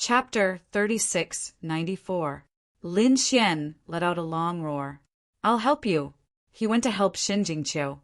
Chapter 3694. Lin Xian let out a long roar. "I'll help you." He went to help Shen Jingqiu.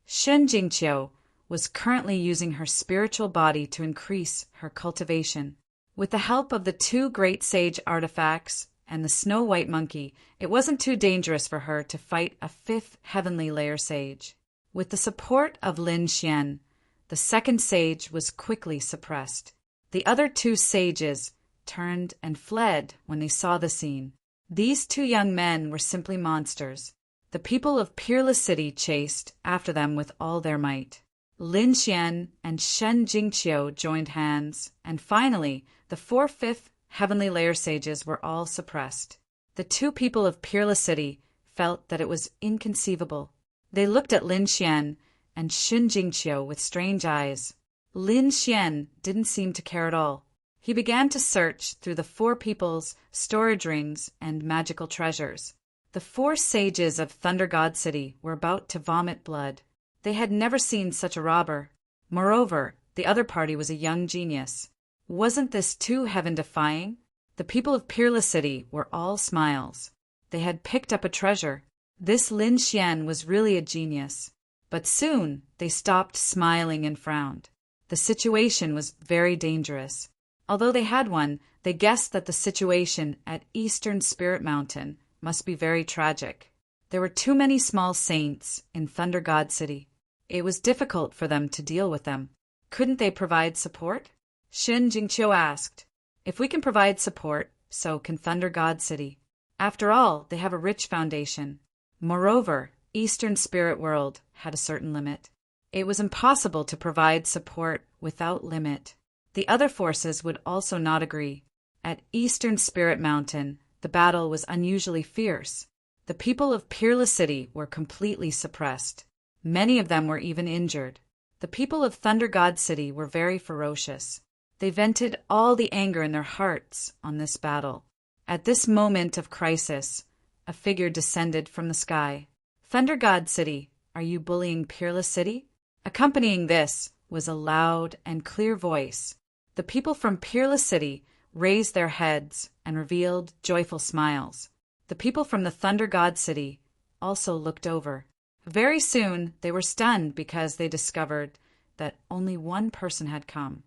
Shen Jingqiu was currently using her spiritual body to increase her cultivation. With the help of the two great sage artifacts and the snow-white monkey, it wasn't too dangerous for her to fight a fifth heavenly layer sage. With the support of Lin Xian, the second sage was quickly suppressed. The other two sages turned and fled when they saw the scene. These two young men were simply monsters. The people of Peerless City chased after them with all their might. Lin Xian and Shen Jingqiu joined hands, and finally, the 4/5 heavenly layer sages were all suppressed. The two people of Peerless City felt that it was inconceivable. They looked at Lin Xian and Shen Jingqiu with strange eyes. Lin Xian didn't seem to care at all. He began to search through the four people's storage rings and magical treasures. The four sages of Thunder God City were about to vomit blood. They had never seen such a robber. Moreover, the other party was a young genius. Wasn't this too heaven-defying? The people of Peerless City were all smiles. They had picked up a treasure. This Lin Xian was really a genius. But soon they stopped smiling and frowned. The situation was very dangerous. Although they had won, they guessed that the situation at Eastern Spirit Mountain must be very tragic. There were too many small saints in Thunder God City. It was difficult for them to deal with them. Couldn't they provide support? Shen Jingqiu asked. If we can provide support, so can Thunder God City. After all, they have a rich foundation. Moreover, Eastern Spirit World had a certain limit. It was impossible to provide support without limit. The other forces would also not agree. At Eastern Spirit Mountain, the battle was unusually fierce. The people of Peerless City were completely suppressed. Many of them were even injured. The people of Thunder God City were very ferocious. They vented all the anger in their hearts on this battle. At this moment of crisis, a figure descended from the sky. "Thunder God City, are you bullying Peerless City?" Accompanying this was a loud and clear voice. The people from Peerless City raised their heads and revealed joyful smiles. The people from the Thunder God City also looked over. Very soon they were stunned because they discovered that only one person had come.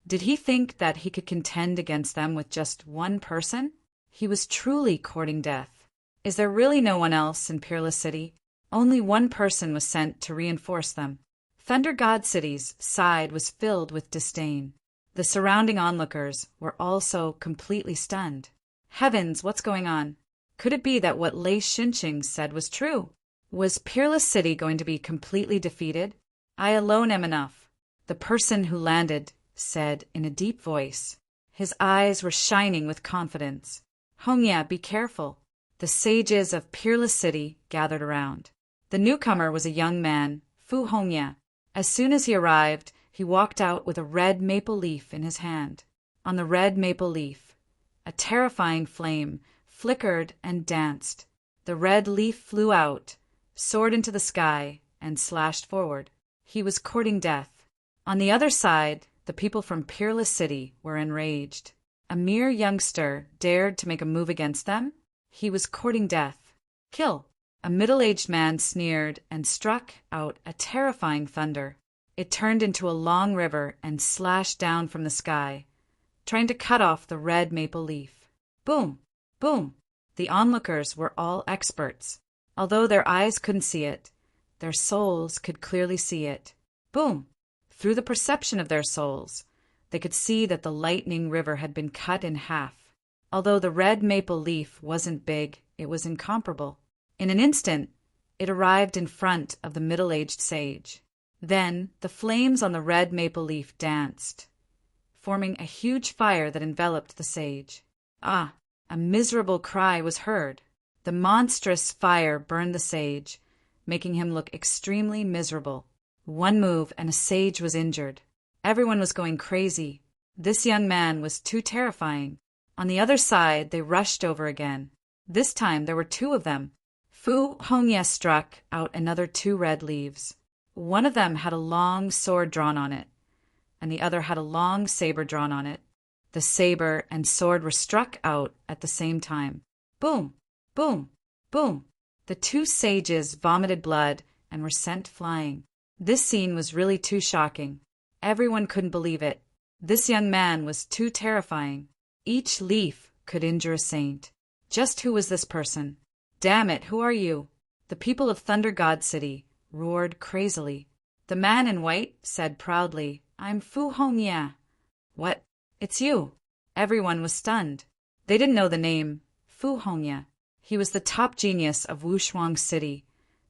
Did he think that he could contend against them with just one person? He was truly courting death. Is there really no one else in Peerless City? Only one person was sent to reinforce them. Thunder God City's side was filled with disdain. The surrounding onlookers were also completely stunned. Heavens, what's going on? Could it be that what Lei Xinqing said was true? Was Peerless City going to be completely defeated? I alone am enough, the person who landed said in a deep voice. His eyes were shining with confidence. Hongya, be careful. The sages of Peerless City gathered around. The newcomer was a young man, Fu Hongya. As soon as he arrived, he walked out with a red maple leaf in his hand. On the red maple leaf, a terrifying flame flickered and danced. The red leaf flew out, soared into the sky, and slashed forward. He was courting death. On the other side, the people from Peerless City were enraged. A mere youngster dared to make a move against them? He was courting death. Kill! A middle-aged man sneered and struck out a terrifying thunder. It turned into a long river and slashed down from the sky, trying to cut off the red maple leaf. Boom! Boom! The onlookers were all experts. Although their eyes couldn't see it, their souls could clearly see it. Boom! Through the perception of their souls, they could see that the lightning river had been cut in half. Although the red maple leaf wasn't big, it was incomparable. In an instant, it arrived in front of the middle-aged sage. Then the flames on the red maple leaf danced, forming a huge fire that enveloped the sage. Ah! A miserable cry was heard. The monstrous fire burned the sage, making him look extremely miserable. One move and a sage was injured. Everyone was going crazy. This young man was too terrifying. On the other side, they rushed over again. This time there were two of them. Fu Hongya struck out another two red leaves. One of them had a long sword drawn on it, and the other had a long saber drawn on it. The saber and sword were struck out at the same time. Boom! Boom! Boom! The two sages vomited blood and were sent flying. This scene was really too shocking. Everyone couldn't believe it. This young man was too terrifying. Each leaf could injure a saint. Just who was this person? Damn it, who are you? The people of Thunder God City roared crazily. The man in white said proudly, I'm Fu Hongya. What? It's you. Everyone was stunned. They didn't know the name Fu Hongya. He was the top genius of Wushuang City,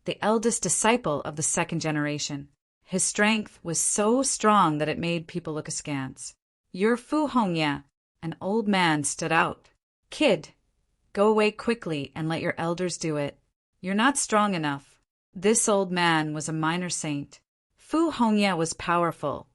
the eldest disciple of the second generation. His strength was so strong that it made people look askance. You're Fu Hongya. An old man stood out. Kid, go away quickly and let your elders do it. You're not strong enough. This old man was a minor saint. Fu Hongya was powerful,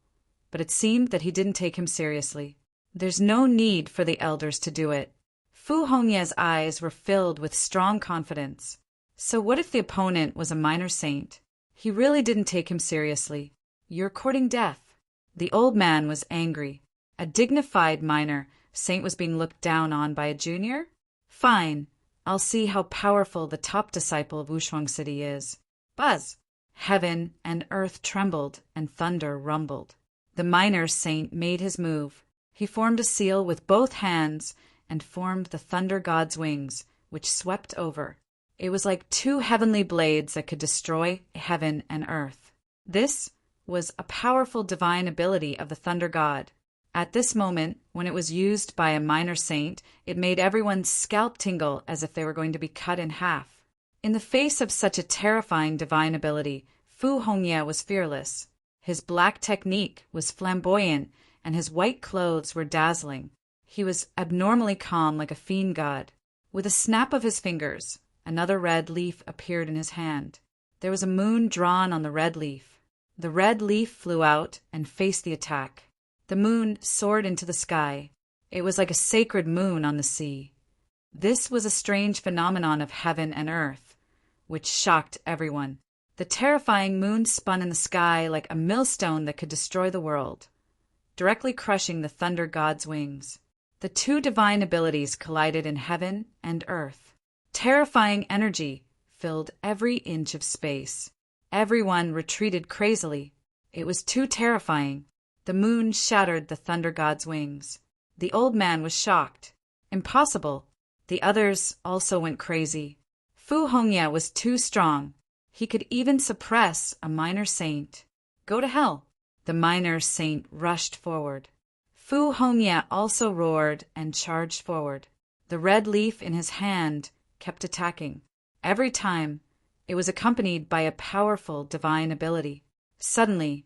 but it seemed that he didn't take him seriously. There's no need for the elders to do it. Fu Hongya's eyes were filled with strong confidence. So what if the opponent was a minor saint? He really didn't take him seriously. You're courting death. The old man was angry. A dignified minor saint was being looked down on by a junior? Fine. I'll see how powerful the top disciple of Wushuang City is. Buzz! Heaven and earth trembled and thunder rumbled. The minor saint made his move. He formed a seal with both hands and formed the thunder god's wings, which swept over. It was like two heavenly blades that could destroy heaven and earth. This was a powerful divine ability of the thunder god. At this moment, when it was used by a minor saint, it made everyone's scalp tingle as if they were going to be cut in half. In the face of such a terrifying divine ability, Fu Hongya was fearless. His black technique was flamboyant, and his white clothes were dazzling. He was abnormally calm like a fiend god. With a snap of his fingers, another red leaf appeared in his hand. There was a moon drawn on the red leaf. The red leaf flew out and faced the attack. The moon soared into the sky. It was like a sacred moon on the sea. This was a strange phenomenon of heaven and earth, which shocked everyone. The terrifying moon spun in the sky like a millstone that could destroy the world, directly crushing the thunder god's wings. The two divine abilities collided in heaven and earth. Terrifying energy filled every inch of space. Everyone retreated crazily. It was too terrifying. The moon shattered the thunder god's wings. The old man was shocked. Impossible. The others also went crazy. Fu Hongya was too strong. He could even suppress a minor saint. Go to hell. The minor saint rushed forward. Fu Hongya also roared and charged forward. The red leaf in his hand kept attacking. Every time, it was accompanied by a powerful divine ability. Suddenly,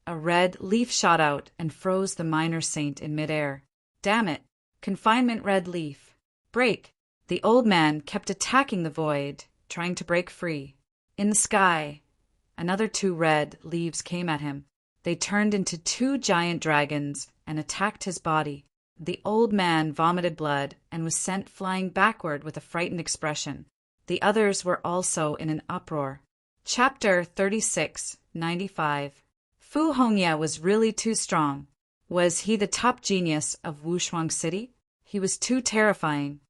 a red leaf shot out and froze the minor saint in midair. Damn it! Confinement red leaf. Break! The old man kept attacking the void, trying to break free. In the sky, another two red leaves came at him. They turned into two giant dragons and attacked his body. The old man vomited blood and was sent flying backward with a frightened expression. The others were also in an uproar. Chapter 3695. Fu Hongya was really too strong. Was he the top genius of Wushuang City? He was too terrifying.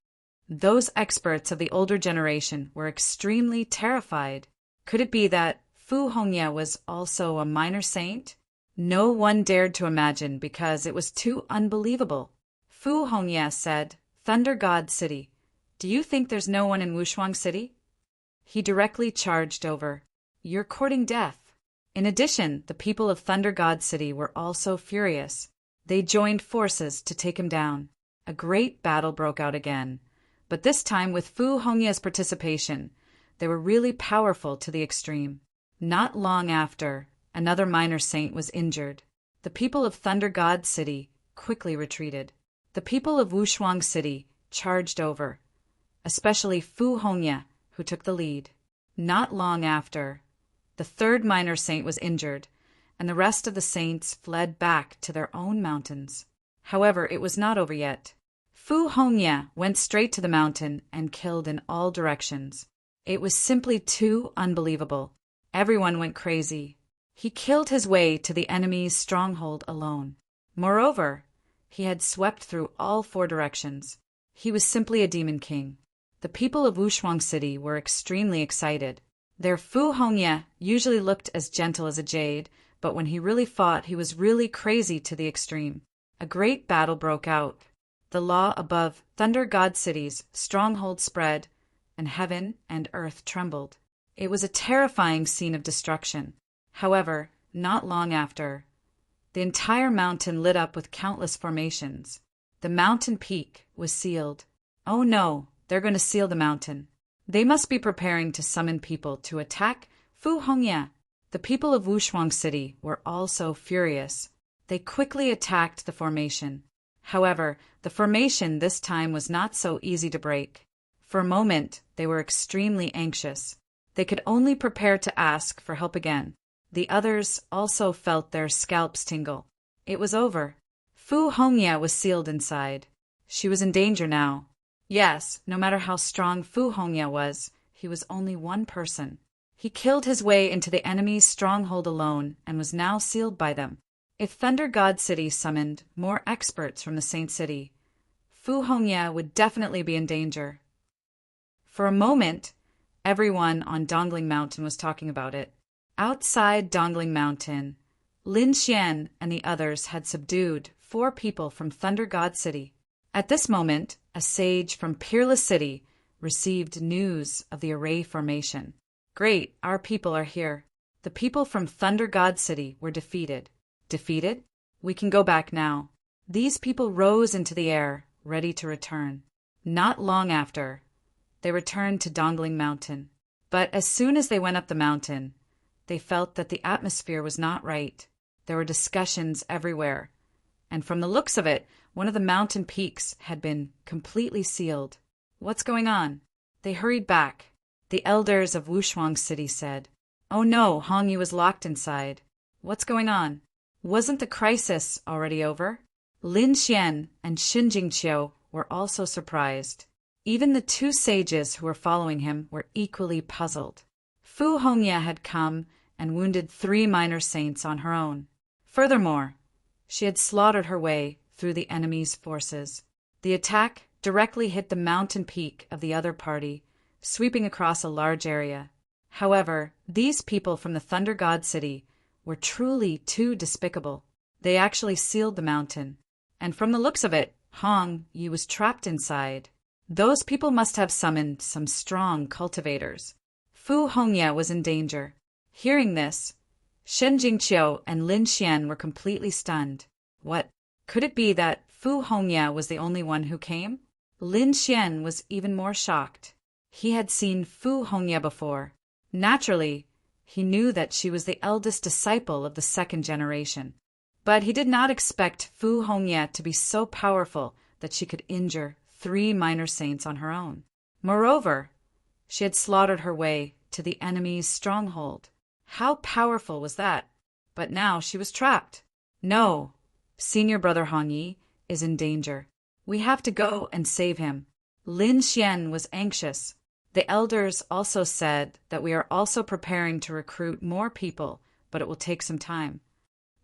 Those experts of the older generation were extremely terrified. Could it be that Fu Hongya was also a minor saint? No one dared to imagine because it was too unbelievable. Fu Hongya said, Thunder God City, do you think there's no one in Wushuang City? He directly charged over. You're courting death. In addition, the people of Thunder God City were also furious. They joined forces to take him down. A great battle broke out again, but this time with Fu Hongya's participation. They were really powerful to the extreme. Not long after, another minor saint was injured. The people of Thunder God City quickly retreated. The people of Wushuang City charged over, especially Fu Hongya, who took the lead. Not long after, the third minor saint was injured, and the rest of the saints fled back to their own mountains. However, it was not over yet. Fu Hongya went straight to the mountain and killed in all directions. It was simply too unbelievable. Everyone went crazy. He killed his way to the enemy's stronghold alone. Moreover, He had swept through all 4 directions. He was simply a demon king. The people of Wushuang City were extremely excited. Their Fu Hongye usually looked as gentle as a jade, but when he really fought, he was really crazy to the extreme. A great battle broke out. The law above Thunder God City's stronghold spread, and heaven and earth trembled. It was a terrifying scene of destruction. However, not long after, the entire mountain lit up with countless formations. The mountain peak was sealed. Oh no, they're going to seal the mountain. They must be preparing to summon people to attack Fu Hongye. The people of Wushuang City were also furious. They quickly attacked the formation. However, the formation this time was not so easy to break. For a moment, they were extremely anxious. They could only prepare to ask for help again. The others also felt their scalps tingle. It was over. Fu Hongye was sealed inside. She was in danger now. Yes, no matter how strong Fu Hongye was, he was only one person. He killed his way into the enemy's stronghold alone and was now sealed by them. If Thunder God City summoned more experts from the Saint City, Fu Hongye would definitely be in danger. For a moment, everyone on Dongling Mountain was talking about it. Outside Dongling Mountain, Lin Xian and the others had subdued 4 people from Thunder God City. At this moment, a sage from Peerless City received news of the array formation. Great, our people are here. The people from Thunder God City were defeated. Defeated? We can go back now. These people rose into the air, ready to return. Not long after, they returned to Dongling Mountain. But as soon as they went up the mountain, they felt that the atmosphere was not right. There were discussions everywhere. And from the looks of it, one of the mountain peaks had been completely sealed. What's going on? They hurried back. The elders of Wushuang City said, "Oh no, Hongyi was locked inside. What's going on? Wasn't the crisis already over?" Lin Xian and Xin Jingqiu were also surprised. Even the 2 sages who were following him were equally puzzled. Fu Hongye had come and wounded 3 minor saints on her own. Furthermore, she had slaughtered her way through the enemy's forces. The attack directly hit the mountain peak of the other party, sweeping across a large area. However, these people from the Thunder God City were truly too despicable. They actually sealed the mountain. And from the looks of it, Hong Yi was trapped inside. Those people must have summoned some strong cultivators. Fu Hongye was in danger. Hearing this, Shen Jingqiu and Lin Xian were completely stunned. What? Could it be that Fu Hongye was the only one who came? Lin Xian was even more shocked. He had seen Fu Hongye before. Naturally, he knew that she was the eldest disciple of the 2nd generation. But he did not expect Fu Hongye to be so powerful that she could injure 3 minor saints on her own. Moreover, she had slaughtered her way to the enemy's stronghold. How powerful was that? But now she was trapped. No, senior brother Hongyi is in danger. We have to go and save him. Lin Xian was anxious. The elders also said that we are also preparing to recruit more people, but it will take some time.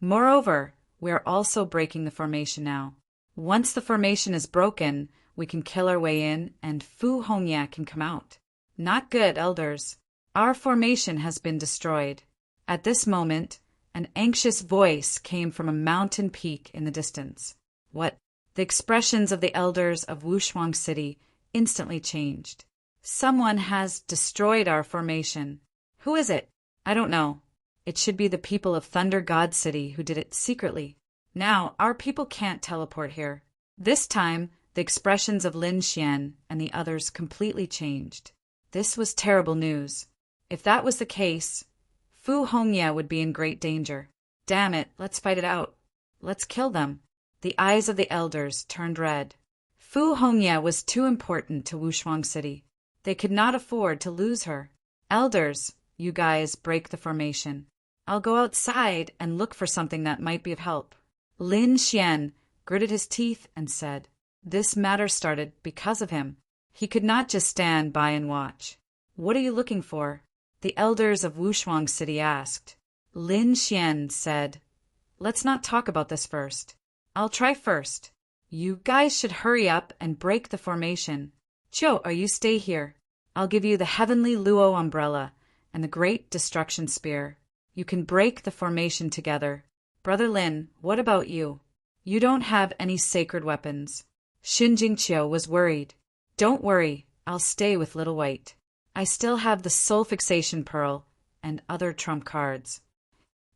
Moreover, we are also breaking the formation now. Once the formation is broken, we can kill our way in and Fu Hongye can come out. Not good, elders. Our formation has been destroyed. At this moment, an anxious voice came from a mountain peak in the distance. What? The expressions of the elders of Wushuang City instantly changed. Someone has destroyed our formation. Who is it? I don't know. It should be the people of Thunder God City who did it secretly. Now, our people can't teleport here. This time, the expressions of Lin Xian and the others completely changed. This was terrible news. If that was the case, Fu Hongye would be in great danger. Damn it, let's fight it out. Let's kill them. The eyes of the elders turned red. Fu Hongye was too important to Wushuang City. They could not afford to lose her. Elders, you guys break the formation. I'll go outside and look for something that might be of help. Lin Xian gritted his teeth and said, this matter started because of him. He could not just stand by and watch. What are you looking for? The elders of Wushuang City asked. Lin Xian said, let's not talk about this first. I'll try first. You guys should hurry up and break the formation. Chiu, you stay here. I'll give you the heavenly Luo umbrella and the great destruction spear. You can break the formation together. Brother Lin, what about you? You don't have any sacred weapons. Shinjingqiu was worried. Don't worry, I'll stay with Little White. I still have the soul fixation pearl and other trump cards.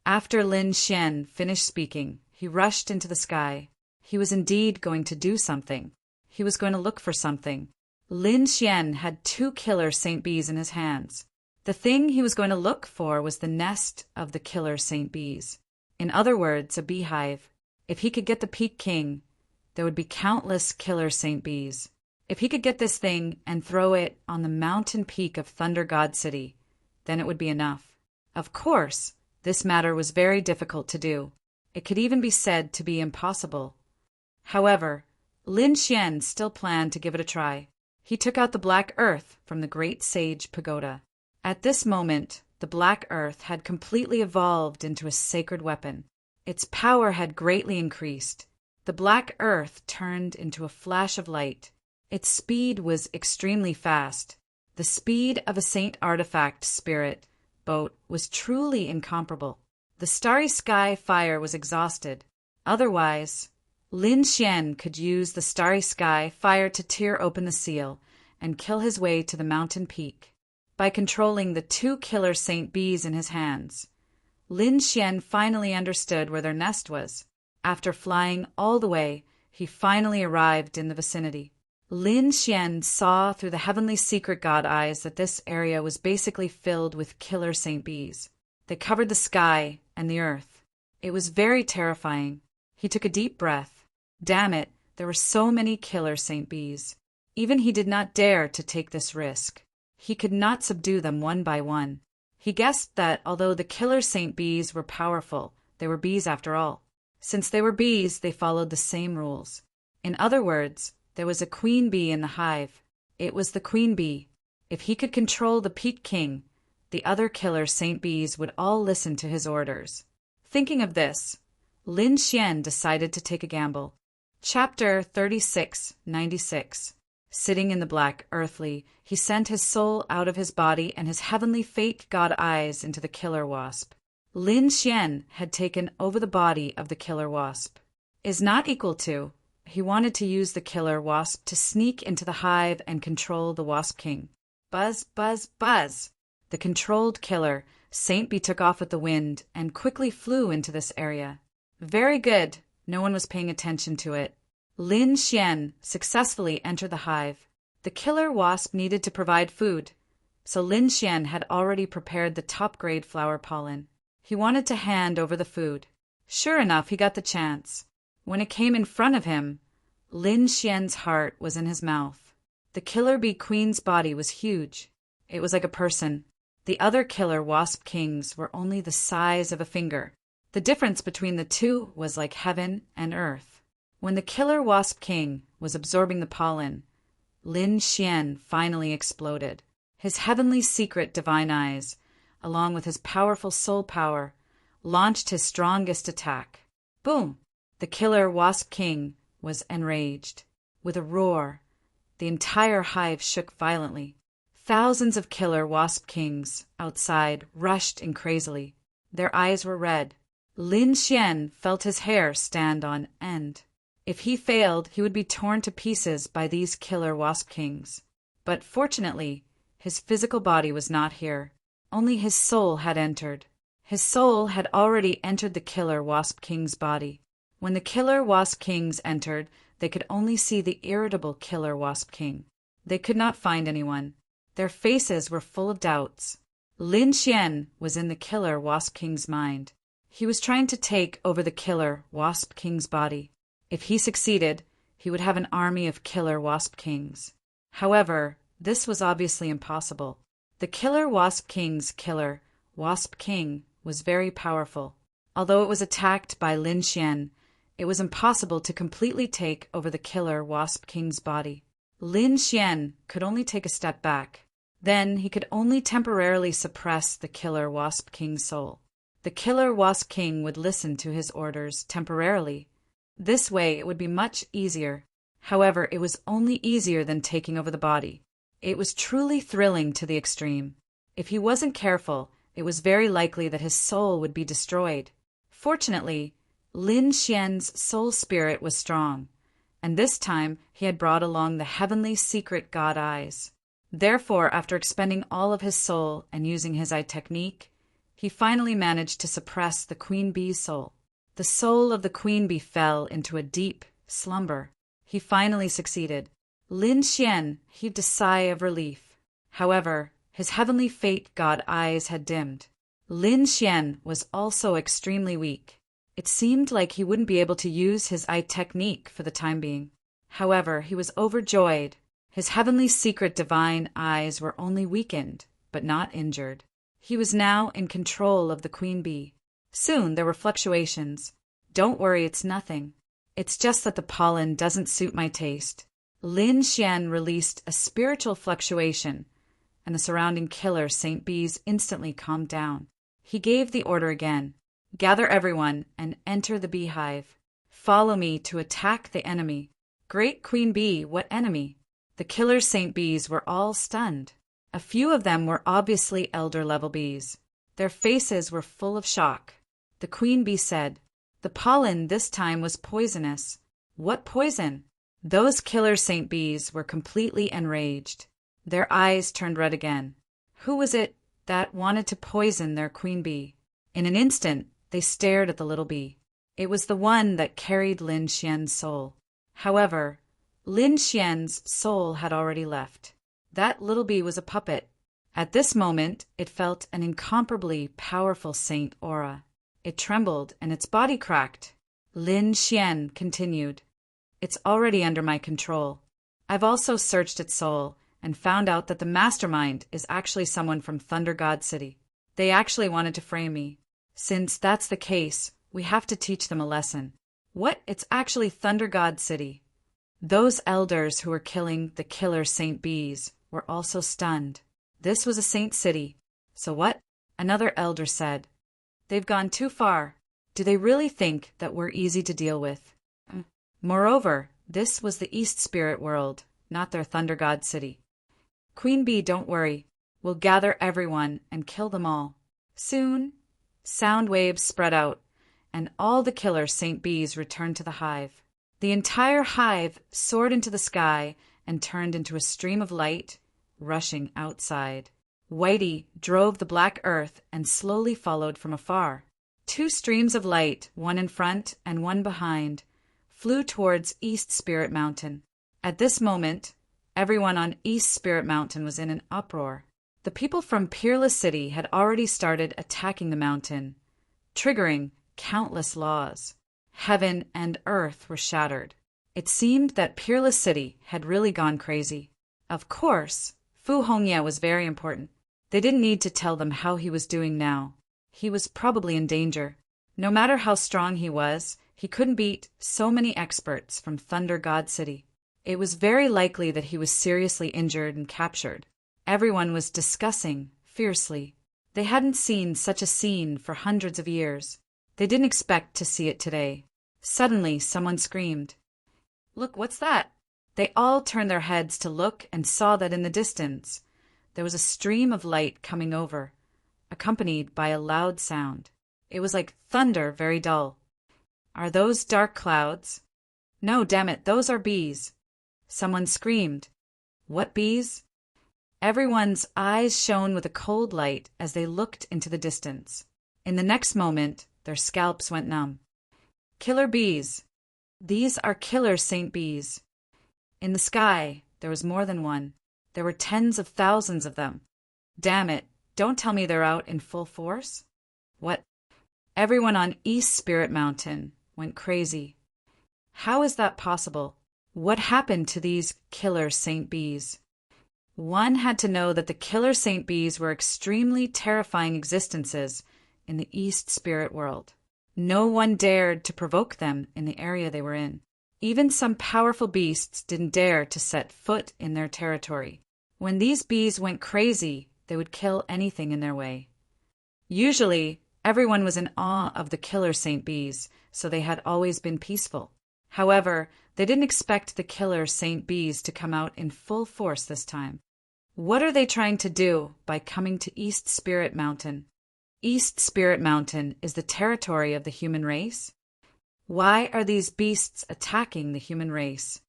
After Lin Xian finished speaking, he rushed into the sky. He was indeed going to do something. He was going to look for something. Lin Xian had 2 killer Saint Bees in his hands. The thing he was going to look for was the nest of the killer Saint Bees. In other words, a beehive. If he could get the Peak King, there would be countless killer Saint Bees. If he could get this thing and throw it on the mountain peak of Thunder God City, then it would be enough. Of course, this matter was very difficult to do. It could even be said to be impossible. However, Lin Xian still planned to give it a try. He took out the black earth from the great sage pagoda. At this moment, the black earth had completely evolved into a sacred weapon. Its power had greatly increased. The black earth turned into a flash of light. Its speed was extremely fast. The speed of a saint artifact spirit boat was truly incomparable. The starry sky fire was exhausted. Otherwise, Lin Xian could use the starry sky fire to tear open the seal and kill his way to the mountain peak. By controlling the 2 killer Saint Bees in his hands, Lin Xian finally understood where their nest was. After flying all the way, he finally arrived in the vicinity. Lin Xian saw through the heavenly secret god eyes that this area was basically filled with killer Saint Bees. They covered the sky and the earth. It was very terrifying. He took a deep breath. Damn it, there were so many killer Saint Bees. Even he did not dare to take this risk. He could not subdue them one by one. He guessed that although the killer Saint Bees were powerful, they were bees after all. Since they were bees, they followed the same rules. In other words, there was a queen bee in the hive. It was the queen bee. If he could control the Peak King, the other killer Saint Bees would all listen to his orders. Thinking of this, Lin Xian decided to take a gamble. Chapter 3696. Sitting in the black earthly, he sent his soul out of his body and his heavenly fate god eyes into the killer wasp. Lin Xian had taken over the body of the killer wasp. Is not equal to. He wanted to use the killer wasp to sneak into the hive and control the Wasp King. Buzz, buzz, buzz! The controlled killer Saint Bee took off with the wind and quickly flew into this area. Very good. No one was paying attention to it. Lin Xian successfully entered the hive. The killer wasp needed to provide food, so Lin Xian had already prepared the top-grade flower pollen. He wanted to hand over the food. Sure enough, he got the chance. When it came in front of him, Lin Xian's heart was in his mouth. The killer bee queen's body was huge. It was like a person. The other killer wasp kings were only the size of a finger. The difference between the two was like heaven and earth. When the killer wasp king was absorbing the pollen, Lin Xian finally exploded. His heavenly secret divine eyes, along with his powerful soul power, launched his strongest attack. Boom! The killer wasp king was enraged. With a roar, the entire hive shook violently. Thousands of killer wasp kings outside rushed in crazily. Their eyes were red. Lin Xian felt his hair stand on end. If he failed, he would be torn to pieces by these killer wasp kings. But fortunately, his physical body was not here. Only his soul had entered. His soul had already entered the killer wasp king's body. When the killer wasp kings entered, they could only see the irritable killer wasp king. They could not find anyone. Their faces were full of doubts. Lin Xian was in the killer wasp king's mind. He was trying to take over the killer wasp king's body. If he succeeded, he would have an army of killer wasp kings. However, this was obviously impossible. The killer wasp king's killer wasp king was very powerful. Although it was attacked by Lin Xian, it was impossible to completely take over the killer wasp king's body. Lin Xian could only take a step back. Then he could only temporarily suppress the killer wasp king's soul. The killer wasp king would listen to his orders temporarily, This way it would be much easier. However, it was only easier than taking over the body. It was truly thrilling to the extreme. If he wasn't careful, it was very likely that his soul would be destroyed. Fortunately, Lin Xian's soul spirit was strong, and this time he had brought along the heavenly secret god eyes. Therefore, after expending all of his soul and using his eye technique, he finally managed to suppress the queen bee's soul. The soul of the queen bee fell into a deep slumber. He finally succeeded. Lin Xian heaved a sigh of relief. However, his heavenly fate god eyes had dimmed. Lin Xian was also extremely weak. It seemed like he wouldn't be able to use his eye technique for the time being. However, he was overjoyed. His heavenly secret divine eyes were only weakened, but not injured. He was now in control of the queen bee. Soon there were fluctuations. Don't worry, it's nothing. It's just that the pollen doesn't suit my taste. Lin Xian released a spiritual fluctuation, and the surrounding killer Saint Bees instantly calmed down. He gave the order again. Gather everyone and enter the beehive. Follow me to attack the enemy. Great Queen Bee, what enemy? The killer Saint Bees were all stunned. A few of them were obviously elder-level bees. Their faces were full of shock. The Queen Bee said, "The pollen this time was poisonous." "What poison?" Those killer Saint Bees were completely enraged. Their eyes turned red again. Who was it that wanted to poison their Queen Bee? In an instant, they stared at the little bee. It was the one that carried Lin Xian's soul. However, Lin Xian's soul had already left. That little bee was a puppet. At this moment, it felt an incomparably powerful saint aura. It trembled and its body cracked. Lin Xian continued, "It's already under my control. I've also searched its soul and found out that the mastermind is actually someone from Thunder God City. They actually wanted to frame me. Since that's the case, we have to teach them a lesson." "What? It's actually Thunder God City." Those elders who were killing the killer Saint Bees were also stunned. This was a saint city. So what? Another elder said. "They've gone too far. Do they really think that we're easy to deal with?" Moreover, this was the East Spirit world, not their Thunder God City. "Queen Bee, don't worry. We'll gather everyone and kill them all." Soon, sound waves spread out, and all the killer Saint Bees returned to the hive. The entire hive soared into the sky and turned into a stream of light, rushing outside. Whitey drove the black earth and slowly followed from afar. Two streams of light, one in front and one behind, flew towards East Spirit Mountain. At this moment, everyone on East Spirit Mountain was in an uproar. The people from Peerless City had already started attacking the mountain, triggering countless laws. Heaven and earth were shattered. It seemed that Peerless City had really gone crazy. Of course, Fu Hongya was very important. They didn't need to tell them how he was doing now. He was probably in danger. No matter how strong he was, he couldn't beat so many experts from Thunder God City. It was very likely that he was seriously injured and captured. Everyone was discussing fiercely. They hadn't seen such a scene for hundreds of years. They didn't expect to see it today. Suddenly, someone screamed, "Look, what's that?" They all turned their heads to look and saw that in the distance, there was a stream of light coming over, accompanied by a loud sound. It was like thunder, very dull. "Are those dark clouds?" "No, damn it, those are bees." Someone screamed, "What bees?" Everyone's eyes shone with a cold light as they looked into the distance. In the next moment, their scalps went numb. "Killer bees. These are killer Saint Bees." In the sky, there was more than one. There were tens of thousands of them. "Damn it, don't tell me they're out in full force." "What?" Everyone on East Spirit Mountain went crazy. How is that possible? What happened to these killer Saint Bees? One had to know that the killer Saint Bees were extremely terrifying existences in the East Spirit world. No one dared to provoke them in the area they were in. Even some powerful beasts didn't dare to set foot in their territory. When these bees went crazy, they would kill anything in their way. Usually, everyone was in awe of the killer Saint Bees, so they had always been peaceful. However, they didn't expect the killer Saint Bees to come out in full force this time. What are they trying to do by coming to East Spirit Mountain? East Spirit Mountain is the territory of the human race. Why are these beasts attacking the human race?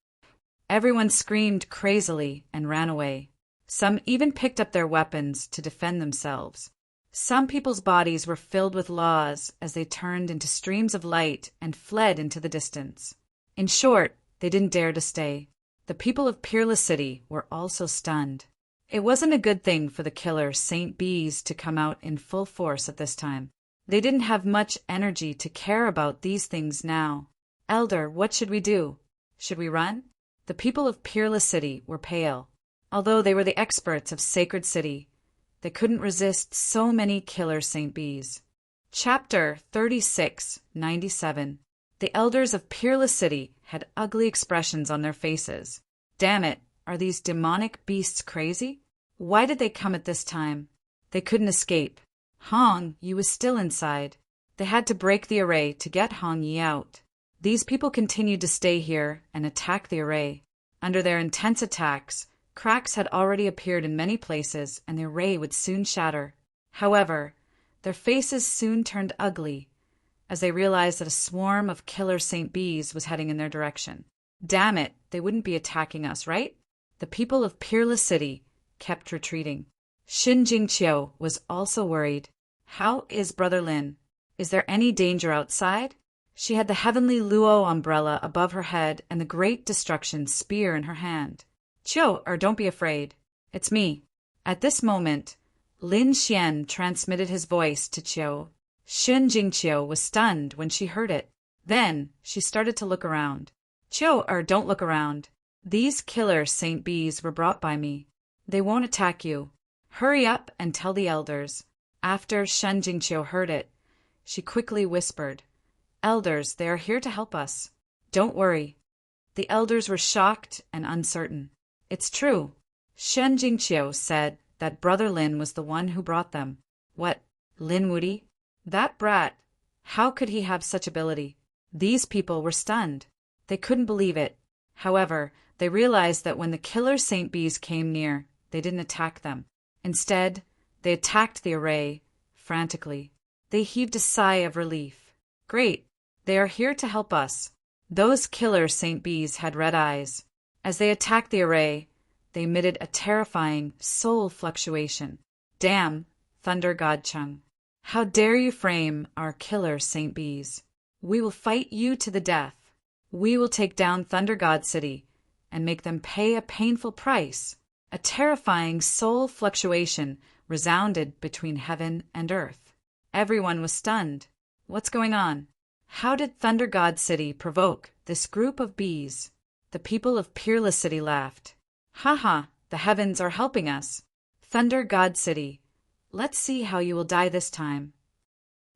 Everyone screamed crazily and ran away. Some even picked up their weapons to defend themselves. Some people's bodies were filled with laws as they turned into streams of light and fled into the distance. In short, they didn't dare to stay. The people of Peerless City were also stunned. It wasn't a good thing for the killer Saint Bees to come out in full force at this time. They didn't have much energy to care about these things now. Elder, what should we do? Should we run? The people of Peerless City were pale. Although they were the experts of Sacred City, they couldn't resist so many killer Saint Bees. Chapter 3697. The elders of Peerless City had ugly expressions on their faces. Damn it, are these demonic beasts crazy? Why did they come at this time? They couldn't escape. Hong Yi was still inside. They had to break the array to get Hong Yi out. These people continued to stay here and attack the array. Under their intense attacks, cracks had already appeared in many places and the array would soon shatter. However, their faces soon turned ugly as they realized that a swarm of killer Saint Bees was heading in their direction. Damn it, they wouldn't be attacking us, right? The people of Peerless City kept retreating. Xin Jingqiu was also worried. How is Brother Lin? Is there any danger outside? She had the heavenly Luo umbrella above her head and the great destruction spear in her hand. Don't be afraid. It's me. At this moment, Lin Xian transmitted his voice to Qiu. Xin Jingqiu was stunned when she heard it. Then she started to look around. Don't look around. These killer Saint Bees were brought by me. They won't attack you. Hurry up and tell the elders. After Shen Jingqiu heard it, she quickly whispered, Elders, they are here to help us. Don't worry. The elders were shocked and uncertain. It's true. Shen Jingqiu said that Brother Lin was the one who brought them. What, Lin Wudi? That brat. How could he have such ability? These people were stunned. They couldn't believe it. However, they realized that when the killer Saint Bees came near, they didn't attack them. Instead, they attacked the array, frantically. They heaved a sigh of relief. Great, they are here to help us. Those killer Saint Bees had red eyes. As they attacked the array, they emitted a terrifying soul fluctuation. Damn, Thunder God Chung. How dare you frame our killer Saint Bees? We will fight you to the death. We will take down Thunder God City and make them pay a painful price. A terrifying soul fluctuation resounded between heaven and earth. Everyone was stunned. What's going on? How did Thunder God City provoke this group of bees? The people of Peerless City laughed. Ha, the heavens are helping us. Thunder God City, let's see how you will die this time.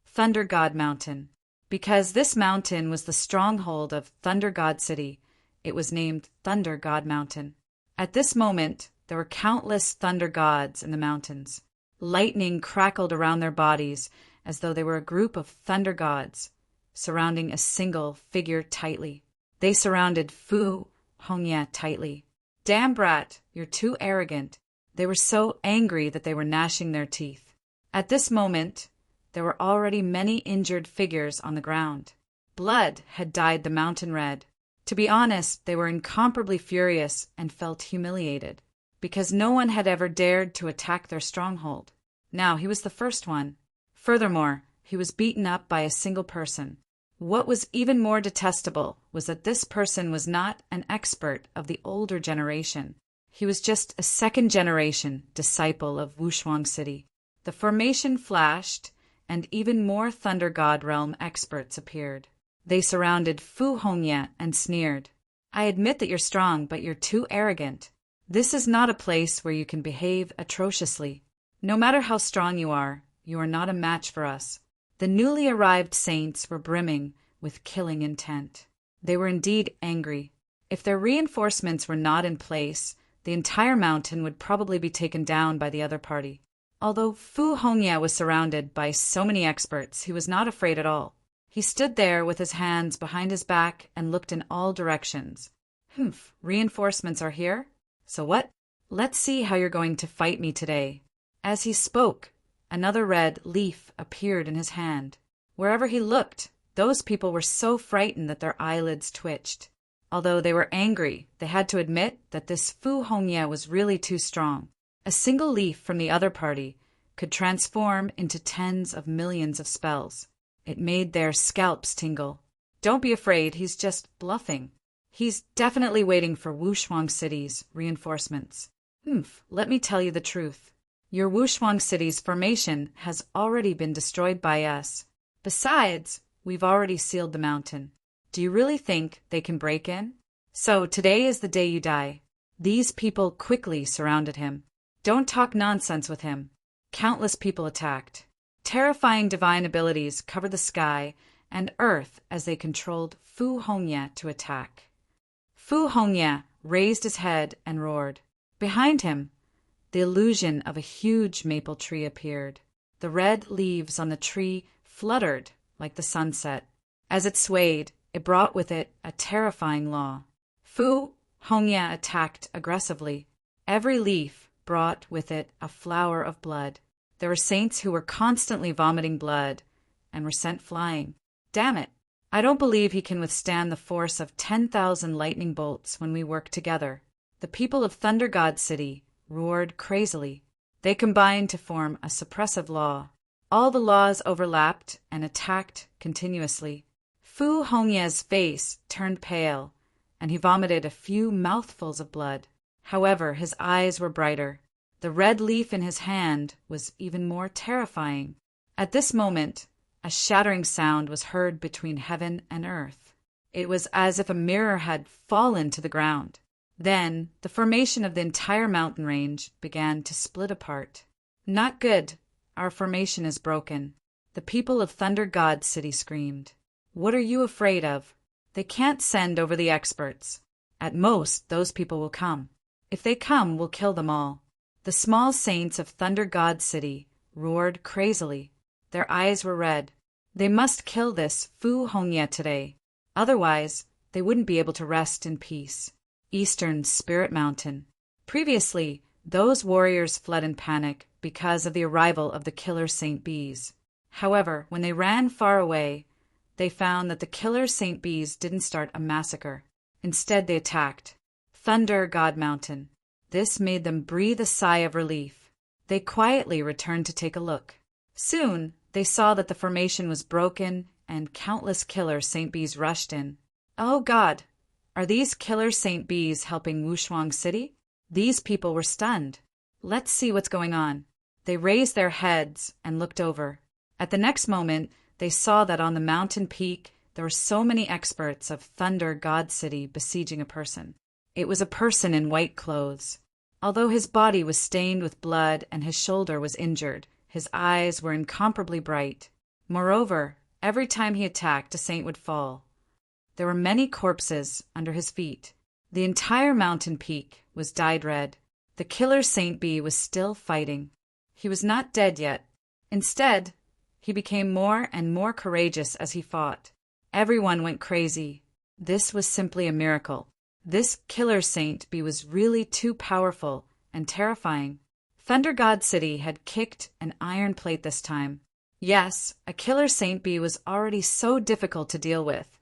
Thunder God Mountain. Because this mountain was the stronghold of Thunder God City, it was named Thunder God Mountain. At this moment, there were countless thunder gods in the mountains. Lightning crackled around their bodies as though they were a group of thunder gods, surrounding a single figure tightly. They surrounded Fu Hongye tightly. Damn brat, you're too arrogant. They were so angry that they were gnashing their teeth. At this moment, there were already many injured figures on the ground. Blood had dyed the mountain red. To be honest, they were incomparably furious and felt humiliated, because no one had ever dared to attack their stronghold. Now he was the first one. Furthermore, he was beaten up by a single person. What was even more detestable was that this person was not an expert of the older generation. He was just a second-generation disciple of Wushuang City. The formation flashed, and even more Thunder God Realm experts appeared. They surrounded Fu Hongye and sneered. I admit that you're strong, but you're too arrogant. This is not a place where you can behave atrociously. No matter how strong you are not a match for us. The newly arrived saints were brimming with killing intent. They were indeed angry. If their reinforcements were not in place, the entire mountain would probably be taken down by the other party. Although Fu Hongye was surrounded by so many experts, he was not afraid at all. He stood there with his hands behind his back and looked in all directions. Humph, reinforcements are here? So what? Let's see how you're going to fight me today. As he spoke, another red leaf appeared in his hand. Wherever he looked, those people were so frightened that their eyelids twitched. Although they were angry, they had to admit that this Fu Hongye was really too strong. A single leaf from the other party could transform into tens of millions of spells. It made their scalps tingle. Don't be afraid, he's just bluffing. He's definitely waiting for Wushuang City's reinforcements. Let me tell you the truth. Your Wushuang City's formation has already been destroyed by us. Besides, we've already sealed the mountain. Do you really think they can break in? So today is the day you die. These people quickly surrounded him. Don't talk nonsense with him. Countless people attacked. Terrifying divine abilities covered the sky and earth as they controlled Fu Hongye to attack. Fu Hongye raised his head and roared. Behind him, the illusion of a huge maple tree appeared. The red leaves on the tree fluttered like the sunset. As it swayed, it brought with it a terrifying law. Fu Hongye attacked aggressively. Every leaf brought with it a flower of blood. There were saints who were constantly vomiting blood and were sent flying. Damn it! I don't believe he can withstand the force of 10,000 lightning bolts when we work together. The people of Thunder God City roared crazily. They combined to form a suppressive law. All the laws overlapped and attacked continuously. Fu Hongye's face turned pale, and he vomited a few mouthfuls of blood. However, his eyes were brighter. The red leaf in his hand was even more terrifying. At this moment, a shattering sound was heard between heaven and earth. It was as if a mirror had fallen to the ground. Then, the formation of the entire mountain range began to split apart. Not good. Our formation is broken. The people of Thunder God City screamed. What are you afraid of? They can't send over the experts. At most, those people will come. If they come, we'll kill them all. The small saints of Thunder God City roared crazily. Their eyes were red. They must kill this Fu Hongye today. Otherwise, they wouldn't be able to rest in peace. Eastern Spirit Mountain. Previously, those warriors fled in panic because of the arrival of the killer Saint Bees. However, when they ran far away, they found that the killer Saint Bees didn't start a massacre. Instead, they attacked Thunder God Mountain. This made them breathe a sigh of relief. They quietly returned to take a look. Soon, they saw that the formation was broken and countless killer Saint Bees rushed in. Oh God! Are these killer Saint Bees helping Wushuang City? These people were stunned. Let's see what's going on. They raised their heads and looked over. At the next moment, they saw that on the mountain peak there were so many experts of Thunder God City besieging a person. It was a person in white clothes. Although his body was stained with blood and his shoulder was injured, his eyes were incomparably bright. Moreover, every time he attacked, a saint would fall. There were many corpses under his feet. The entire mountain peak was dyed red. The killer Saint Bee was still fighting. He was not dead yet. Instead, he became more and more courageous as he fought. Everyone went crazy. This was simply a miracle. This killer Saint Bee was really too powerful and terrifying. Thunder God City had kicked an iron plate this time. Yes, a killer Saint Bee was already so difficult to deal with,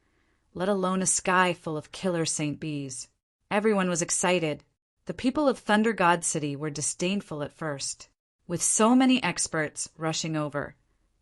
let alone a sky full of killer Saint Bees. Everyone was excited. The people of Thunder God City were disdainful at first, with so many experts rushing over.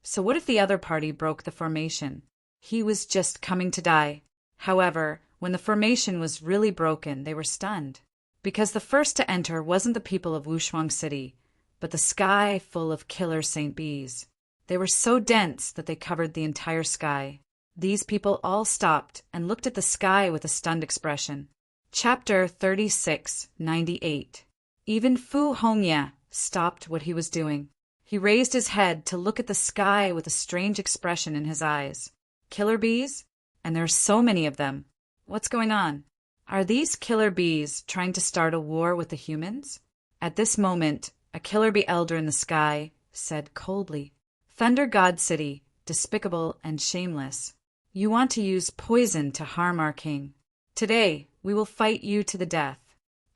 So what if the other party broke the formation? He was just coming to die. However, when the formation was really broken, they were stunned. Because the first to enter wasn't the people of Wushuang City, but the sky full of killer Saint Bees. They were so dense that they covered the entire sky. These people all stopped and looked at the sky with a stunned expression. Chapter 3698. Even Fu Hongye stopped what he was doing. He raised his head to look at the sky with a strange expression in his eyes. Killer bees? And there are so many of them. What's going on? Are these killer bees trying to start a war with the humans? At this moment, a killer bee elder in the sky said coldly, Thunder God City, despicable and shameless. You want to use poison to harm our king. Today, we will fight you to the death.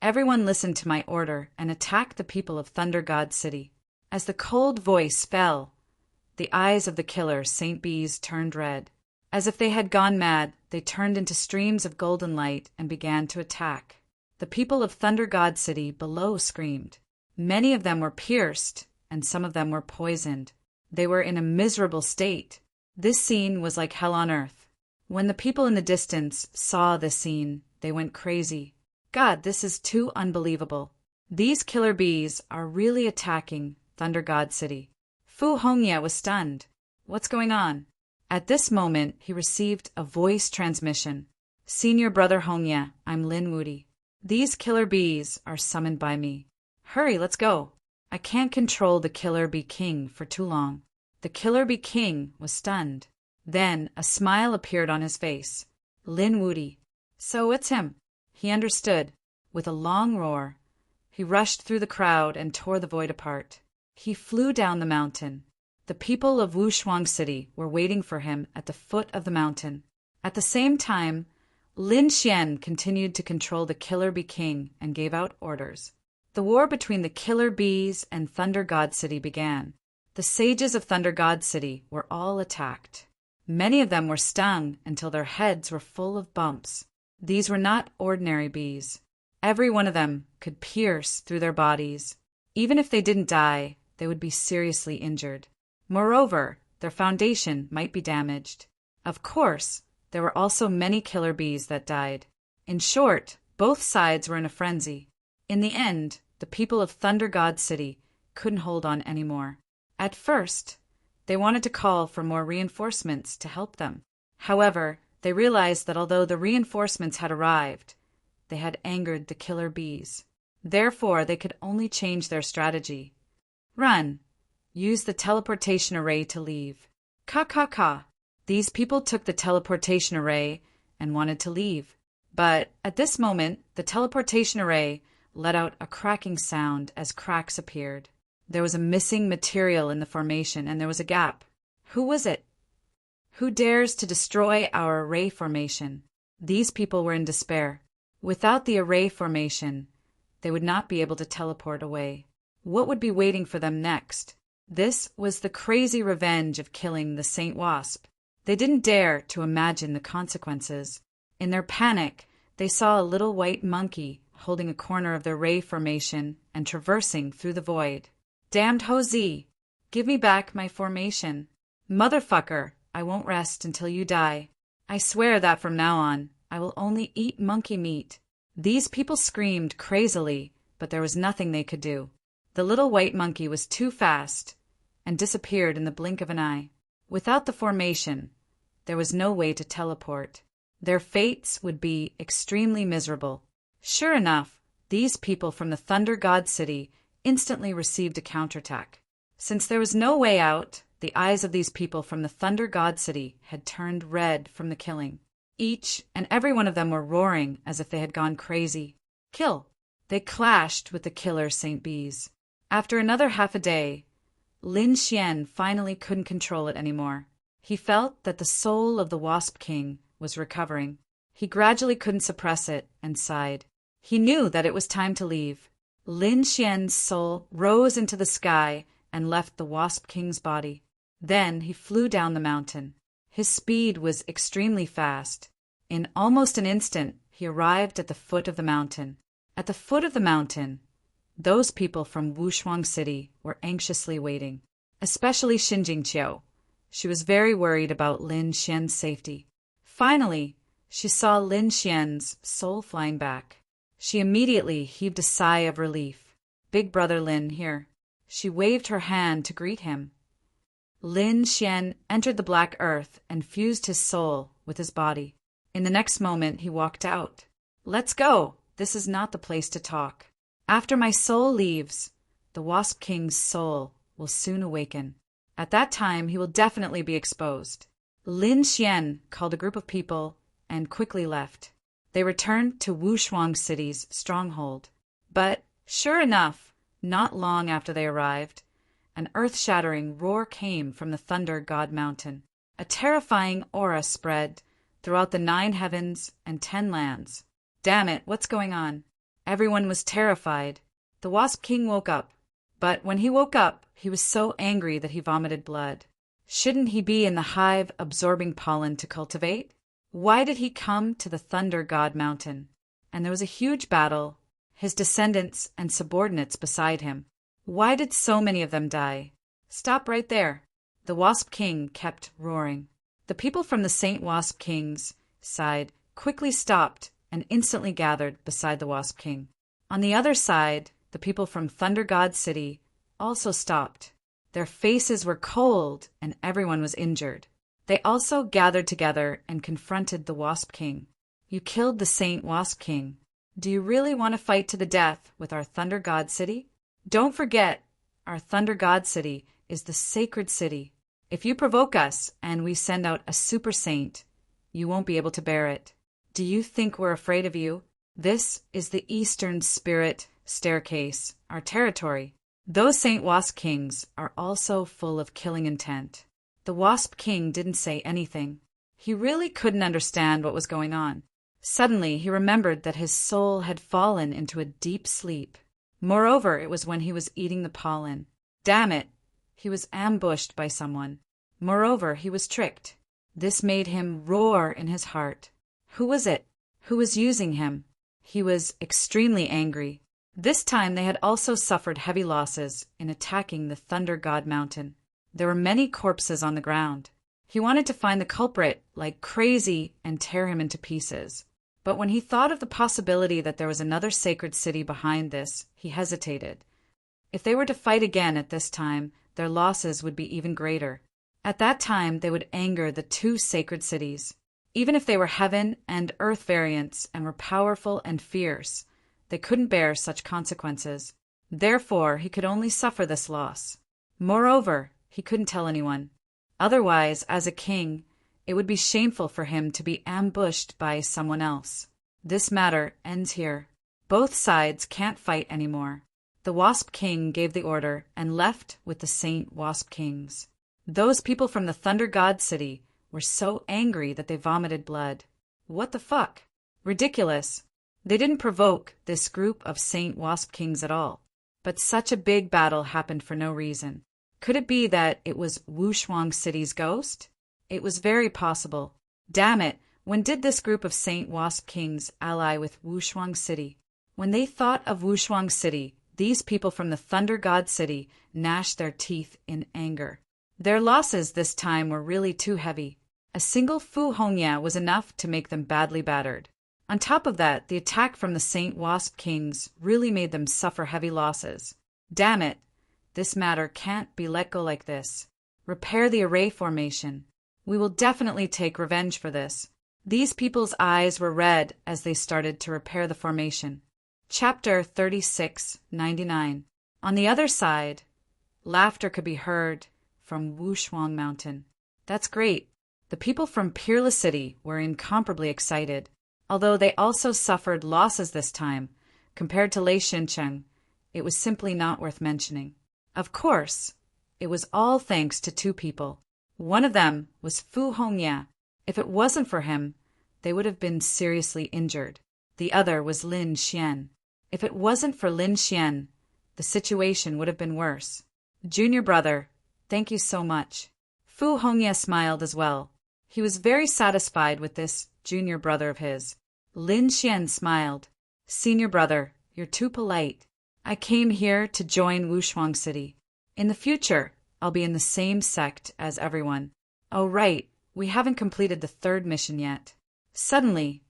Everyone listen to my order and attack the people of Thunder God City. As the cold voice fell, the eyes of the killer Saint Bees turned red. As if they had gone mad, they turned into streams of golden light and began to attack. The people of Thunder God City below screamed. Many of them were pierced, and some of them were poisoned. They were in a miserable state. This scene was like hell on earth. When the people in the distance saw this scene, they went crazy. God, this is too unbelievable. These killer bees are really attacking Thunder God City. Fu Hongya was stunned. What's going on? At this moment, he received a voice transmission. Senior Brother Hongya, I'm Lin Wudi. These killer bees are summoned by me. Hurry, let's go. I can't control the Killer Bee King for too long. The Killer Bee King was stunned. Then a smile appeared on his face. Lin Wudi. So it's him. He understood. With a long roar, he rushed through the crowd and tore the void apart. He flew down the mountain. The people of Wushuang City were waiting for him at the foot of the mountain. At the same time, Lin Xian continued to control the Killer Bee King and gave out orders. The war between the Killer Bees and Thunder God City began. The sages of Thunder God City were all attacked. Many of them were stung until their heads were full of bumps. These were not ordinary bees. Every one of them could pierce through their bodies. Even if they didn't die, they would be seriously injured. Moreover, their foundation might be damaged. Of course, there were also many killer bees that died. In short, both sides were in a frenzy. In the end, the people of Thunder God City couldn't hold on anymore. At first, they wanted to call for more reinforcements to help them. However, they realized that although the reinforcements had arrived, they had angered the killer bees. Therefore, they could only change their strategy. Run! Use the teleportation array to leave. Ka. These people took the teleportation array and wanted to leave. But at this moment, the teleportation array let out a cracking sound as cracks appeared. There was a missing material in the formation, and there was a gap. Who was it? Who dares to destroy our array formation? These people were in despair. Without the array formation, they would not be able to teleport away. What would be waiting for them next? This was the crazy revenge of killing the Saint Wasp. They didn't dare to imagine the consequences. In their panic, they saw a little white monkey holding a corner of their ray formation and traversing through the void. Damned Hosea! Give me back my formation. Motherfucker, I won't rest until you die. I swear that from now on, I will only eat monkey meat. These people screamed crazily, but there was nothing they could do. The little white monkey was too fast and disappeared in the blink of an eye. Without the formation, there was no way to teleport. Their fates would be extremely miserable. Sure enough, these people from the Thunder God City instantly received a counterattack. Since there was no way out, the eyes of these people from the Thunder God City had turned red from the killing. Each and every one of them were roaring as if they had gone crazy. Kill! They clashed with the killer Saint Bees. After another half a day, Lin Xian finally couldn't control it anymore. He felt that the soul of the Wasp King was recovering. He gradually couldn't suppress it and sighed. He knew that it was time to leave. Lin Xian's soul rose into the sky and left the Wasp King's body. Then he flew down the mountain. His speed was extremely fast. In almost an instant, he arrived at the foot of the mountain. At the foot of the mountain, those people from Wushuang City were anxiously waiting, especially Xinjingqiu. She was very worried about Lin Xian's safety. Finally, she saw Lin Xian's soul flying back. She immediately heaved a sigh of relief. Big brother Lin, here. She waved her hand to greet him. Lin Xian entered the black earth and fused his soul with his body. In the next moment, he walked out. Let's go. This is not the place to talk. After my soul leaves, the Wasp King's soul will soon awaken. At that time, he will definitely be exposed. Lin Xian called a group of people and quickly left. They returned to Wushuang City's stronghold. But, sure enough, not long after they arrived, an earth-shattering roar came from the Thunder God Mountain. A terrifying aura spread throughout the 9 heavens and 10 lands. Damn it, what's going on? Everyone was terrified. The Wasp King woke up. But when he woke up, he was so angry that he vomited blood. Shouldn't he be in the hive absorbing pollen to cultivate? Why did he come to the Thunder God Mountain? And there was a huge battle, his descendants and subordinates beside him. Why did so many of them die? Stop right there. The Wasp King kept roaring. The people from the Saint Wasp King's side quickly stopped and instantly gathered beside the Wasp King. On the other side, the people from Thunder God City also stopped. Their faces were cold and everyone was injured. They also gathered together and confronted the Wasp King. You killed the Saint Wasp King. Do you really want to fight to the death with our Thunder God City? Don't forget, our Thunder God City is the sacred city. If you provoke us and we send out a super saint, you won't be able to bear it. Do you think we're afraid of you? This is the Eastern Spirit Staircase, our territory. Those Saint Wasp Kings are also full of killing intent. The Wasp King didn't say anything. He really couldn't understand what was going on. Suddenly, he remembered that his soul had fallen into a deep sleep. Moreover, it was when he was eating the pollen. Damn it! He was ambushed by someone. Moreover, he was tricked. This made him roar in his heart. Who was it? Who was using him? He was extremely angry. This time they had also suffered heavy losses in attacking the Thunder God Mountain. There were many corpses on the ground. He wanted to find the culprit like crazy and tear him into pieces. But when he thought of the possibility that there was another sacred city behind this, he hesitated. If they were to fight again at this time, their losses would be even greater. At that time, they would anger the 2 sacred cities. Even if they were heaven and earth variants and were powerful and fierce, they couldn't bear such consequences. Therefore, he could only suffer this loss. Moreover, he couldn't tell anyone. Otherwise, as a king, it would be shameful for him to be ambushed by someone else. This matter ends here. Both sides can't fight anymore. The Wasp King gave the order and left with the Saint Wasp Kings. Those people from the Thunder God City were so angry that they vomited blood. What the fuck? Ridiculous. They didn't provoke this group of Saint Wasp Kings at all. But such a big battle happened for no reason. Could it be that it was Wushuang City's ghost? It was very possible. Damn it, when did this group of Saint Wasp Kings ally with Wushuang City? When they thought of Wushuang City, these people from the Thunder God City gnashed their teeth in anger. Their losses this time were really too heavy. A single Fu Hongya was enough to make them badly battered. On top of that, the attack from the Saint Wasp Kings really made them suffer heavy losses. Damn it, this matter can't be let go like this. Repair the array formation. We will definitely take revenge for this. These people's eyes were red as they started to repair the formation. Chapter 3699. On the other side, laughter could be heard from Wushuang Mountain. That's great. The people from Peerless City were incomparably excited, although they also suffered losses this time. Compared to Lei Xincheng, it was simply not worth mentioning. Of course, it was all thanks to 2 people. One of them was Fu Hongya. If it wasn't for him, they would have been seriously injured. The other was Lin Xian. If it wasn't for Lin Xian, the situation would have been worse. Junior brother, thank you so much. Fu Hongya smiled as well. He was very satisfied with this junior brother of his. Lin Xian smiled. Senior brother, you're too polite. I came here to join Wushuang City. In the future, I'll be in the same sect as everyone. Oh right, we haven't completed the 3rd mission yet. Suddenly,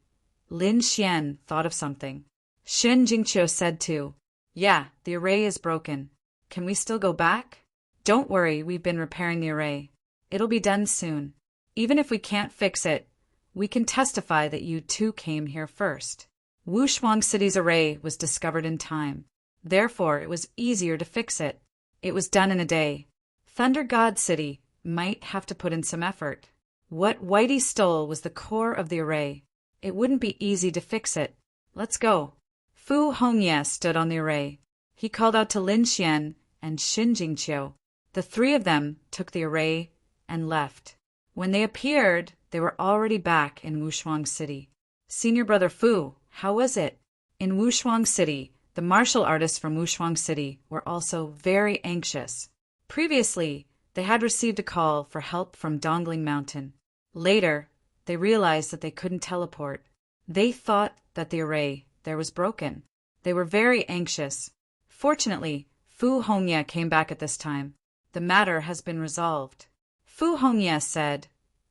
Lin Xian thought of something. Shen Jingqiu said too. Yeah, the array is broken. Can we still go back? Don't worry, we've been repairing the array. It'll be done soon. Even if we can't fix it, we can testify that you 2 came here first. Wushuang City's array was discovered in time. Therefore, it was easier to fix it. It was done in a day. Thunder God City might have to put in some effort. What Whitey stole was the core of the array. It wouldn't be easy to fix it. Let's go. Fu Hongya stood on the array. He called out to Lin Xian and Xin Jingqiu. The 3 of them took the array and left. When they appeared, they were already back in Wushuang City. Senior brother Fu, how was it? In Wushuang City, the martial artists from Wushuang City were also very anxious. Previously, they had received a call for help from Dongling Mountain. Later, they realized that they couldn't teleport. They thought that the array there was broken. They were very anxious. Fortunately, Fu Hongye came back at this time. The matter has been resolved. Fu Hongye said,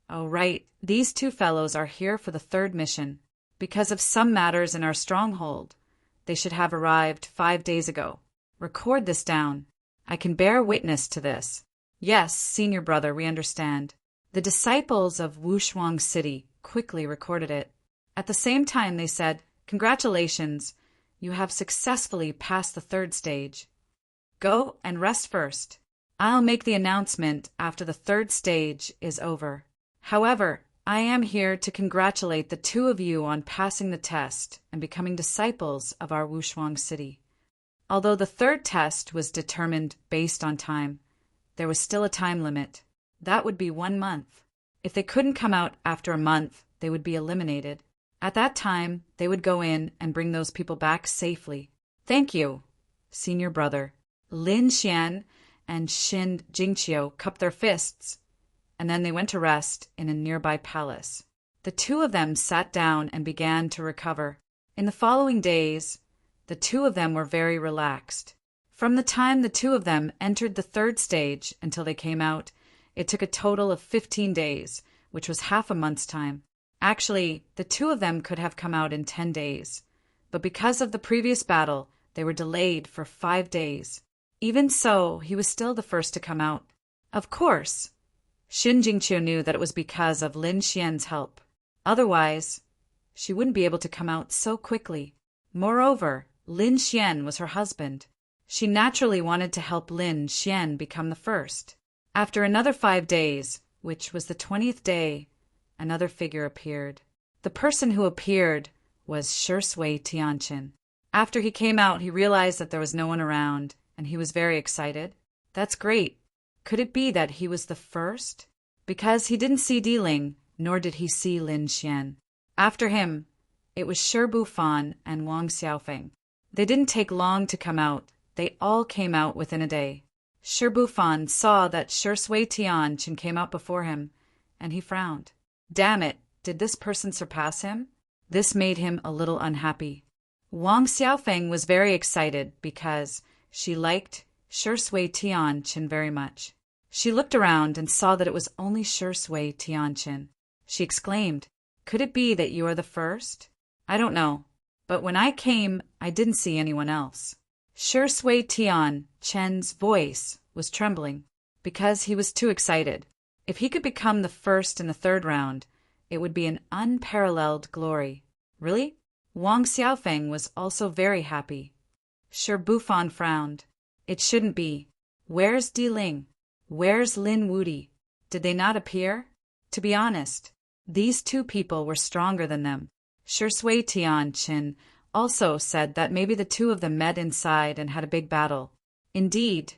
"Oh right, these two fellows are here for the third mission. Because of some matters in our stronghold, they should have arrived 5 days ago. Record this down. I can bear witness to this." "Yes, senior brother, we understand." The disciples of Wushuang City quickly recorded it. At the same time they said, "Congratulations, you have successfully passed the third stage. Go and rest first. I'll make the announcement after the third stage is over. However, I am here to congratulate the two of you on passing the test and becoming disciples of our Wushuang City." Although the third test was determined based on time, there was still a time limit. That would be 1 month. If they couldn't come out after a month, they would be eliminated. At that time, they would go in and bring those people back safely. "Thank you, senior brother." Lin Xian and Xin Jingqiu cupped their fists, and then they went to rest in a nearby palace. The two of them sat down and began to recover. In the following days, the two of them were very relaxed. From the time the two of them entered the third stage until they came out, it took a total of 15 days, which was half a month's time. Actually, the two of them could have come out in 10 days, but because of the previous battle, they were delayed for 5 days. Even so, he was still the first to come out. Of course, Xin Jingqiu knew that it was because of Lin Xian's help. Otherwise, she wouldn't be able to come out so quickly. Moreover, Lin Xian was her husband. She naturally wanted to help Lin Xian become the first. After another 5 days, which was the 20th day, another figure appeared. The person who appeared was Shui Tianqin. After he came out, he realized that there was no one around, and he was very excited. That's great. Could it be that he was the first? Because he didn't see Diling, nor did he see Lin Xian. After him, it was Shi Bufan and Wang Xiaofeng. They didn't take long to come out. They all came out within a day. Shi Bufan saw that Shui Tianqin came out before him, and he frowned. Damn it, did this person surpass him? This made him a little unhappy. Wang Xiaofeng was very excited because she liked Shui Tianqin very much. She looked around and saw that it was only Shui Tianqin. She exclaimed, "Could it be that you are the first?" "I don't know, but when I came, I didn't see anyone else." Shui Tianqin's voice was trembling because he was too excited. If he could become the first in the third round, it would be an unparalleled glory. Really? Wang Xiaofeng was also very happy. Shi Bufan frowned. It shouldn't be. Where's Diling? Where's Lin Wudi? Did they not appear? To be honest, these two people were stronger than them. Shui Tianqin also said that maybe the two of them met inside and had a big battle. Indeed,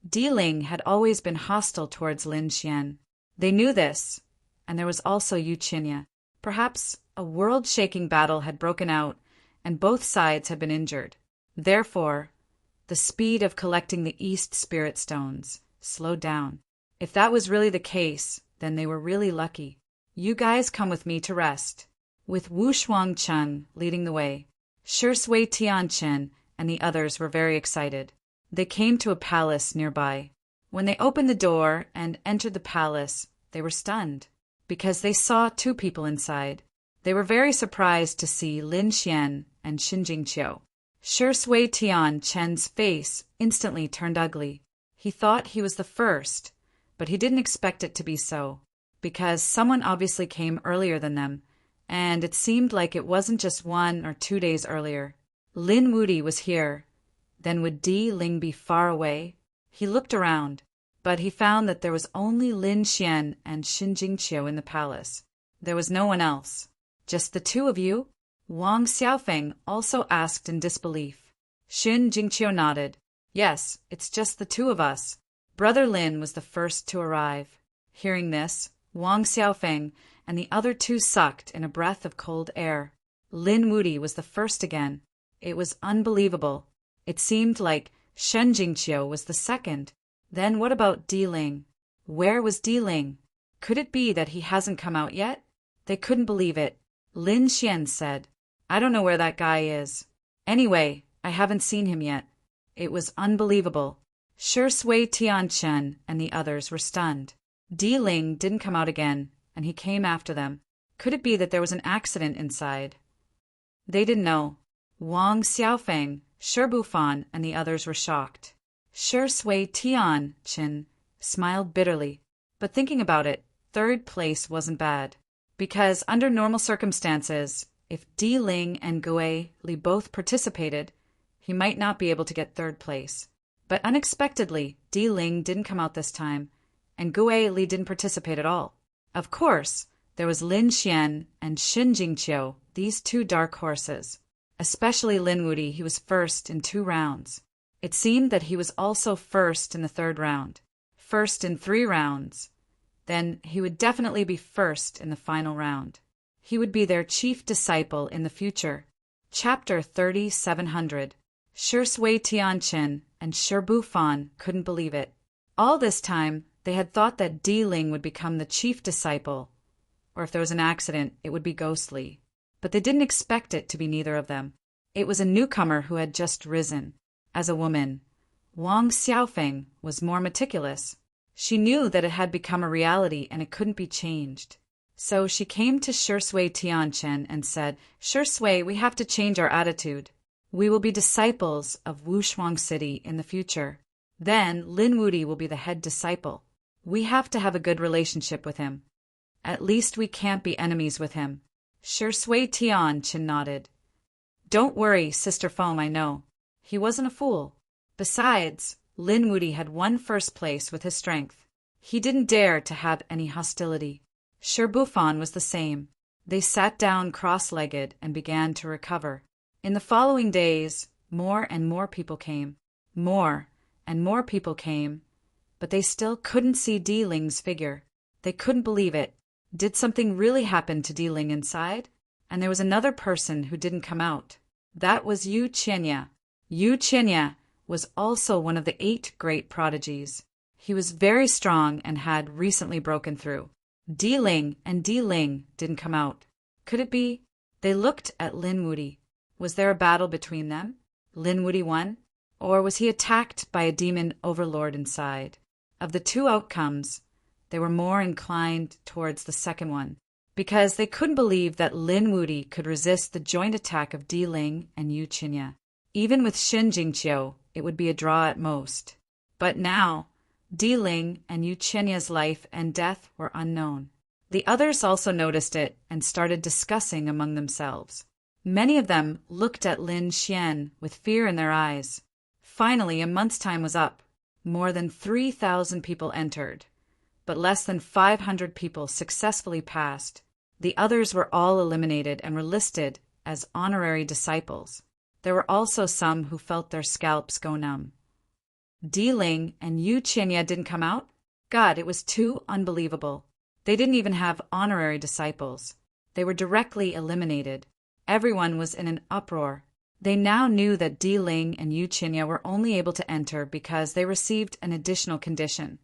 Diling had always been hostile towards Lin Xian. They knew this, and there was also Yu Qinya. Perhaps a world-shaking battle had broken out, and both sides had been injured. Therefore, the speed of collecting the East Spirit Stones slowed down. If that was really the case, then they were really lucky. "You guys come with me to rest." With Wu Shuangcheng leading the way, Shui Tianqin and the others were very excited. They came to a palace nearby. When they opened the door and entered the palace, they were stunned, because they saw two people inside. They were very surprised to see Lin Xian and Xin Jingqiu. Shui Tianqin's face instantly turned ugly. He thought he was the first, but he didn't expect it to be so, because someone obviously came earlier than them, and it seemed like it wasn't just 1 or 2 days earlier. Lin Wudi was here. Then would Diling be far away? He looked around, but he found that there was only Lin Xian and Xin Jingqiu in the palace. There was no one else. "Just the two of you?" Wang Xiaofeng also asked in disbelief. Xin Jingqiu nodded. "Yes, it's just the two of us." Brother Lin was the first to arrive. Hearing this, Wang Xiaofeng and the other two sucked in a breath of cold air. Lin Wuti was the first again. It was unbelievable. It seemed like Shen Jingqiu was the second. Then what about Di Ling? Where was Di Ling? Could it be that he hasn't come out yet? They couldn't believe it. Lin Xian said, "I don't know where that guy is. Anyway, I haven't seen him yet." It was unbelievable. Shi Sui Tianchen and the others were stunned. Di Ling didn't come out again, and he came after them. Could it be that there was an accident inside? They didn't know. Wang Xiaofeng, Shi Bufan, and the others were shocked. Shi Sui Tianchen smiled bitterly. But thinking about it, third place wasn't bad. Because under normal circumstances, if Di Ling and Gue Li both participated, he might not be able to get third place. But unexpectedly, Di Ling didn't come out this time, and Gue Li didn't participate at all. Of course, there was Lin Xian and Xin Jingqiu, these two dark horses. Especially Lin Wuti, he was first in 2 rounds. It seemed that he was also first in the 3rd round, first in 3 rounds. Then he would definitely be first in the final round. He would be their chief disciple in the future. Chapter 3700. Shi Sui Tianchen and Shi Bufan couldn't believe it. All this time, they had thought that Di Ling would become the chief disciple, or if there was an accident, it would be ghostly. But they didn't expect it to be neither of them. It was a newcomer who had just risen. As a woman, Wang Xiaofeng was more meticulous. She knew that it had become a reality and it couldn't be changed. So she came to Shi Sui Tianchen and said, "Shi Sui, we have to change our attitude. We will be disciples of Wushuang City in the future. Then Lin Wuti will be the head disciple. We have to have a good relationship with him. At least we can't be enemies with him." Shi Sui Tianchen nodded. "Don't worry, Sister Foam, I know. He wasn't a fool. Besides, Lin Wuti had won first place with his strength. He didn't dare to have any hostility." Shi Bufan was the same. They sat down cross-legged and began to recover. In the following days, more and more people came. More and more people came, but they still couldn't see Di Ling's figure. They couldn't believe it. Did something really happen to Di Ling inside? And there was another person who didn't come out. That was Yu Qianya. Yu Qianya was also one of the 8 great prodigies. He was very strong and had recently broken through. Di Ling and Di Ling didn't come out. Could it be? They looked at Lin Wuti. Was there a battle between them? Lin Wuti won? Or was he attacked by a demon overlord inside? Of the 2 outcomes, they were more inclined towards the second one, because they couldn't believe that Lin Wuti could resist the joint attack of Di Ling and Yu Qianya. Even with Xin Jingqiu, it would be a draw at most. But now, Di Ling and Yu Qianya's life and death were unknown. The others also noticed it and started discussing among themselves. Many of them looked at Lin Xian with fear in their eyes. Finally, a month's time was up. More than 3,000 people entered, but less than 500 people successfully passed. The others were all eliminated and were listed as honorary disciples. There were also some who felt their scalps go numb. Di Ling and Yu Qianya didn't come out? God, it was too unbelievable. They didn't even have honorary disciples. They were directly eliminated. Everyone was in an uproar. They now knew that Di Ling and Yu Qianya were only able to enter because they received an additional condition,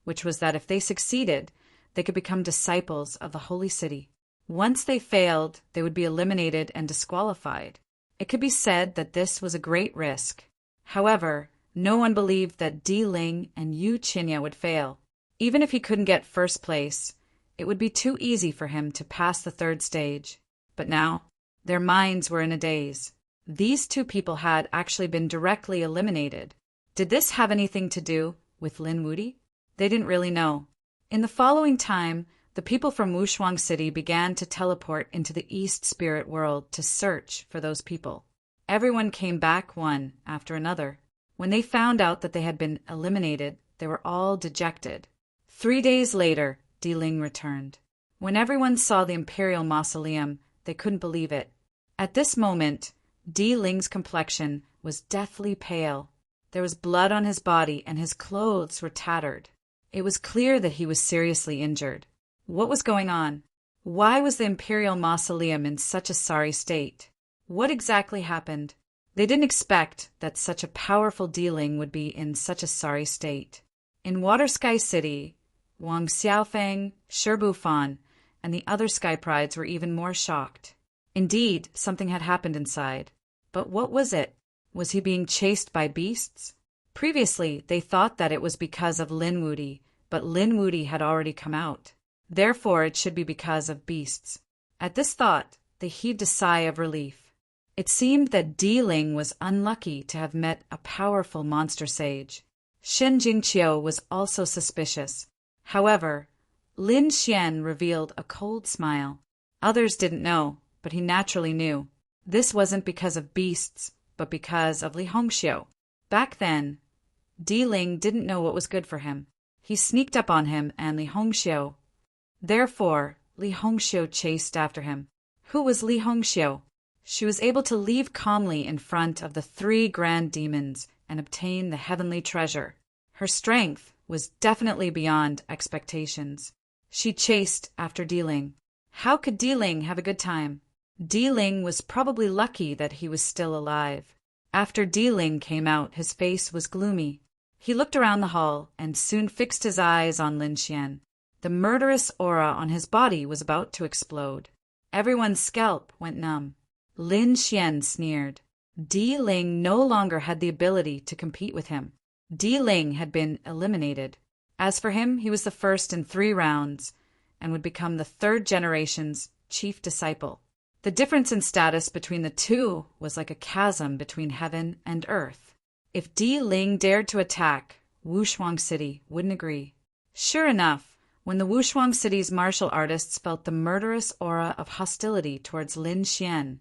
which was that if they succeeded, they could become disciples of the holy city. Once they failed, they would be eliminated and disqualified. It could be said that this was a great risk. However, no one believed that Di Ling and Yu Qianya would fail. Even if he couldn't get first place, it would be too easy for him to pass the 3rd stage. But now, their minds were in a daze. These 2 people had actually been directly eliminated. Did this have anything to do with Lin Wuti? They didn't really know. In the following time, the people from Wushuang City began to teleport into the East Spirit World to search for those people. Everyone came back one after another. When they found out that they had been eliminated, they were all dejected. 3 days later, Di Ling returned. When everyone saw the Imperial Mausoleum, they couldn't believe it. At this moment, Di Ling's complexion was deathly pale. There was blood on his body and his clothes were tattered. It was clear that he was seriously injured. What was going on? Why was the imperial mausoleum in such a sorry state? What exactly happened? They didn't expect that such a powerful dealing would be in such a sorry state. In Water Sky City, Wang Xiaofeng, Shi Bufan, and the other Sky Prides were even more shocked. Indeed, something had happened inside. But what was it? Was he being chased by beasts? Previously, they thought that it was because of Lin Wudi, but Lin Wudi had already come out. Therefore, it should be because of beasts. At this thought, they heaved a sigh of relief. It seemed that Di Ling was unlucky to have met a powerful monster sage. Shen Jingqiu was also suspicious. However, Lin Xian revealed a cold smile. Others didn't know, but he naturally knew. This wasn't because of beasts, but because of Li Hongxiu. Back then, Di Ling didn't know what was good for him. He sneaked up on him and Li Hongxiu. Therefore, Li Hongxiu chased after him. Who was Li Hongxiu? She was able to leave calmly in front of the 3 grand demons and obtain the heavenly treasure. Her strength was definitely beyond expectations. She chased after Di Ling. How could Di Ling have a good time? Di Ling was probably lucky that he was still alive. After Di Ling came out, his face was gloomy. He looked around the hall and soon fixed his eyes on Lin Xian. The murderous aura on his body was about to explode. Everyone's scalp went numb. Lin Xian sneered. Di Ling no longer had the ability to compete with him. Di Ling had been eliminated. As for him, he was the first in 3 rounds and would become the 3rd generation's chief disciple. The difference in status between the two was like a chasm between heaven and earth. If Di Ling dared to attack, Wushuang City wouldn't agree. Sure enough, when the Wushuang City's martial artists felt the murderous aura of hostility towards Lin Xian,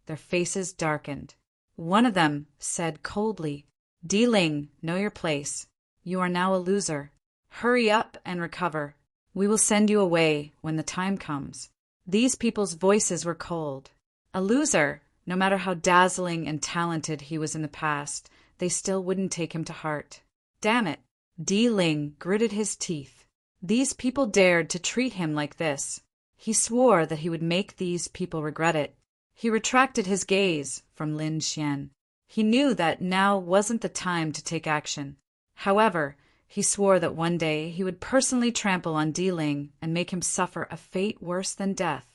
their faces darkened. One of them said coldly, "Di Ling, know your place. You are now a loser. Hurry up and recover. We will send you away when the time comes." These people's voices were cold. A loser, no matter how dazzling and talented he was in the past, they still wouldn't take him to heart. Damn it! Di Ling gritted his teeth. These people dared to treat him like this. He swore that he would make these people regret it. He retracted his gaze from Lin Xian. He knew that now wasn't the time to take action. However, he swore that one day he would personally trample on Di Ling and make him suffer a fate worse than death.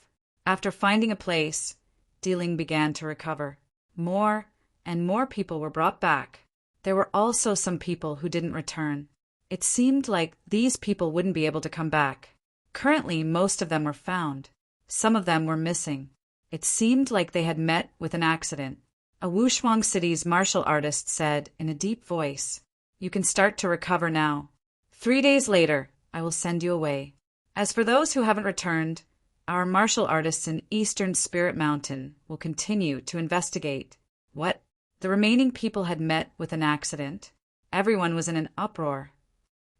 After finding a place, Di Ling began to recover. More and more people were brought back. There were also some people who didn't return. It seemed like these people wouldn't be able to come back. Currently, most of them were found. Some of them were missing. It seemed like they had met with an accident. A Wushuang City's martial artist said in a deep voice, "You can start to recover now. 3 days later, I will send you away. As for those who haven't returned, our martial artists in Eastern Spirit Mountain will continue to investigate." What? The remaining people had met with an accident. Everyone was in an uproar.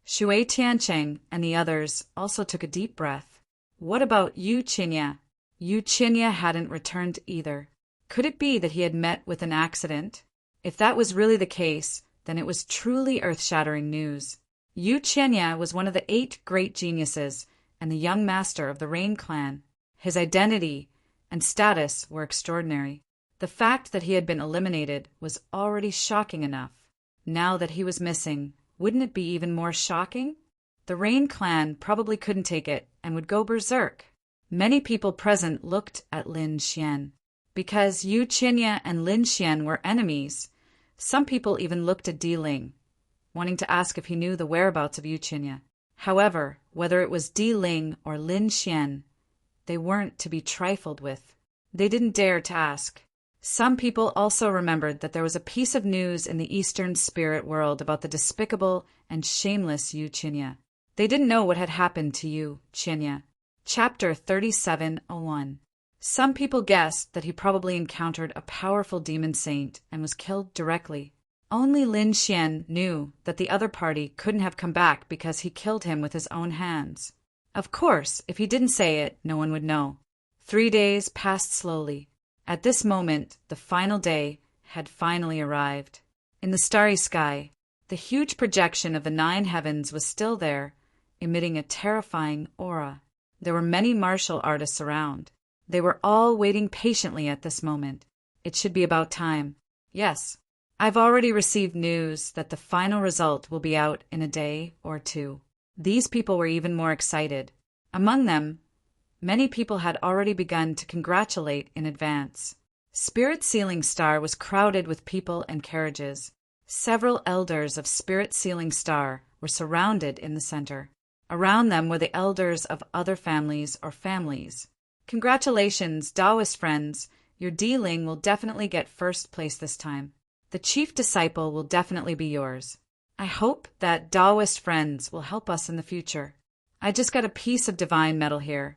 Shui Tiancheng and the others also took a deep breath. What about Yu Qinya? Yu Qinya hadn't returned either. Could it be that he had met with an accident? If that was really the case, then it was truly earth-shattering news. Yu Qinya was one of the 8 great geniuses and the young master of the Rain clan. His identity and status were extraordinary. The fact that he had been eliminated was already shocking enough. Now that he was missing, wouldn't it be even more shocking? The Rain clan probably couldn't take it and would go berserk. Many people present looked at Lin Xian. Because Yu Qinya and Lin Xian were enemies, some people even looked at Di Ling, wanting to ask if he knew the whereabouts of Yu Qinya. However, whether it was Di Ling or Lin Xian, they weren't to be trifled with. They didn't dare to ask. Some people also remembered that there was a piece of news in the Eastern spirit world about the despicable and shameless Yu Qinya. They didn't know what had happened to Yu Qinya. Chapter 3701. Some people guessed that he probably encountered a powerful demon saint and was killed directly. Only Lin Xian knew that the other party couldn't have come back because he killed him with his own hands. Of course, if he didn't say it, no one would know. 3 days passed slowly. At this moment, the final day had finally arrived. In the starry sky, the huge projection of the 9 heavens was still there, emitting a terrifying aura. There were many martial artists around. They were all waiting patiently at this moment. It should be about time. Yes, I've already received news that the final result will be out in a day or two. These people were even more excited. Among them, many people had already begun to congratulate in advance. Spirit Sealing Star was crowded with people and carriages. Several elders of Spirit Sealing Star were surrounded in the center. Around them were the elders of other families or families. Congratulations, Taoist friends. Your dealing will definitely get first place this time. The chief disciple will definitely be yours. I hope that Taoist friends will help us in the future. I just got a piece of divine metal here.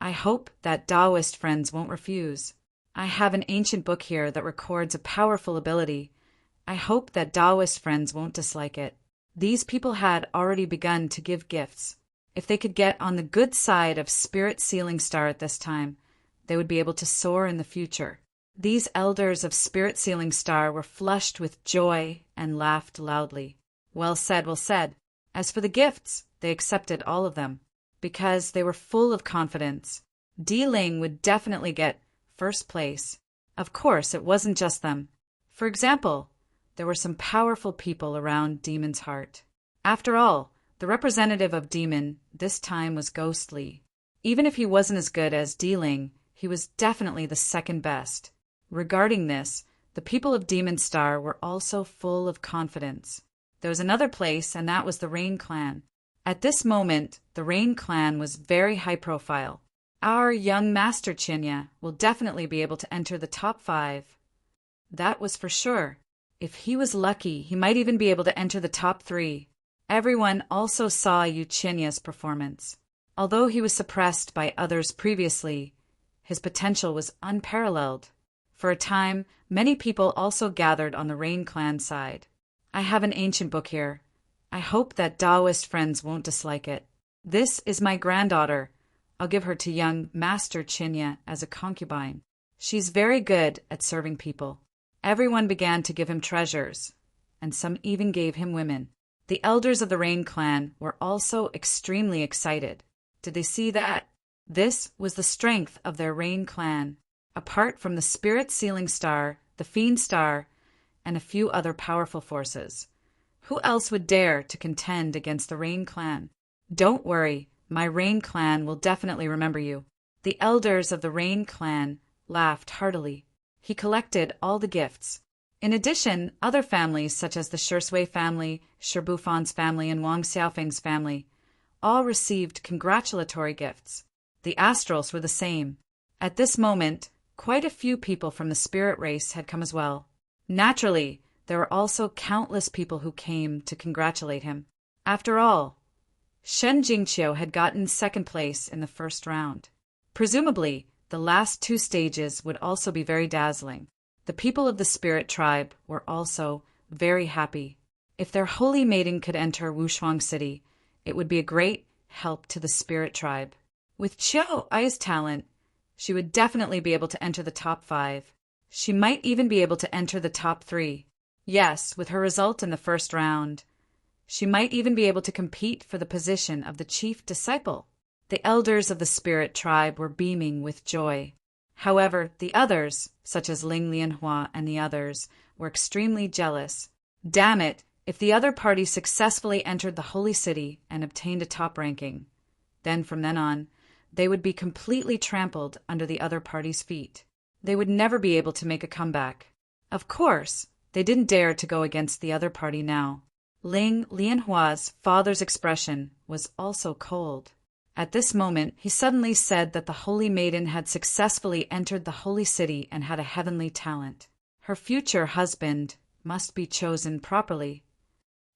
I hope that Taoist friends won't refuse. I have an ancient book here that records a powerful ability. I hope that Taoist friends won't dislike it. These people had already begun to give gifts. If they could get on the good side of Spirit Sealing Star at this time, they would be able to soar in the future. These elders of Spirit Sealing Star were flushed with joy and laughed loudly. Well said, well said. As for the gifts, they accepted all of them, because they were full of confidence. Dealing would definitely get first place. Of course, it wasn't just them. For example, there were some powerful people around Demon's heart. After all, the representative of Demon this time was Ghostly. Even if he wasn't as good as Dealing, he was definitely the second best. Regarding this, the people of Demon Star were also full of confidence. There was another place, and that was the Rain Clan. At this moment, the Rain Clan was very high profile. Our young Master Chinya will definitely be able to enter the top 5. That was for sure. If he was lucky, he might even be able to enter the top 3. Everyone also saw Yu Chinya's performance. Although he was suppressed by others previously, his potential was unparalleled. For a time, many people also gathered on the Rain Clan side. I have an ancient book here. I hope that Taoist friends won't dislike it. This is my granddaughter. I'll give her to young Master Chinya as a concubine. She's very good at serving people. Everyone began to give him treasures, and some even gave him women. The elders of the Rain Clan were also extremely excited. Did they see that? This was the strength of their Rain Clan. Apart from the Spirit Sealing Star, the Fiend Star, and a few other powerful forces, who else would dare to contend against the Rain Clan? Don't worry, my Rain Clan will definitely remember you. The elders of the Rain Clan laughed heartily. He collected all the gifts. In addition, other families such as the Shui family, Bufan's family, and Wang Xiaofeng's family all received congratulatory gifts. The Astrals were the same. At this moment, quite a few people from the spirit race had come as well. Naturally, there were also countless people who came to congratulate him. After all, Shen Jingqiu had gotten second place in the first round. Presumably, the last 2 stages would also be very dazzling. The people of the spirit tribe were also very happy. If their holy maiden could enter Wushuang City, it would be a great help to the spirit tribe. With Qiu Ai's talent, she would definitely be able to enter the top 5. She might even be able to enter the top 3. Yes, with her result in the first round, she might even be able to compete for the position of the chief disciple. The elders of the spirit tribe were beaming with joy. However, the others, such as Ling Lianhua and the others, were extremely jealous. Damn it, if the other party successfully entered the holy city and obtained a top ranking, then from then on, they would be completely trampled under the other party's feet. They would never be able to make a comeback. Of course, they didn't dare to go against the other party now. Ling Lianhua's father's expression was also cold. At this moment, he suddenly said that the holy maiden had successfully entered the holy city and had a heavenly talent. Her future husband must be chosen properly.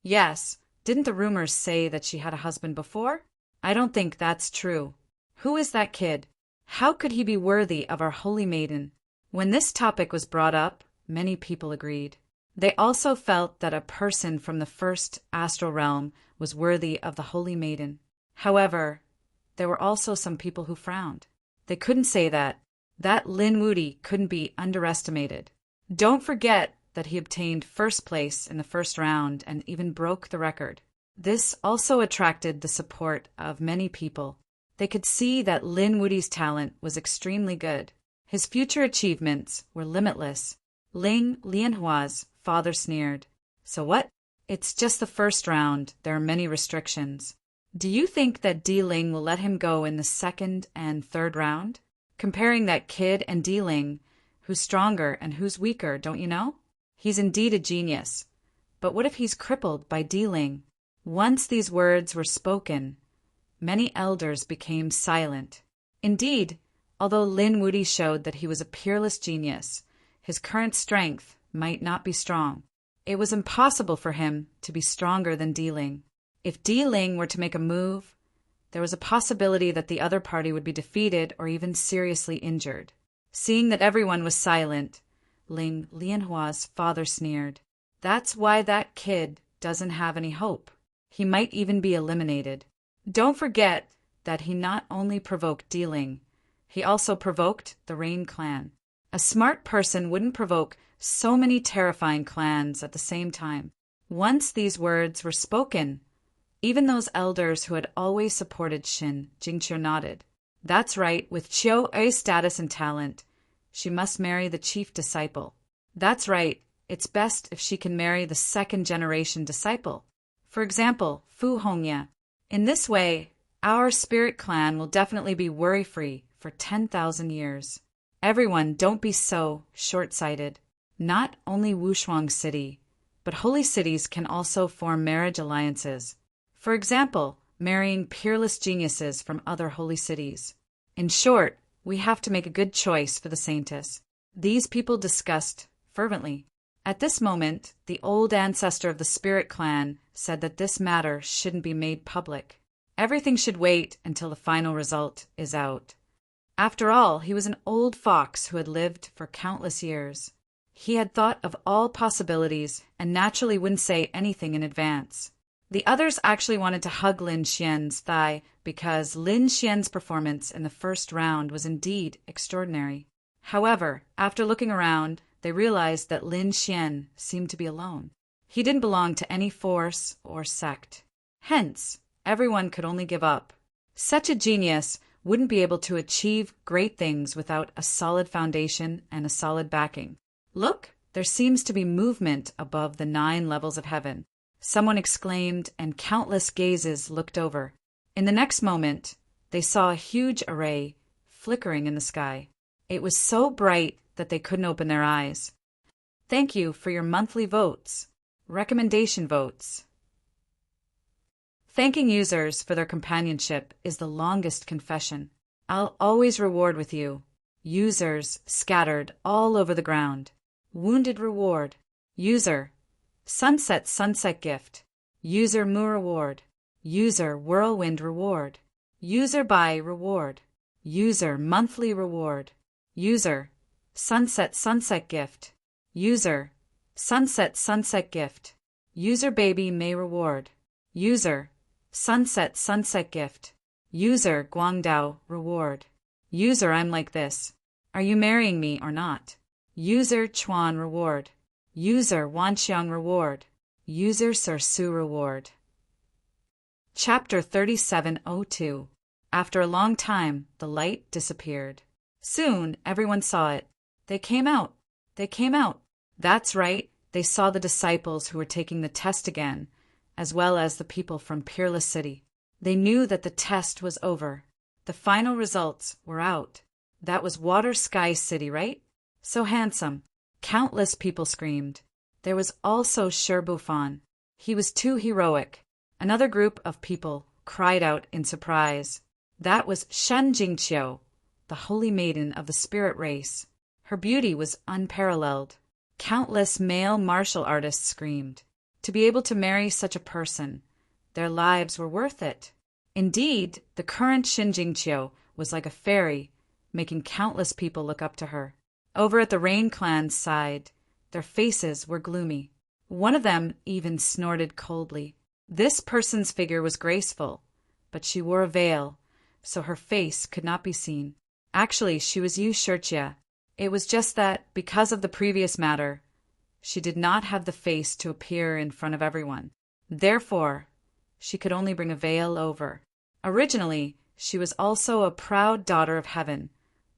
Yes, didn't the rumors say that she had a husband before? I don't think that's true. Who is that kid? How could he be worthy of our holy maiden? When this topic was brought up, many people agreed. They also felt that a person from the first astral realm was worthy of the holy maiden. However, there were also some people who frowned. They couldn't say that. That Lin Wudi couldn't be underestimated. Don't forget that he obtained first place in the first round and even broke the record. This also attracted the support of many people. They could see that Lin Wudi's talent was extremely good. His future achievements were limitless. Ling Lianhua's father sneered. So what? It's just the first round. There are many restrictions. Do you think that Di Ling will let him go in the second and third round? Comparing that kid and Di Ling, who's stronger and who's weaker, don't you know? He's indeed a genius. But what if he's crippled by Di Ling? Once these words were spoken, many elders became silent. Indeed, although Lin Wudi showed that he was a peerless genius, his current strength might not be strong. It was impossible for him to be stronger than Di Ling. If Di Ling were to make a move, there was a possibility that the other party would be defeated or even seriously injured. Seeing that everyone was silent, Ling Lianhua's father sneered. That's why that kid doesn't have any hope. He might even be eliminated. Don't forget that he not only provoked Di Ling, he also provoked the Rain clan. A smart person wouldn't provoke so many terrifying clans at the same time. Once these words were spoken, even those elders who had always supported Xin Jingqiu nodded. That's right, with Qiu Ei's status and talent, she must marry the chief disciple. That's right, it's best if she can marry the second-generation disciple. For example, Fu Hongya. In this way, our spirit clan will definitely be worry-free for 10,000 years. Everyone, don't be so short-sighted. Not only Wushuang City, but holy cities can also form marriage alliances. For example, marrying peerless geniuses from other holy cities. In short, we have to make a good choice for the saintess. These people discussed fervently. At this moment, the old ancestor of the spirit clan said that this matter shouldn't be made public. Everything should wait until the final result is out. After all, he was an old fox who had lived for countless years. He had thought of all possibilities and naturally wouldn't say anything in advance. The others actually wanted to hug Lin Xian's thigh because Lin Xian's performance in the first round was indeed extraordinary. However, after looking around, they realized that Lin Xian seemed to be alone. He didn't belong to any force or sect. Hence, everyone could only give up. Such a genius wouldn't be able to achieve great things without a solid foundation and a solid backing. Look, there seems to be movement above the 9 levels of heaven. Someone exclaimed, and countless gazes looked over. In the next moment, they saw a huge array flickering in the sky. It was so bright that they couldn't open their eyes. Thank you for your monthly votes. Recommendation votes. Thanking users for their companionship is the longest confession. I'll always reward with you. Users scattered all over the ground. Wounded reward. User. Sunset gift. User Mu reward. User Whirlwind reward. User Buy reward. User Monthly reward. User Sunset gift. User Sunset gift. User Baby May reward. User Sunset gift. User Guangdao reward. User I'm like this. Are you marrying me or not? User Chuan reward. User Wanxiang reward. User Sursu reward. Chapter 3702. After a long time, the light disappeared. Soon, everyone saw it. They came out. That's right, they saw the disciples who were taking the test again, as well as the people from Peerless City. They knew that the test was over. The final results were out. That was Water Sky City, right? So handsome. Countless people screamed. There was also Sherbufan. He was too heroic. Another group of people cried out in surprise. That was Shen Jingqiu, the holy maiden of the spirit race. Her beauty was unparalleled. Countless male martial artists screamed. To be able to marry such a person, their lives were worth it. Indeed, the current Shen Jingqiu was like a fairy, making countless people look up to her. Over at the Rain clan's side, their faces were gloomy. One of them even snorted coldly. This person's figure was graceful, but she wore a veil, so her face could not be seen. Actually, she was Yu Shirjia. It was just that, because of the previous matter, she did not have the face to appear in front of everyone. Therefore, she could only bring a veil over. Originally, She was also a proud daughter of heaven,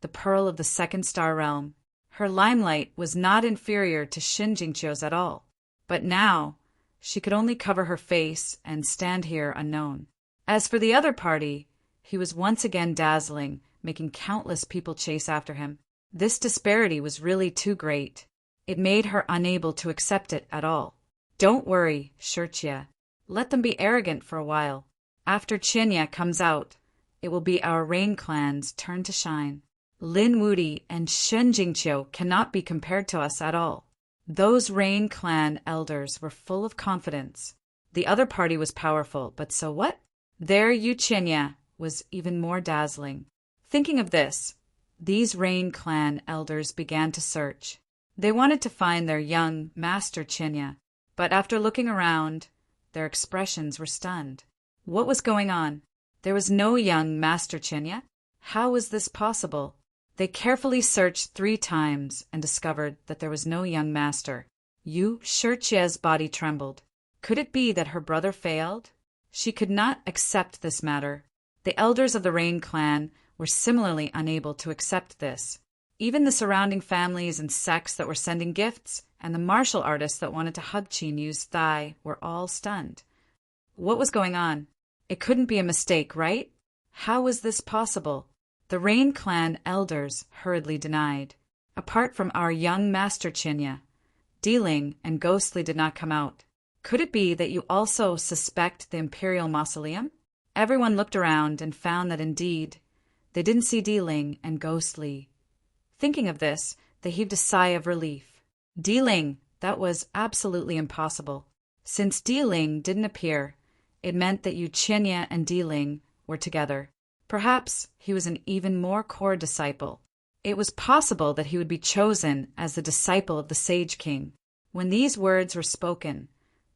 the pearl of the second star realm. Her limelight was not inferior to Shinjingchio's at all. But now, she could only cover her face and stand here unknown. As for the other party, he was once again dazzling, making countless people chase after him. This disparity was really too great. It made her unable to accept it at all. Don't worry, Shurchia. Let them be arrogant for a while. After Chinya comes out, it will be our Rain clan's turn to shine. Lin Wudi and Shen Jingqiu cannot be compared to us at all. Those Rain clan elders were full of confidence. The other party was powerful, but so what? Their Yu Chinya was even more dazzling. Thinking of this, these Rain clan elders began to search. They wanted to find their young Master Chinya, but after looking around, their expressions were stunned. What was going on? There was no young Master Chinya? How was this possible? They carefully searched 3 times and discovered that there was no young master. Yu Shurchia's body trembled. Could it be that her brother failed? She could not accept this matter. The elders of the Rain clan were similarly unable to accept this. Even the surrounding families and sects that were sending gifts and the martial artists that wanted to hug Qin Yu's thigh were all stunned. What was going on? It couldn't be a mistake, right? How was this possible? The Rain clan elders hurriedly denied. Apart from our young Master Chinya, Dealing and Ghostly did not come out. Could it be that you also suspect the Imperial Mausoleum? Everyone looked around and found that indeed they didn't see Dealing and Ghostly. Thinking of this, they heaved a sigh of relief. Dealing, that was absolutely impossible. Since Dealing didn't appear, it meant that Yu Chinya and Dealing were together. Perhaps he was an even more core disciple. It was possible that he would be chosen as the disciple of the Sage King. When these words were spoken,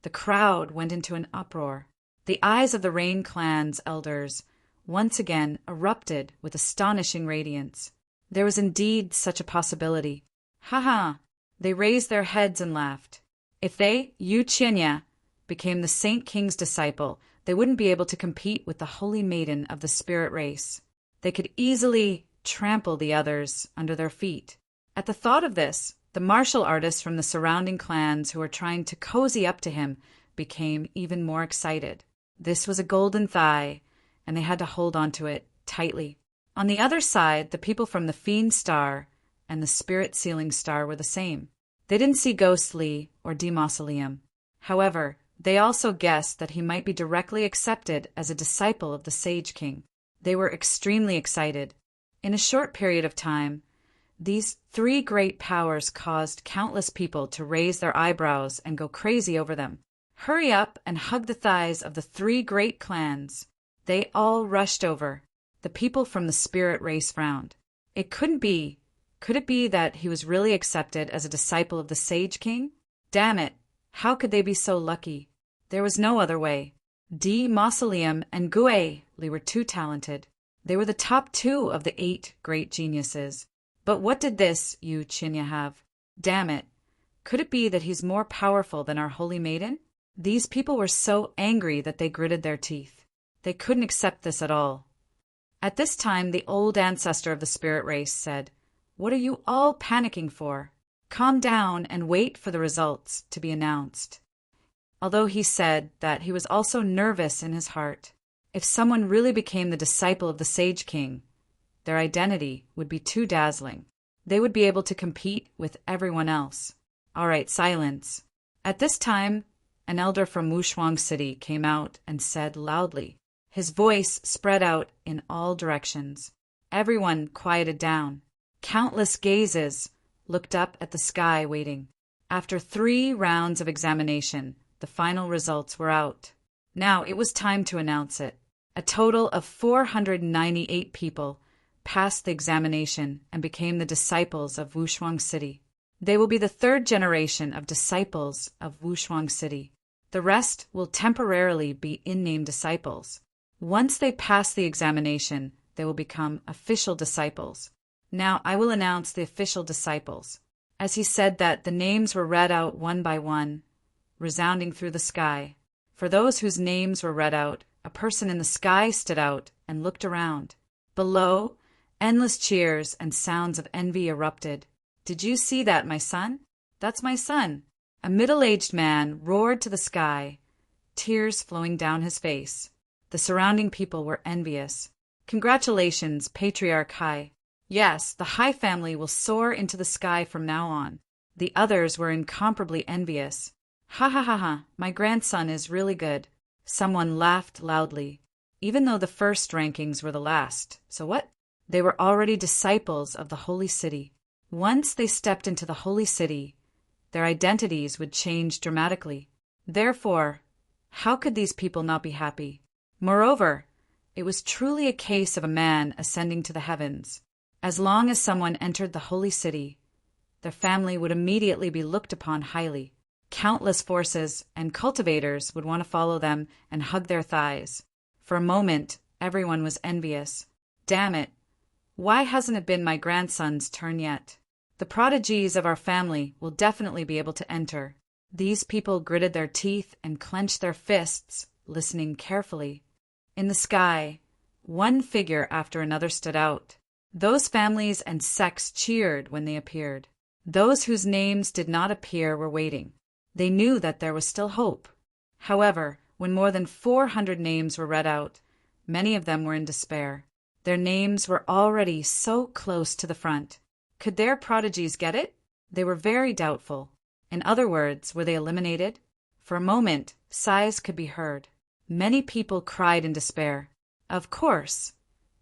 the crowd went into an uproar. The eyes of the Rain clan's elders once again erupted with astonishing radiance. There was indeed such a possibility. Ha ha! They raised their heads and laughed. If they, Yu Chinya, became the Saint King's disciple, they wouldn't be able to compete with the holy maiden of the spirit race. They could easily trample the others under their feet. At the thought of this, the martial artists from the surrounding clans who were trying to cozy up to him became even more excited. This was a golden thigh, and they had to hold onto it tightly. On the other side, the people from the Fiend Star and the Spirit Sealing Star were the same. They didn't see Ghostly or D Mausoleum. However, they also guessed that he might be directly accepted as a disciple of the Sage King. They were extremely excited. In a short period of time, these 3 great powers caused countless people to raise their eyebrows and go crazy over them. Hurry up and hug the thighs of the 3 great clans. They all rushed over. The people from the spirit race frowned. It couldn't be. Could it be that he was really accepted as a disciple of the Sage King? Damn it! How could they be so lucky? There was no other way. D Mausoleum and Gue Li were too talented. They were the top 2 of the 8 great geniuses. But what did this Yu Chinya have? Damn it! Could it be that he's more powerful than our holy maiden? These people were so angry that they gritted their teeth. They couldn't accept this at all. At this time, the old ancestor of the spirit race said, "What are you all panicking for? Calm down and wait for the results to be announced." Although he said that he was also nervous in his heart. If someone really became the disciple of the Sage King, their identity would be too dazzling. They would be able to compete with everyone else. All right, silence. At this time, an elder from Wushuang City came out and said loudly. His voice spread out in all directions. Everyone quieted down. Countless gazes looked up at the sky waiting. After 3 rounds of examination, the final results were out. Now it was time to announce it. A total of 498 people passed the examination and became the disciples of Wushuang City. They will be the 3rd generation of disciples of Wushuang City. The rest will temporarily be in-name disciples. Once they pass the examination, they will become official disciples. Now I will announce the official disciples. As he said that, the names were read out one by one, resounding through the sky. For those whose names were read out, a person in the sky stood out and looked around. Below, endless cheers and sounds of envy erupted. "Did you see that, my son? That's my son." A middle-aged man roared to the sky, tears flowing down his face. The surrounding people were envious. "Congratulations, Patriarch Hai. Yes, the Hai family will soar into the sky from now on." The others were incomparably envious. "Ha ha ha ha, my grandson is really good." Someone laughed loudly, even though the first rankings were the last. So what? They were already disciples of the holy city. Once they stepped into the holy city, their identities would change dramatically. Therefore, how could these people not be happy? Moreover, it was truly a case of a man ascending to the heavens. As long as someone entered the holy city, their family would immediately be looked upon highly. Countless forces and cultivators would want to follow them and hug their thighs. For a moment, everyone was envious. Damn it! Why hasn't it been my grandson's turn yet? The prodigies of our family will definitely be able to enter. These people gritted their teeth and clenched their fists, listening carefully. In the sky, one figure after another stood out. Those families and sects cheered when they appeared. Those whose names did not appear were waiting. They knew that there was still hope. However, when more than 400 names were read out, many of them were in despair. Their names were already so close to the front. Could their prodigies get it? They were very doubtful. In other words, were they eliminated? For a moment, sighs could be heard. Many people cried in despair. Of course,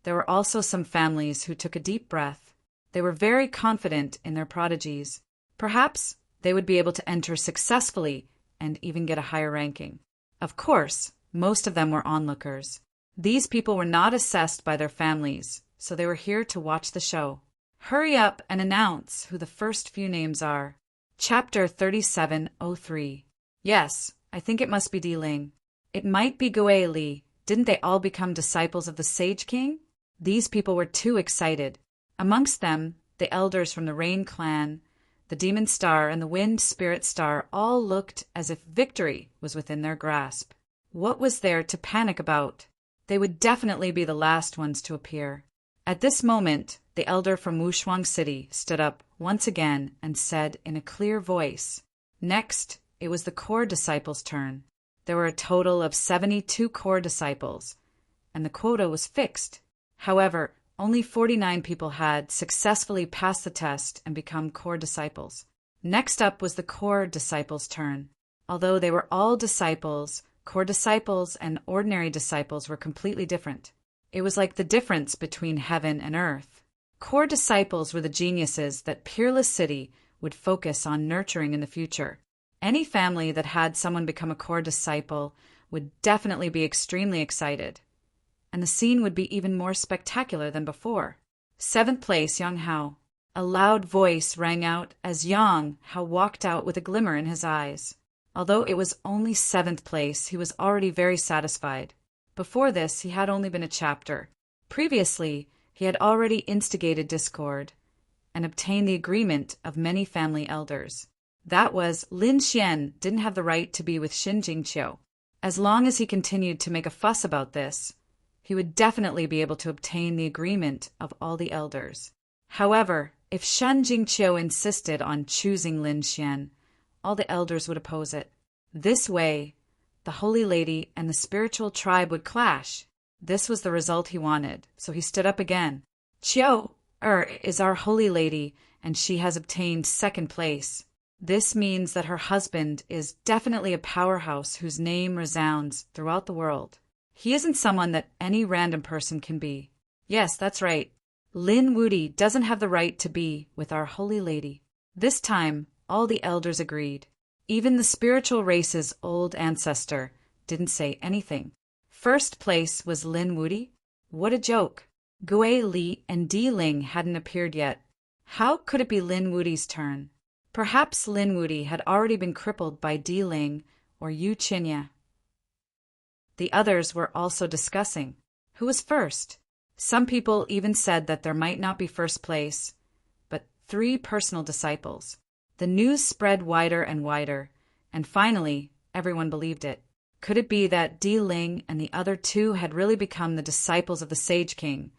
there were also some families who took a deep breath. They were very confident in their prodigies. Perhaps they would be able to enter successfully and even get a higher ranking. Of course, most of them were onlookers. These people were not assessed by their families, so they were here to watch the show. Hurry up and announce who the first few names are. Chapter 3703. Yes, I think it must be Di Ling. It might be Gui Li. Didn't they all become disciples of the Sage King? These people were too excited. Amongst them, the elders from the Rain Clan, the Demon Star, and the Wind Spirit Star all looked as if victory was within their grasp. What was there to panic about? They would definitely be the last ones to appear. At this moment, the elder from Wushuang City stood up once again and said in a clear voice, "Next, it was the core disciples' turn. There were a total of 72 core disciples, and the quota was fixed. However, only 49 people had successfully passed the test and become core disciples. Next up was the core disciples' turn. Although they were all disciples, core disciples and ordinary disciples were completely different. It was like the difference between heaven and earth. Core disciples were the geniuses that Peerless City would focus on nurturing in the future. Any family that had someone become a core disciple would definitely be extremely excited, and the scene would be even more spectacular than before. 7th place, Yang Hao. A loud voice rang out as Yang Hao walked out with a glimmer in his eyes. Although it was only 7th place, he was already very satisfied. Before this, he had only been a chapter. Previously, he had already instigated discord and obtained the agreement of many family elders. That was, Lin Xian didn't have the right to be with Xin Jingqiu. As long as he continued to make a fuss about this, he would definitely be able to obtain the agreement of all the elders. However, if Shen Jingqiu insisted on choosing Lin Xian, all the elders would oppose it. This way, the Holy Lady and the spiritual tribe would clash. This was the result he wanted, so he stood up again. Qiu is our Holy Lady, and she has obtained 2nd place. This means that her husband is definitely a powerhouse whose name resounds throughout the world. He isn't someone that any random person can be. Yes, that's right. Lin Wudi doesn't have the right to be with our Holy Lady. This time, all the elders agreed. Even the spiritual race's old ancestor didn't say anything. 1st place was Lin Wudi? What a joke. Gui Li and Di Ling hadn't appeared yet. How could it be Lin Wudi's turn? Perhaps Lin Wudi had already been crippled by Di Ling or Yu Qinya. The others were also discussing who was first. Some people even said that there might not be 1st place, but 3 personal disciples. The news spread wider and wider, and finally, everyone believed it. Could it be that Di Ling and the other two had really become the disciples of the Sage King,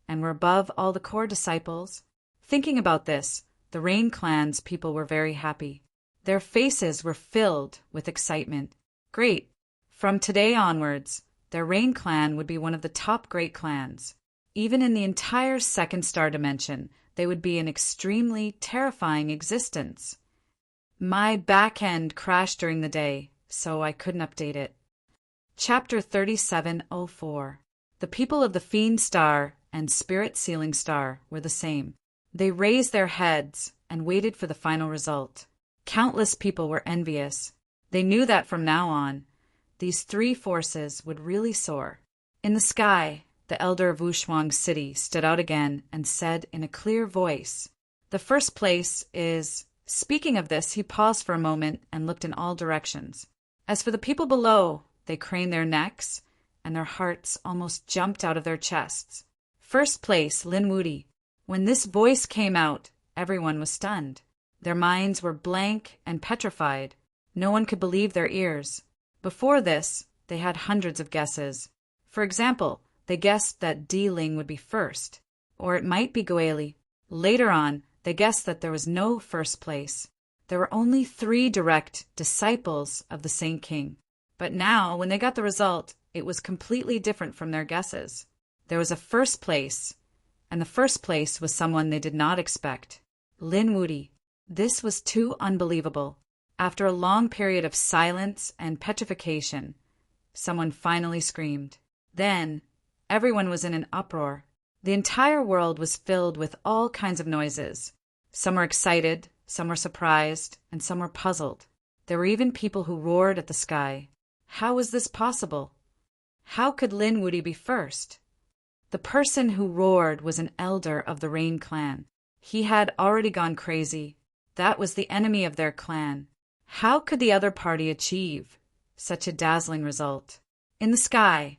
and were above all the core disciples? Thinking about this, the Rain Clan's people were very happy. Their faces were filled with excitement. Great! From today onwards, their Rain Clan would be one of the top great clans. Even in the entire second star dimension, they would be an extremely terrifying existence. My back end crashed during the day, so I couldn't update it. Chapter 3704. The people of the Fiend Star and Spirit Sealing Star were the same. They raised their heads and waited for the final result. Countless people were envious. They knew that from now on, these three forces would really soar. In the sky, the elder of Wushuang City stood out again and said in a clear voice, "The first place is..." Speaking of this, he paused for a moment and looked in all directions. As for the people below, they craned their necks, and their hearts almost jumped out of their chests. First place, Lin Wudi. When this voice came out, everyone was stunned. Their minds were blank and petrified. No one could believe their ears. Before this, they had hundreds of guesses. For example, they guessed that Di Ling would be first, or it might be Guili. Later on, they guessed that there was no first place. There were only 3 direct disciples of the Saint King. But now, when they got the result, it was completely different from their guesses. There was a first place, and the first place was someone they did not expect. Lin Wudi. This was too unbelievable. After a long period of silence and petrification, someone finally screamed. Then, everyone was in an uproar. The entire world was filled with all kinds of noises. Some were excited, some were surprised, and some were puzzled. There were even people who roared at the sky. How was this possible? How could Lin Wudi be first? The person who roared was an elder of the Rain Clan. He had already gone crazy. That was the enemy of their clan. How could the other party achieve such a dazzling result? In the sky,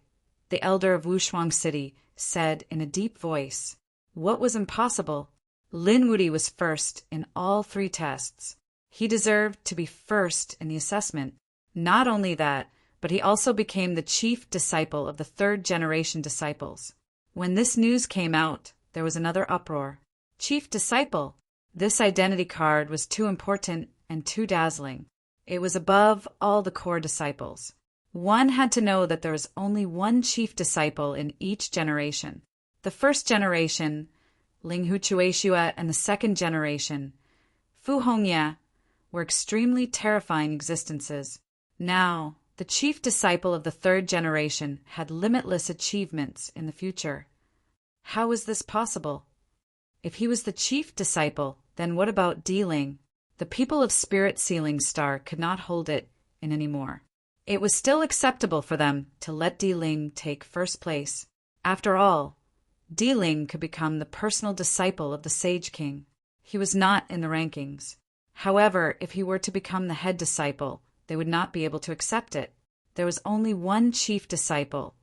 the elder of Wushuang City said in a deep voice, "What was impossible? Lin Wudi was first in all 3 tests. He deserved to be first in the assessment. Not only that, but he also became the chief disciple of the 3rd generation disciples." When this news came out, there was another uproar. Chief disciple? This identity card was too important and too dazzling. It was above all the core disciples. One had to know that there was only one chief disciple in each generation. The 1st generation, Ling Huchueshua, and the 2nd generation, Fu Hongya, were extremely terrifying existences. Now, the chief disciple of the 3rd generation had limitless achievements in the future. How was this possible? If he was the chief disciple, then what about Di Ling? The people of Spirit Sealing Star could not hold it in anymore. It was still acceptable for them to let Di Ling take first place. After all, Di Ling could become the personal disciple of the Sage King. He was not in the rankings. However, if he were to become the head disciple, they would not be able to accept it. There was only one chief disciple,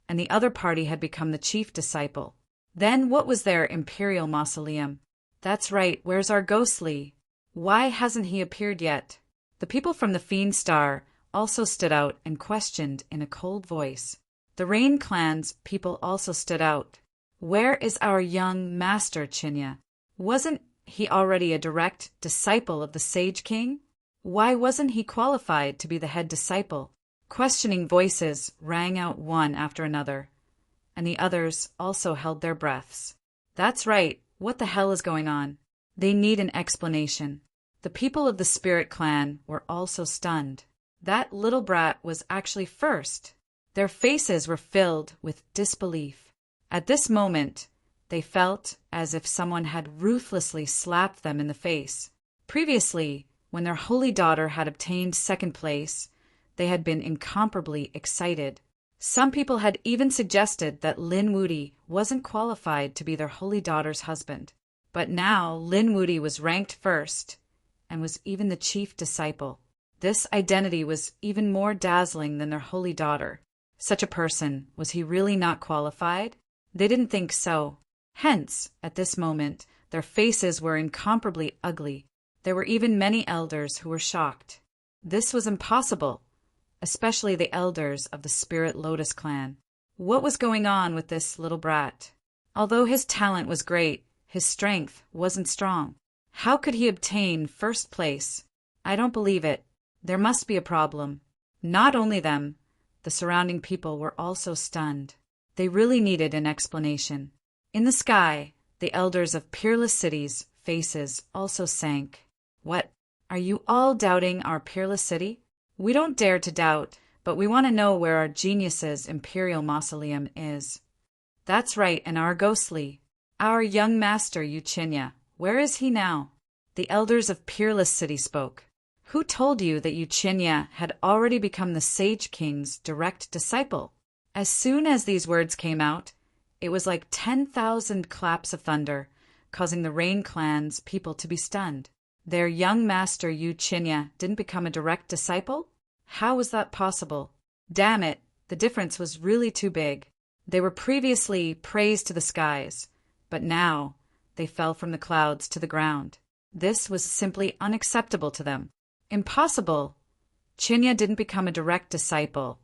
and the other party had become the chief disciple. Then what was their imperial mausoleum? That's right, where's our ghostly? Why hasn't he appeared yet? The people from the Fiend Star also stood out and questioned in a cold voice. The Rain Clan's people also stood out. Where is our young master, Chinya? Wasn't he already a direct disciple of the Sage King? Why wasn't he qualified to be the head disciple? Questioning voices rang out one after another, and the others also held their breaths. That's right, what the hell is going on? They need an explanation. The people of the Spirit Clan were also stunned. That little brat was actually first. Their faces were filled with disbelief. At this moment, they felt as if someone had ruthlessly slapped them in the face. Previously, when their holy daughter had obtained 2nd place, they had been incomparably excited. Some people had even suggested that Lin Wudi wasn't qualified to be their holy daughter's husband. But now Lin Wudi was ranked first and was even the chief disciple. This identity was even more dazzling than their holy daughter. Such a person, was he really not qualified? They didn't think so. Hence, at this moment, their faces were incomparably ugly. There were even many elders who were shocked. This was impossible. especially the elders of the Spirit Lotus clan. What was going on with this little brat? Although his talent was great, his strength wasn't strong. How could he obtain first place? I don't believe it. There must be a problem. Not only them, the surrounding people were also stunned. They really needed an explanation. In the sky, the elders of peerless cities' faces also sank. What? Are you all doubting our peerless city? We don't dare to doubt, but we want to know where our genius's imperial mausoleum is. That's right, and our ghostly. Our young master Yuchinya. Where is he now? The elders of peerless city spoke. Who told you that Yuchinya had already become the Sage King's direct disciple? As soon as these words came out, it was like 10,000 claps of thunder, causing the Rain Clan's people to be stunned. Their young master Yuchinya didn't become a direct disciple? How was that possible? Damn it, the difference was really too big. They were previously praised to the skies, but now they fell from the clouds to the ground. This was simply unacceptable to them. Impossible! Chinya didn't become a direct disciple,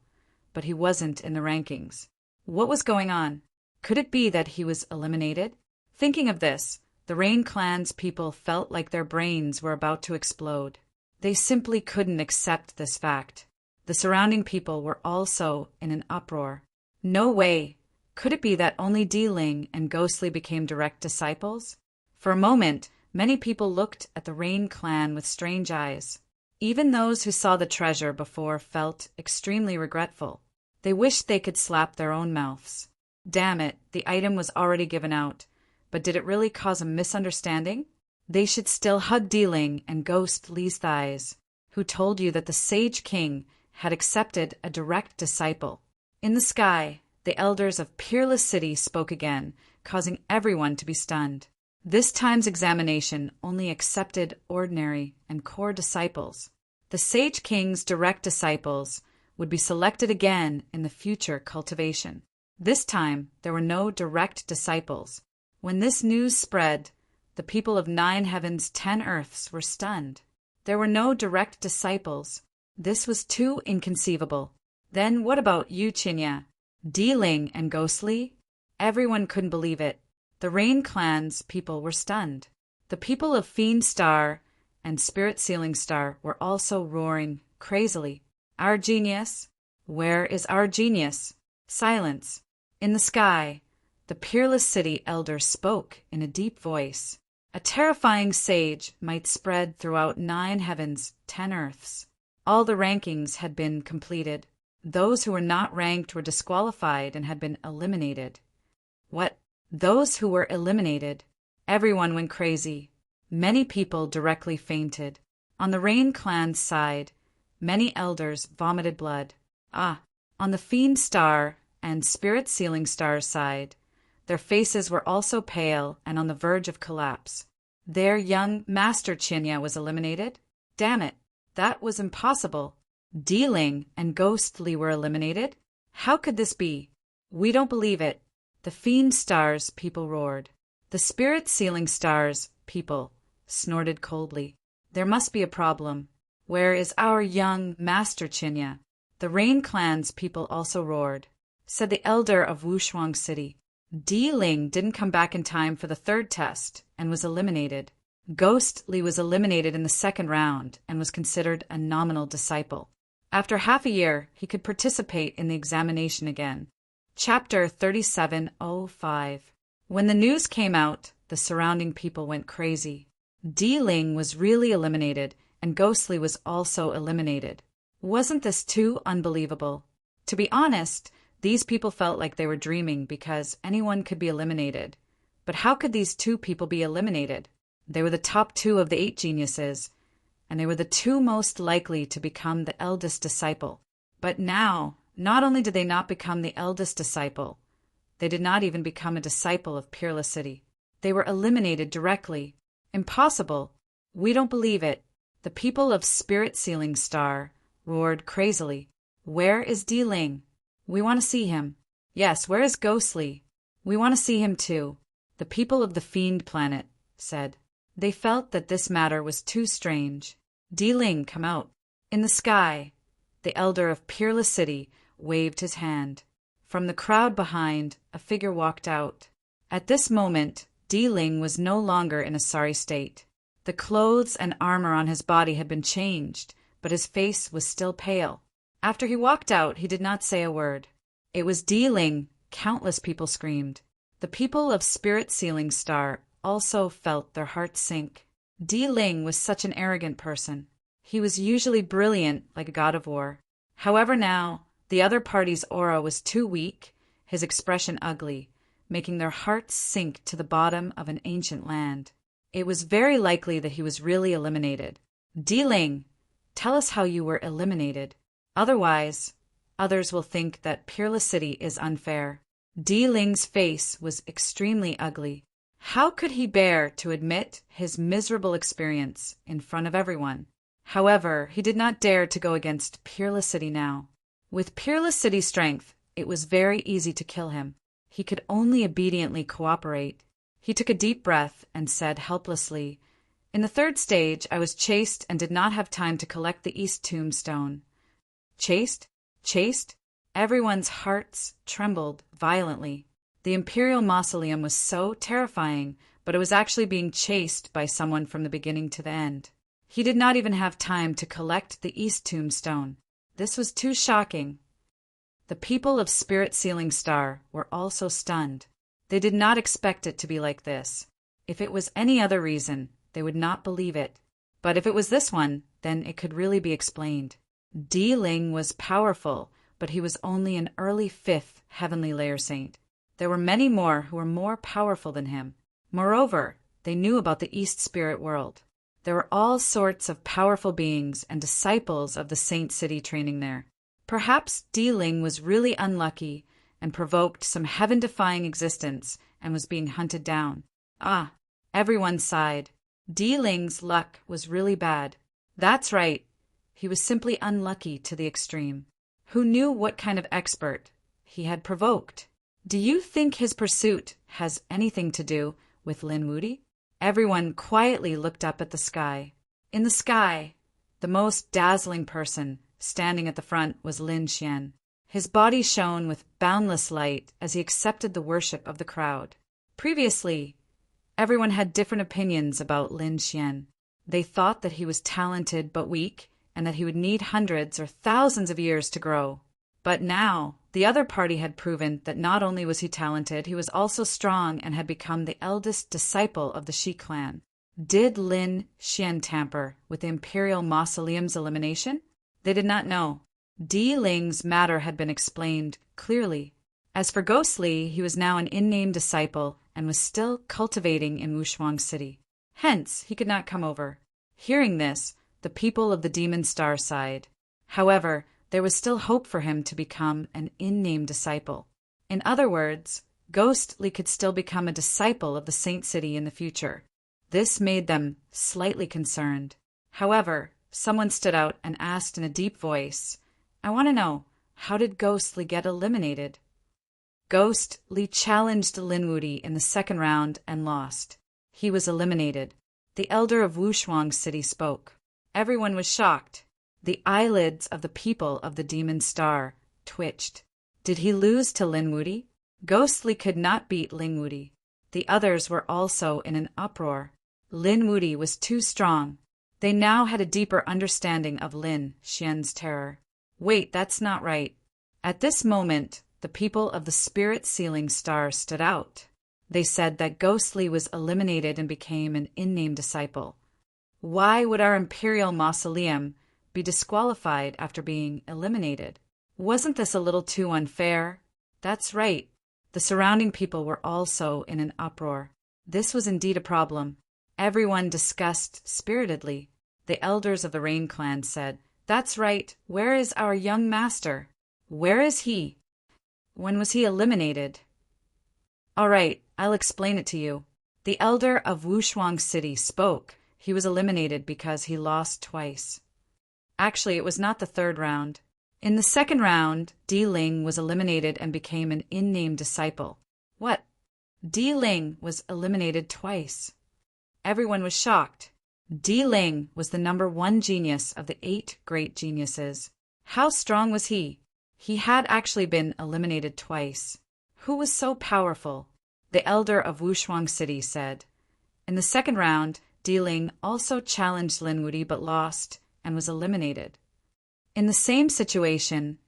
but he wasn't in the rankings. What was going on? Could it be that he was eliminated? Thinking of this, the Rain Clan's people felt like their brains were about to explode. They simply couldn't accept this fact. The surrounding people were also in an uproar. No way! Could it be that only Ling and Ghostly became direct disciples? For a moment, many people looked at the Rain Clan with strange eyes. Even those who saw the treasure before felt extremely regretful. They wished they could slap their own mouths. Damn it, the item was already given out. But did it really cause a misunderstanding? They should still hug Ling and Ghost Lee's thighs, who told you that the Sage King had accepted a direct disciple. In the sky, the elders of Peerless City spoke again, causing everyone to be stunned. This time's examination only accepted ordinary and core disciples. The Sage King's direct disciples would be selected again in the future cultivation. This time, there were no direct disciples. When this news spread, the people of 9 heavens, 10 earths were stunned. There were no direct disciples. This was too inconceivable. Then what about you, Chinya? Ling and Ghostly? Everyone couldn't believe it. The Rain Clan's people were stunned. The people of Fiend Star and Spirit Sealing Star were also roaring crazily. Our genius? Where is our genius? Silence. In the sky, the Peerless City elder spoke in a deep voice. A terrifying sage might spread throughout 9 heavens, 10 earths. All the rankings had been completed. Those who were not ranked were disqualified and had been eliminated. What? Those who were eliminated? Everyone went crazy. Many people directly fainted. On the Rain Clan's side, many elders vomited blood. On the Fiend Star and Spirit Sealing Star's side, their faces were also pale and on the verge of collapse. Their young master Chinya was eliminated? Damn it, that was impossible. Ling and Ghostly were eliminated? How could this be? We don't believe it. The Fiend Star's people roared. The Spirit Sealing Star's people snorted coldly. There must be a problem. Where is our young master Chinya? The Rain Clan's people also roared. Said the elder of Wushuang City. Ling didn't come back in time for the 3rd test and was eliminated. Ghostly was eliminated in the 2nd round and was considered a nominal disciple. After half a year, he could participate in the examination again. Chapter 3705. When the news came out, the surrounding people went crazy. Ling was really eliminated, and Ghostly was also eliminated. Wasn't this too unbelievable? To be honest, these people felt like they were dreaming because anyone could be eliminated. But how could these 2 people be eliminated? They were the top 2 of the 8 geniuses, and they were the 2 most likely to become the eldest disciple. But now, not only did they not become the eldest disciple, they did not even become a disciple of Peerless City. They were eliminated directly. Impossible. We don't believe it. The people of Spirit Sealing Star roared crazily. Where is Ling? We want to see him. Yes, where is Ghostly? We want to see him too. The people of the Fiend Planet said. They felt that this matter was too strange. Ling, come out. In the sky, the elder of Peerless City, waved his hand. From the crowd behind, a figure walked out. At this moment, Di Ling was no longer in a sorry state. The clothes and armor on his body had been changed, but his face was still pale. After he walked out, he did not say a word. It was Di Ling, countless people screamed. The people of Spirit Sealing Star also felt their hearts sink. Di Ling was such an arrogant person. He was usually brilliant like a god of war. However now, the other party's aura was too weak, his expression ugly, making their hearts sink to the bottom of an ancient land. It was very likely that he was really eliminated. Di Ling, tell us how you were eliminated. Otherwise, others will think that Peerless City is unfair. Di Ling's face was extremely ugly. How could he bear to admit his miserable experience in front of everyone? However, he did not dare to go against Peerless City now. With Peerless City's strength, it was very easy to kill him. He could only obediently cooperate. He took a deep breath and said helplessly, "In the third stage, I was chased and did not have time to collect the East Tombstone." Chased? Chased? Everyone's hearts trembled violently. The Imperial Mausoleum was so terrifying, but it was actually being chased by someone from the beginning to the end. He did not even have time to collect the East Tombstone. This was too shocking. The people of Spirit Sealing Star were also stunned. They did not expect it to be like this. If it was any other reason, they would not believe it. But if it was this one, then it could really be explained. Di Ling was powerful, but he was only an early 5th heavenly layer saint. There were many more who were more powerful than him. Moreover, they knew about the East Spirit World. There were all sorts of powerful beings and disciples of the Saint City training there. Perhaps Di Ling was really unlucky and provoked some heaven-defying existence and was being hunted down. Ah, everyone sighed. Di Ling's luck was really bad. That's right. He was simply unlucky to the extreme. Who knew what kind of expert he had provoked? Do you think his pursuit has anything to do with Lin Wudy? Everyone quietly looked up at the sky. In the sky, the most dazzling person standing at the front was Lin Xian. His body shone with boundless light as he accepted the worship of the crowd. Previously, everyone had different opinions about Lin Xian. They thought that he was talented but weak, and that he would need hundreds or thousands of years to grow. But now, the other party had proven that not only was he talented, he was also strong and had become the eldest disciple of the Shi clan. Did Lin Xian tamper with the Imperial Mausoleum's elimination? They did not know. Di Ling's matter had been explained clearly. As for Ghostly, he was now an in-name disciple and was still cultivating in Wushuang City. Hence, he could not come over. Hearing this, the people of the Demon Star sighed. However, there was still hope for him to become an in-name disciple. In other words, Ghostly could still become a disciple of the Saint City in the future. This made them slightly concerned. However, someone stood out and asked in a deep voice, "I want to know, how did Ghostly get eliminated?" Ghostly challenged Lin Wudy in the second round and lost. He was eliminated. The elder of Wushuang City spoke. Everyone was shocked. The eyelids of the people of the Demon Star twitched. Did he lose to Lin Wudy? Ghostly could not beat Lin Wudy. The others were also in an uproar. Lin Wudy was too strong. They now had a deeper understanding of Lin Xian's terror. Wait, that's not right. At this moment, the people of the Spirit Sealing Star stood out. They said that Ghostly was eliminated and became an in-name disciple. Why would our Imperial Mausoleum be disqualified after being eliminated? Wasn't this a little too unfair? That's right. The surrounding people were also in an uproar. This was indeed a problem. Everyone discussed spiritedly. The elders of the Rain Clan said, "That's right. Where is our young master? Where is he? When was he eliminated?" "All right, I'll explain it to you." The elder of Wushuang City spoke. He was eliminated because he lost twice. Actually, it was not the third round. In the second round, Di Ling was eliminated and became an in-name disciple. What? Di Ling was eliminated twice. Everyone was shocked. Di Ling was the #1 genius of the 8 great geniuses. How strong was he? He had actually been eliminated twice. Who was so powerful? The elder of Wushuang City said. In the second round, Di also challenged Lin Wuti but lost and was eliminated. In the same situation,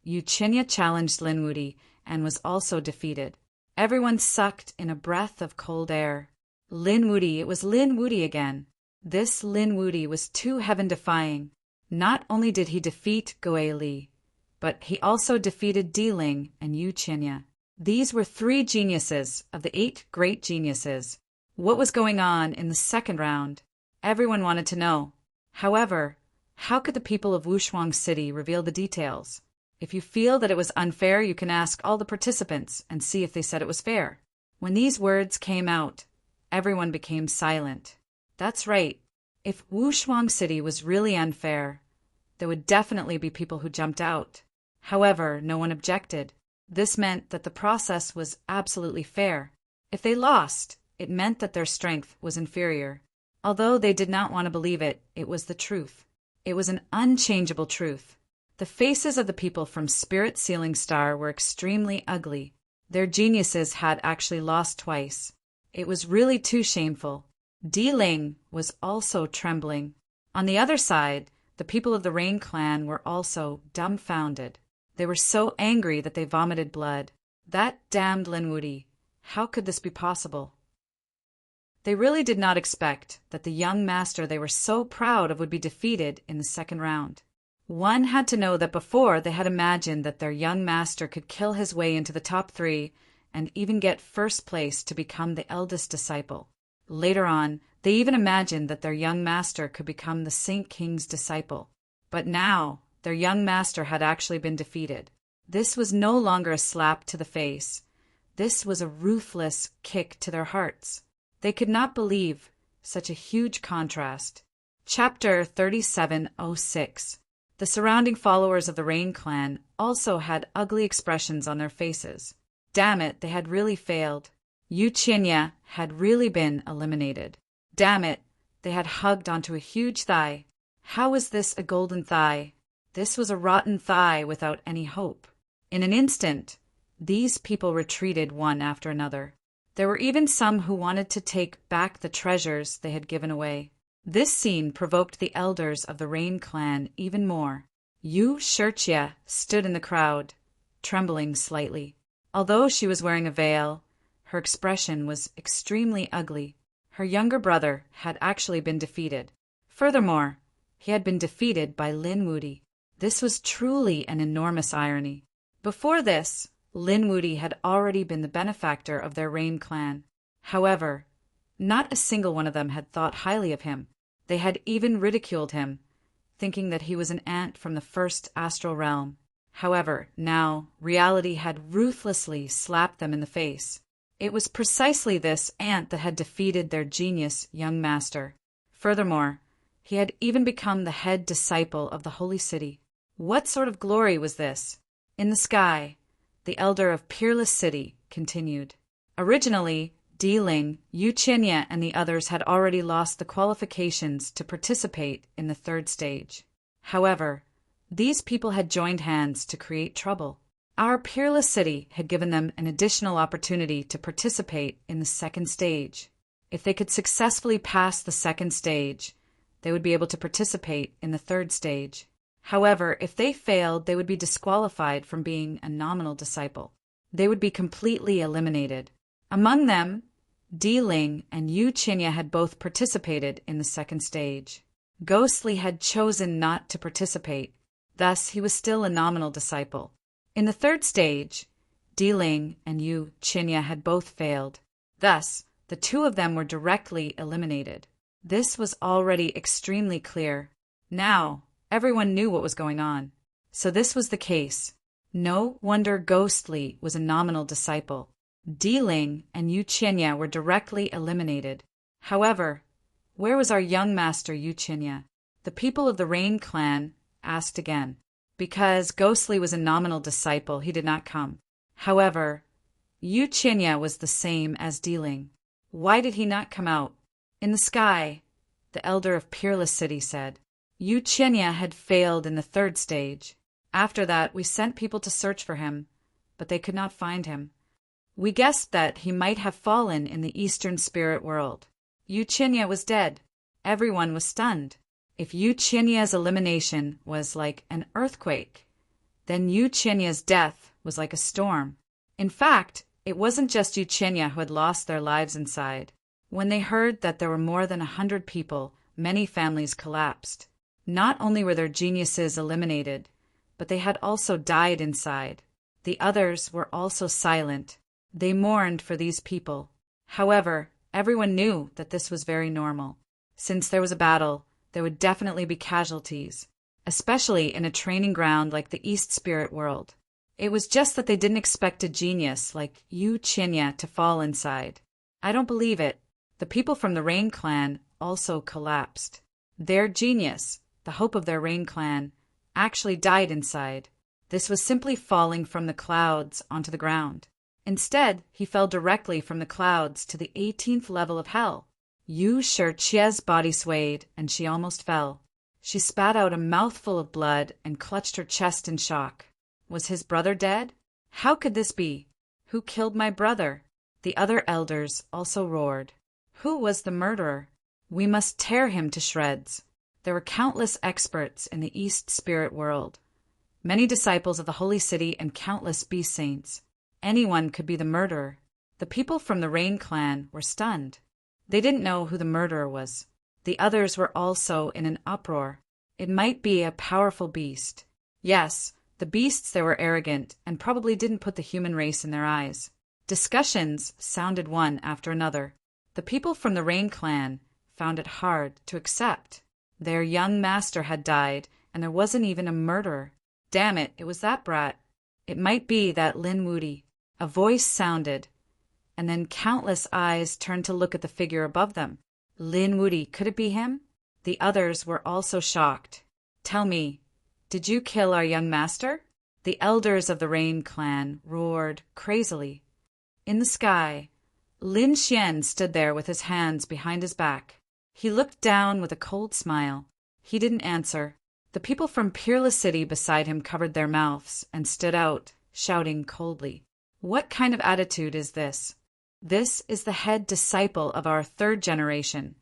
Yu Qinya challenged Lin Wuti and was also defeated. Everyone sucked in a breath of cold air. Lin Wuti, it was Lin Wuti again. This Lin Wuti was too heaven-defying. Not only did he defeat Goei Li, but he also defeated Di Ling and Yu Qinya. These were 3 geniuses of the 8 great geniuses. What was going on in the second round? Everyone wanted to know. However, how could the people of Wushuang City reveal the details? If you feel that it was unfair, you can ask all the participants and see if they said it was fair. When these words came out, everyone became silent. That's right. If Wushuang City was really unfair, there would definitely be people who jumped out. However, no one objected. This meant that the process was absolutely fair. If they lost, it meant that their strength was inferior. Although they did not want to believe it, it was the truth. It was an unchangeable truth. The faces of the people from Spirit Sealing Star were extremely ugly. Their geniuses had actually lost twice. It was really too shameful. Di Ling was also trembling. On the other side, the people of the Rain clan were also dumbfounded. They were so angry that they vomited blood. That damned Lin Wuti. How could this be possible? They really did not expect that the young master they were so proud of would be defeated in the second round. One had to know that before they had imagined that their young master could kill his way into the top 3 and even get first place to become the eldest disciple. Later on, they even imagined that their young master could become the Saint King's disciple. But now, their young master had actually been defeated. This was no longer a slap to the face. This was a ruthless kick to their hearts. They could not believe such a huge contrast. Chapter 3706. The surrounding followers of the Rain clan also had ugly expressions on their faces. Damn it, they had really failed. Yu Qinya had really been eliminated. Damn it, they had hugged onto a huge thigh. How was this a golden thigh? This was a rotten thigh without any hope. In an instant, these people retreated one after another. There were even some who wanted to take back the treasures they had given away. This scene provoked the elders of the Rain clan even more. Yu Shirchia stood in the crowd, trembling slightly. Although she was wearing a veil, her expression was extremely ugly. Her younger brother had actually been defeated. Furthermore, he had been defeated by Lin Wuti. This was truly an enormous irony. Before this, Lin Wuti had already been the benefactor of their Rain clan. However, not a single one of them had thought highly of him. They had even ridiculed him, thinking that he was an ant from the first astral realm. However, now, reality had ruthlessly slapped them in the face. It was precisely this ant that had defeated their genius young master. Furthermore, he had even become the head disciple of the holy city. What sort of glory was this? In the sky, the elder of Peerless City continued. Originally, Di Ling, Yu Qinya, and the others had already lost the qualifications to participate in the third stage. However, these people had joined hands to create trouble. Our Peerless City had given them an additional opportunity to participate in the second stage. If they could successfully pass the second stage, they would be able to participate in the third stage. However, if they failed, they would be disqualified from being a nominal disciple. They would be completely eliminated. Among them, Di Ling and Yu Qinya had both participated in the second stage. Ghostly had chosen not to participate, thus he was still a nominal disciple. In the third stage, Di Ling and Yu Qinya had both failed. Thus, the two of them were directly eliminated. This was already extremely clear. Now, everyone knew what was going on. So this was the case. No wonder Ghostly was a nominal disciple. Di Ling and Yu Qinya were directly eliminated. However, where was our young master Yu Qinya? The people of the Rain clan asked again. Because Ghostly was a nominal disciple, he did not come. However, Yu Qinya was the same as Di Ling. Why did he not come out? In the sky, the elder of Peerless City said. Yu Qinya had failed in the third stage. After that, we sent people to search for him, but they could not find him. We guessed that he might have fallen in the eastern spirit world. Yuchinya was dead. Everyone was stunned. If Yuchinya's elimination was like an earthquake, then Yuchinya's death was like a storm. In fact, it wasn't just Yuchinya who had lost their lives inside. When they heard that there were more than 100 people, many families collapsed. Not only were their geniuses eliminated, but they had also died inside. The others were also silent. They mourned for these people. However, everyone knew that this was very normal. Since there was a battle, there would definitely be casualties, especially in a training ground like the East Spirit World. It was just that they didn't expect a genius like Yu Chinya to fall inside. I don't believe it. The people from the Rain Clan also collapsed. Their genius, the hope of their Rain Clan, actually died inside. This was simply falling from the clouds onto the ground. Instead, he fell directly from the clouds to the 18th level of hell. Yu Shichia's body swayed, and she almost fell. She spat out a mouthful of blood and clutched her chest in shock. Was his brother dead? How could this be? Who killed my brother? The other elders also roared. Who was the murderer? We must tear him to shreds. There were countless experts in the East Spirit World, many disciples of the Holy City and countless beast saints. Anyone could be the murderer. The people from the Rain Clan were stunned. They didn't know who the murderer was. The others were also in an uproar. It might be a powerful beast. Yes, the beasts there were arrogant and probably didn't put the human race in their eyes. Discussions sounded one after another. The people from the Rain Clan found it hard to accept. Their young master had died, and there wasn't even a murderer. Damn it, it was that brat. It might be that Lin Wudi. A voice sounded, and then countless eyes turned to look at the figure above them. Lin Wudi, could it be him? The others were also shocked. Tell me, did you kill our young master? The elders of the Rain Clan roared crazily. In the sky, Lin Xian stood there with his hands behind his back. He looked down with a cold smile. He didn't answer. The people from Peerless City beside him covered their mouths and stood out, shouting coldly. What kind of attitude is this? This is the head disciple of our third generation,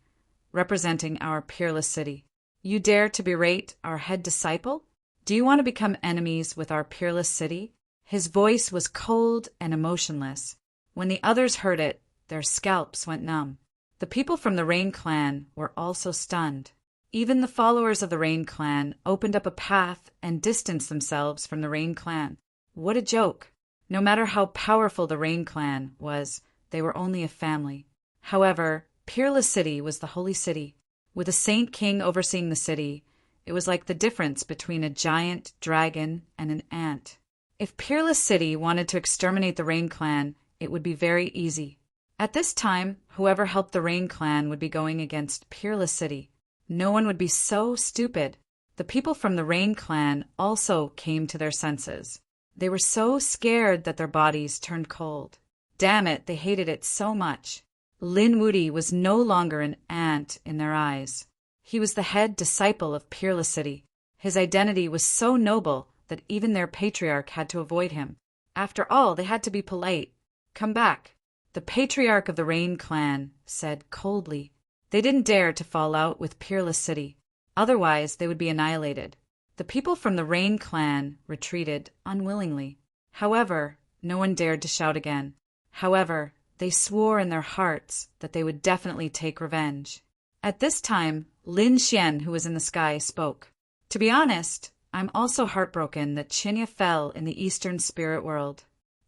representing our Peerless City. You dare to berate our head disciple? Do you want to become enemies with our Peerless City? His voice was cold and emotionless. When the others heard it, their scalps went numb. The people from the Rain Clan were also stunned. Even the followers of the Rain Clan opened up a path and distanced themselves from the Rain Clan. What a joke! No matter how powerful the Rain Clan was, they were only a family. However, Peerless City was the holy city. With a saint king overseeing the city, it was like the difference between a giant dragon and an ant. If Peerless City wanted to exterminate the Rain Clan, it would be very easy. At this time, whoever helped the Rain Clan would be going against Peerless City. No one would be so stupid. The people from the Rain Clan also came to their senses. They were so scared that their bodies turned cold. Damn it, they hated it so much. Lin Wudi was no longer an ant in their eyes. He was the head disciple of Peerless City. His identity was so noble that even their patriarch had to avoid him. After all, they had to be polite. Come back. The patriarch of the Rain Clan said coldly. They didn't dare to fall out with Peerless City. Otherwise, they would be annihilated. The people from the Rain Clan retreated unwillingly. However, no one dared to shout again. However, they swore in their hearts that they would definitely take revenge. At this time, Lin Xian, who was in the sky, spoke. To be honest, I'm also heartbroken that Chinya fell in the Eastern Spirit World.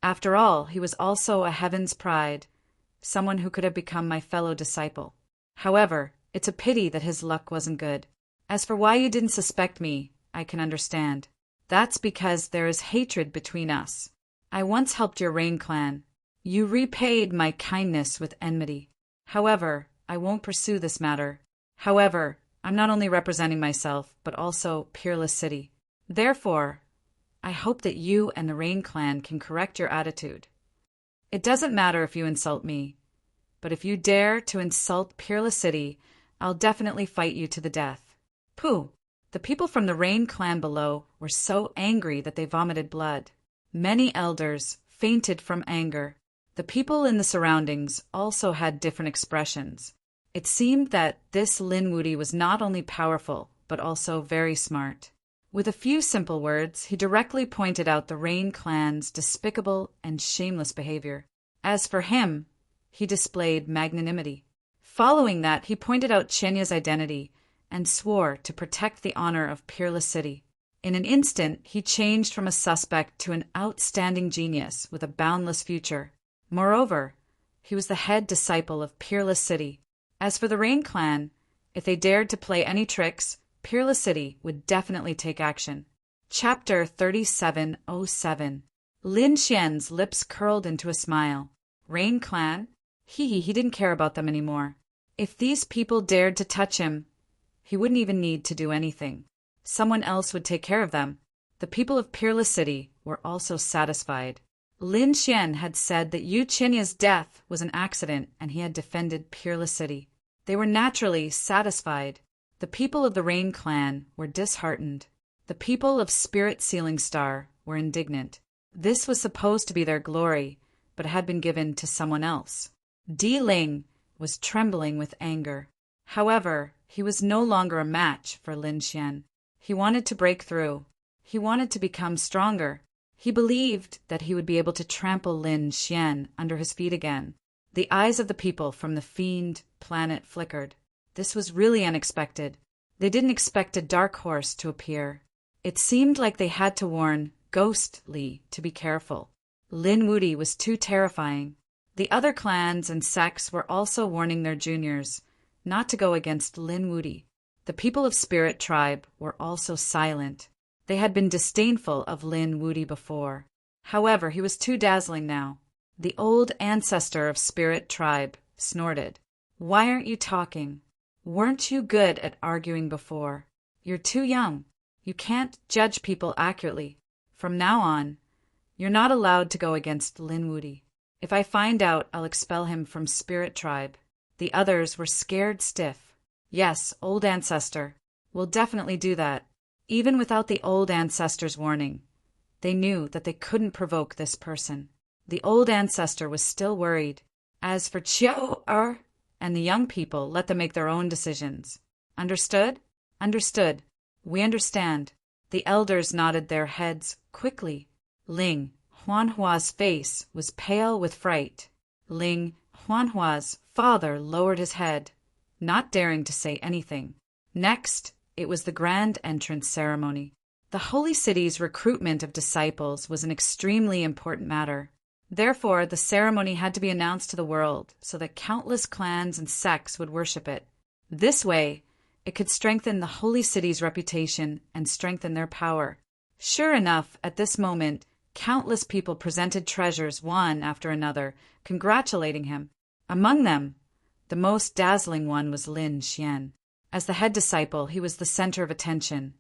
After all, he was also a heaven's pride, someone who could have become my fellow disciple. However, it's a pity that his luck wasn't good. As for why you didn't suspect me, I can understand. That's because there is hatred between us. I once helped your Rain Clan. You repaid my kindness with enmity. However, I won't pursue this matter. However, I'm not only representing myself, but also Peerless City. Therefore, I hope that you and the Rain Clan can correct your attitude. It doesn't matter if you insult me, but if you dare to insult Peerless City, I'll definitely fight you to the death. Pooh! The people from the Rain clan below were so angry that they vomited blood. Many elders fainted from anger. The people in the surroundings also had different expressions. It seemed that this Linwoody was not only powerful, but also very smart. With a few simple words, he directly pointed out the Rain clan's despicable and shameless behavior. As for him, he displayed magnanimity. Following that, he pointed out Chenya's identity and swore to protect the honor of Peerless City. In an instant, he changed from a suspect to an outstanding genius with a boundless future. Moreover, he was the head disciple of Peerless City. As for the Rain clan, if they dared to play any tricks, Peerless City would definitely take action. Chapter 3707. Lin Xian's lips curled into a smile. Rain clan? He didn't care about them anymore. If these people dared to touch him, he wouldn't even need to do anything. Someone else would take care of them. The people of Peerless City were also satisfied. Lin Xian had said that Yu Chenya's death was an accident and he had defended Peerless City. They were naturally satisfied. The people of the Rain clan were disheartened. The people of Spirit Sealing Star were indignant. This was supposed to be their glory, but had been given to someone else. Di Ling was trembling with anger. However, he was no longer a match for Lin Xian. He wanted to break through. He wanted to become stronger. He believed that he would be able to trample Lin Xian under his feet again. The eyes of the people from the fiend planet flickered. This was really unexpected. They didn't expect a dark horse to appear. It seemed like they had to warn Ghostly to be careful. Lin Woody was too terrifying. The other clans and sects were also warning their juniors not to go against Lin Woody. The people of Spirit Tribe were also silent. They had been disdainful of Lin Woody before. However, he was too dazzling now. The old ancestor of Spirit Tribe snorted. "Why aren't you talking? Weren't you good at arguing before? You're too young. You can't judge people accurately. From now on, you're not allowed to go against Lin Woody. If I find out, I'll expel him from Spirit Tribe." The others were scared stiff. "Yes, old ancestor. We'll definitely do that." Even without the old ancestor's warning, they knew that they couldn't provoke this person. The old ancestor was still worried. As for Chiao and the young people, let them make their own decisions. Understood? Understood. We understand. The elders nodded their heads quickly. Ling Huanhua's face was pale with fright. Ling Huanhua's father lowered his head, not daring to say anything. Next, it was the grand entrance ceremony. The holy city's recruitment of disciples was an extremely important matter. Therefore, the ceremony had to be announced to the world so that countless clans and sects would worship it. This way, it could strengthen the holy city's reputation and strengthen their power. Sure enough, at this moment, countless people presented treasures one after another, congratulating him. Among them, the most dazzling one was Lin Xian. As the head disciple, he was the center of attention.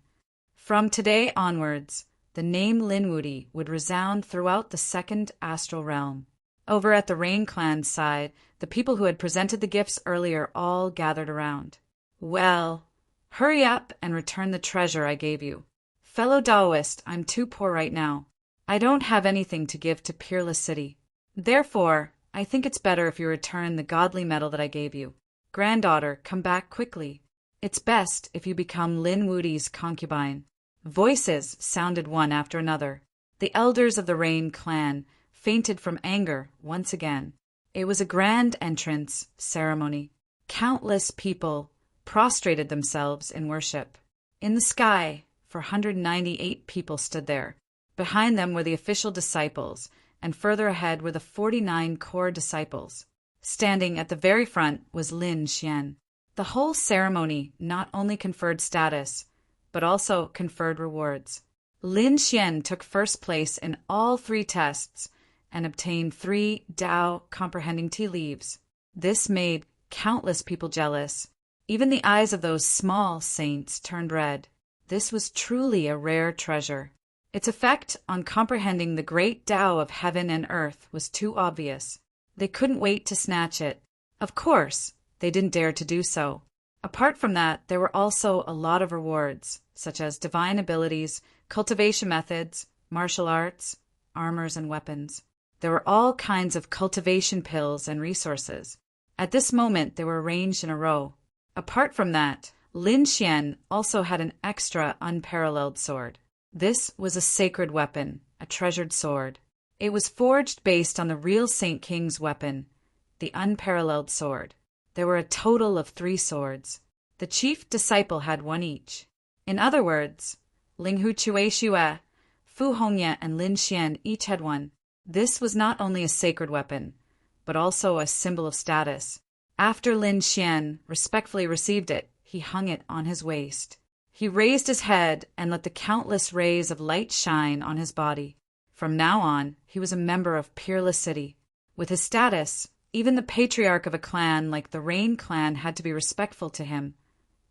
From today onwards, the name Lin Woody would resound throughout the second astral realm. Over at the Rain clan's side, the people who had presented the gifts earlier all gathered around. "Well, hurry up and return the treasure I gave you. Fellow Taoist, I'm too poor right now. I don't have anything to give to Peerless City. Therefore, I think it's better if you return the godly medal that I gave you. Granddaughter, come back quickly. It's best if you become Lin Woody's concubine." Voices sounded one after another. The elders of the Rain clan fainted from anger once again. It was a grand entrance ceremony. Countless people prostrated themselves in worship. In the sky, 498 people stood there. Behind them were the official disciples, and further ahead were the 49 core disciples. Standing at the very front was Lin Xian. The whole ceremony not only conferred status, but also conferred rewards. Lin Xian took first place in all 3 tests and obtained 3 Tao comprehending tea leaves. This made countless people jealous. Even the eyes of those small saints turned red. This was truly a rare treasure. Its effect on comprehending the great Tao of heaven and earth was too obvious. They couldn't wait to snatch it. Of course, they didn't dare to do so. Apart from that, there were also a lot of rewards. such as divine abilities, cultivation methods, martial arts, armors, and weapons. There were all kinds of cultivation pills and resources. At this moment, they were arranged in a row. Apart from that, Lin Xian also had an extra unparalleled sword. This was a sacred weapon, a treasured sword. It was forged based on the real Saint King's weapon, the unparalleled sword. There were a total of 3 swords. The chief disciple had one each. In other words, Ling Hu Chue Xue, Fu Hongye, and Lin Xian each had one. This was not only a sacred weapon, but also a symbol of status. After Lin Xian respectfully received it, he hung it on his waist. He raised his head and let the countless rays of light shine on his body. From now on, he was a member of Peerless City. With his status, even the patriarch of a clan like the Rain clan had to be respectful to him,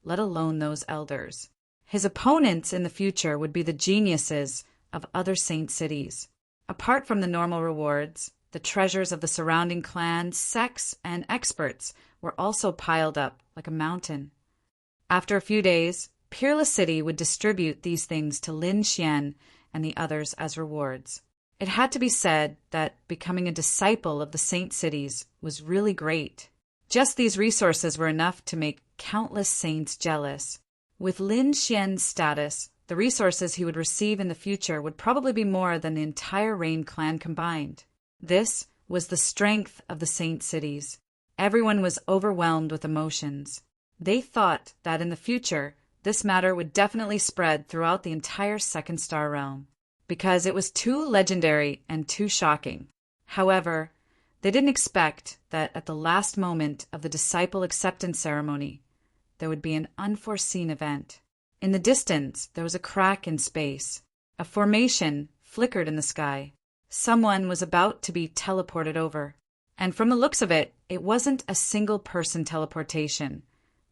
let alone those elders. His opponents in the future would be the geniuses of other saint cities. Apart from the normal rewards, the treasures of the surrounding clans, sects, and experts were also piled up like a mountain. After a few days, Peerless City would distribute these things to Lin Xian and the others as rewards. It had to be said that becoming a disciple of the saint cities was really great. Just these resources were enough to make countless saints jealous. With Lin Xian's status, the resources he would receive in the future would probably be more than the entire Rain clan combined. This was the strength of the saint cities. Everyone was overwhelmed with emotions. They thought that in the future, this matter would definitely spread throughout the entire Second Star realm, because it was too legendary and too shocking. However, they didn't expect that at the last moment of the disciple acceptance ceremony, there would be an unforeseen event. In the distance, there was a crack in space. A formation flickered in the sky. Someone was about to be teleported over. And from the looks of it, it wasn't a single-person teleportation,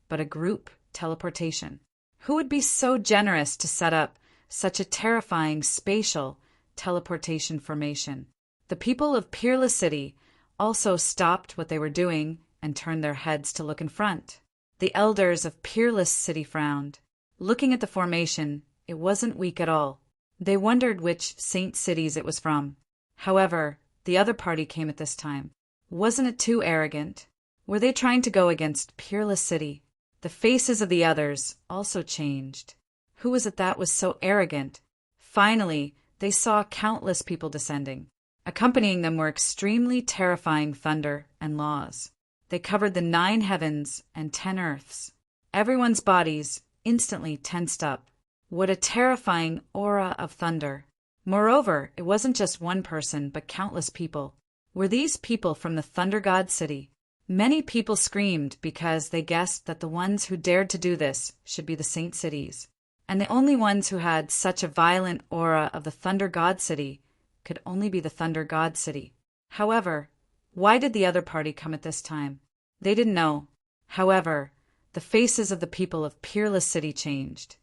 but a group teleportation. Who would be so generous to set up such a terrifying spatial teleportation formation? The people of Peerless City also stopped what they were doing and turned their heads to look in front. The elders of Peerless City frowned. Looking at the formation, it wasn't weak at all. They wondered which saint cities it was from. However, the other party came at this time. Wasn't it too arrogant? Were they trying to go against Peerless City? The faces of the others also changed. Who was it that was so arrogant? Finally, they saw countless people descending. Accompanying them were extremely terrifying thunder and laws. They covered the 9 heavens and 10 earths. Everyone's bodies instantly tensed up. What a terrifying aura of thunder. Moreover, it wasn't just one person, but countless people. Were these people from the Thunder God City? Many people screamed because they guessed that the ones who dared to do this should be the saint cities. And the only ones who had such a violent aura of the Thunder God City could only be the Thunder God City. However, why did the other party come at this time? They didn't know. However, the faces of the people of Peerless City changed.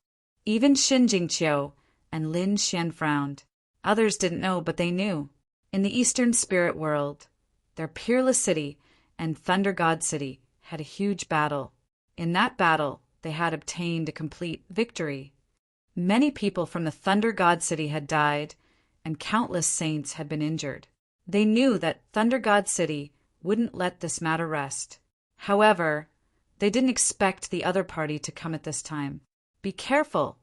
Even Xin Jingqiu and Lin Xian frowned. Others didn't know, but they knew. In the Eastern Spirit World, their Peerless City and Thunder God City had a huge battle. In that battle, they had obtained a complete victory. Many people from the Thunder God City had died, and countless saints had been injured. They knew that Thunder God City wouldn't let this matter rest. However, they didn't expect the other party to come at this time. Be careful.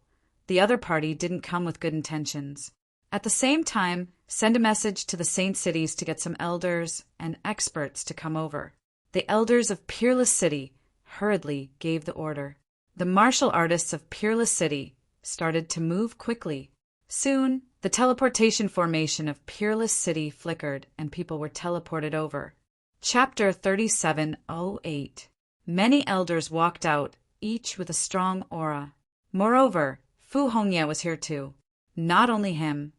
The other party didn't come with good intentions. At the same time, send a message to the saint cities to get some elders and experts to come over. The elders of Peerless City hurriedly gave the order. The martial artists of Peerless City started to move quickly. Soon, the teleportation formation of Peerless City flickered and people were teleported over. Chapter 3708. Many elders walked out, each with a strong aura. Moreover, Fu Hongye was here too. Not only him,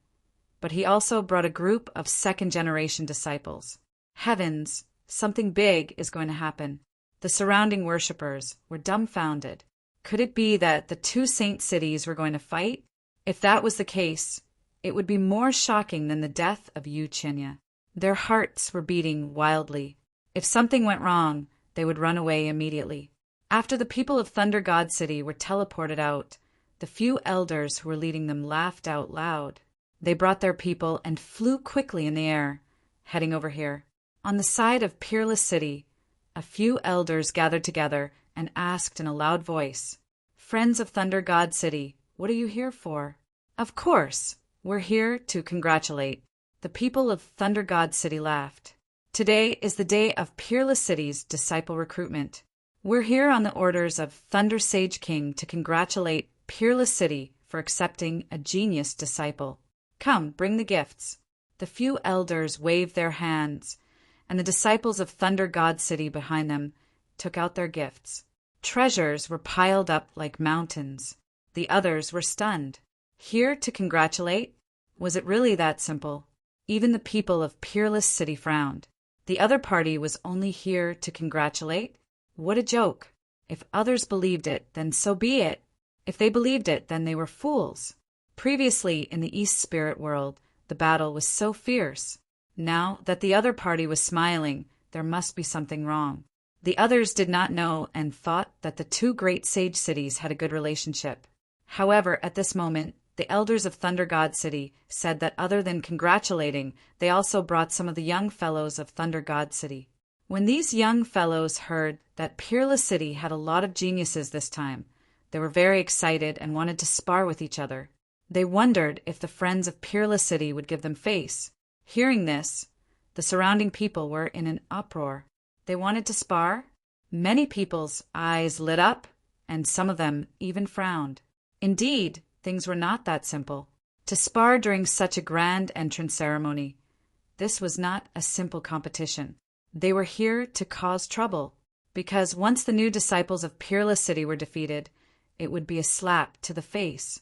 but he also brought a group of second-generation disciples. Heavens, something big is going to happen. The surrounding worshippers were dumbfounded. Could it be that the 2 saint cities were going to fight? If that was the case, it would be more shocking than the death of Yu Qinya. Their hearts were beating wildly. If something went wrong, they would run away immediately. After the people of Thunder God City were teleported out, The few elders who were leading them laughed out loud. They brought their people and flew quickly in the air, heading over here. On the side of Peerless City, a few elders gathered together and asked in a loud voice, "Friends of Thunder God City, what are you here for?" "Of course, we're here to congratulate." The people of Thunder God City laughed. "Today is the day of Peerless City's disciple recruitment. We're here on the orders of Thunder Sage King to congratulate Peerless City for accepting a genius disciple. Come, bring the gifts." The few elders waved their hands, and the disciples of Thunder God City behind them took out their gifts. Treasures were piled up like mountains. The others were stunned. Here to congratulate? Was it really that simple? Even the people of Peerless City frowned. The other party was only here to congratulate? What a joke! If others believed it, then so be it. If they believed it, then they were fools. Previously, in the East Spirit world, the battle was so fierce. Now that the other party was smiling, there must be something wrong. The others did not know and thought that the two great sage cities had a good relationship. However, at this moment, the elders of Thunder God City said that other than congratulating, they also brought some of the young fellows of Thunder God City. When these young fellows heard that Peerless City had a lot of geniuses this time, they were very excited and wanted to spar with each other. They wondered if the friends of Peerless City would give them face. Hearing this, the surrounding people were in an uproar. They wanted to spar? Many people's eyes lit up, and some of them even frowned. Indeed, things were not that simple. To spar during such a grand entrance ceremony, this was not a simple competition. They were here to cause trouble, because once the new disciples of Peerless City were defeated, it would be a slap to the face.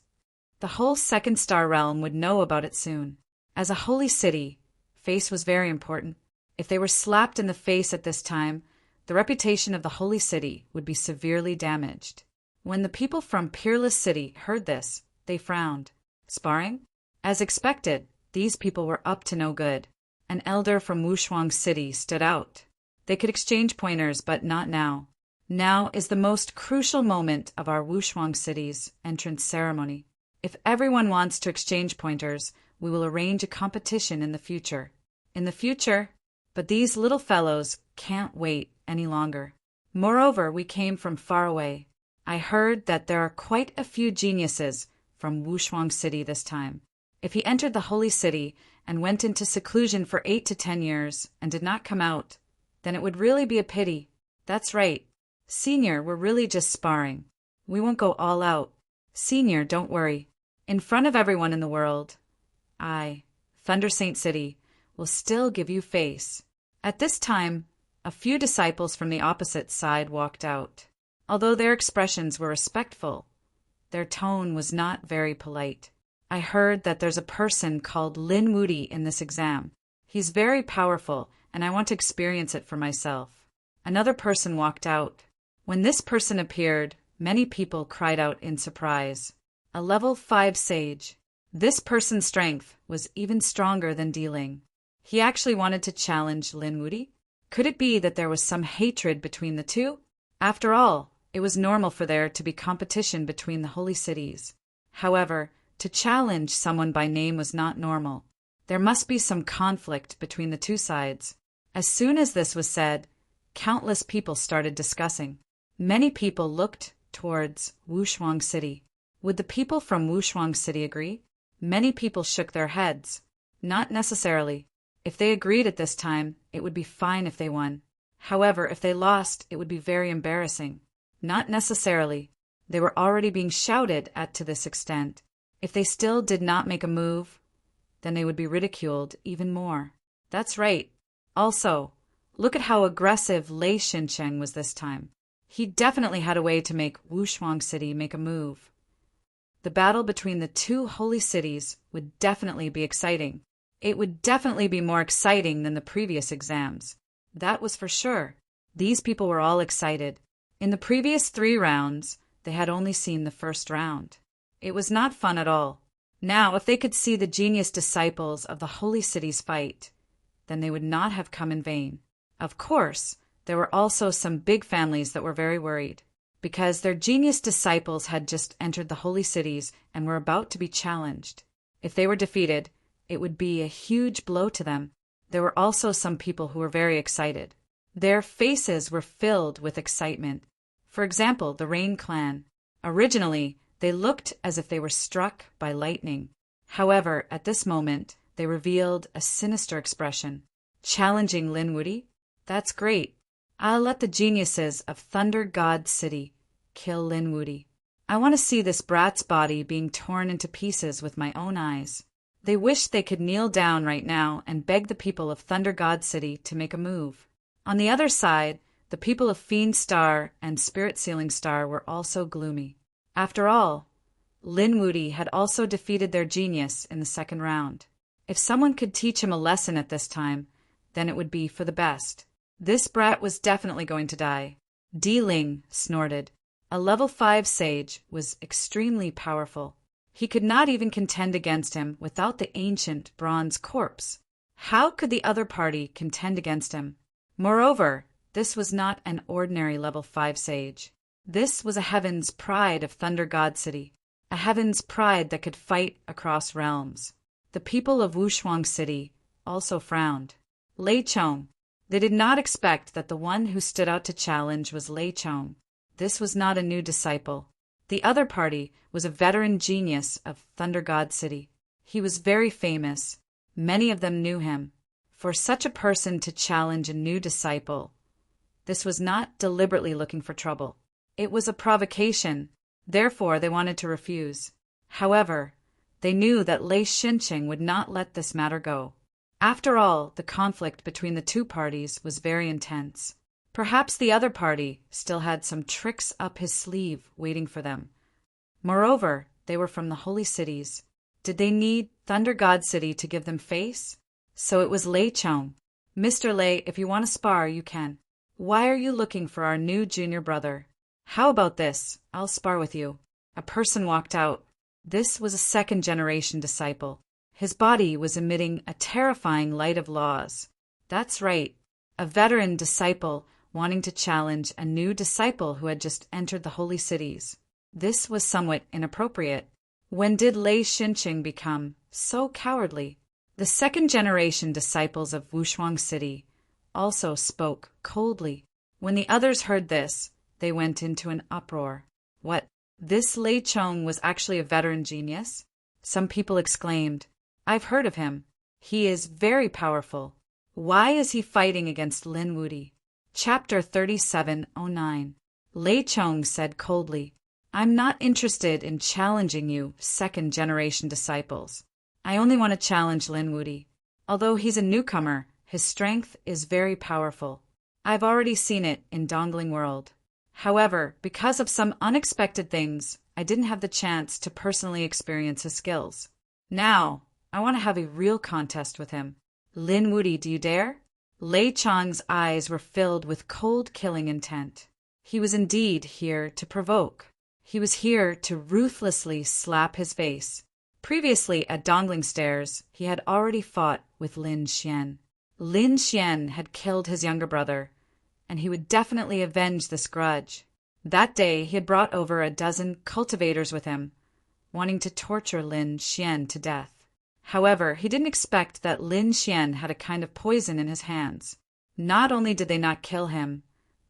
The whole Second Star Realm would know about it soon. As a holy city, face was very important. If they were slapped in the face at this time, the reputation of the holy city would be severely damaged. When the people from Peerless City heard this, they frowned. Sparring? As expected, these people were up to no good. An elder from Wushuang City stood out. They could exchange pointers, but not now. Now is the most crucial moment of our Wushuang City's entrance ceremony. If everyone wants to exchange pointers, we will arrange a competition in the future. In the future? But these little fellows can't wait any longer. Moreover, we came from far away. I heard that there are quite a few geniuses from Wushuang City this time. If he entered the holy city and went into seclusion for 8 to 10 years and did not come out, then it would really be a pity. That's right. Senior, we're really just sparring. We won't go all out. Senior, don't worry. In front of everyone in the world, I, Thunder Saint City, will still give you face. At this time, a few disciples from the opposite side walked out. Although their expressions were respectful, their tone was not very polite. I heard that there's a person called Lin Moody in this exam. He's very powerful, and I want to experience it for myself. Another person walked out. When this person appeared, many people cried out in surprise. A level 5 sage. This person's strength was even stronger than dealing. He actually wanted to challenge Lin Moody. Could it be that there was some hatred between the two? After all, it was normal for there to be competition between the holy cities. However, to challenge someone by name was not normal. There must be some conflict between the two sides. As soon as this was said, countless people started discussing. Many people looked towards Wushuang City. Would the people from Wushuang City agree? Many people shook their heads. Not necessarily. If they agreed at this time, it would be fine if they won. However, if they lost, it would be very embarrassing. Not necessarily. They were already being shouted at to this extent. If they still did not make a move, then they would be ridiculed even more. That's right. Also, look at how aggressive Lei Xincheng was this time. He definitely had a way to make Wushuang City make a move. The battle between the two holy cities would definitely be exciting. It would definitely be more exciting than the previous exams. That was for sure. These people were all excited. In the previous 3 rounds, they had only seen the first round. It was not fun at all. Now, if they could see the genius disciples of the holy cities fight, then they would not have come in vain. Of course, there were also some big families that were very worried. because their genius disciples had just entered the holy cities and were about to be challenged. If they were defeated, it would be a huge blow to them. There were also some people who were very excited. Their faces were filled with excitement. For example, the Rain Clan. Originally, they looked as if they were struck by lightning. However, at this moment, they revealed a sinister expression. Challenging Linwoody? That's great. I'll let the geniuses of Thunder God City kill Linwoody. I want to see this brat's body being torn into pieces with my own eyes. They wished they could kneel down right now and beg the people of Thunder God City to make a move. On the other side, the people of Fiend Star and Spirit Sealing Star were also gloomy. After all, Linwoody had also defeated their genius in the second round. If someone could teach him a lesson at this time, then it would be for the best. This brat was definitely going to die. Ling snorted. A level 5 sage was extremely powerful. He could not even contend against him without the ancient bronze corpse. How could the other party contend against him? Moreover, this was not an ordinary level 5 sage. This was a heaven's pride of Thunder God City, a heaven's pride that could fight across realms. The people of Wushuang City also frowned. Lei Chong. They did not expect that the one who stood out to challenge was Lei Chong. This was not a new disciple. The other party was a veteran genius of Thunder God City. He was very famous. Many of them knew him. For such a person to challenge a new disciple, this was not deliberately looking for trouble. It was a provocation. Therefore, they wanted to refuse. However, they knew that Lei Xinqing would not let this matter go. After all, the conflict between the two parties was very intense. Perhaps the other party still had some tricks up his sleeve waiting for them. Moreover, they were from the holy cities. Did they need Thunder God City to give them face? So it was Lei Chong. Mr. Lei, if you want to spar, you can. Why are you looking for our new junior brother? How about this? I'll spar with you. A person walked out. This was a second-generation disciple. His body was emitting a terrifying light of laws. That's right, a veteran disciple wanting to challenge a new disciple who had just entered the holy cities. This was somewhat inappropriate. When did Lei Xinqing become so cowardly? The second-generation disciples of Wushuang City also spoke coldly. When the others heard this, they went into an uproar. What? This Lei Chong was actually a veteran genius? Some people exclaimed, I've heard of him. He is very powerful. Why is he fighting against Linwoody? Chapter 3709. Lei Chong said coldly, I'm not interested in challenging you, second-generation disciples. I only want to challenge Linwoody. Although he's a newcomer, his strength is very powerful. I've already seen it in Dongling World. However, because of some unexpected things, I didn't have the chance to personally experience his skills. Now, I want to have a real contest with him. Linwoody, do you dare? Lei Chong's eyes were filled with cold killing intent. He was indeed here to provoke. He was here to ruthlessly slap his face. Previously at Dongling Stairs, he had already fought with Lin Xian. Lin Xian had killed his younger brother, and he would definitely avenge this grudge. That day, he had brought over a dozen cultivators with him, wanting to torture Lin Xian to death. However, he didn't expect that Lin Xian had a kind of poison in his hands. Not only did they not kill him,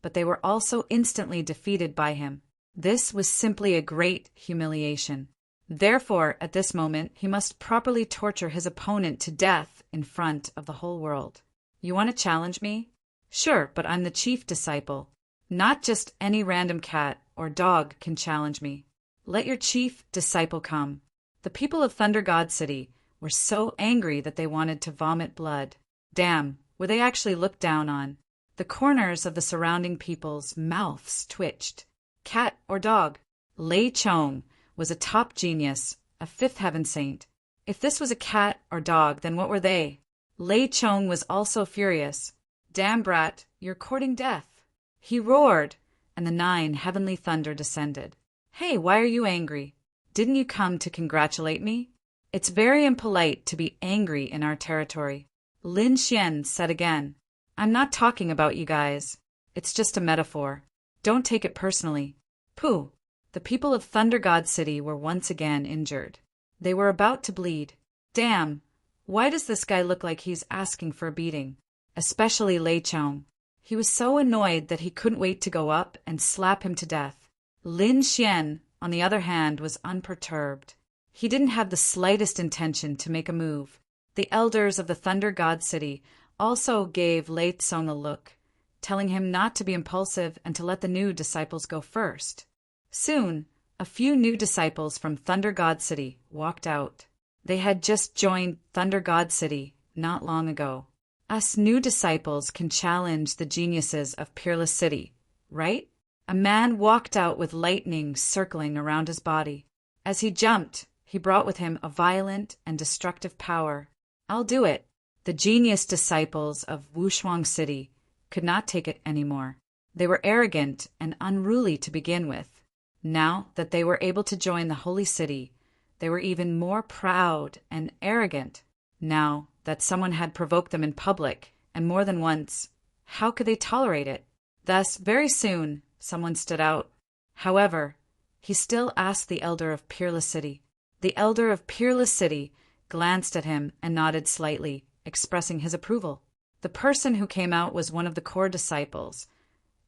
but they were also instantly defeated by him. This was simply a great humiliation. Therefore, at this moment, he must properly torture his opponent to death in front of the whole world. You want to challenge me? Sure, but I'm the chief disciple. Not just any random cat or dog can challenge me. Let your chief disciple come. The people of Thunder God City were so angry that they wanted to vomit blood. Damn, were they actually looked down on? The corners of the surrounding people's mouths twitched. Cat or dog? Lei Chong was a top genius, a fifth heaven saint. If this was a cat or dog, then what were they? Lei Chong was also furious. Damn brat, you're courting death. He roared, and the 9 heavenly thunder descended. Hey, why are you angry? Didn't you come to congratulate me? It's very impolite to be angry in our territory. Lin Xian said again, I'm not talking about you guys. It's just a metaphor. Don't take it personally. Pooh! The people of Thunder God City were once again injured. They were about to bleed. Damn! Why does this guy look like he's asking for a beating? Especially Lei Chong. He was so annoyed that he couldn't wait to go up and slap him to death. Lin Xian, on the other hand, was unperturbed. He didn't have the slightest intention to make a move. The elders of the Thunder God City also gave Lei Tsong a look, telling him not to be impulsive and to let the new disciples go first. Soon, a few new disciples from Thunder God City walked out. They had just joined Thunder God City not long ago. Us new disciples can challenge the geniuses of Peerless City, right? A man walked out with lightning circling around his body. As he jumped, he brought with him a violent and destructive power. I'll do it. The genius disciples of Wushuang City could not take it anymore. They were arrogant and unruly to begin with. Now that they were able to join the holy city, they were even more proud and arrogant. Now that someone had provoked them in public, and more than once, how could they tolerate it? Thus, very soon, someone stood out. However, he still asked the elder of Peerless City. The elder of Peerless City glanced at him and nodded slightly, expressing his approval. The person who came out was one of the core disciples,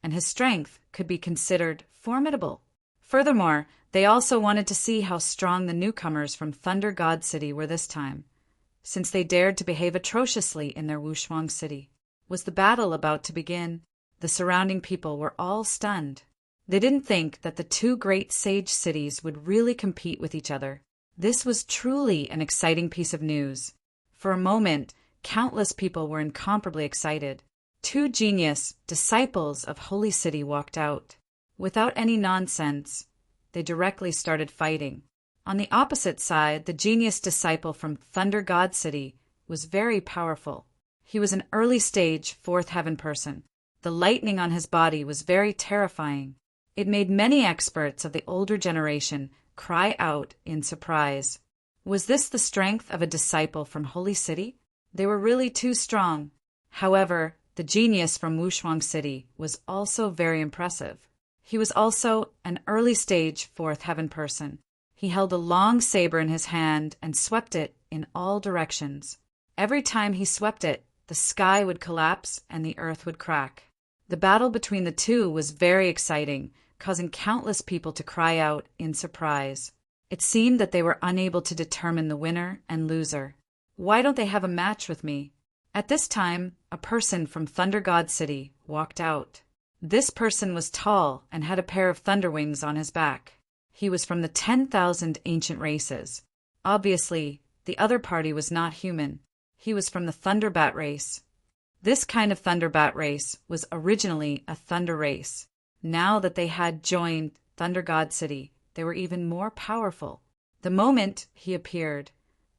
and his strength could be considered formidable. Furthermore, they also wanted to see how strong the newcomers from Thunder God City were this time, since they dared to behave atrociously in their Wushuang City. Was the battle about to begin? The surrounding people were all stunned. They didn't think that the two great sage cities would really compete with each other. This was truly an exciting piece of news. For a moment, countless people were incomparably excited. Two genius disciples of Holy City walked out. Without any nonsense, they directly started fighting. On the opposite side, the genius disciple from Thunder God City was very powerful. He was an early-stage fourth heaven person. The lightning on his body was very terrifying. It made many experts of the older generation cry out in surprise. Was this the strength of a disciple from Holy City? They were really too strong. However, the genius from Wushuang City was also very impressive. He was also an early-stage fourth heaven person. He held a long saber in his hand and swept it in all directions. Every time he swept it, the sky would collapse and the earth would crack. The battle between the two was very exciting, causing countless people to cry out in surprise. It seemed that they were unable to determine the winner and loser. Why don't they have a match with me? At this time, a person from Thunder God City walked out. This person was tall and had a pair of thunder wings on his back. He was from the 10,000 ancient races. Obviously, the other party was not human. He was from the Thunder Bat race. This kind of Thunder Bat race was originally a thunder race. Now that they had joined Thunder God City, they were even more powerful. The moment he appeared,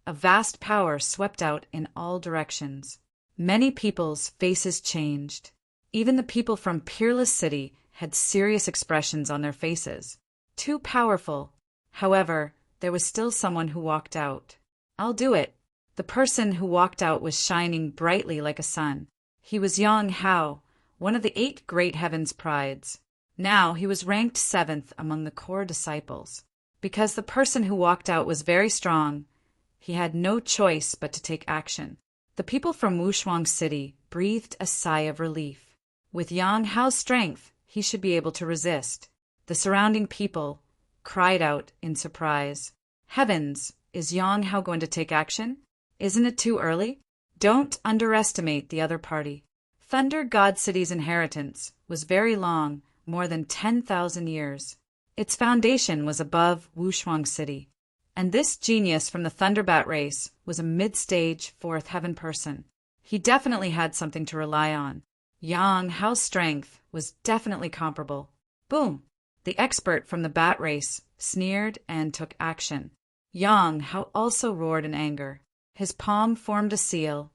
a vast power swept out in all directions. Many people's faces changed. Even the people from Peerless City had serious expressions on their faces. Too powerful. However, there was still someone who walked out. I'll do it. The person who walked out was shining brightly like a sun. He was Yang Hao, one of the 8 great heavens' prides. Now he was ranked 7th among the core disciples. Because the person who walked out was very strong, he had no choice but to take action. The people from Wushuang City breathed a sigh of relief. With Yang Hao's strength, he should be able to resist. The surrounding people cried out in surprise. Heavens, is Yang Hao going to take action? Isn't it too early? Don't underestimate the other party. Thunder God City's inheritance was very long, more than 10,000 years. Its foundation was above Wushuang City. And this genius from the Thunderbat race was a mid-stage fourth heaven person. He definitely had something to rely on. Yang Hao's strength was definitely comparable. Boom! The expert from the bat race sneered and took action. Yang Hao also roared in anger. His palm formed a seal,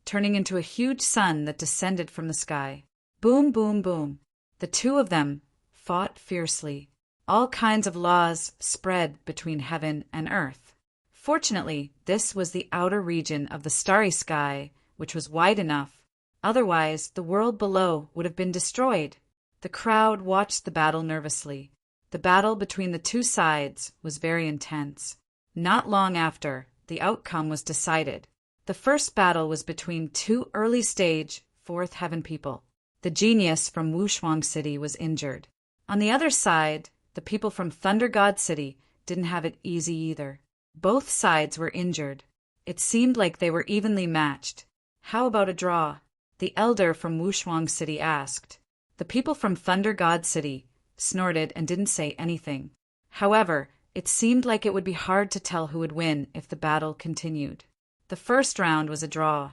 turning into a huge sun that descended from the sky. Boom, boom, boom. The two of them fought fiercely. All kinds of laws spread between heaven and earth. Fortunately, this was the outer region of the starry sky, which was wide enough. Otherwise, the world below would have been destroyed. The crowd watched the battle nervously. The battle between the two sides was very intense. Not long after, the outcome was decided. The first battle was between two early-stage Fourth Heaven people. The genius from Wushuang City was injured. On the other side, the people from Thunder God City didn't have it easy either. Both sides were injured. It seemed like they were evenly matched. How about a draw? The elder from Wushuang City asked. The people from Thunder God City snorted and didn't say anything. However, it seemed like it would be hard to tell who would win if the battle continued. The first round was a draw.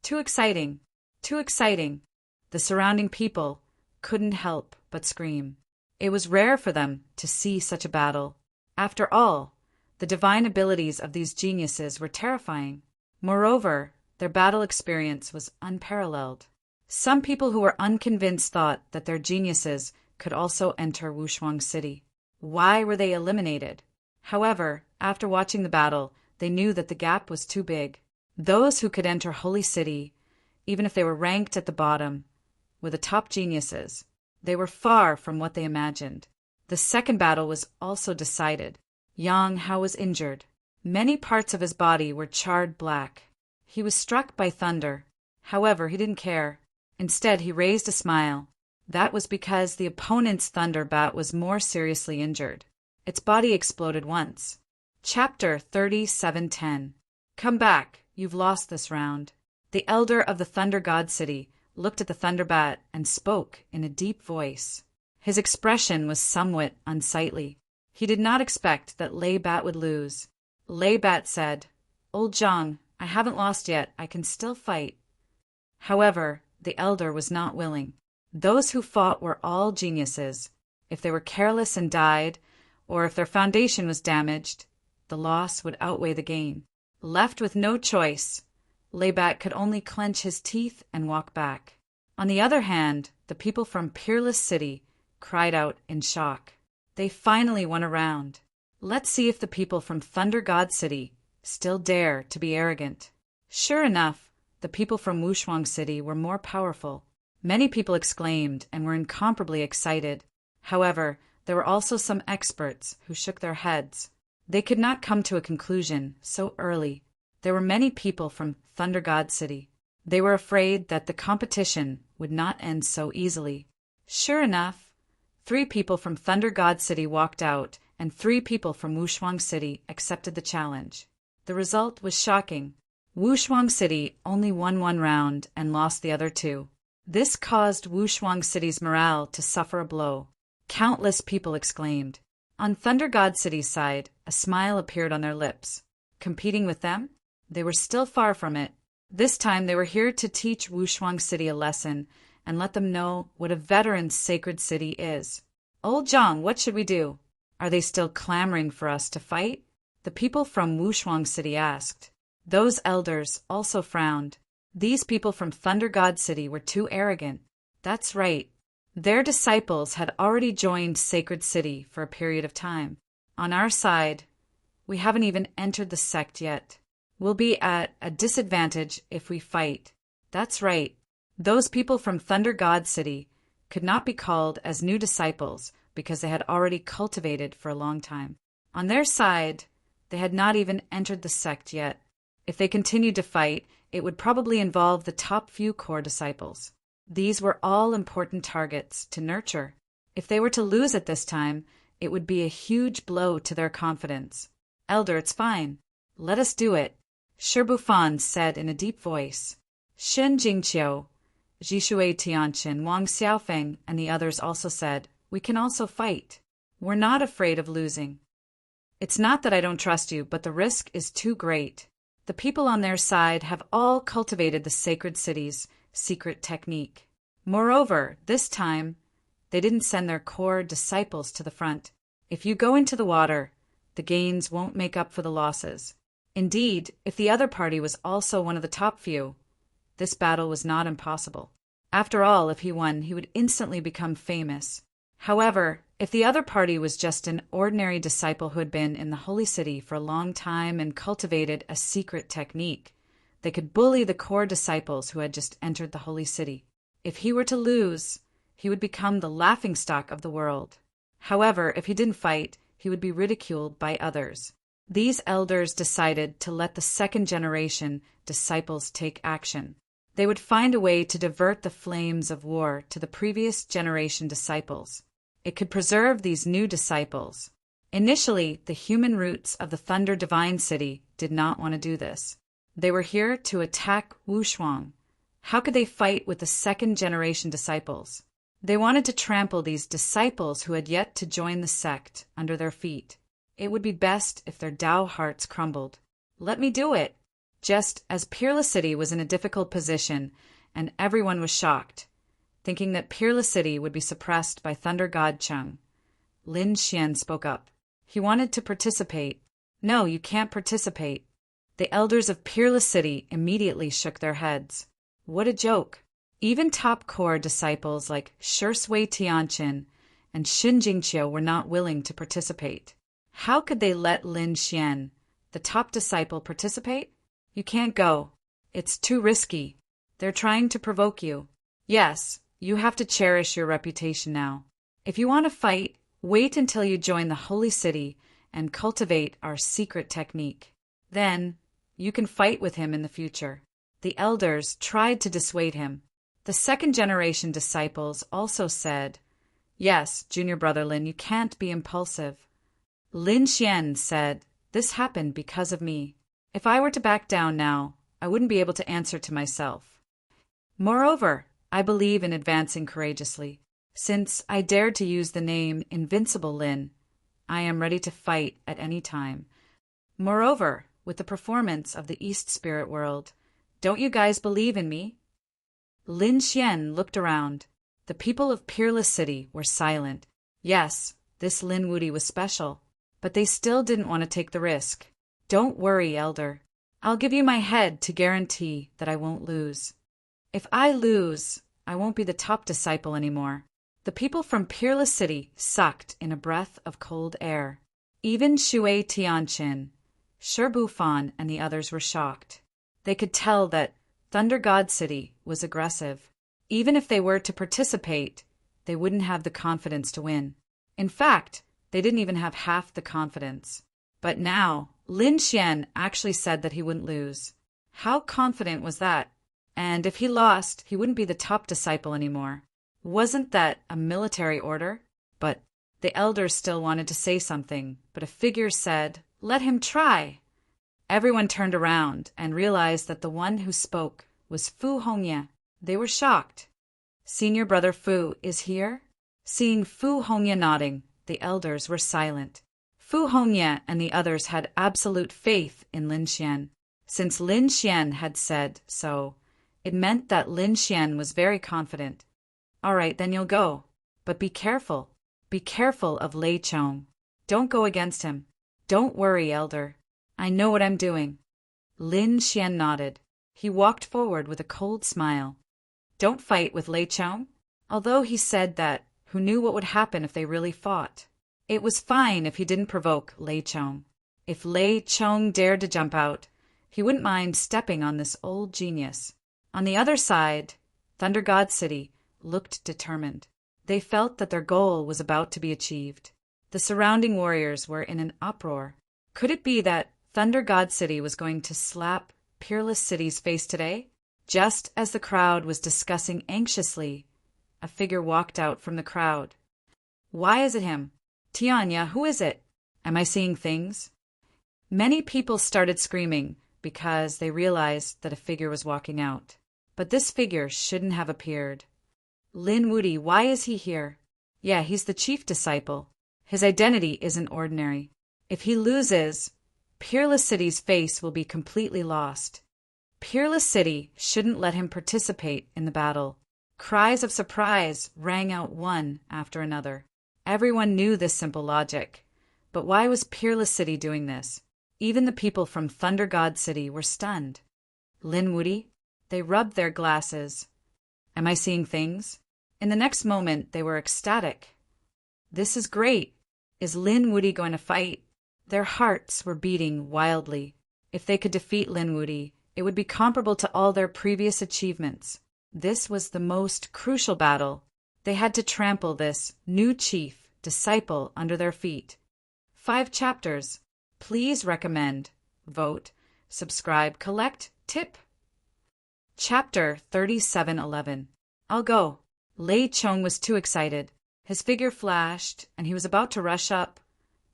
Too exciting! Too exciting! The surrounding people couldn't help but scream. It was rare for them to see such a battle. After all, the divine abilities of these geniuses were terrifying. Moreover, their battle experience was unparalleled. Some people who were unconvinced thought that their geniuses could also enter Wushuang City. Why were they eliminated? However, after watching the battle, they knew that the gap was too big. Those who could enter Holy City, even if they were ranked at the bottom, were the top geniuses. They were far from what they imagined. The second battle was also decided. Yang Hao was injured. Many parts of his body were charred black. He was struck by thunder. However, he didn't care. Instead, he raised a smile. That was because the opponent's thunder bat was more seriously injured. Its body exploded once. Chapter 37:10. Come back, you've lost this round. The elder of the Thunder God City looked at the thunder bat and spoke in a deep voice. His expression was somewhat unsightly. He did not expect that Lei Bat would lose. Lei Bat said, Old Zhang, I haven't lost yet, I can still fight. However, the elder was not willing. Those who fought were all geniuses. If they were careless and died, or if their foundation was damaged, the loss would outweigh the gain. Left with no choice, Lei Bat could only clench his teeth and walk back. On the other hand, the people from Peerless City cried out in shock. They finally won a round. Let's see if the people from Thunder God City still dare to be arrogant. Sure enough, the people from Wushuang City were more powerful. Many people exclaimed and were incomparably excited. However, there were also some experts who shook their heads. They could not come to a conclusion so early. There were many people from Thunder God City. They were afraid that the competition would not end so easily. Sure enough, 3 people from Thunder God City walked out, and 3 people from Wushuang City accepted the challenge. The result was shocking. Wushuang City only won 1 round and lost the other 2. This caused Wushuang City's morale to suffer a blow. Countless people exclaimed. On Thunder God City's side, a smile appeared on their lips. Competing with them? They were still far from it. This time they were here to teach Wushuang City a lesson and let them know what a veteran's sacred city is. Old Zhang, what should we do? Are they still clamoring for us to fight? The people from Wushuang City asked. Those elders also frowned. These people from Thunder God City were too arrogant. That's right. Their disciples had already joined Sacred City for a period of time. On our side, we haven't even entered the sect yet. We'll be at a disadvantage if we fight. That's right. Those people from Thunder God City could not be called as new disciples because they had already cultivated for a long time. On their side, they had not even entered the sect yet. If they continued to fight, it would probably involve the top few core disciples. These were all important targets to nurture. If they were to lose at this time, it would be a huge blow to their confidence. Elder, it's fine. Let us do it. Shi Bufan said in a deep voice. Shen Jingqiu, Zhishui Tianqin, Wang Xiaofeng, and the others also said, we can also fight. We're not afraid of losing. It's not that I don't trust you, but the risk is too great. The people on their side have all cultivated the sacred city's secret technique. Moreover, this time, they didn't send their core disciples to the front. If you go into the water, the gains won't make up for the losses. Indeed, if the other party was also one of the top few, this battle was not impossible. After all, if he won, he would instantly become famous. However, if the other party was just an ordinary disciple who had been in the holy city for a long time and cultivated a secret technique, they could bully the core disciples who had just entered the holy city. If he were to lose, he would become the laughingstock of the world. However, if he didn't fight, he would be ridiculed by others. These elders decided to let the second generation disciples take action. They would find a way to divert the flames of war to the previous generation disciples. It could preserve these new disciples. Initially, the human roots of the Thunder Divine City did not want to do this. They were here to attack Wushuang. How could they fight with the second generation disciples? They wanted to trample these disciples who had yet to join the sect under their feet. It would be best if their Tao hearts crumbled. Let me do it! Just as Peerless City was in a difficult position, and everyone was shocked, thinking that Peerless City would be suppressed by Thunder God Cheng, Lin Xian spoke up. He wanted to participate. No, you can't participate. The elders of Peerless City immediately shook their heads. What a joke! Even top core disciples like Shui Tianqin and Xin Jingqiu were not willing to participate. How could they let Lin Xian, the top disciple, participate? You can't go. It's too risky. They're trying to provoke you. Yes, you have to cherish your reputation now. If you want to fight, wait until you join the Holy City and cultivate our secret technique. Then, you can fight with him in the future. The elders tried to dissuade him. The second generation disciples also said, Yes, junior brother Lin, you can't be impulsive. Lin Xian said, This happened because of me. If I were to back down now, I wouldn't be able to answer to myself. Moreover, I believe in advancing courageously. Since I dared to use the name Invincible Lin, I am ready to fight at any time. Moreover, with the performance of the East Spirit World, don't you guys believe in me? Lin Xian looked around. The people of Peerless City were silent. Yes, this Lin Wudi was special, but they still didn't want to take the risk. Don't worry, Elder. I'll give you my head to guarantee that I won't lose. If I lose, I won't be the top disciple anymore. The people from Peerless City sucked in a breath of cold air. Even Shui Tianqin, Shi Bufan, and the others were shocked. They could tell that Thunder God City was aggressive. Even if they were to participate, they wouldn't have the confidence to win. In fact, they didn't even have half the confidence. But now, Lin Xian actually said that he wouldn't lose. How confident was that? And if he lost, he wouldn't be the top disciple anymore. Wasn't that a military order? But the elders still wanted to say something, but a figure said, Let him try. Everyone turned around and realized that the one who spoke was Fu Hongye. They were shocked. Senior brother Fu is here? Seeing Fu Hongye nodding, the elders were silent. Fu Hongye and the others had absolute faith in Lin Xian. Since Lin Xian had said so, it meant that Lin Xian was very confident. All right, then you'll go. But be careful. Be careful of Lei Chong. Don't go against him. Don't worry, Elder. I know what I'm doing. Lin Xian nodded. He walked forward with a cold smile. Don't fight with Lei Chong? Although he said that, who knew what would happen if they really fought? It was fine if he didn't provoke Lei Chong. If Lei Chong dared to jump out, he wouldn't mind stepping on this old genius. On the other side, Thunder God City looked determined. They felt that their goal was about to be achieved. The surrounding warriors were in an uproar. Could it be that Thunder God City was going to slap Peerless City's face today? Just as the crowd was discussing anxiously, a figure walked out from the crowd. Why is it him? Tianya, who is it? Am I seeing things? Many people started screaming because they realized that a figure was walking out. But this figure shouldn't have appeared. Lin Wudi, why is he here? Yeah, he's the chief disciple. His identity isn't ordinary. If he loses, Peerless City's face will be completely lost. Peerless City shouldn't let him participate in the battle. Cries of surprise rang out one after another. Everyone knew this simple logic. But why was Peerless City doing this? Even the people from Thunder God City were stunned. Lin Wudi? They rubbed their glasses. Am I seeing things? In the next moment, they were ecstatic. This is great. Is Lin Wudi going to fight? Their hearts were beating wildly. If they could defeat Lin Wudi, it would be comparable to all their previous achievements. This was the most crucial battle. They had to trample this new chief disciple under their feet. 5 chapters. Please recommend, vote, subscribe, collect, tip. Chapter 37:11. I'll go. Lei Chong was too excited. His figure flashed, and he was about to rush up,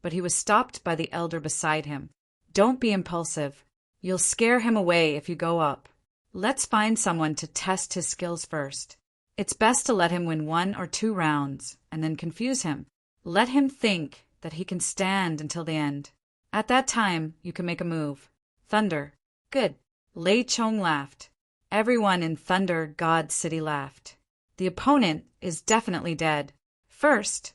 but he was stopped by the elder beside him. Don't be impulsive. You'll scare him away if you go up. Let's find someone to test his skills first. It's best to let him win 1 or 2 rounds, and then confuse him. Let him think that he can stand until the end. At that time, you can make a move. Thunder. Good. Lei Chong laughed. Everyone in Thunder God City laughed. The opponent is definitely dead. First,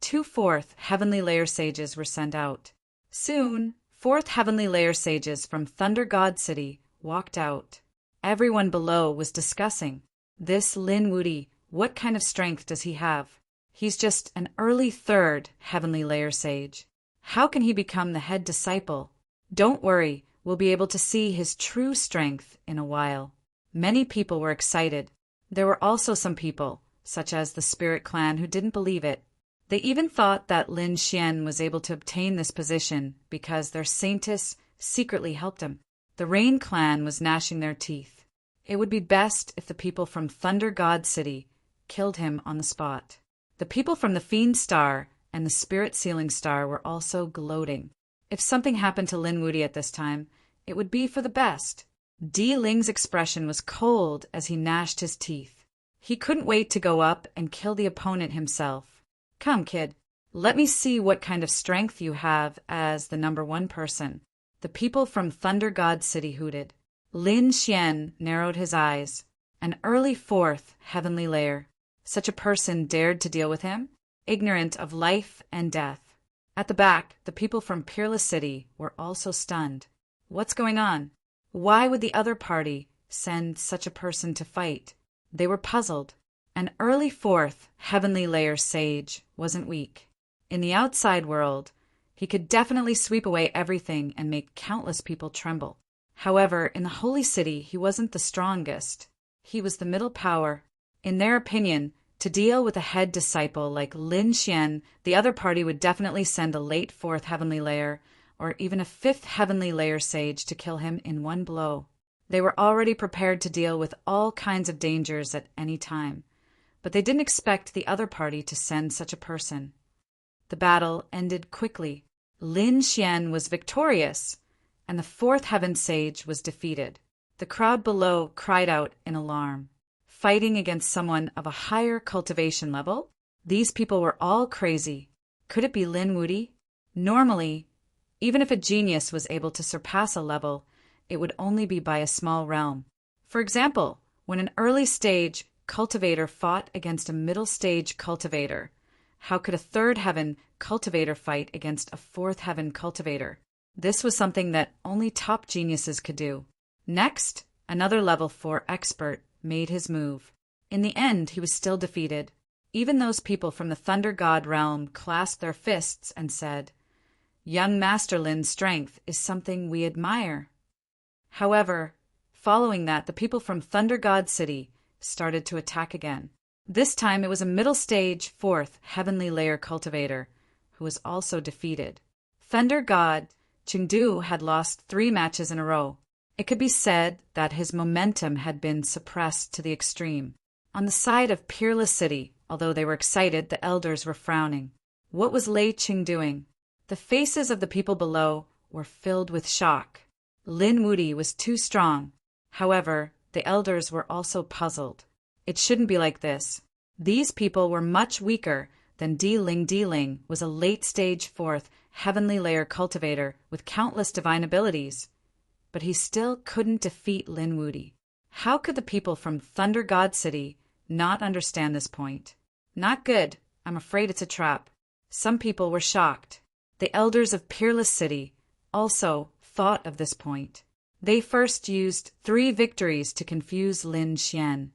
2 4th Heavenly Layer Sages were sent out. Soon, 4th Heavenly Layer Sages from Thunder God City walked out. Everyone below was discussing. This Lin Wuti, what kind of strength does he have? He's just an early 3rd Heavenly Layer Sage. How can he become the head disciple? Don't worry, we'll be able to see his true strength in a while. Many people were excited. There were also some people, such as the Spirit Clan, who didn't believe it. They even thought that Lin Xian was able to obtain this position because their saintess secretly helped him. The Rain Clan was gnashing their teeth. It would be best if the people from Thunder God City killed him on the spot. The people from the Fiend Star and the Spirit Sealing Star were also gloating. If something happened to Lin Wuti at this time, it would be for the best. Di Ling's expression was cold as he gnashed his teeth. He couldn't wait to go up and kill the opponent himself. Come, kid. Let me see what kind of strength you have as the number 1 person. The people from Thunder God City hooted. Lin Xian narrowed his eyes. An early 4th Heavenly Layer. Such a person dared to deal with him, ignorant of life and death. At the back, the people from Peerless City were also stunned. What's going on? Why would the other party send such a person to fight? They were puzzled. An early 4th Heavenly Layer Sage wasn't weak. In the outside world, he could definitely sweep away everything and make countless people tremble. However, in the Holy City, he wasn't the strongest. He was the middle power. In their opinion, to deal with a head disciple like Lin Xian, the other party would definitely send a late 4th Heavenly Layer or even a 5th Heavenly Layer Sage to kill him in one blow. They were already prepared to deal with all kinds of dangers at any time, but they didn't expect the other party to send such a person. The battle ended quickly. Lin Xian was victorious, and the 4th Heaven Sage was defeated. The crowd below cried out in alarm. Fighting against someone of a higher cultivation level? These people were all crazy. Could it be Lin Wuti? Normally, even if a genius was able to surpass a level, it would only be by a small realm. For example, when an early stage cultivator fought against a middle stage cultivator, how could a 3rd Heaven cultivator fight against a 4th Heaven cultivator? This was something that only top geniuses could do. Next, another level 4 expert made his move. In the end, he was still defeated. Even those people from the Thunder God realm clasped their fists and said, "Young Master Lin's strength is something we admire." However, following that, the people from Thunder God City started to attack again. This time it was a middle stage 4th Heavenly Layer cultivator who was also defeated. Thunder God Chengdu had lost 3 matches in a row. It could be said that his momentum had been suppressed to the extreme. On the side of Peerless City, although they were excited, the elders were frowning. What was Lei Ching doing? The faces of the people below were filled with shock. Lin Wuti was too strong. However, the elders were also puzzled. It shouldn't be like this. These people were much weaker than Di Ling was a late-stage 4th Heavenly Layer cultivator with countless divine abilities. But he still couldn't defeat Lin Wuti. How could the people from Thunder God City not understand this point? Not good. I'm afraid it's a trap. Some people were shocked. The elders of Peerless City also thought of this point. They first used 3 victories to confuse Lin Xian,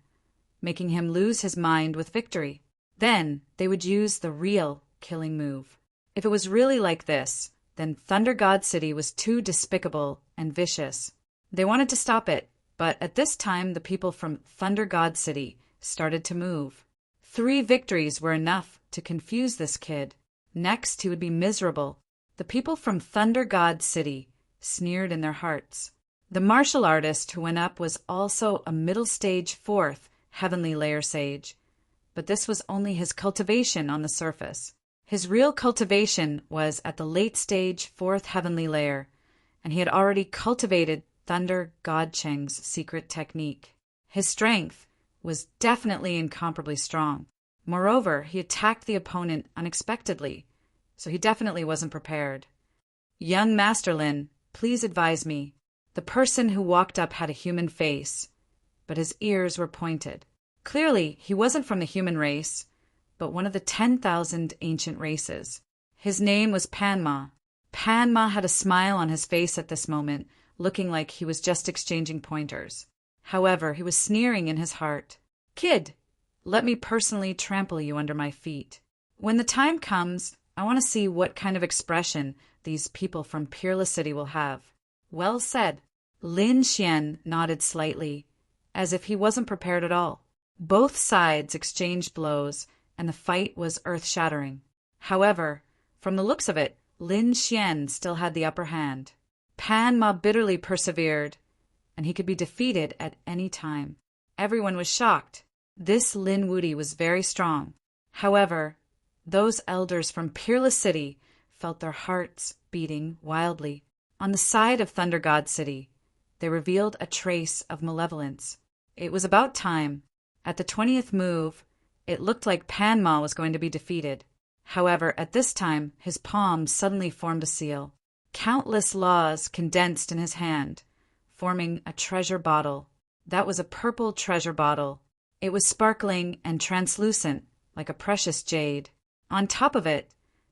making him lose his mind with victory. Then they would use the real killing move. If it was really like this, then Thunder God City was too despicable and vicious. They wanted to stop it, but at this time the people from Thunder God City started to move. 3 victories were enough to confuse this kid. Next, he would be miserable. The people from Thunder God City sneered in their hearts. The martial artist who went up was also a middle-stage 4th heavenly layer sage, but this was only his cultivation on the surface. His real cultivation was at the late-stage 4th heavenly layer, and he had already cultivated Thunder God Cheng's secret technique. His strength was definitely incomparably strong. Moreover, he attacked the opponent unexpectedly, so he definitely wasn't prepared. Young Master Lin, please advise me. The person who walked up had a human face, but his ears were pointed. Clearly, he wasn't from the human race, but one of the 10,000 ancient races. His name was Panma. Panma had a smile on his face at this moment, looking like he was just exchanging pointers. However, he was sneering in his heart. Kid, let me personally trample you under my feet. When the time comes, I want to see what kind of expression these people from Peerless City will have. Well said. Lin Xian nodded slightly, as if he wasn't prepared at all. Both sides exchanged blows, and the fight was earth-shattering. However, from the looks of it, Lin Xian still had the upper hand. Pan Ma bitterly persevered, and he could be defeated at any time. Everyone was shocked. This Lin Wuti was very strong. However, those elders from Peerless City felt their hearts beating wildly. On the side of Thunder God City, they revealed a trace of malevolence. It was about time. At the 20th move, it looked like Pan Ma was going to be defeated. However, at this time, his palm suddenly formed a seal. Countless laws condensed in his hand, forming a treasure bottle. That was a purple treasure bottle. It was sparkling and translucent, like a precious jade. On top of it,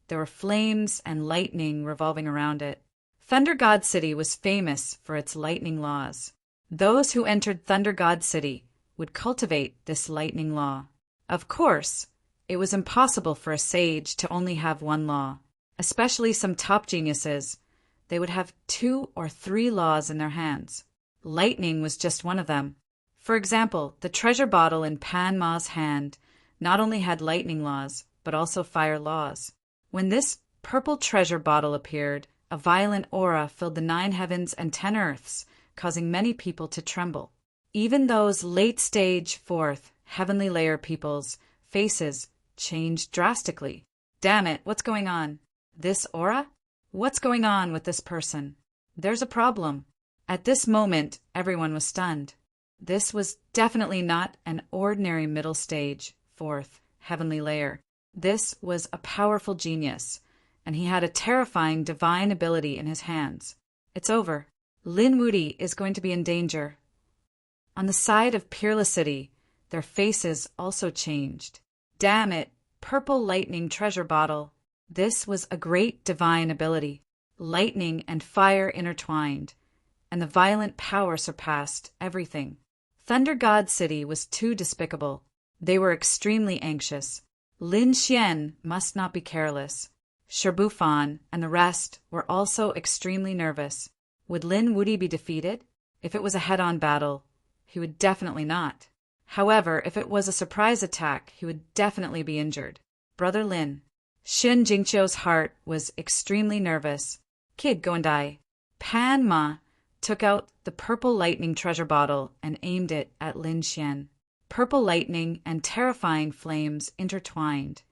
there were flames and lightning revolving around it. Thunder God City was famous for its lightning laws. Those who entered Thunder God City would cultivate this lightning law. Of course, it was impossible for a sage to only have one law. Especially some top geniuses, they would have 2 or 3 laws in their hands. Lightning was just one of them. For example, the treasure bottle in Pan Ma's hand not only had lightning laws, but also fire laws. When this purple treasure bottle appeared, a violent aura filled the 9 heavens and 10 earths, causing many people to tremble. Even those late-stage 4th heavenly layer people's faces changed drastically. Damn it, what's going on? This aura? What's going on with this person? There's a problem. At this moment, everyone was stunned. This was definitely not an ordinary middle stage 4th heavenly layer. This was a powerful genius, and he had a terrifying divine ability in his hands. It's over. Lin Wuti is going to be in danger. On the side of Peerless City, their faces also changed. Damn it, purple lightning treasure bottle. This was a great divine ability. Lightning and fire intertwined, and the violent power surpassed everything. Thunder God City was too despicable. They were extremely anxious. Lin Xian must not be careless. Sherbufan and the rest were also extremely nervous. Would Lin Wuti be defeated? If it was a head-on battle, he would definitely not. However, if it was a surprise attack, he would definitely be injured. Brother Lin. Shin Jingqiu's heart was extremely nervous. Kid, go and die. Pan Ma took out the purple lightning treasure bottle and aimed it at Lin Xian. Purple lightning and terrifying flames intertwined,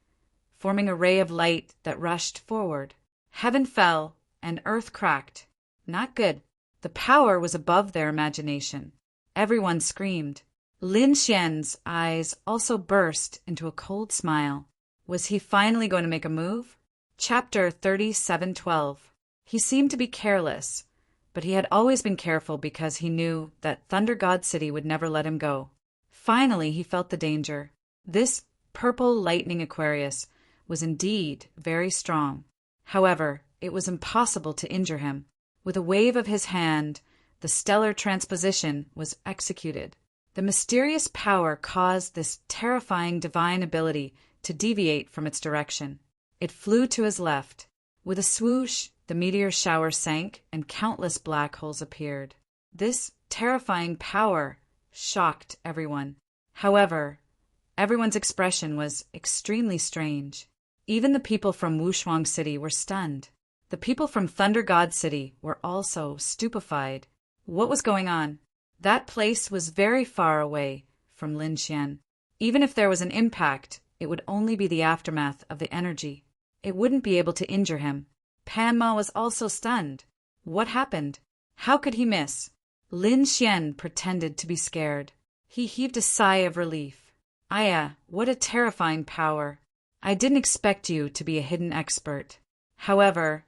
forming a ray of light that rushed forward. Heaven fell, and earth cracked. Not good. The power was above their imagination. Everyone screamed. Lin Xian's eyes also burst into a cold smile. Was he finally going to make a move? Chapter 37:12. He seemed to be careless, but he had always been careful because he knew that Thunder God City would never let him go. Finally, he felt the danger. This purple lightning Aquarius was indeed very strong. However, it was impossible to injure him. With a wave of his hand, the stellar transposition was executed. The mysterious power caused this terrifying divine ability to deviate from its direction. It flew to his left. With a swoosh, the meteor shower sank and countless black holes appeared. This terrifying power shocked everyone. However, Everyone's expression was extremely strange. Even the people from Wushuang City were stunned. The people from Thunder God City were also stupefied. What was going on? That place was very far away from Lin Xian. Even if there was an impact, it would only be the aftermath of the energy. It wouldn't be able to injure him. Pan Ma was also stunned. What happened? How could he miss? Lin Xian pretended to be scared. He heaved a sigh of relief. Aya, what a terrifying power. I didn't expect you to be a hidden expert. However,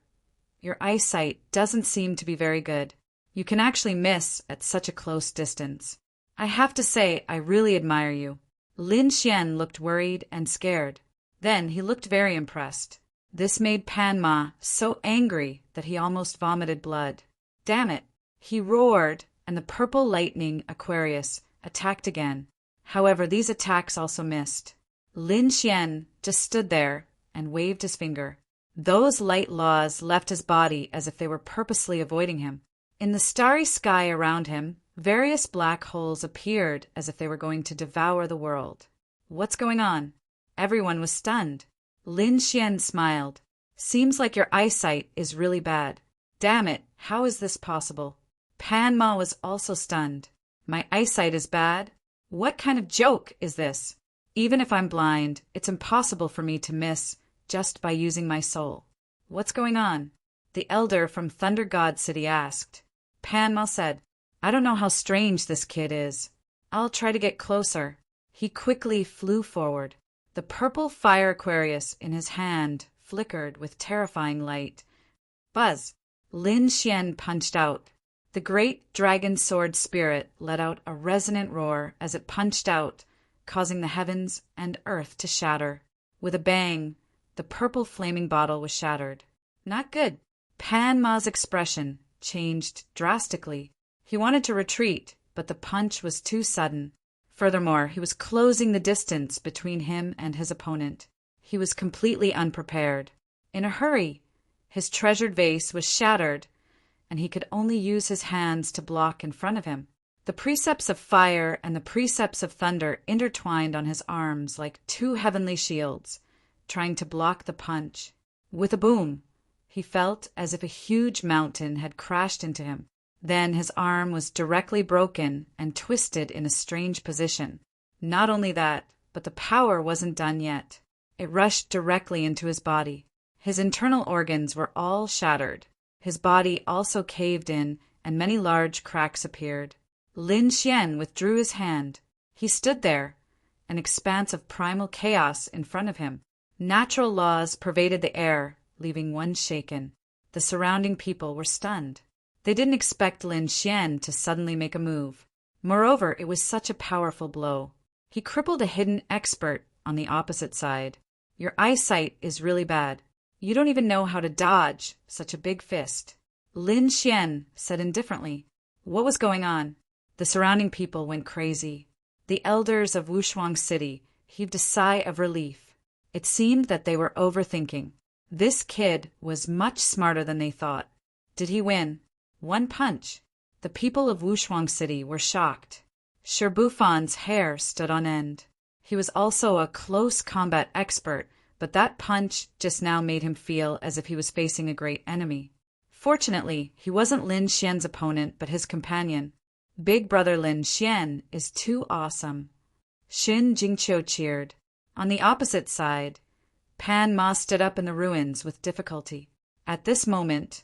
your eyesight doesn't seem to be very good. You can actually miss at such a close distance. I have to say, I really admire you. Lin Xian looked worried and scared. Then he looked very impressed. This made Pan Ma so angry that he almost vomited blood. Damn it! He roared, and the purple lightning Aquarius attacked again. However, these attacks also missed. Lin Xian just stood there and waved his finger. Those light laws left his body as if they were purposely avoiding him. In the starry sky around him, various black holes appeared as if they were going to devour the world. What's going on? Everyone was stunned. Lin Xian smiled. Seems like your eyesight is really bad. Damn it, how is this possible? Pan Ma was also stunned. My eyesight is bad? What kind of joke is this? Even if I'm blind, it's impossible for me to miss just by using my soul. What's going on? The elder from Thunder God City asked. Pan Ma said, I don't know how strange this kid is. I'll try to get closer. He quickly flew forward. The purple fire Aquarius in his hand flickered with terrifying light. Buzz! Lin Xian punched out. The great dragon sword spirit let out a resonant roar as it punched out, causing the heavens and earth to shatter. With a bang, the purple flaming bottle was shattered. Not good. Pan Ma's expression changed drastically. He wanted to retreat, but the punch was too sudden. Furthermore, he was closing the distance between him and his opponent. He was completely unprepared. In a hurry, his treasured vase was shattered, and he could only use his hands to block in front of him. The precepts of fire and the precepts of thunder intertwined on his arms like two heavenly shields, trying to block the punch. With a boom, he felt as if a huge mountain had crashed into him. Then his arm was directly broken and twisted in a strange position. Not only that, but the power wasn't done yet. It rushed directly into his body. His internal organs were all shattered. His body also caved in, and many large cracks appeared. Lin Xian withdrew his hand. He stood there, an expanse of primal chaos in front of him. Natural laws pervaded the air, leaving one shaken. The surrounding people were stunned. They didn't expect Lin Xian to suddenly make a move. Moreover, it was such a powerful blow. He crippled a hidden expert on the opposite side. Your eyesight is really bad. You don't even know how to dodge such a big fist. Lin Xian said indifferently. What was going on? The surrounding people went crazy. The elders of Wushuang City heaved a sigh of relief. It seemed that they were overthinking. This kid was much smarter than they thought. Did he win? One punch. The people of Wushuang City were shocked. Sherbufan's hair stood on end. He was also a close combat expert, but that punch just now made him feel as if he was facing a great enemy. Fortunately, he wasn't Lin Xian's opponent, but his companion. Big brother Lin Xian is too awesome. Xin Jingqiu cheered. On the opposite side, Pan Ma stood up in the ruins with difficulty. At this moment,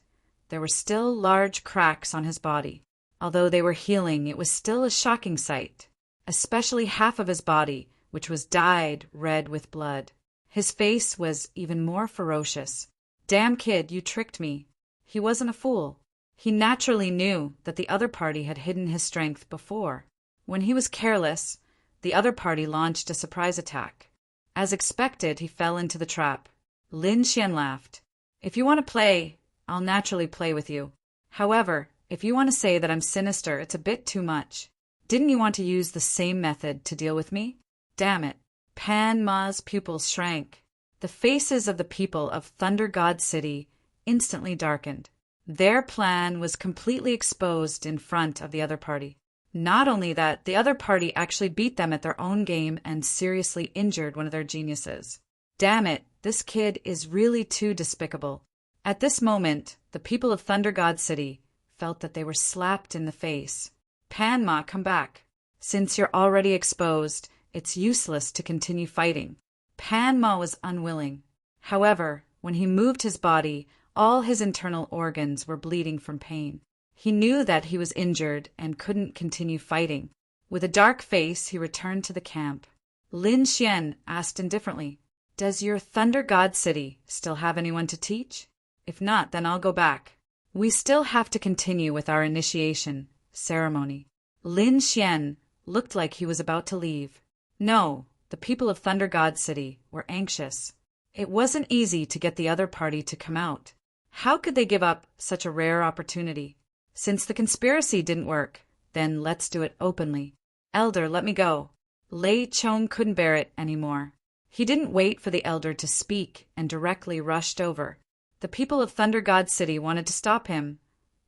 there were still large cracks on his body. Although they were healing, it was still a shocking sight, especially half of his body, which was dyed red with blood. His face was even more ferocious. Damn kid, you tricked me. He wasn't a fool. He naturally knew that the other party had hidden his strength before. When he was careless, the other party launched a surprise attack. As expected, he fell into the trap. Lin Xian laughed. If you want to play, I'll naturally play with you. However, if you want to say that I'm sinister, it's a bit too much. Didn't you want to use the same method to deal with me? Damn it. Pan Ma's pupils shrank. The faces of the people of Thunder God City instantly darkened. Their plan was completely exposed in front of the other party. Not only that, the other party actually beat them at their own game and seriously injured one of their geniuses. Damn it, this kid is really too despicable. At this moment, the people of Thunder God City felt that they were slapped in the face. Panma, come back. Since you're already exposed, it's useless to continue fighting. Panma was unwilling. However, when he moved his body, all his internal organs were bleeding from pain. He knew that he was injured and couldn't continue fighting. With a dark face, he returned to the camp. Lin Xian asked indifferently, "Does your Thunder God City still have anyone to teach? If not, then I'll go back. We still have to continue with our initiation ceremony." Lin Xian looked like he was about to leave. No, the people of Thunder God City were anxious. It wasn't easy to get the other party to come out. How could they give up such a rare opportunity? Since the conspiracy didn't work, then let's do it openly. Elder, let me go. Lei Chong couldn't bear it anymore. He didn't wait for the elder to speak and directly rushed over. The people of Thunder God City wanted to stop him,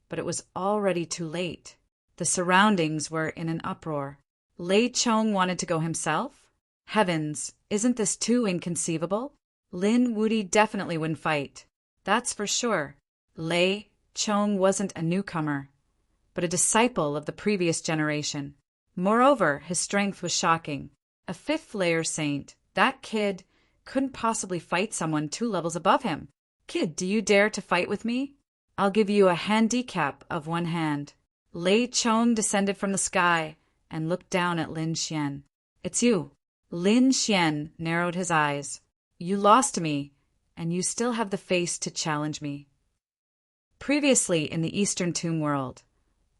but it was already too late. The surroundings were in an uproar. Lei Chong wanted to go himself? Heavens, isn't this too inconceivable? Lin Wudi definitely wouldn't fight. That's for sure. Lei Chong wasn't a newcomer, but a disciple of the previous generation. Moreover, his strength was shocking. A fifth-layer saint, that kid couldn't possibly fight someone 2 levels above him. Kid, do you dare to fight with me? I'll give you a handicap of 1 hand. Lei Chong descended from the sky and looked down at Lin Xian. It's you. Lin Xian narrowed his eyes. You lost to me, and you still have the face to challenge me. Previously in the Eastern Tomb world,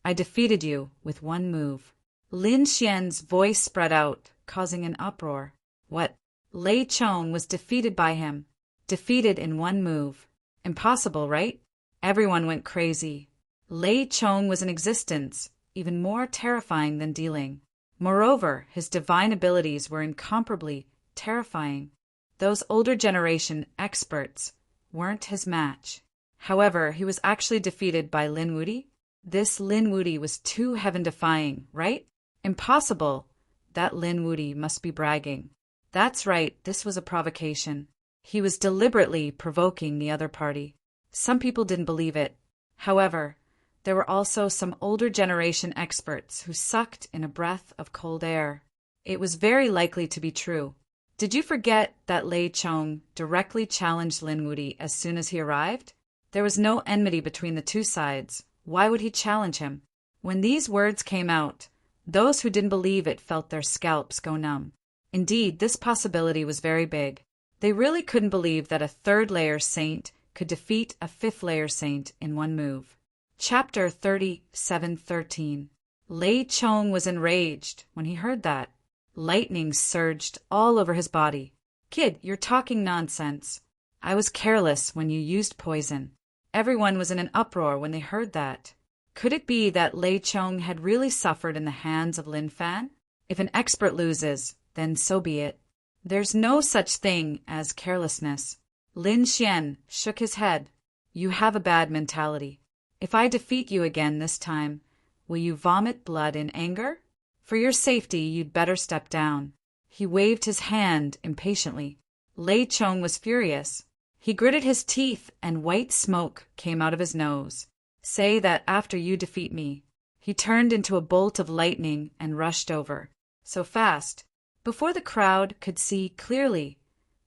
I defeated you with 1 move. Lin Xian's voice spread out, causing an uproar. What? Lei Chong was defeated by him. Defeated in 1 move. Impossible, right? Everyone went crazy. Lei Chong was in existence, even more terrifying than dealing. Moreover, his divine abilities were incomparably terrifying. Those older generation experts weren't his match. However, he was actually defeated by Lin Wudi. This Lin Wudi was too heaven-defying, right? Impossible. That Lin Wudi must be bragging. That's right, this was a provocation. He was deliberately provoking the other party. Some people didn't believe it. However, there were also some older generation experts who sucked in a breath of cold air. It was very likely to be true. Did you forget that Lei Chong directly challenged Lin Wudi as soon as he arrived? There was no enmity between the 2 sides. Why would he challenge him? When these words came out, those who didn't believe it felt their scalps go numb. Indeed, this possibility was very big. They really couldn't believe that a 3rd-layer saint could defeat a 5th-layer saint in 1 move. Chapter 37:13. Lei Chong was enraged when he heard that. Lightning surged all over his body. Kid, you're talking nonsense. I was careless when you used poison. Everyone was in an uproar when they heard that. Could it be that Lei Chong had really suffered in the hands of Lin Fan? If an expert loses, then so be it. There's no such thing as carelessness. Lin Xian shook his head. You have a bad mentality. If I defeat you again this time, will you vomit blood in anger? For your safety, you'd better step down. He waved his hand impatiently. Lei Chong was furious. He gritted his teeth and white smoke came out of his nose. Say that after you defeat me. He turned into a bolt of lightning and rushed over. So fast. Before the crowd could see clearly,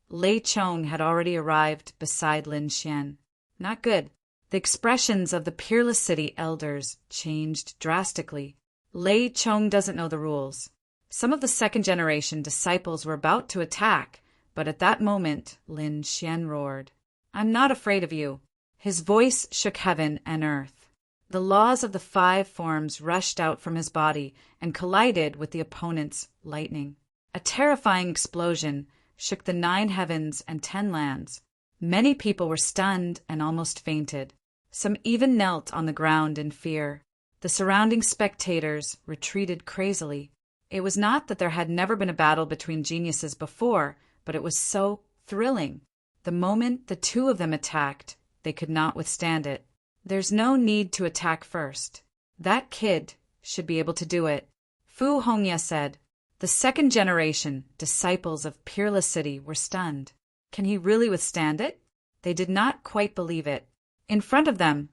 Lei Chong had already arrived beside Lin Xian. Not good. The expressions of the Peerless City elders changed drastically. Lei Chong doesn't know the rules. Some of the 2nd-generation disciples were about to attack, but at that moment, Lin Xian roared. I'm not afraid of you. His voice shook heaven and earth. The laws of the 5 forms rushed out from his body and collided with the opponent's lightning. A terrifying explosion shook the 9 heavens and 10 lands. Many people were stunned and almost fainted. Some even knelt on the ground in fear. The surrounding spectators retreated crazily. It was not that there had never been a battle between geniuses before, but it was so thrilling. The moment the 2 of them attacked, they could not withstand it. There's no need to attack first. That kid should be able to do it. Fu Hongya said. The second generation, disciples of Peerless City, were stunned. Can he really withstand it? They did not quite believe it. In front of them,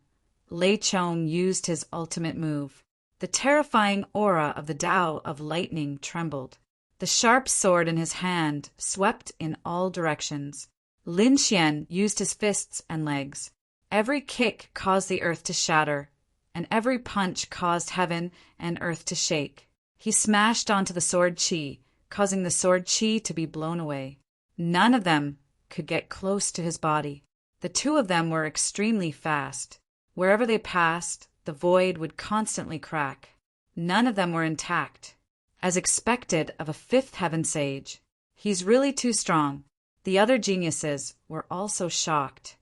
Lei Chong used his ultimate move. The terrifying aura of the Tao of Lightning trembled. The sharp sword in his hand swept in all directions. Lin Xian used his fists and legs. Every kick caused the earth to shatter, and every punch caused heaven and earth to shake. He smashed onto the sword chi, causing the sword chi to be blown away. None of them could get close to his body. The two of them were extremely fast. Wherever they passed, the void would constantly crack. None of them were intact. As expected of a fifth heaven sage, he's really too strong. The other geniuses were also shocked.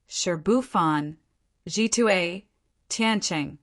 Shi Bufan, Jitue, Tiancheng,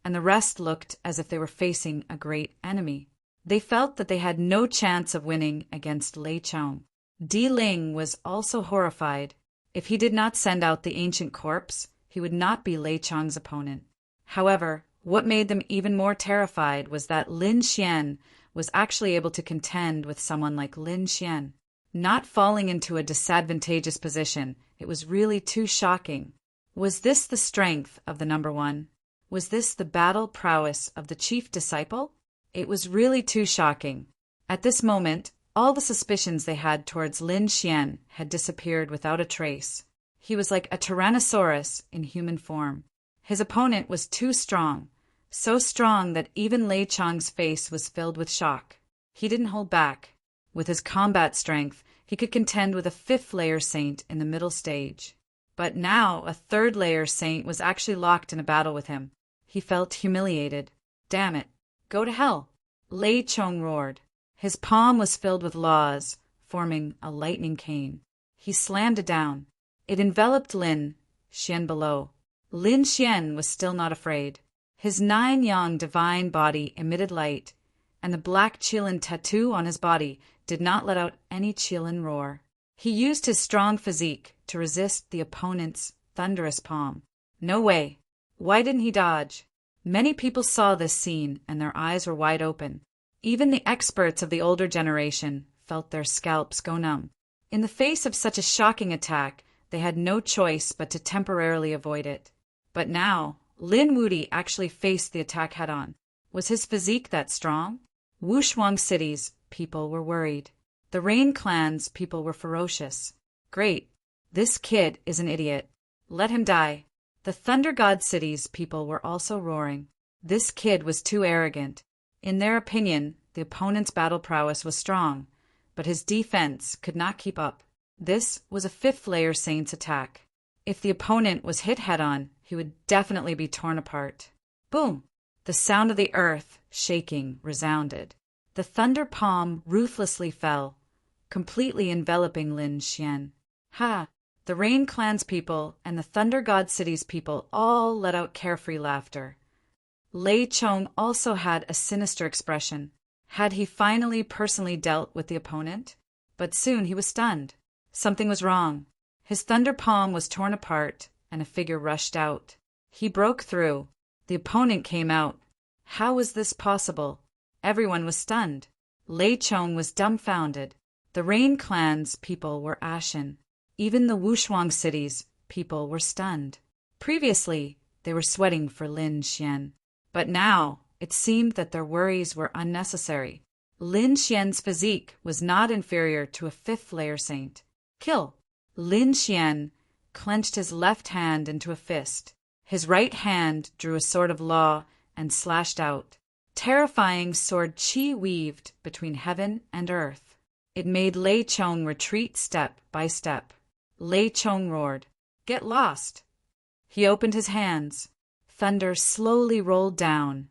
and the rest looked as if they were facing a great enemy. They felt that they had no chance of winning against Lei Chong. Di Ling was also horrified. If he did not send out the ancient corpse, he would not be Lei Chong's opponent. However, what made them even more terrified was that Lin Xian was actually able to contend with someone like Lin Xian. Not falling into a disadvantageous position, it was really too shocking. Was this the strength of the number one? Was this the battle prowess of the chief disciple? It was really too shocking. At this moment, all the suspicions they had towards Lin Xian had disappeared without a trace. He was like a tyrannosaurus in human form. His opponent was too strong, so strong that even Lei Chong's face was filled with shock. He didn't hold back. With his combat strength, he could contend with a fifth-layer saint in the middle stage. But now a third-layer saint was actually locked in a battle with him. He felt humiliated. Damn it. Go to hell. Lei Chong roared. His palm was filled with laws, forming a lightning cane. He slammed it down. It enveloped Lin Xian below. Lin Xian was still not afraid. His 9-yang divine body emitted light, and the black Qilin tattoo on his body did not let out any Qilin roar. He used his strong physique to resist the opponent's thunderous palm. No way. Why didn't he dodge? Many people saw this scene, and their eyes were wide open. Even the experts of the older generation felt their scalps go numb. In the face of such a shocking attack, they had no choice but to temporarily avoid it. But now, Lin Wudi actually faced the attack head-on. Was his physique that strong? Wushuang City's people were worried. The Rain Clan's people were ferocious. Great. This kid is an idiot. Let him die. The Thunder God City's people were also roaring. This kid was too arrogant. In their opinion, the opponent's battle prowess was strong, but his defense could not keep up. This was a fifth-layer saint's attack. If the opponent was hit head-on, he would definitely be torn apart. Boom! The sound of the earth, shaking, resounded. The thunder palm ruthlessly fell, completely enveloping Lin Xian. Ha! The Rain Clan's people and the Thunder God City's people all let out carefree laughter. Lei Chong also had a sinister expression. Had he finally personally dealt with the opponent? But soon he was stunned. Something was wrong. His thunder palm was torn apart, and a figure rushed out. He broke through. The opponent came out. How was this possible? Everyone was stunned. Lei Chong was dumbfounded. The Rain Clan's people were ashen. Even the Wushuang City's people were stunned. Previously, they were sweating for Lin Xian. But now, it seemed that their worries were unnecessary. Lin Xian's physique was not inferior to a fifth-layer saint. Kill! Lin Xian clenched his left hand into a fist. His right hand drew a sword of law and slashed out. Terrifying sword chi weaved between heaven and earth. It made Lei Chong retreat step by step. Lei Chong roared, "Get lost!" He opened his hands. Thunder slowly rolled down,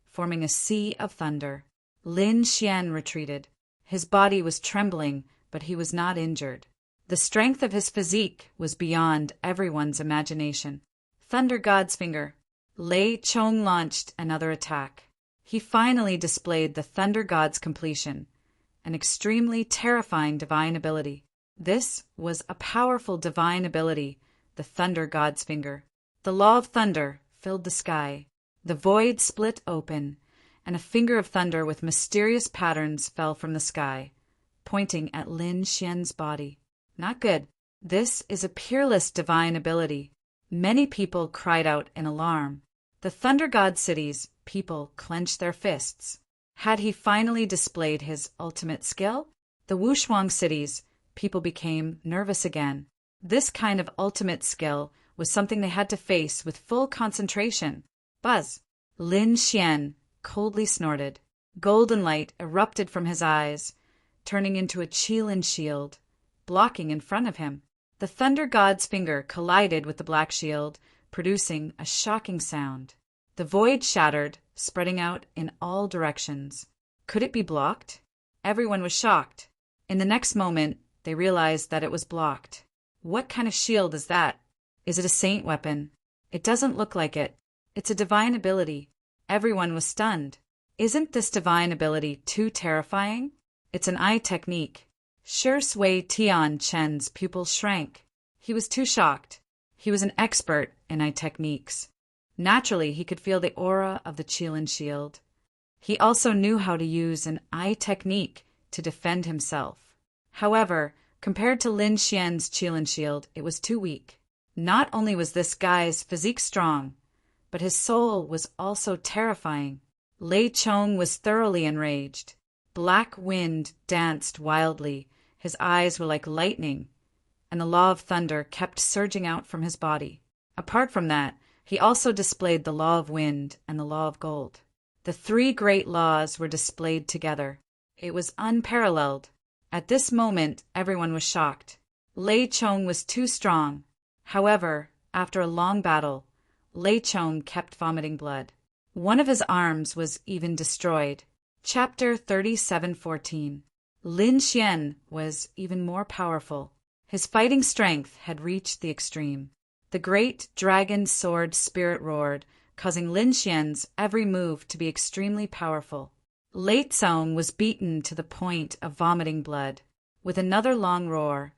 forming a sea of thunder. Lin Xian retreated. His body was trembling, but he was not injured. The strength of his physique was beyond everyone's imagination. Thunder God's finger. Lei Chong launched another attack. He finally displayed the Thunder God's completion, an extremely terrifying divine ability. This was a powerful divine ability, the Thunder God's finger. The law of thunder filled the sky. The void split open, and a finger of thunder with mysterious patterns fell from the sky, pointing at Lin Xian's body. Not good. This is a peerless divine ability. Many people cried out in alarm. The Thunder God city's people clenched their fists. Had he finally displayed his ultimate skill? The Wushuang city's people became nervous again. This kind of ultimate skill was something they had to face with full concentration. Buzz! Lin Xian coldly snorted. Golden light erupted from his eyes, turning into a Qilin shield, blocking in front of him. The Thunder God's finger collided with the black shield, producing a shocking sound. The void shattered, spreading out in all directions. Could it be blocked? Everyone was shocked. In the next moment, they realized that it was blocked. What kind of shield is that? Is it a saint weapon? It doesn't look like it. It's a divine ability. Everyone was stunned. Isn't this divine ability too terrifying? It's an eye technique. Shi Sui Tian Chen's pupils shrank. He was too shocked. He was an expert in eye techniques. Naturally, he could feel the aura of the Qilin shield. He also knew how to use an eye technique to defend himself. However, compared to Lin Xian's Qilin shield, it was too weak. Not only was this guy's physique strong, but his soul was also terrifying. Lei Chong was thoroughly enraged. Black wind danced wildly. His eyes were like lightning, and the law of thunder kept surging out from his body. Apart from that, he also displayed the law of wind and the law of gold. The three great laws were displayed together. It was unparalleled. At this moment, everyone was shocked. Lei Chong was too strong. However, after a long battle, Lei Chong kept vomiting blood. One of his arms was even destroyed. Chapter 37:14. Lin Xian was even more powerful. His fighting strength had reached the extreme. The great dragon sword spirit roared, causing Lin Xian's every move to be extremely powerful. Lei Tsong was beaten to the point of vomiting blood. With another long roar,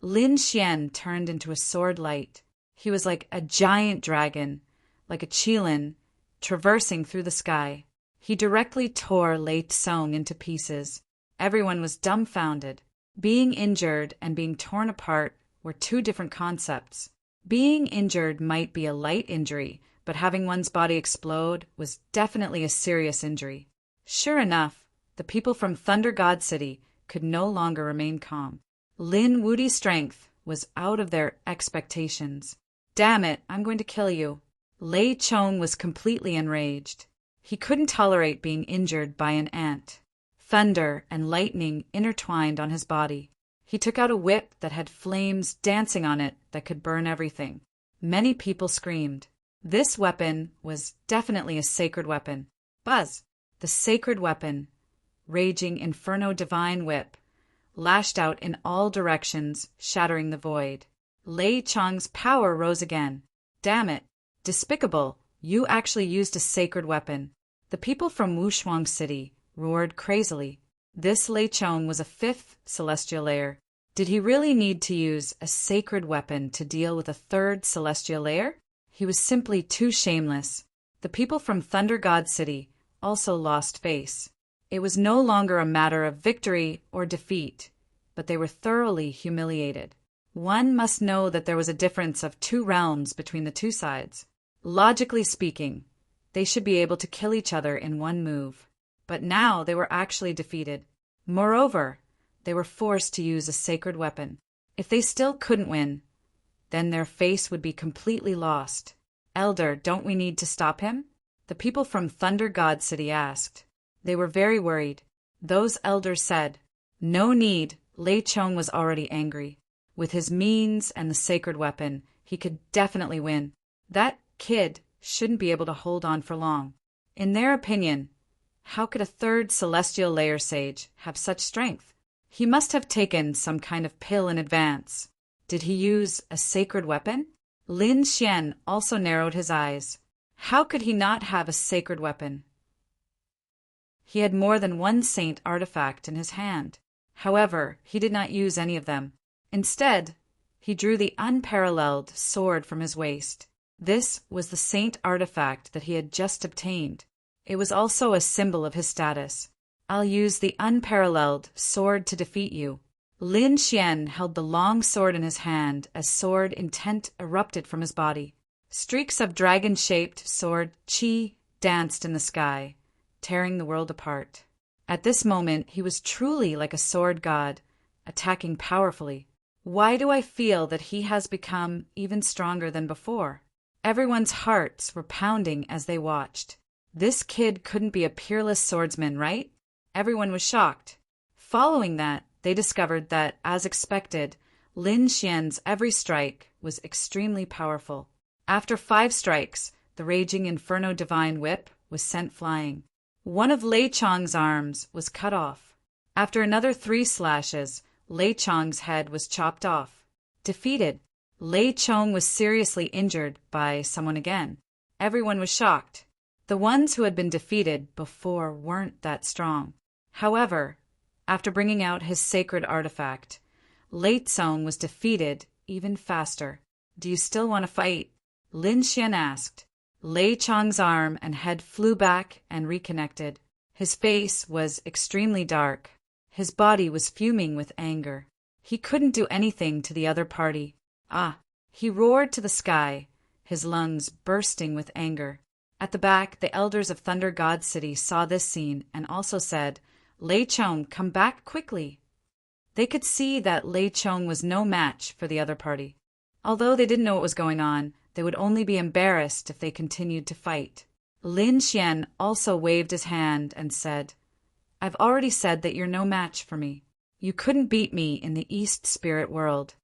Lin Xian turned into a sword light. He was like a giant dragon, like a Qilin, traversing through the sky. He directly tore Lei Tsong into pieces. Everyone was dumbfounded. Being injured and being torn apart were two different concepts. Being injured might be a light injury, but having one's body explode was definitely a serious injury. Sure enough, the people from Thunder God City could no longer remain calm. Lin Wudi's strength was out of their expectations. Damn it, I'm going to kill you. Lei Chong was completely enraged. He couldn't tolerate being injured by an ant. Thunder and lightning intertwined on his body. He took out a whip that had flames dancing on it that could burn everything. Many people screamed. This weapon was definitely a sacred weapon. Buzz! The sacred weapon, raging inferno divine whip, lashed out in all directions, shattering the void. Lei Chong's power rose again. Damn it! Despicable! You actually used a sacred weapon. The people from Wushuang City roared crazily. This Lei Chong was a fifth celestial layer. Did he really need to use a sacred weapon to deal with a third celestial layer? He was simply too shameless. The people from Thunder God City also lost face. It was no longer a matter of victory or defeat, but they were thoroughly humiliated. One must know that there was a difference of two realms between the two sides. Logically speaking, they should be able to kill each other in one move. But now they were actually defeated. Moreover, they were forced to use a sacred weapon. If they still couldn't win, then their face would be completely lost. Elder, don't we need to stop him? The people from Thunder God City asked. They were very worried. Those elders said, no need. Lei Chong was already angry. With his means and the sacred weapon, he could definitely win. That kid shouldn't be able to hold on for long. In their opinion, how could a third celestial layer sage have such strength? He must have taken some kind of pill in advance. Did he use a sacred weapon? Lin Xian also narrowed his eyes. How could he not have a sacred weapon? He had more than one saint artifact in his hand. However, he did not use any of them. Instead, he drew the unparalleled sword from his waist. This was the saint artifact that he had just obtained. It was also a symbol of his status. I'll use the unparalleled sword to defeat you. Lin Xian held the long sword in his hand as sword intent erupted from his body. Streaks of dragon-shaped sword qi danced in the sky, tearing the world apart. At this moment, he was truly like a sword god, attacking powerfully. Why do I feel that he has become even stronger than before? Everyone's hearts were pounding as they watched. This kid couldn't be a peerless swordsman, right? Everyone was shocked. Following that, they discovered that, as expected, Lin Xian's every strike was extremely powerful. After 5 strikes, the raging Inferno Divine Whip was sent flying. One of Lei Chong's arms was cut off. After another 3 slashes, Lei Chong's head was chopped off. Defeated, Lei Chong was seriously injured by someone again. Everyone was shocked. The ones who had been defeated before weren't that strong. However, after bringing out his sacred artifact, Lei Chong was defeated even faster. Do you still want to fight? Lin Xian asked. Lei Chong's arm and head flew back and reconnected. His face was extremely dark. His body was fuming with anger. He couldn't do anything to the other party. He roared to the sky, his lungs bursting with anger. At the back, the elders of Thunder God City saw this scene and also said, Lei Chong, come back quickly. They could see that Lei Chong was no match for the other party. Although they didn't know what was going on, they would only be embarrassed if they continued to fight. Lin Xian also waved his hand and said, I've already said that you're no match for me. You couldn't beat me in the East Spirit world.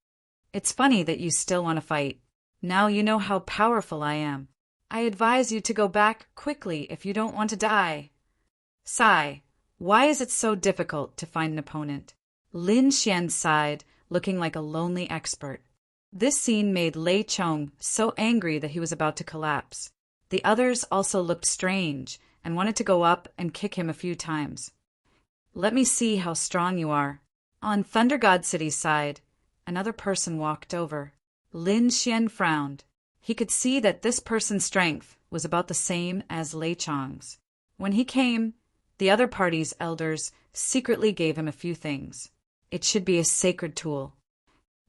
It's funny that you still want to fight. Now you know how powerful I am. I advise you to go back quickly if you don't want to die. Sigh. Why is it so difficult to find an opponent? Lin Xian sighed, looking like a lonely expert. This scene made Lei Chong so angry that he was about to collapse. The others also looked strange and wanted to go up and kick him a few times. Let me see how strong you are. On Thunder God City's side, another person walked over. Lin Xian frowned. He could see that this person's strength was about the same as Lei Chong's. When he came, the other party's elders secretly gave him a few things. It should be a sacred tool.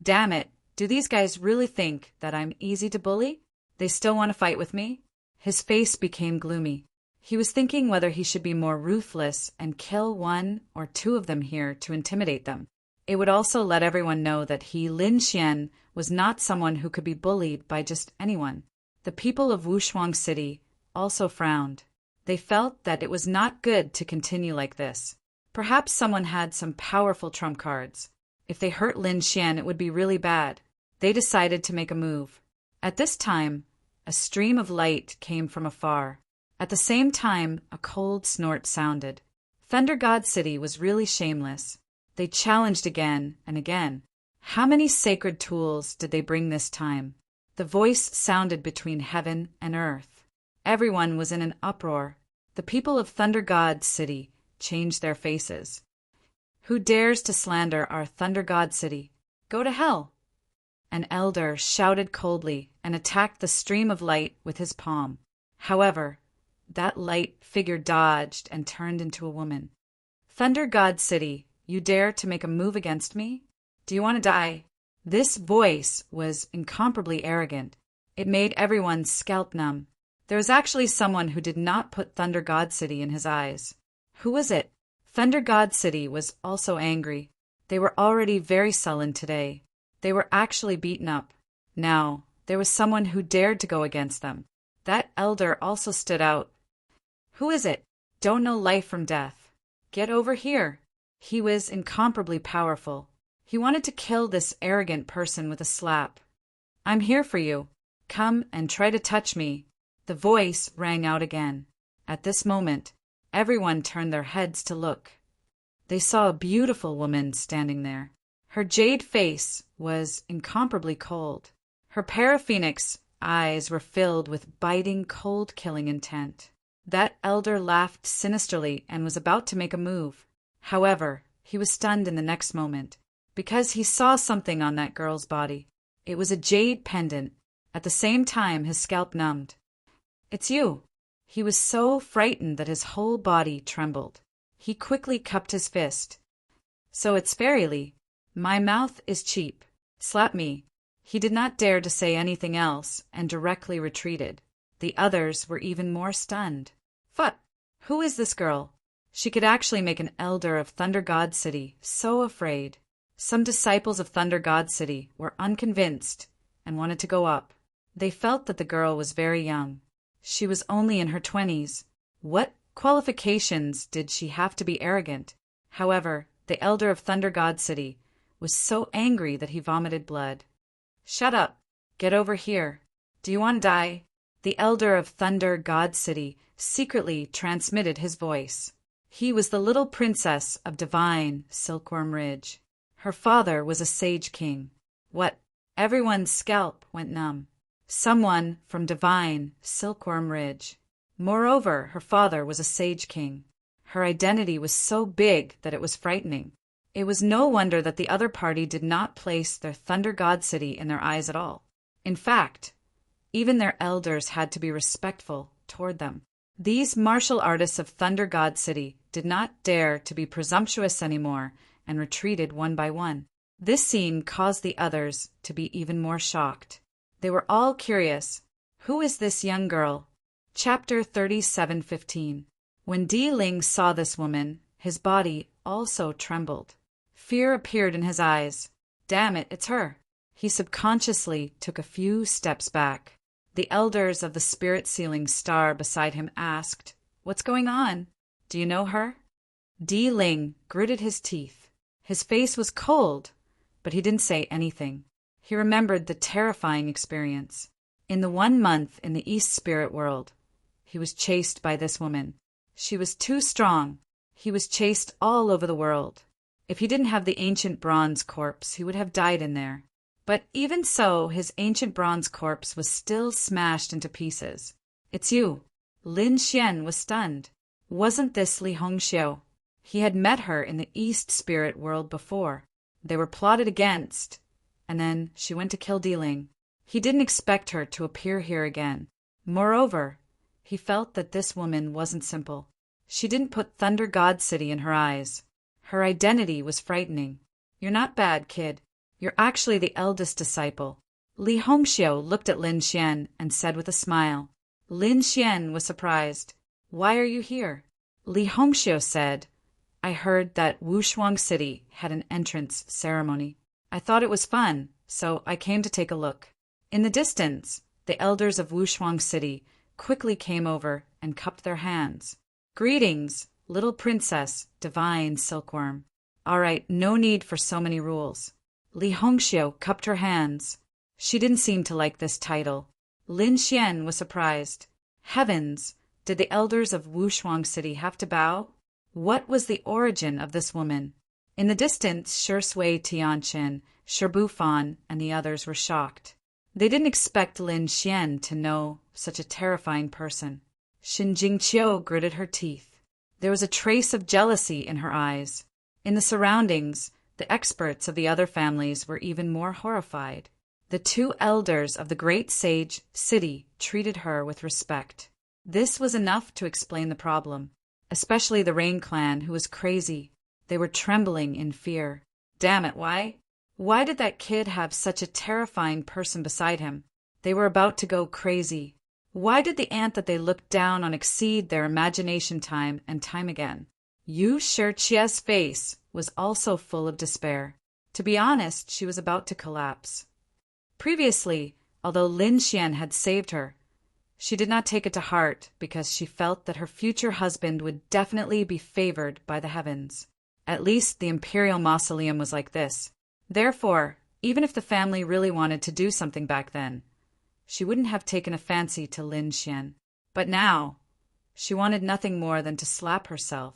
Damn it, do these guys really think that I'm easy to bully? They still want to fight with me? His face became gloomy. He was thinking whether he should be more ruthless and kill 1 or 2 of them here to intimidate them. It would also let everyone know that he, Lin Xian, was not someone who could be bullied by just anyone. The people of Wushuang City also frowned. They felt that it was not good to continue like this. Perhaps someone had some powerful trump cards. If they hurt Lin Xian, it would be really bad. They decided to make a move. At this time, a stream of light came from afar. At the same time, a cold snort sounded. Thunder God City was really shameless. They challenged again and again. How many sacred tools did they bring this time? The voice sounded between heaven and earth. Everyone was in an uproar. The people of Thunder God City changed their faces. Who dares to slander our Thunder God City? Go to hell! An elder shouted coldly and attacked the stream of light with his palm. However, that light figure dodged and turned into a woman. Thunder God City, you dare to make a move against me? Do you want to die? This voice was incomparably arrogant. It made everyone's scalp numb. There was actually someone who did not put Thunder God City in his eyes. Who was it? Thunder God City was also angry. They were already very sullen today. They were actually beaten up. Now, there was someone who dared to go against them. That elder also stood out. Who is it? Don't know life from death. Get over here. He was incomparably powerful. He wanted to kill this arrogant person with a slap. I'm here for you. Come and try to touch me. The voice rang out again. At this moment, everyone turned their heads to look. They saw a beautiful woman standing there. Her jade face was incomparably cold. Her paraphoenix eyes were filled with biting, cold-killing intent. That elder laughed sinisterly and was about to make a move. However, he was stunned in the next moment, because he saw something on that girl's body. It was a jade pendant. At the same time, his scalp numbed. "It's you." He was so frightened that his whole body trembled. He quickly cupped his fist. "So it's Fairyly. My mouth is cheap. Slap me." He did not dare to say anything else and directly retreated. The others were even more stunned. "Phut! Who is this girl?" She could actually make an elder of Thunder God City so afraid. Some disciples of Thunder God City were unconvinced and wanted to go up. They felt that the girl was very young. She was only in her 20s. What qualifications did she have to be arrogant? However, the elder of Thunder God City was so angry that he vomited blood. "Shut up! Get over here! Do you want to die?" The elder of Thunder God City secretly transmitted his voice. He was the little princess of divine Silkworm Ridge. Her father was a sage king. What? Everyone's scalp went numb. Someone from divine Silkworm Ridge. Moreover, her father was a sage king. Her identity was so big that it was frightening. It was no wonder that the other party did not place their Thunder God City in their eyes at all. In fact, even their elders had to be respectful toward them. These martial artists of Thunder God City did not dare to be presumptuous anymore and retreated one by one. This scene caused the others to be even more shocked. They were all curious. Who is this young girl? Chapter 37:15. When Di Ling saw this woman, his body also trembled. Fear appeared in his eyes. Damn it, it's her. He subconsciously took a few steps back. The elders of the spirit ceiling star beside him asked, "What's going on? Do you know her?" Di Ling gritted his teeth. His face was cold, but he didn't say anything. He remembered the terrifying experience. In the 1 month in the East Spirit world, he was chased by this woman. She was too strong. He was chased all over the world. If he didn't have the ancient bronze corpse, he would have died in there. But even so, his ancient bronze corpse was still smashed into pieces. "It's you." Lin Xian was stunned. Wasn't this Li Hongxiu? He had met her in the East Spirit world before. They were plotted against, and then she went to kill Di Ling. He didn't expect her to appear here again. Moreover, he felt that this woman wasn't simple. She didn't put Thunder God City in her eyes. Her identity was frightening. "You're not bad, kid. You're actually the eldest disciple." Li Hongxiu looked at Lin Xian and said with a smile. Lin Xian was surprised. "Why are you here?" Li Hongxiu said, "I heard that Wushuang City had an entrance ceremony. I thought it was fun, so I came to take a look." In the distance, the elders of Wushuang City quickly came over and cupped their hands. "Greetings, little princess, divine silkworm. All right, no need for so many rules." Li Hongxiu cupped her hands. She didn't seem to like this title. Lin Xian was surprised. Heavens, did the elders of Wushuang City have to bow? What was the origin of this woman? In the distance, Shui Tianqin, Shibu Fan, and the others were shocked. They didn't expect Lin Xian to know such a terrifying person. Xin Jingqiu gritted her teeth. There was a trace of jealousy in her eyes. In the surroundings, the experts of the other families were even more horrified. The 2 elders of the great sage city treated her with respect. This was enough to explain the problem, especially the Rain Clan, who was crazy. They were trembling in fear. Damn it, why? Why did that kid have such a terrifying person beside him? They were about to go crazy. Why did the ant that they looked down on exceed their imagination time and time again? Yu Shiqia's face was also full of despair. To be honest, she was about to collapse. Previously, although Lin Xian had saved her, she did not take it to heart because she felt that her future husband would definitely be favored by the heavens. At least the imperial mausoleum was like this. Therefore, even if the family really wanted to do something back then, she wouldn't have taken a fancy to Lin Xian. But now, she wanted nothing more than to slap herself.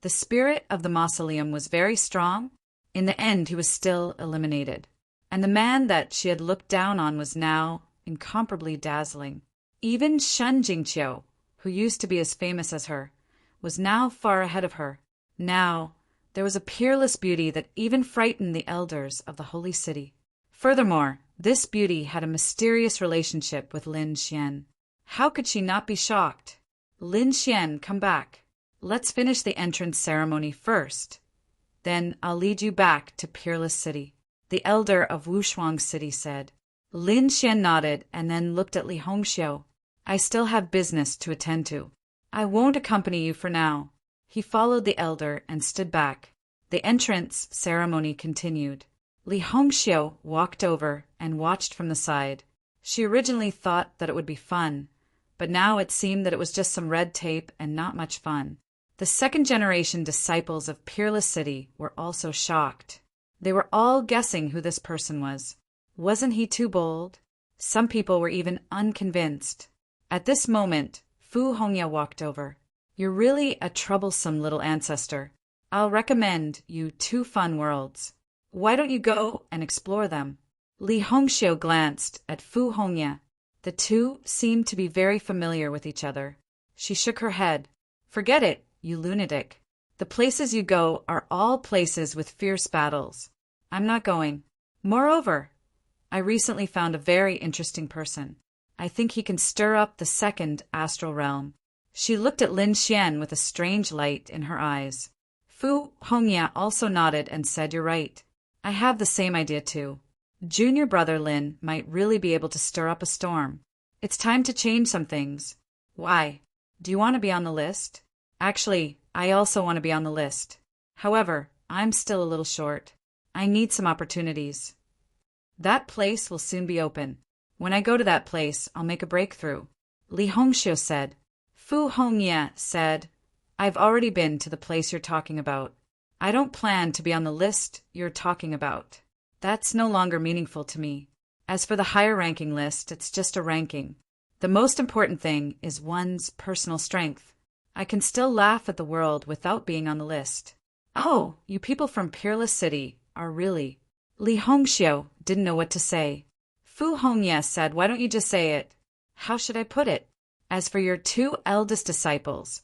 The spirit of the mausoleum was very strong. In the end, he was still eliminated. And the man that she had looked down on was now incomparably dazzling. Even Shen Jingqiu, who used to be as famous as her, was now far ahead of her. Now, there was a peerless beauty that even frightened the elders of the holy city. Furthermore, This beauty had a mysterious relationship with Lin Xian. How could she not be shocked? Lin Xian, come back. Let's finish the entrance ceremony first. Then I'll lead you back to Peerless City, the elder of Wushuang City said. Lin Xian nodded and then looked at Li Hongxiu. I still have business to attend to. I won't accompany you for now. He followed the elder and stood back. The entrance ceremony continued. Li Hongxiu walked over and watched from the side. She originally thought that it would be fun, but now it seemed that it was just some red tape and not much fun. The second-generation disciples of Peerless City were also shocked. They were all guessing who this person was. Wasn't he too bold? Some people were even unconvinced. At this moment, Fu Hongya walked over. You're really a troublesome little ancestor. I'll recommend you 2 fun worlds. Why don't you go and explore them? Li Hongxiu glanced at Fu Hongya. The two seemed to be very familiar with each other. She shook her head. Forget it, you lunatic. The places you go are all places with fierce battles. I'm not going. Moreover, I recently found a very interesting person. I think he can stir up the second astral realm. She looked at Lin Xian with a strange light in her eyes. Fu Hongya also nodded and said, You're right. I have the same idea too. Junior brother Lin might really be able to stir up a storm. It's time to change some things. Why? Do you want to be on the list? Actually, I also want to be on the list. However, I'm still a little short. I need some opportunities. That place will soon be open. When I go to that place, I'll make a breakthrough. Li Hongxiu said. Fu Hongya said, I've already been to the place you're talking about. I don't plan to be on the list you're talking about. That's no longer meaningful to me. As for the higher ranking list, it's just a ranking. The most important thing is one's personal strength. I can still laugh at the world without being on the list. Oh, you people from Peerless City are really... Li Hongxiu didn't know what to say. Fu Hongya said, Why don't you just say it? How should I put it? As for your 2 eldest disciples,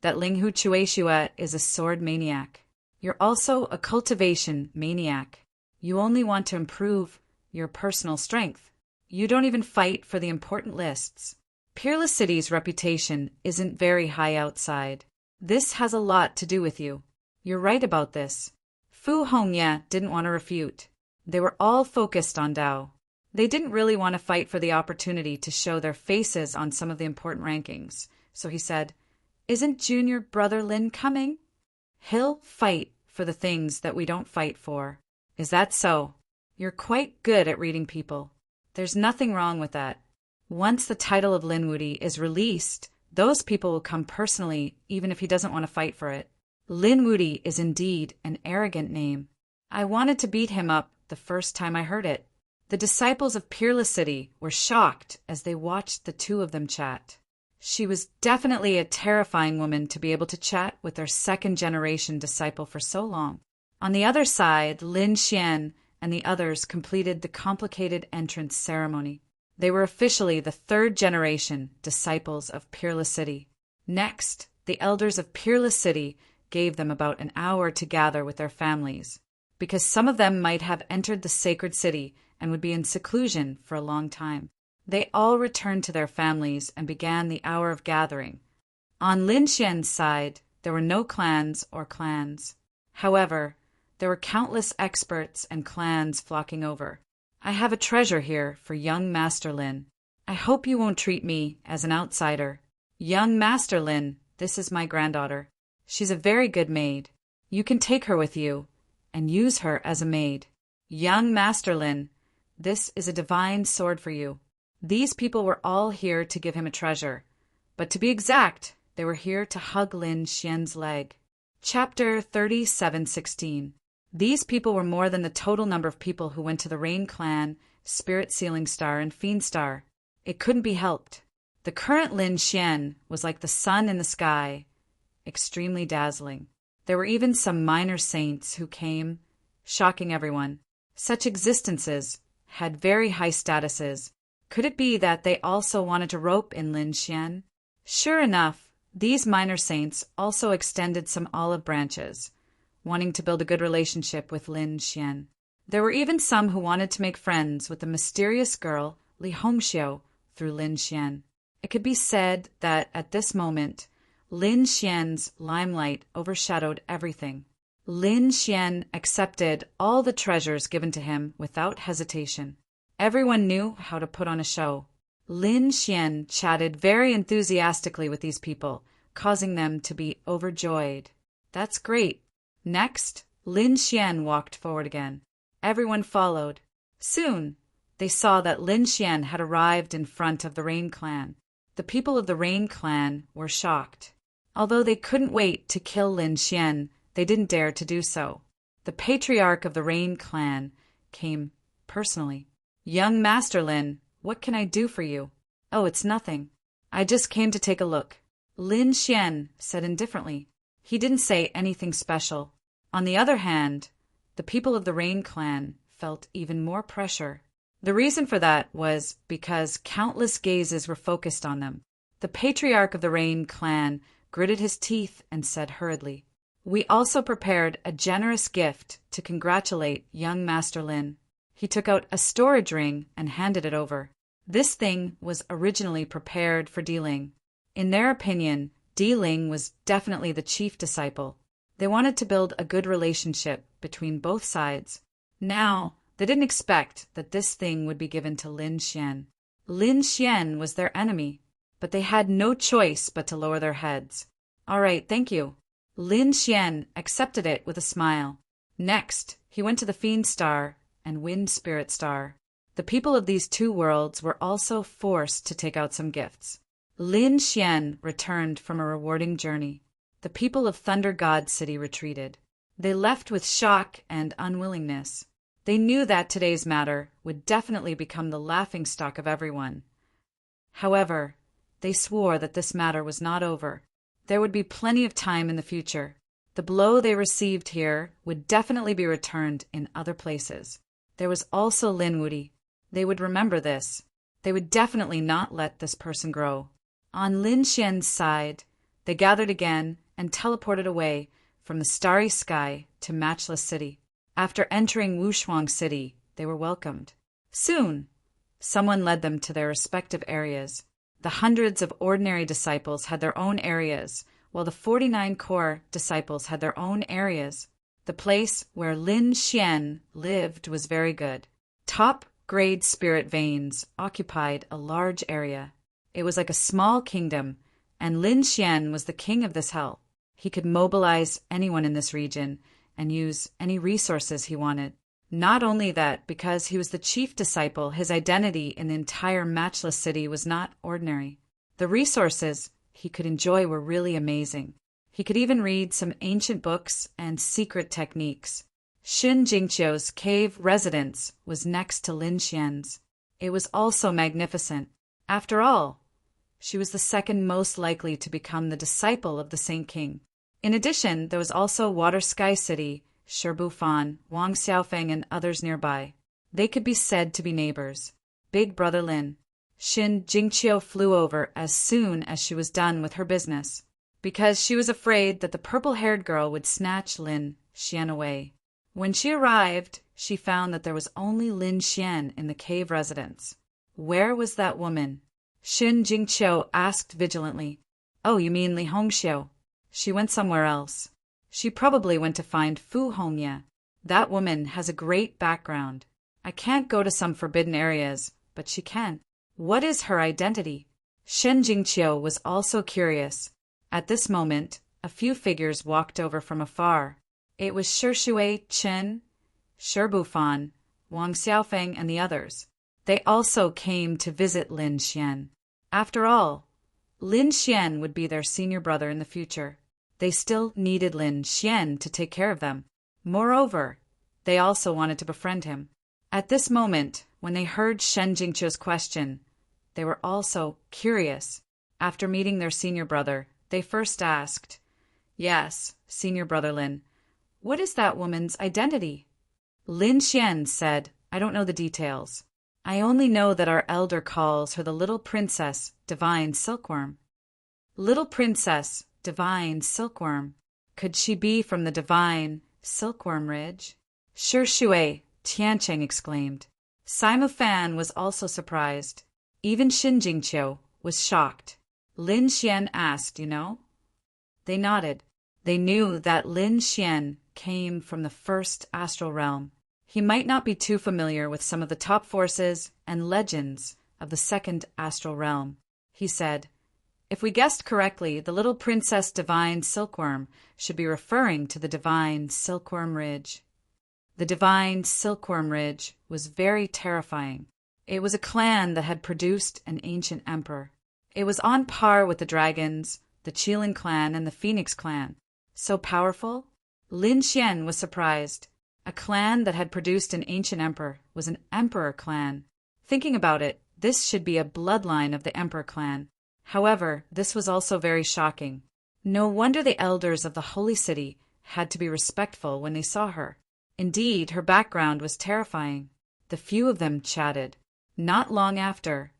that Linghu Chueshua is a sword maniac. You're also a cultivation maniac. You only want to improve your personal strength. You don't even fight for the important lists. Peerless City's reputation isn't very high outside. This has a lot to do with you. You're right about this. Fu Hongya didn't want to refute. They were all focused on Dao. They didn't really want to fight for the opportunity to show their faces on some of the important rankings. So he said, Isn't junior brother Lin coming? He'll fight for the things that we don't fight for. Is that so? You're quite good at reading people. There's nothing wrong with that. Once the title of Lin Wudi is released, those people will come personally, even if he doesn't want to fight for it. Lin Wudi is indeed an arrogant name. I wanted to beat him up the first time I heard it. The disciples of Peerless City were shocked as they watched the 2 of them chat. She was definitely a terrifying woman to be able to chat with their second-generation disciple for so long. On the other side, Lin Xian and the others completed the complicated entrance ceremony. They were officially the 3rd-generation disciples of Peerless City. Next, the elders of Peerless City gave them about an hour to gather with their families, because some of them might have entered the sacred city and would be in seclusion for a long time. They all returned to their families and began the hour of gathering. On Lin Xian's side, there were no clans or clans. However, there were countless experts and clans flocking over. I have a treasure here for young Master Lin. I hope you won't treat me as an outsider. Young Master Lin, this is my granddaughter. She's a very good maid. You can take her with you and use her as a maid. Young Master Lin, this is a divine sword for you. These people were all here to give him a treasure, but to be exact, they were here to hug Lin Xian's leg. Chapter 37:16. These people were more than the total number of people who went to the Rain Clan, Spirit Sealing Star, and Fiend Star. It couldn't be helped. The current Lin Xian was like the sun in the sky, extremely dazzling. There were even some minor saints who came, shocking everyone. Such existences had very high statuses. Could it be that they also wanted to rope in Lin Xian? Sure enough, these minor saints also extended some olive branches, wanting to build a good relationship with Lin Xian. There were even some who wanted to make friends with the mysterious girl Li Hongxiu through Lin Xian. It could be said that at this moment, Lin Xian's limelight overshadowed everything. Lin Xian accepted all the treasures given to him without hesitation. Everyone knew how to put on a show. Lin Xian chatted very enthusiastically with these people, causing them to be overjoyed. That's great. Next, Lin Xian walked forward again. Everyone followed. Soon, they saw that Lin Xian had arrived in front of the Rain Clan. The people of the Rain Clan were shocked. Although they couldn't wait to kill Lin Xian, they didn't dare to do so. The patriarch of the Rain Clan came personally. "Young Master Lin, what can I do for you?" "Oh, it's nothing. I just came to take a look," Lin Xian said indifferently. He didn't say anything special. On the other hand, the people of the Rain Clan felt even more pressure. The reason for that was because countless gazes were focused on them. The patriarch of the Rain Clan gritted his teeth and said hurriedly, "We also prepared a generous gift to congratulate young Master Lin." He took out a storage ring and handed it over. This thing was originally prepared for Di Ling. In their opinion, Di Ling was definitely the chief disciple. They wanted to build a good relationship between both sides. Now, they didn't expect that this thing would be given to Lin Xian. Lin Xian was their enemy, but they had no choice but to lower their heads. "All right, thank you." Lin Xian accepted it with a smile. Next, he went to the Fiend Star and Wind Spirit Star. The people of these two worlds were also forced to take out some gifts. Lin Xian returned from a rewarding journey. The people of Thunder God City retreated. They left with shock and unwillingness. They knew that today's matter would definitely become the laughingstock of everyone. However, they swore that this matter was not over. There would be plenty of time in the future. The blow they received here would definitely be returned in other places. There was also Lin Wudi. They would remember this. They would definitely not let this person grow. On Lin Xian's side, they gathered again and teleported away from the starry sky to Matchless City. After entering Wushuang City, they were welcomed. Soon, someone led them to their respective areas. The hundreds of ordinary disciples had their own areas, while the 49 core disciples had their own areas. The place where Lin Xian lived was very good. Top-grade spirit veins occupied a large area. It was like a small kingdom, and Lin Xian was the king of this hell. He could mobilize anyone in this region and use any resources he wanted. Not only that, because he was the chief disciple, his identity in the entire Matchless City was not ordinary. The resources he could enjoy were really amazing. He could even read some ancient books and secret techniques. Xin Jingqiu's cave residence was next to Lin Xian's. It was also magnificent. After all, she was the second most likely to become the disciple of the Saint King. In addition, there was also Water Sky City, Shibufan, Wang Xiaofeng, and others nearby. They could be said to be neighbors. Big Brother Lin. Xin Jingqiu flew over as soon as she was done with her business, because she was afraid that the purple-haired girl would snatch Lin Xian away. When she arrived, she found that there was only Lin Xian in the cave residence. Where was that woman? Xin Jingqiu asked vigilantly. "Oh, you mean Li Hongxiu? She went somewhere else. She probably went to find Fu Hongye. That woman has a great background. I can't go to some forbidden areas, but she can. What is her identity?" Shen Jingqiu was also curious. At this moment, a few figures walked over from afar. It was Shui Chen, Shibufan, Wang Xiaofeng, and the others. They also came to visit Lin Xian. After all, Lin Xian would be their senior brother in the future. They still needed Lin Xian to take care of them. Moreover, they also wanted to befriend him. At this moment, when they heard Shen Jingqiu's question, they were also curious. After meeting their senior brother, they first asked, "Yes, senior brother Lin, what is that woman's identity?" Lin Xian said, "I don't know the details. I only know that our elder calls her the Little Princess Divine Silkworm." Little Princess Divine Silkworm. Could she be from the Divine Silkworm Ridge? Shui Tiancheng exclaimed. Sima Fan was also surprised. Even Xin Jingqiu was shocked. Lin Xian asked, you know? They nodded. They knew that Lin Xian came from the first astral realm. He might not be too familiar with some of the top forces and legends of the second astral realm. He said, if we guessed correctly, the little Princess Divine Silkworm should be referring to the Divine Silkworm Ridge. The Divine Silkworm Ridge was very terrifying. It was a clan that had produced an ancient emperor. It was on par with the dragons, the Qilin clan, and the Phoenix clan. So powerful? Lin Xian was surprised. A clan that had produced an ancient emperor was an emperor clan. Thinking about it, this should be a bloodline of the emperor clan. However, this was also very shocking. No wonder the elders of the holy city had to be respectful when they saw her. Indeed, her background was terrifying. The few of them chatted. Not long after,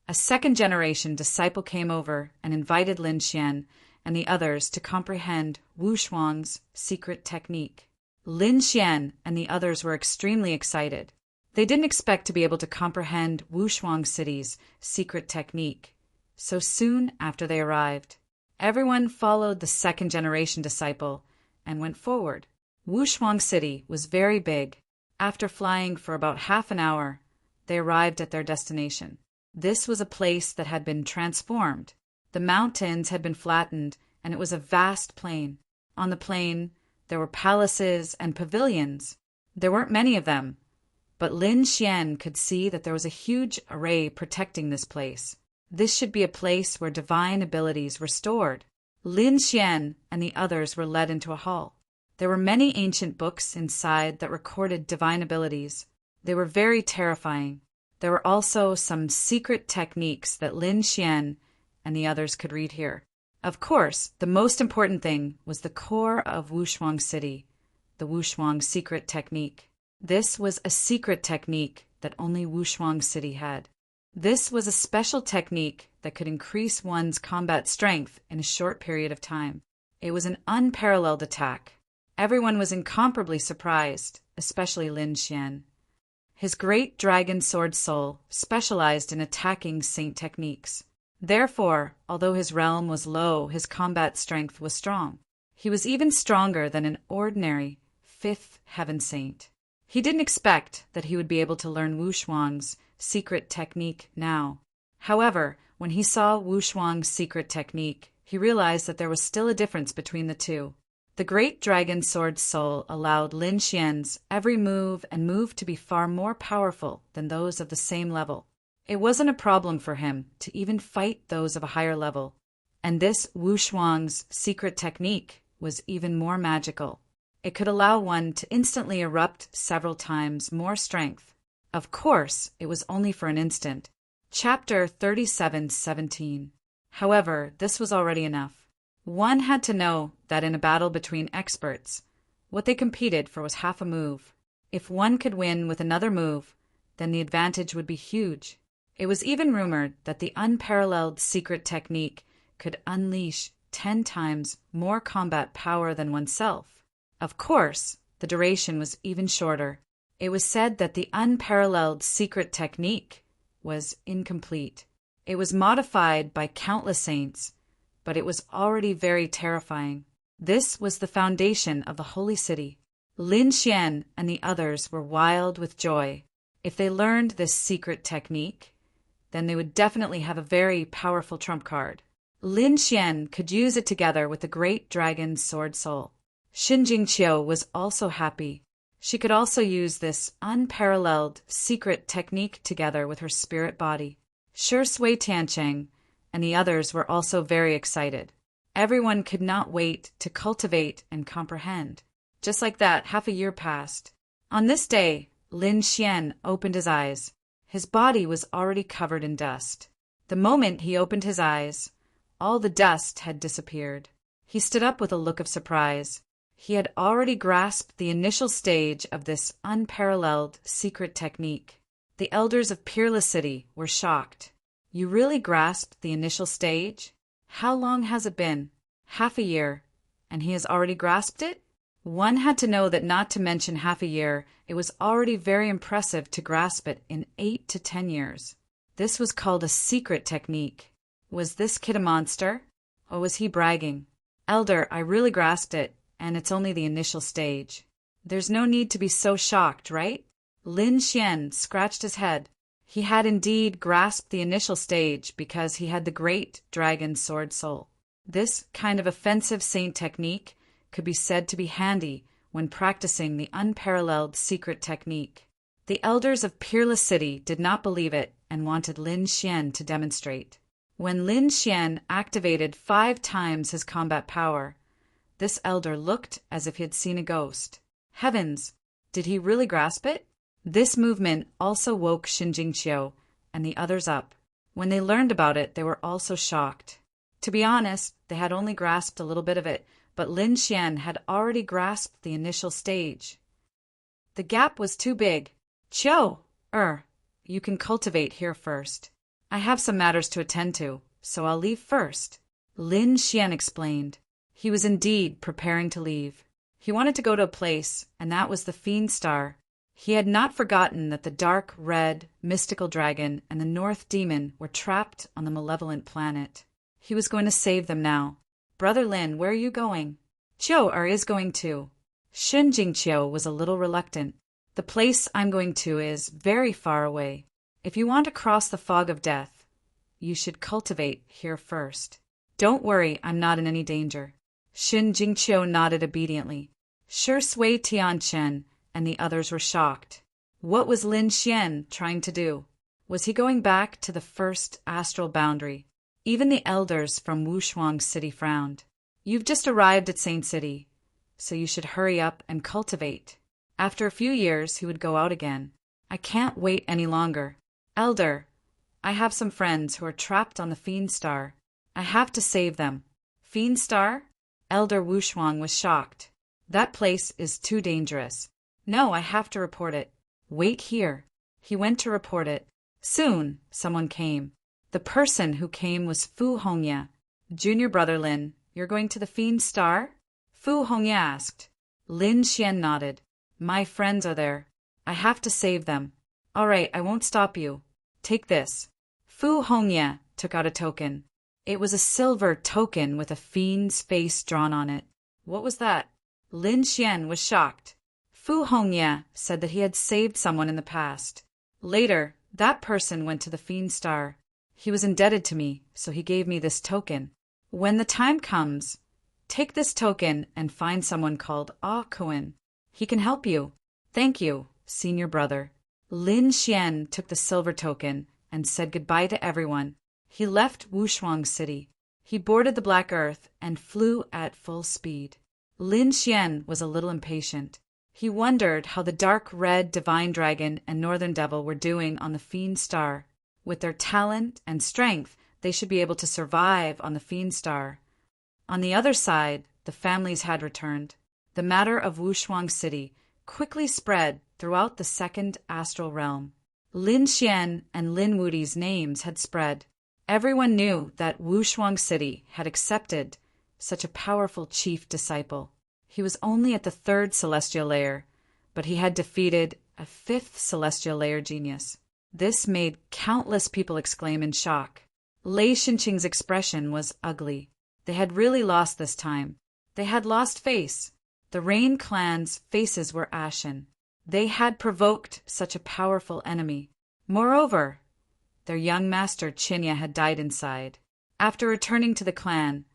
a second-generation disciple came over and invited Lin Xian and the others to comprehend Wu Shuang's secret technique. Lin Xian and the others were extremely excited. They didn't expect to be able to comprehend Wu Shuang City's secret technique so soon after they arrived. Everyone followed the second-generation disciple and went forward. Wu Shuang City was very big. After flying for about half an hour, they arrived at their destination. This was a place that had been transformed. The mountains had been flattened, and it was a vast plain. On the plain, there were palaces and pavilions. There weren't many of them, but Lin Xian could see that there was a huge array protecting this place. This should be a place where divine abilities were stored. Lin Xian and the others were led into a hall. There were many ancient books inside that recorded divine abilities. They were very terrifying. There were also some secret techniques that Lin Xian and the others could read here. Of course, the most important thing was the core of Wu Shuang City, the Wu Shuang secret technique. This was a secret technique that only Wu Shuang City had. This was a special technique that could increase one's combat strength in a short period of time. It was an unparalleled attack. Everyone was incomparably surprised, especially Lin Xian. His great dragon sword soul specialized in attacking saint techniques. Therefore, although his realm was low, his combat strength was strong. He was even stronger than an ordinary fifth heaven saint. He didn't expect that he would be able to learn Wu Shuang's secret technique now. However, when he saw Wu Shuang's secret technique, he realized that there was still a difference between the two. The great dragon sword soul allowed Lin Xian's every move and move to be far more powerful than those of the same level. It wasn't a problem for him to even fight those of a higher level. And this Wu Shuang's secret technique was even more magical. It could allow one to instantly erupt several times more strength. Of course, it was only for an instant. Chapter 37:17. However, this was already enough. One had to know that in a battle between experts, what they competed for was half a move. If one could win with another move, then the advantage would be huge. It was even rumored that the unparalleled secret technique could unleash 10 times more combat power than oneself. Of course, the duration was even shorter. It was said that the unparalleled secret technique was incomplete. It was modified by countless saints, but it was already very terrifying. This was the foundation of the holy city. Lin Xian and the others were wild with joy. If they learned this secret technique, then they would definitely have a very powerful trump card. Lin Xian could use it together with the great dragon sword soul. Xin Jingqiu was also happy. She could also use this unparalleled secret technique together with her spirit body. Shui Tiancheng and the others were also very excited. Everyone could not wait to cultivate and comprehend. Just like that, half a year passed. On this day, Lin Xian opened his eyes. His body was already covered in dust. The moment he opened his eyes, all the dust had disappeared. He stood up with a look of surprise. He had already grasped the initial stage of this unparalleled secret technique. The elders of Peerless City were shocked. You really grasped the initial stage? How long has it been? Half a year, and he has already grasped it? One had to know that not to mention half a year, it was already very impressive to grasp it in 8 to 10 years. This was called a secret technique. Was this kid a monster? Or was he bragging? Elder, I really grasped it, and it's only the initial stage. There's no need to be so shocked, right? Lin Xian scratched his head. He had indeed grasped the initial stage because he had the great dragon sword soul. This kind of offensive saint technique could be said to be handy when practicing the unparalleled secret technique. The elders of Peerless City did not believe it and wanted Lin Xian to demonstrate. When Lin Xian activated 5 times his combat power, this elder looked as if he had seen a ghost. Heavens! Did he really grasp it? This movement also woke Xinjingqiu and the others up. When they learned about it, they were also shocked. To be honest, they had only grasped a little bit of it, but Lin Xian had already grasped the initial stage. The gap was too big. Qiu, you can cultivate here first. I have some matters to attend to, so I'll leave first. Lin Xian explained. He was indeed preparing to leave. He wanted to go to a place, and that was the Fiend Star. He had not forgotten that the dark, red, mystical dragon and the North Demon were trapped on the malevolent planet. He was going to save them now. Brother Lin, where are you going? Qiu is going too. Xinjingqiu was a little reluctant. The place I'm going to is very far away. If you want to cross the fog of death, you should cultivate here first. Don't worry, I'm not in any danger. Xinjingqiu nodded obediently. Shi Sui Tianchen and the others were shocked. What was Lin Xian trying to do? Was he going back to the first astral boundary? Even the elders from Wushuang City frowned. You've just arrived at Saint City, so you should hurry up and cultivate. After a few years, he would go out again. I can't wait any longer. Elder, I have some friends who are trapped on the Fiend Star. I have to save them. Fiend Star? Elder Wushuang was shocked. That place is too dangerous. No, I have to report it. Wait here. He went to report it. Soon, someone came. The person who came was Fu Hongya. Junior brother Lin, you're going to the Fiend Star? Fu Hongya asked. Lin Xian nodded. My friends are there. I have to save them. All right, I won't stop you. Take this. Fu Hongya took out a token. It was a silver token with a fiend's face drawn on it. What was that? Lin Xian was shocked. Fu Hongya said that he had saved someone in the past. Later, that person went to the Fiend Star. He was indebted to me, so he gave me this token. When the time comes, take this token and find someone called Ah Kuan. He can help you. Thank you, senior brother. Lin Xian took the silver token and said goodbye to everyone. He left Wushuang City. He boarded the Black Earth and flew at full speed. Lin Xian was a little impatient. He wondered how the dark red divine dragon and northern devil were doing on the Fiend Star. With their talent and strength, they should be able to survive on the Fiend Star. On the other side, the families had returned. The matter of Wushuang City quickly spread throughout the second astral realm. Lin Xian and Lin Wudi's names had spread. Everyone knew that Wushuang City had accepted such a powerful chief disciple. He was only at the 3rd celestial layer, but he had defeated a 5th celestial layer genius. This made countless people exclaim in shock. Lei Xinqing's expression was ugly. They had really lost this time. They had lost face. The Rain clan's faces were ashen. They had provoked such a powerful enemy. Moreover, their young master Qinya had died inside. After returning to the clan,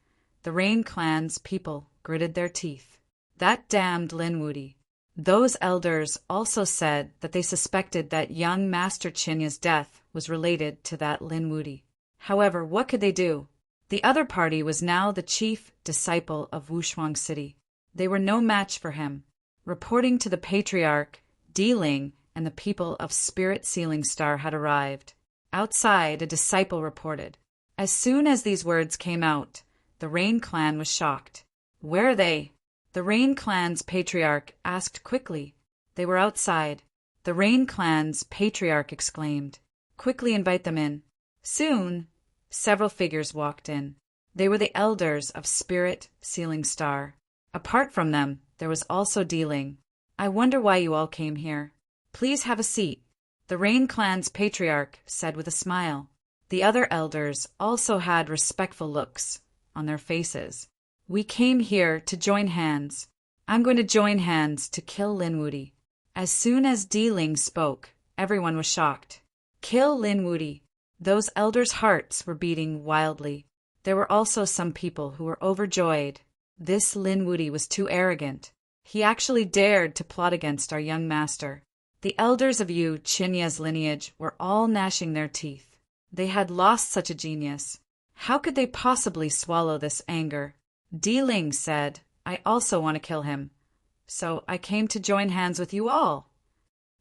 the Rain clan's people gritted their teeth. That damned Lin Wudi. Those elders also said that they suspected that young Master Chinya's death was related to that Lin Wudi. However, what could they do? The other party was now the chief disciple of Wushuang City. They were no match for him. Reporting to the Patriarch, Dealing and the people of Spirit Sealing Star had arrived. Outside, a disciple reported. As soon as these words came out, the Rain clan was shocked. Where are they? The Rain clan's patriarch asked quickly. They were outside. The Rain clan's patriarch exclaimed, "Quickly invite them in." Soon, several figures walked in. They were the elders of Spirit Sealing Star. Apart from them, there was also Ling. I wonder why you all came here. Please have a seat, the Rain clan's patriarch said with a smile. The other elders also had respectful looks on their faces. We came here to join hands. I'm going to join hands to kill Linwoody. As soon as Ling spoke, everyone was shocked. Kill Linwoody. Those elders' hearts were beating wildly. There were also some people who were overjoyed. This Linwoody was too arrogant. He actually dared to plot against our young master. The elders of Yu Chinya's lineage were all gnashing their teeth. They had lost such a genius. How could they possibly swallow this anger? Ling said, I also want to kill him. So I came to join hands with you all.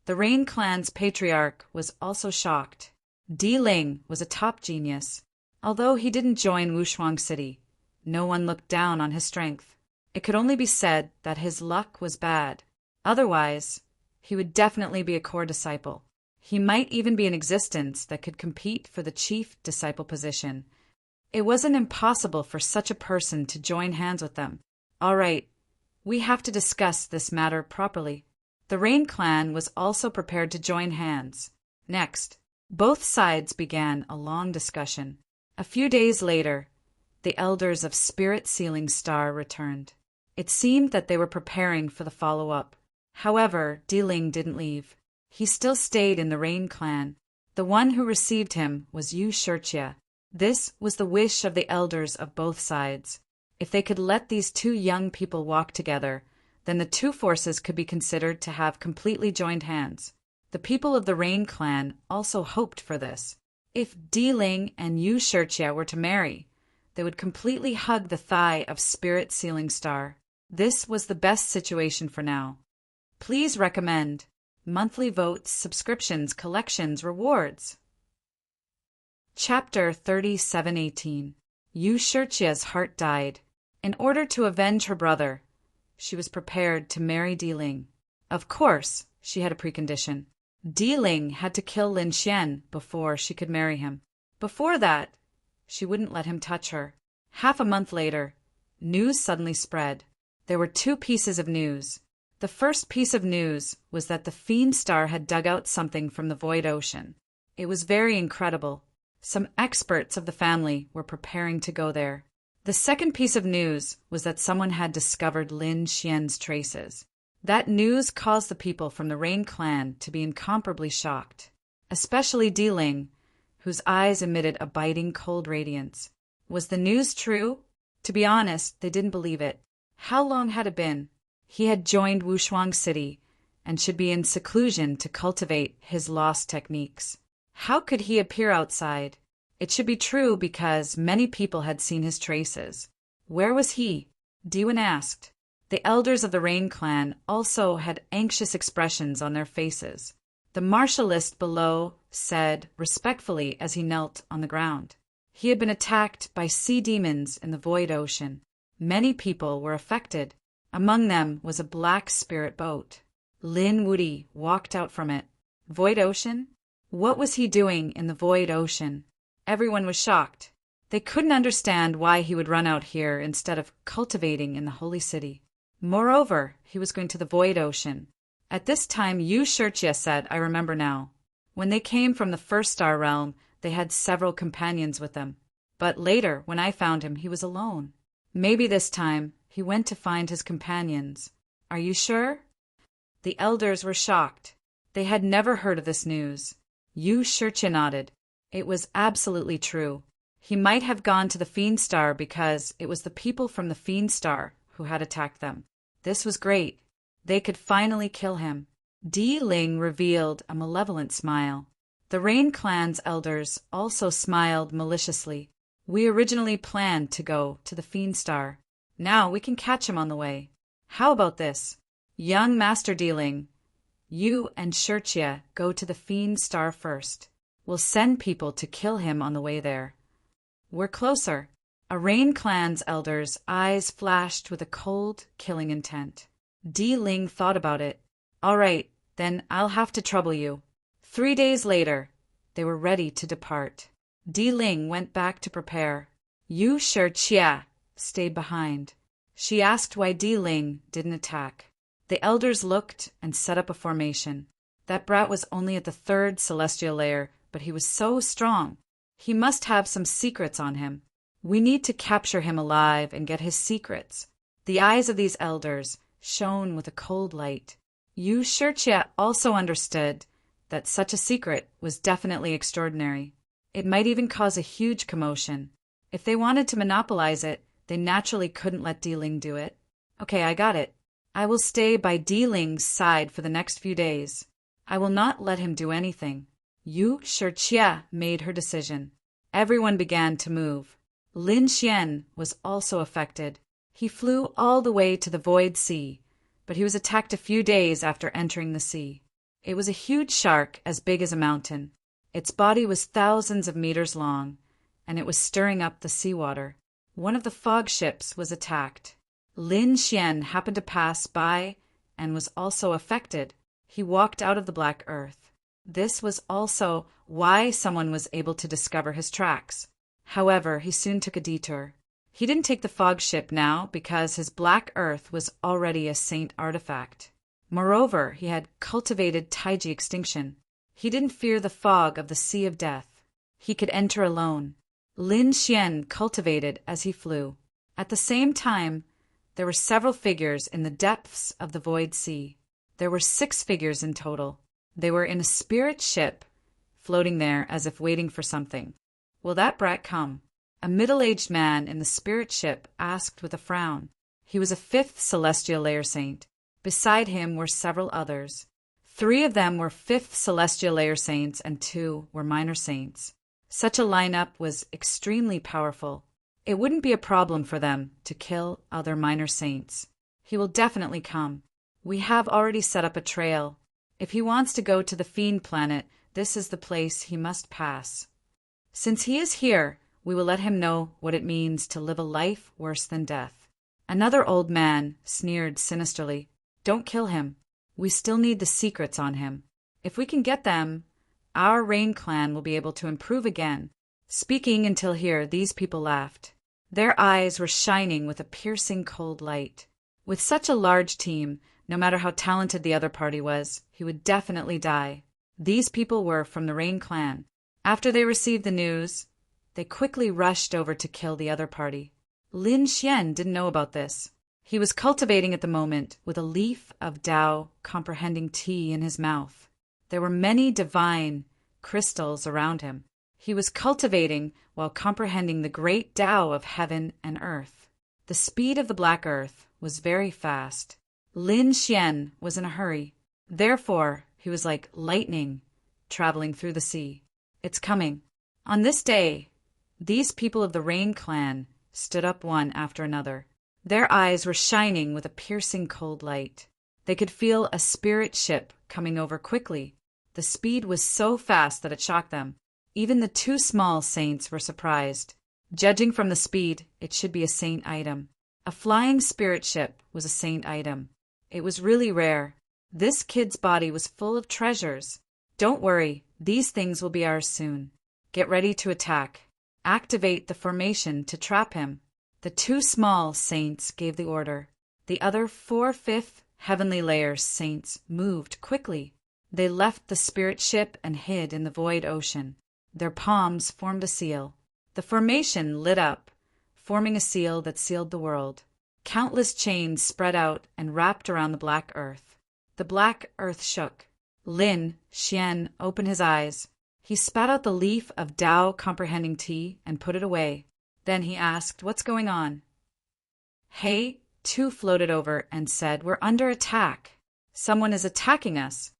The Rain clan's patriarch was also shocked. Ling was a top genius. Although he didn't join Wushuang City, no one looked down on his strength. It could only be said that his luck was bad. Otherwise, he would definitely be a core disciple. He might even be in existence that could compete for the chief disciple position. It wasn't impossible for such a person to join hands with them. All right, we have to discuss this matter properly. The Rain clan was also prepared to join hands. Next, both sides began a long discussion. A few days later, the elders of Spirit Sealing Star returned. It seemed that they were preparing for the follow-up. However, Ling didn't leave. He still stayed in the Rain clan. The one who received him was Yu Shirchia. This was the wish of the elders of both sides. If they could let these two young people walk together, then the two forces could be considered to have completely joined hands. The people of the Rain clan also hoped for this. If Ling and Yu Shirchia were to marry, they would completely hug the thigh of Spirit Sealing Star. This was the best situation for now. Please recommend monthly votes, subscriptions, collections, rewards. Chapter 3718. Yu Shirchia's heart died. In order to avenge her brother, she was prepared to marry Ling. Of course, she had a precondition. Ling had to kill Lin Xian before she could marry him. Before that, she wouldn't let him touch her. Half a month later, news suddenly spread. There were two pieces of news. The first piece of news was that the Fiend Star had dug out something from the void ocean. It was very incredible. Some experts of the family were preparing to go there. The second piece of news was that someone had discovered Lin Xian's traces. That news caused the people from the Rain clan to be incomparably shocked, especially Ling, whose eyes emitted a biting cold radiance. Was the news true? To be honest, they didn't believe it. How long had it been? He had joined Wushuang City and should be in seclusion to cultivate his lost techniques. How could he appear outside? It should be true because many people had seen his traces. Where was he? Diwan asked. The elders of the Rain clan also had anxious expressions on their faces. The martialist below said respectfully as he knelt on the ground. He had been attacked by sea demons in the void ocean. Many people were affected. Among them was a black spirit boat. Lin Woody walked out from it. Void ocean? What was he doing in the void ocean? Everyone was shocked. They couldn't understand why he would run out here instead of cultivating in the holy city. Moreover, he was going to the void ocean. At this time, Yu Shirchia said, I remember now. When they came from the first star realm, they had several companions with them. But later, when I found him, he was alone. Maybe this time, he went to find his companions. Are you sure? The elders were shocked. They had never heard of this news. Yu Shirchia nodded. It was absolutely true. He might have gone to the Fiend Star because it was the people from the Fiend Star who had attacked them. This was great. They could finally kill him. Ling revealed a malevolent smile. The Rain clan's elders also smiled maliciously. We originally planned to go to the Fiend Star. Now we can catch him on the way. How about this? Young Master Ling, you and Shirchia go to the Fiend Star first. We'll send people to kill him on the way there. We're closer. A Rain clan's elders' eyes flashed with a cold, killing intent. Ling thought about it. All right, then I'll have to trouble you. 3 days later, they were ready to depart. Ling went back to prepare. Yu Shirchia stayed behind. She asked why Di Ling didn't attack. The elders looked and set up a formation. That brat was only at the 3rd celestial layer, but he was so strong. He must have some secrets on him. We need to capture him alive and get his secrets. The eyes of these elders shone with a cold light. Yu Shijie also understood that such a secret was definitely extraordinary. It might even cause a huge commotion. If they wanted to monopolize it, they naturally couldn't let Di Ling do it. Okay, I got it. I will stay by Di Ling's side for the next few days. I will not let him do anything. Yu Shijie made her decision. Everyone began to move. Lin Xian was also affected. He flew all the way to the Void Sea, but he was attacked a few days after entering the sea. It was a huge shark as big as a mountain. Its body was thousands of meters long, and it was stirring up the seawater. One of the fog ships was attacked. Lin Xian happened to pass by and was also affected. He walked out of the Black Earth. This was also why someone was able to discover his tracks. However, he soon took a detour. He didn't take the fog ship now because his Black Earth was already a saint artifact. Moreover, he had cultivated Taiji extinction. He didn't fear the fog of the Sea of Death. He could enter alone. Lin Xian cultivated as he flew. At the same time, there were several figures in the depths of the Void Sea. There were 6 figures in total. They were in a spirit ship, floating there as if waiting for something. Will that brat come? A middle-aged man in the spirit ship asked with a frown. He was a 5th celestial layer saint. Beside him were several others. 3 of them were 5th celestial layer saints and 2 were minor saints. Such a lineup was extremely powerful. It wouldn't be a problem for them to kill other minor saints. He will definitely come. We have already set up a trail. If he wants to go to the Fiend planet, this is the place he must pass. Since he is here, we will let him know what it means to live a life worse than death. Another old man sneered sinisterly. Don't kill him. We still need the secrets on him. If we can get them, our Rain clan will be able to improve again. Speaking until here, these people laughed. Their eyes were shining with a piercing cold light. With such a large team, no matter how talented the other party was, he would definitely die. These people were from the Rain clan. After they received the news, they quickly rushed over to kill the other party. Lin Xian didn't know about this. He was cultivating at the moment with a leaf of Tao comprehending tea in his mouth. There were many divine crystals around him. He was cultivating while comprehending the great Tao of heaven and earth. The speed of the Black Earth was very fast. Lin Xian was in a hurry. Therefore, he was like lightning traveling through the sea. It's coming. On this day, these people of the Rain clan stood up one after another. Their eyes were shining with a piercing cold light. They could feel a spirit ship coming over quickly. The speed was so fast that it shocked them. Even the 2 small saints were surprised. Judging from the speed, it should be a saint item. A flying spirit ship was a saint item. It was really rare. This kid's body was full of treasures. Don't worry, these things will be ours soon. Get ready to attack. Activate the formation to trap him. The 2 small saints gave the order. The other 4 5th heavenly layer saints moved quickly. They left the spirit ship and hid in the void ocean. Their palms formed a seal. The formation lit up, forming a seal that sealed the world. Countless chains spread out and wrapped around the Black Earth. The Black Earth shook. Lin Xian opened his eyes. He spat out the leaf of Tao comprehending tea and put it away. Then he asked, "What's going on?" Hey, 2 floated over and said, "We're under attack. Someone is attacking us.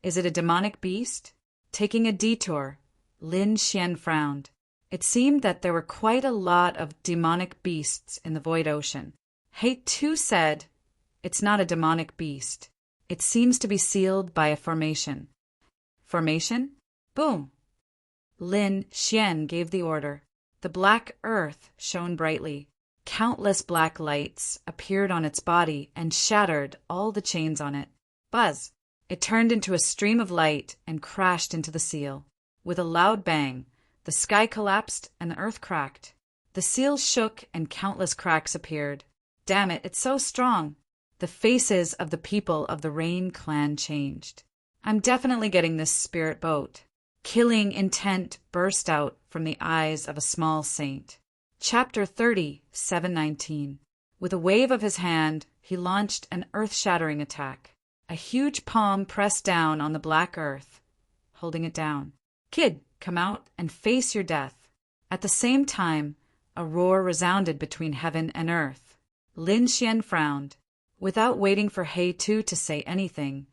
Is it a demonic beast?" Taking a detour, Lin Xian frowned. It seemed that there were quite a lot of demonic beasts in the void ocean. Hey 2 said, "It's not a demonic beast. It seems to be sealed by a formation." Formation? Boom! Lin Xian gave the order. The Black Earth shone brightly. Countless black lights appeared on its body and shattered all the chains on it. Buzz! It turned into a stream of light and crashed into the seal. With a loud bang, the sky collapsed and the earth cracked. The seal shook and countless cracks appeared. Damn it, it's so strong. The faces of the people of the Rain Clan changed. I'm definitely getting this spirit boat. Killing intent burst out from the eyes of a small saint. Chapter 30, 719. With a wave of his hand, he launched an earth-shattering attack. A huge palm pressed down on the black earth, holding it down. Kid, come out and face your death. At the same time, a roar resounded between heaven and earth. Lin Xian frowned. Without waiting for He-Tu to say anything,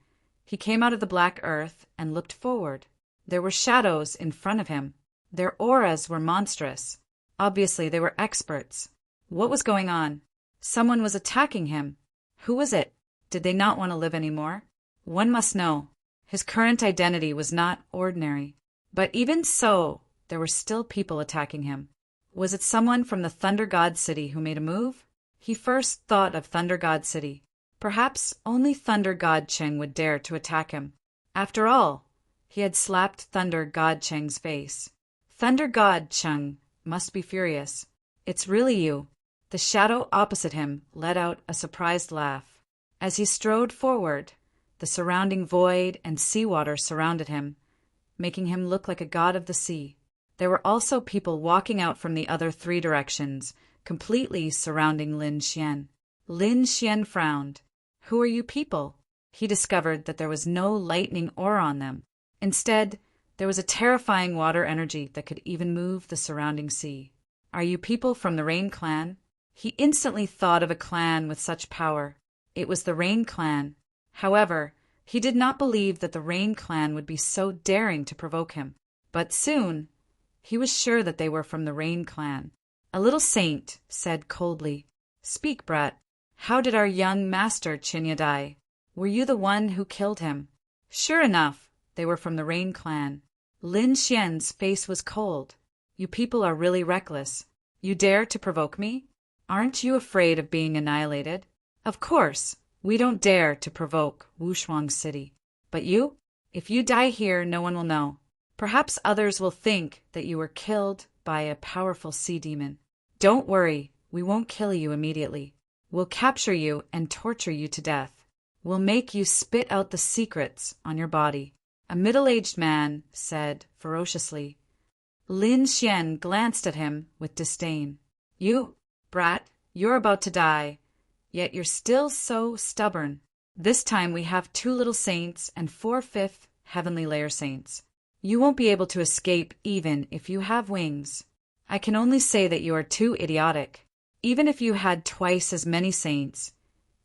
he came out of the black earth and looked forward. There were shadows in front of him. Their auras were monstrous. Obviously, they were experts. What was going on? Someone was attacking him. Who was it? Did they not want to live anymore? One must know. His current identity was not ordinary. But even so, there were still people attacking him. Was it someone from the Thunder God City who made a move? He first thought of Thunder God City. Perhaps only Thunder God Cheng would dare to attack him. After all, he had slapped Thunder God Cheng's face. Thunder God Cheng must be furious. It's really you. The shadow opposite him let out a surprised laugh. As he strode forward, the surrounding void and seawater surrounded him, making him look like a god of the sea. There were also people walking out from the other three directions, completely surrounding Lin Xian. Lin Xian frowned. Who are you people? He discovered that there was no lightning aura on them. Instead, there was a terrifying water energy that could even move the surrounding sea. Are you people from the Rain Clan? He instantly thought of a clan with such power. It was the Rain Clan. However, he did not believe that the Rain Clan would be so daring to provoke him. But soon, he was sure that they were from the Rain Clan. A little saint said coldly, "Speak, brat. How did our young master Chinya die? Were you the one who killed him?" Sure enough, they were from the Rain Clan. Lin Xian's face was cold. You people are really reckless. You dare to provoke me? Aren't you afraid of being annihilated? Of course, we don't dare to provoke Wushuang City. But you? If you die here, no one will know. Perhaps others will think that you were killed by a powerful sea demon. Don't worry, we won't kill you immediately. We'll capture you and torture you to death. We'll make you spit out the secrets on your body. A middle-aged man said ferociously. Lin Xian glanced at him with disdain. You, brat, you're about to die, yet you're still so stubborn. This time we have 2 little saints and 4/5 heavenly layer saints. You won't be able to escape even if you have wings. I can only say that you are too idiotic. Even if you had twice as many saints,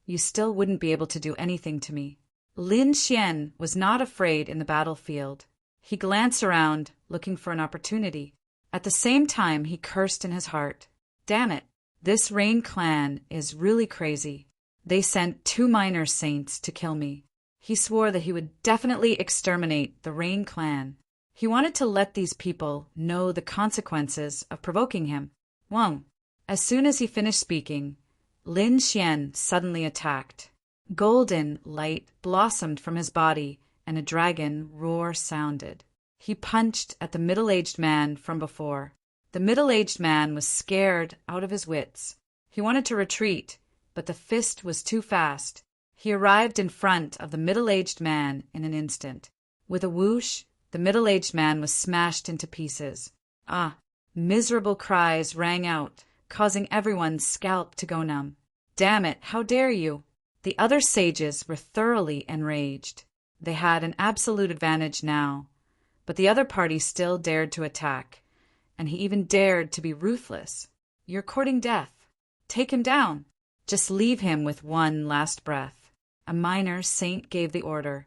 you still wouldn't be able to do anything to me. Lin Xian was not afraid in the battlefield. He glanced around, looking for an opportunity. At the same time, he cursed in his heart. Damn it, this Rain Clan is really crazy. They sent 2 minor saints to kill me. He swore that he would definitely exterminate the Rain Clan. He wanted to let these people know the consequences of provoking him. Wang. As soon as he finished speaking, Lin Xian suddenly attacked. Golden light blossomed from his body, and a dragon roar sounded. He punched at the middle-aged man from before. The middle-aged man was scared out of his wits. He wanted to retreat, but the fist was too fast. He arrived in front of the middle-aged man in an instant. With a whoosh, the middle-aged man was smashed into pieces. Ah! Miserable cries rang out, causing everyone's scalp to go numb. Damn it, how dare you! The other sages were thoroughly enraged. They had an absolute advantage now, but the other party still dared to attack, and he even dared to be ruthless. You're courting death. Take him down. Just leave him with one last breath. A minor saint gave the order,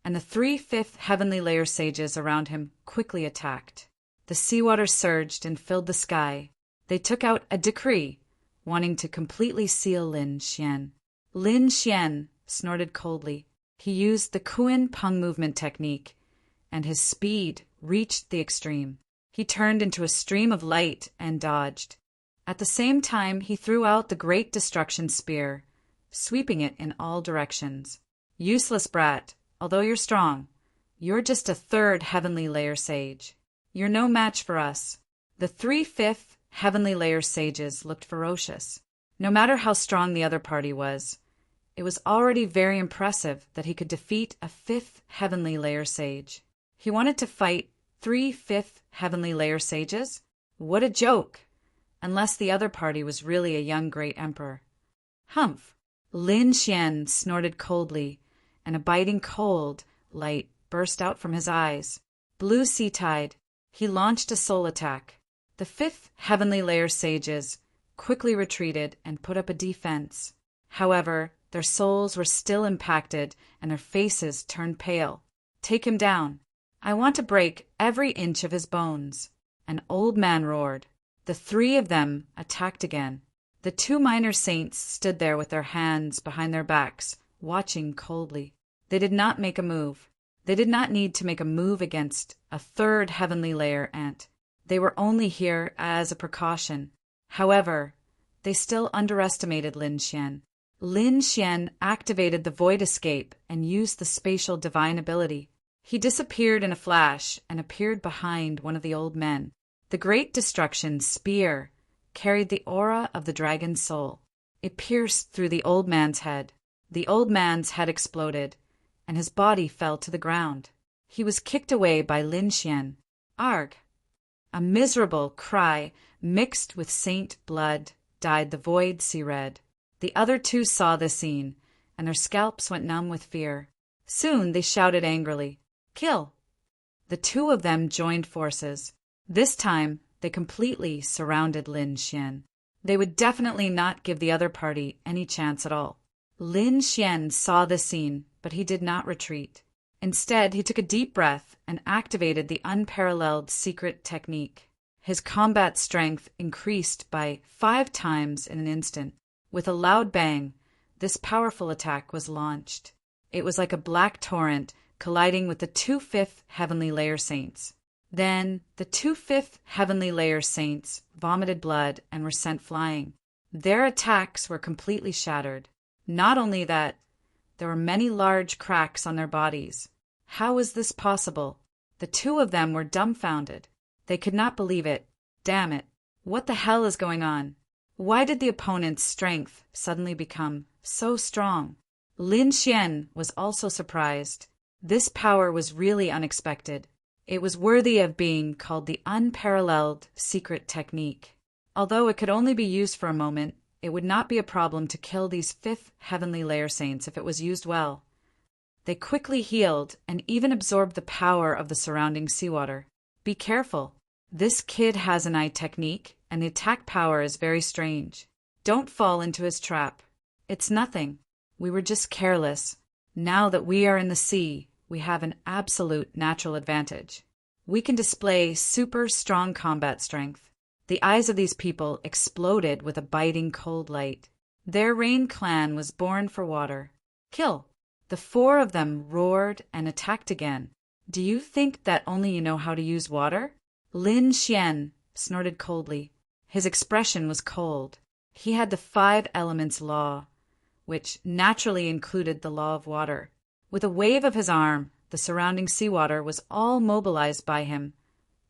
and the 3/5 heavenly layer sages around him quickly attacked. The seawater surged and filled the sky. They took out a decree, wanting to completely seal Lin Xian. Lin Xian snorted coldly. He used the Kuan Peng movement technique, and his speed reached the extreme. He turned into a stream of light and dodged. At the same time, he threw out the Great Destruction Spear, sweeping it in all directions. Useless brat, although you're strong. You're just a 3rd heavenly layer sage. You're no match for us. The 3/5 heavenly layer sages looked ferocious. No matter how strong the other party was, it was already very impressive that he could defeat a fifth heavenly layer sage. He wanted to fight 3 fifth heavenly layer sages? What a joke! Unless the other party was really a young great emperor. Humph! Lin Xian snorted coldly, and a biting cold light burst out from his eyes. Blue sea tide. He launched a soul attack. The fifth heavenly layer sages quickly retreated and put up a defense. However, their souls were still impacted and their faces turned pale. Take him down. I want to break every inch of his bones. An old man roared. The 3 of them attacked again. The 2 minor saints stood there with their hands behind their backs, watching coldly. They did not make a move. They did not need to make a move against a 3rd heavenly layer ant. They were only here as a precaution. However, they still underestimated Lin Xian. Lin Xian activated the void escape and used the spatial divine ability. He disappeared in a flash and appeared behind one of the old men. The great destruction spear carried the aura of the dragon's soul. It pierced through the old man's head. The old man's head exploded, and his body fell to the ground. He was kicked away by Lin Xian. Arg! A miserable cry mixed with saint blood dyed the void sea red. The other 2 saw the scene, and their scalps went numb with fear. Soon they shouted angrily, "Kill!" The 2 of them joined forces. This time, they completely surrounded Lin Xian. They would definitely not give the other party any chance at all. Lin Xian saw the scene, but he did not retreat. Instead, he took a deep breath and activated the unparalleled secret technique. His combat strength increased by 5 times in an instant. With a loud bang, this powerful attack was launched. It was like a black torrent colliding with the 2 fifth heavenly layer saints. Then the 2 fifth heavenly layer saints vomited blood and were sent flying. Their attacks were completely shattered. Not only that, there were many large cracks on their bodies. How was this possible? The 2 of them were dumbfounded. They could not believe it. Damn it. What the hell is going on? Why did the opponent's strength suddenly become so strong? Lin Xian was also surprised. This power was really unexpected. It was worthy of being called the unparalleled secret technique. Although it could only be used for a moment, it would not be a problem to kill these 5th heavenly layer saints if it was used well. They quickly healed and even absorbed the power of the surrounding seawater. Be careful. This kid has an eye technique, and the attack power is very strange. Don't fall into his trap. It's nothing. We were just careless. Now that we are in the sea, we have an absolute natural advantage. We can display super strong combat strength. The eyes of these people exploded with a biting cold light. Their Rain clan was born for water. Kill! The 4 of them roared and attacked again. Do you think that only you know how to use water? Lin Xian snorted coldly. His expression was cold. He had the 5 elements law, which naturally included the law of water. With a wave of his arm, the surrounding seawater was all mobilized by him,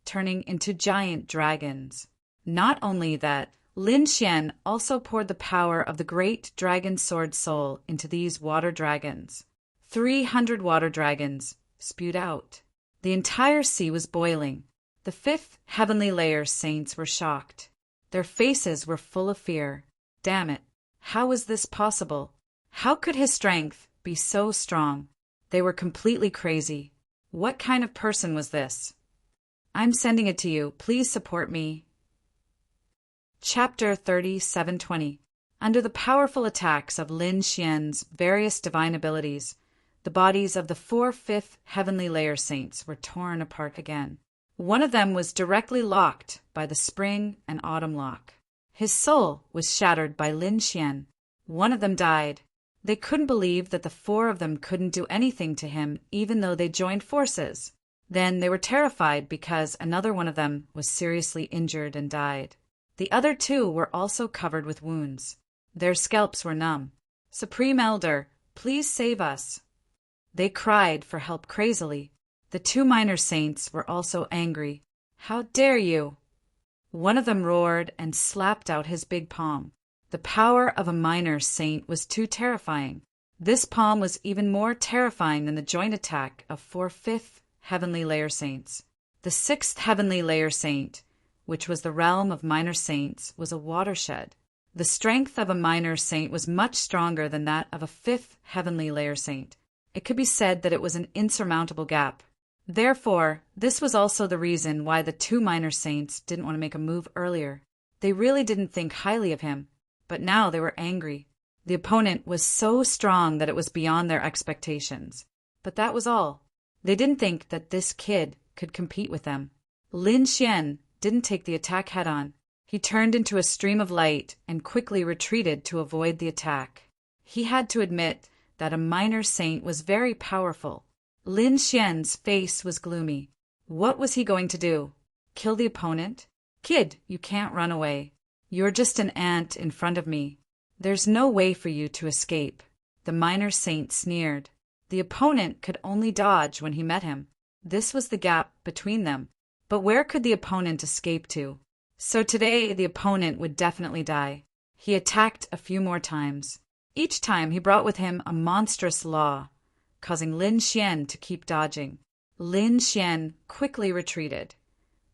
turning into giant dragons. Not only that, Lin Xian also poured the power of the great dragon sword soul into these water dragons. 300 water dragons spewed out. The entire sea was boiling. The 5th heavenly layer saints were shocked. Their faces were full of fear. Damn it. How was this possible? How could his strength be so strong? They were completely crazy. What kind of person was this? I'm sending it to you. Please support me. Chapter 3720. Under the powerful attacks of Lin Xian's various divine abilities, the bodies of the 4 fifth heavenly layer saints were torn apart again. One of them was directly locked by the spring and autumn lock. His soul was shattered by Lin Xian. One of them died. They couldn't believe that the 4 of them couldn't do anything to him even though they joined forces. Then they were terrified because another one of them was seriously injured and died. The other 2 were also covered with wounds. Their scalps were numb. Supreme Elder, please save us. They cried for help crazily. The 2 minor saints were also angry. How dare you? One of them roared and slapped out his big palm. The power of a minor saint was too terrifying. This palm was even more terrifying than the joint attack of 4 fifth heavenly layer saints. The 6th heavenly layer saint, which was the realm of minor saints, was a watershed. The strength of a minor saint was much stronger than that of a 5th heavenly layer saint. It could be said that it was an insurmountable gap. Therefore, this was also the reason why the 2 minor saints didn't want to make a move earlier. They really didn't think highly of him, but now they were angry. The opponent was so strong that it was beyond their expectations. But that was all. They didn't think that this kid could compete with them. Lin Xian didn't take the attack head-on. He turned into a stream of light and quickly retreated to avoid the attack. He had to admit that a minor saint was very powerful. Lin Xian's face was gloomy. What was he going to do? Kill the opponent? Kid, you can't run away. You're just an ant in front of me. There's no way for you to escape. The minor saint sneered. The opponent could only dodge when he met him. This was the gap between them. But where could the opponent escape to? So today the opponent would definitely die. He attacked a few more times. Each time he brought with him a monstrous law, causing Lin Xian to keep dodging. Lin Xian quickly retreated,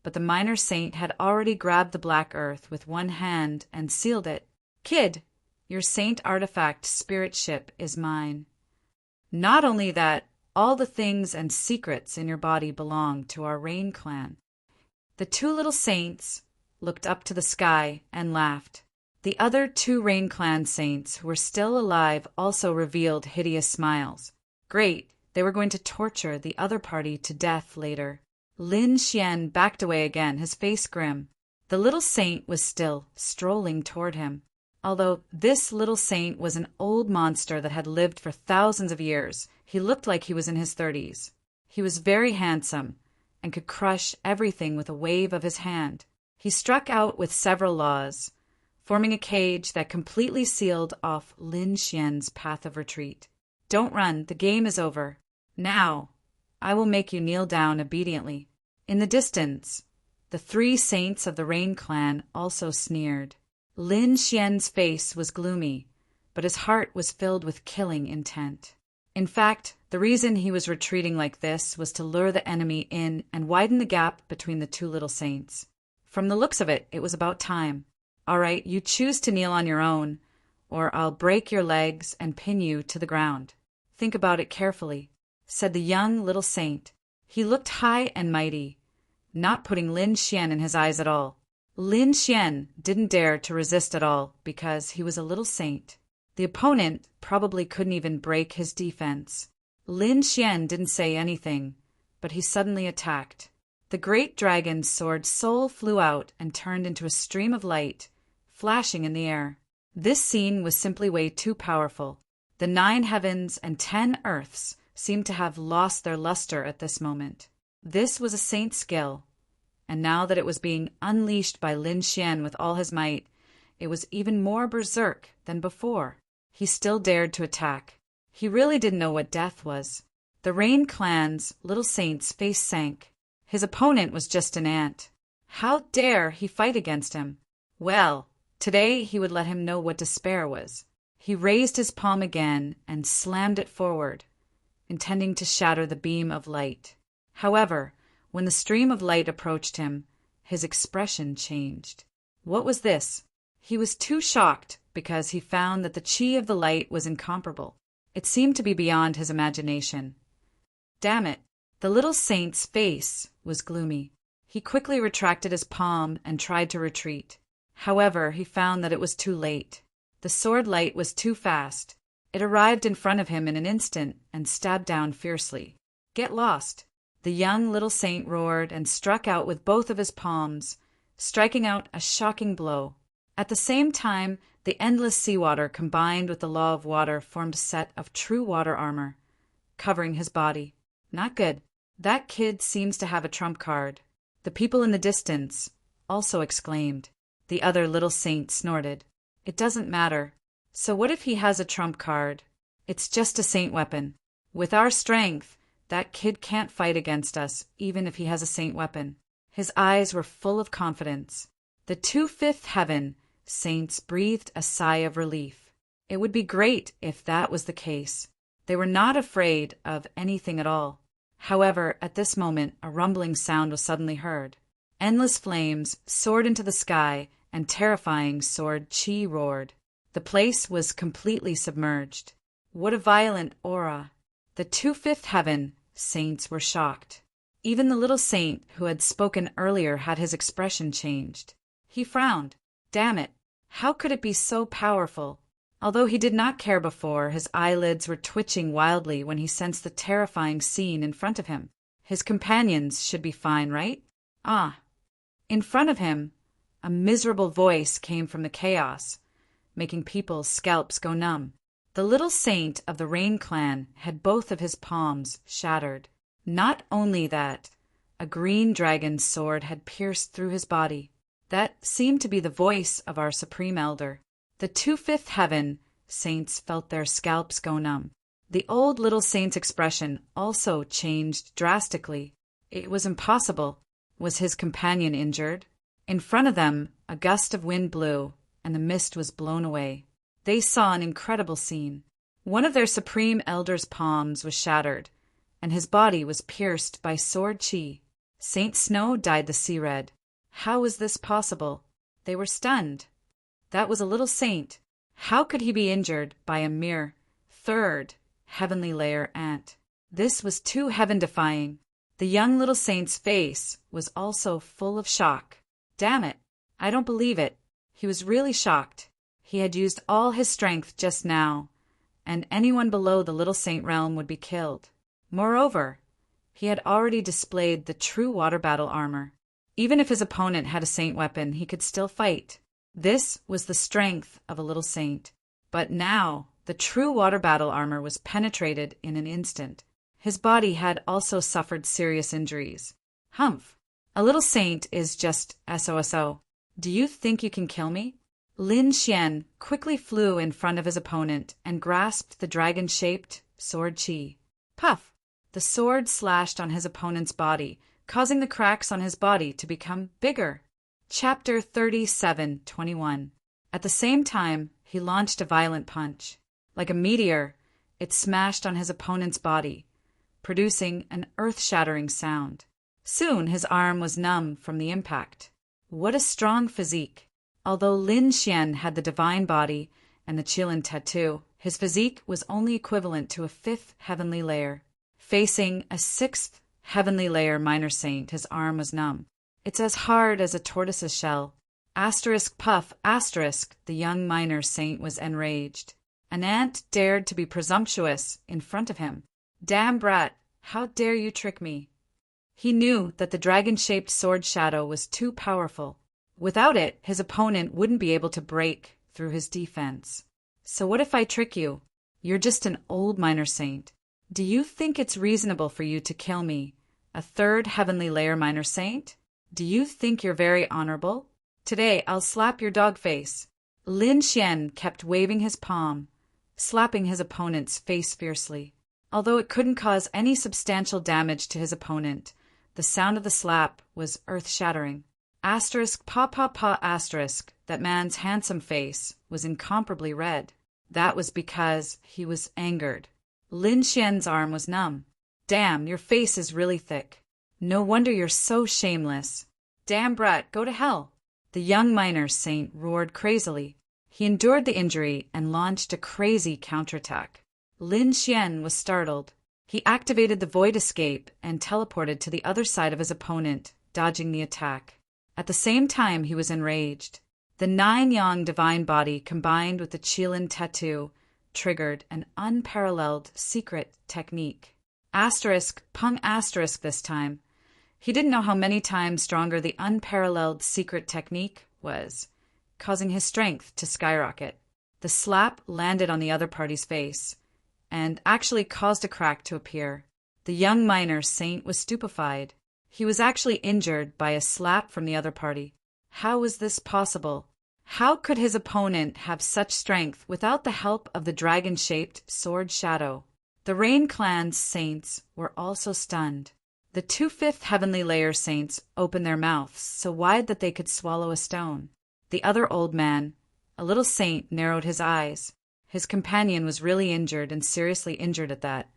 but the minor saint had already grabbed the black earth with one hand and sealed it. Kid, your saint artifact spirit ship is mine. Not only that, all the things and secrets in your body belong to our Rain clan. The 2 little saints looked up to the sky and laughed. The other 2 Rain clan saints who were still alive also revealed hideous smiles. Great, they were going to torture the other party to death later. Lin Xian backed away again, his face grim. The little saint was still strolling toward him. Although this little saint was an old monster that had lived for thousands of years, he looked like he was in his 30s. He was very handsome and could crush everything with a wave of his hand. He struck out with several laws, forming a cage that completely sealed off Lin Xian's path of retreat. Don't run, the game is over. Now, I will make you kneel down obediently. In the distance, the 3 saints of the Rain clan also sneered. Lin Xian's face was gloomy, but his heart was filled with killing intent. In fact, the reason he was retreating like this was to lure the enemy in and widen the gap between the 2 little saints. From the looks of it, it was about time. All right, you choose to kneel on your own, or I'll break your legs and pin you to the ground. Think about it carefully, said the young little saint. He looked high and mighty, not putting Lin Xian in his eyes at all. Lin Xian didn't dare to resist at all because he was a little saint. The opponent probably couldn't even break his defense. Lin Xian didn't say anything, but he suddenly attacked. The great dragon's sword soul flew out and turned into a stream of light, flashing in the air. This scene was simply way too powerful. The 9 heavens and 10 earths seemed to have lost their luster at this moment. This was a saint's skill, and now that it was being unleashed by Lin Xian with all his might, it was even more berserk than before. He still dared to attack. He really didn't know what death was. The Rain clan's little saint's face sank. His opponent was just an ant. How dare he fight against him? Well, today he would let him know what despair was. He raised his palm again and slammed it forward, intending to shatter the beam of light. However, when the stream of light approached him, his expression changed. What was this? He was too shocked because he found that the chi of the light was incomparable. It seemed to be beyond his imagination. Damn it! The little saint's face was gloomy. He quickly retracted his palm and tried to retreat. However, he found that it was too late. The sword light was too fast. It arrived in front of him in an instant and stabbed down fiercely. Get lost! The young little saint roared and struck out with both of his palms, striking out a shocking blow. At the same time, the endless seawater combined with the law of water formed a set of true water armor, covering his body. Not good. That kid seems to have a trump card. The people in the distance also exclaimed. The other little saint snorted. It doesn't matter. So what if he has a trump card? It's just a saint weapon. With our strength, that kid can't fight against us, even if he has a saint weapon. His eyes were full of confidence. The 2/5 heaven saints breathed a sigh of relief. It would be great if that was the case. They were not afraid of anything at all. However, at this moment, a rumbling sound was suddenly heard. Endless flames soared into the sky, and terrifying sword chi roared. The place was completely submerged. What a violent aura! The 25th heaven saints were shocked. Even the little saint who had spoken earlier had his expression changed. He frowned. Damn it! How could it be so powerful? Although he did not care before, his eyelids were twitching wildly when he sensed the terrifying scene in front of him. His companions should be fine, right? Ah! In front of him, a miserable voice came from the chaos, making people's scalps go numb. The little saint of the Rain clan had both of his palms shattered. Not only that, a green dragon's sword had pierced through his body. That seemed to be the voice of our Supreme Elder. The 25th heaven saints felt their scalps go numb. The old little saint's expression also changed drastically. It was impossible. Was his companion injured? In front of them, a gust of wind blew, and the mist was blown away. They saw an incredible scene. One of their Supreme Elder's palms was shattered, and his body was pierced by sword chi. Saint Snow dyed the sea red. How was this possible? They were stunned. That was a little saint. How could he be injured by a mere third heavenly layer ant? This was too heaven-defying. The young little saint's face was also full of shock. Damn it! I don't believe it. He was really shocked. He had used all his strength just now, and anyone below the little saint realm would be killed. Moreover, he had already displayed the true water battle armor. Even if his opponent had a saint weapon, he could still fight. This was the strength of a little saint. But now, the true water battle armor was penetrated in an instant. His body had also suffered serious injuries. Humph! A little saint is just SOSO. Do you think you can kill me? Lin Xian quickly flew in front of his opponent and grasped the dragon-shaped sword chi. Puff! The sword slashed on his opponent's body, causing the cracks on his body to become bigger. Chapter 37:21. At the same time, he launched a violent punch. Like a meteor, it smashed on his opponent's body, producing an earth-shattering sound. Soon his arm was numb from the impact. What a strong physique! Although Lin Xian had the divine body and the Qilin tattoo, his physique was only equivalent to a 5th heavenly layer. Facing a 6th heavenly layer minor saint, his arm was numb. It's as hard as a tortoise's shell. Asterisk puff, asterisk, the young minor saint was enraged. An ant dared to be presumptuous in front of him. Damn brat, how dare you trick me? He knew that the dragon-shaped sword shadow was too powerful. Without it, his opponent wouldn't be able to break through his defense. So what if I trick you? You're just an old minor saint. Do you think it's reasonable for you to kill me, a 3rd heavenly layer minor saint? Do you think you're very honorable? Today I'll slap your dog face. Lin Xian kept waving his palm, slapping his opponent's face fiercely. Although it couldn't cause any substantial damage to his opponent, the sound of the slap was earth-shattering. Asterisk pa pa pa asterisk, that man's handsome face was incomparably red. That was because he was angered. Lin Xian's arm was numb. Damn, your face is really thick. No wonder you're so shameless. Damn brat, go to hell. The young minor saint roared crazily. He endured the injury and launched a crazy counterattack. Lin Xian was startled. He activated the void escape and teleported to the other side of his opponent, dodging the attack. At the same time, he was enraged. The 9-yang divine body combined with the Qilin tattoo triggered an unparalleled secret technique. Asterisk, pung asterisk this time. He didn't know how many times stronger the unparalleled secret technique was, causing his strength to skyrocket. The slap landed on the other party's face, and actually caused a crack to appear. The young minor saint was stupefied. He was actually injured by a slap from the other party. How was this possible? How could his opponent have such strength without the help of the dragon-shaped sword shadow? The Rain clan's saints were also stunned. The 25th heavenly layer saints opened their mouths so wide that they could swallow a stone. The other old man A little saint narrowed his eyes. His companion was really injured and seriously injured at that.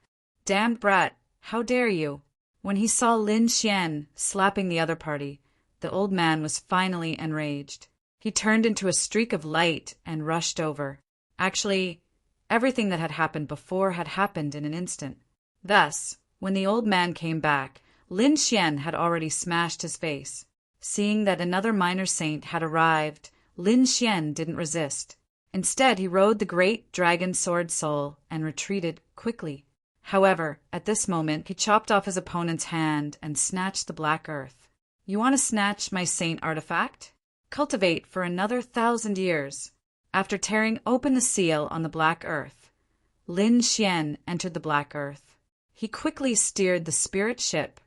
Damned brat, how dare you? When he saw Lin Xian slapping the other party, the old man was finally enraged. He turned into a streak of light and rushed over. Actually, everything that had happened before had happened in an instant. Thus, when the old man came back, Lin Xian had already smashed his face. Seeing that another minor saint had arrived, Lin Xian didn't resist. Instead, he rode the great dragon sword soul and retreated quickly. However, at this moment, he chopped off his opponent's hand and snatched the black earth. You want to snatch my saint artifact? Cultivate for another 1,000 years. After tearing open the seal on the black earth, Lin Xian entered the black earth. He quickly steered the spirit ship,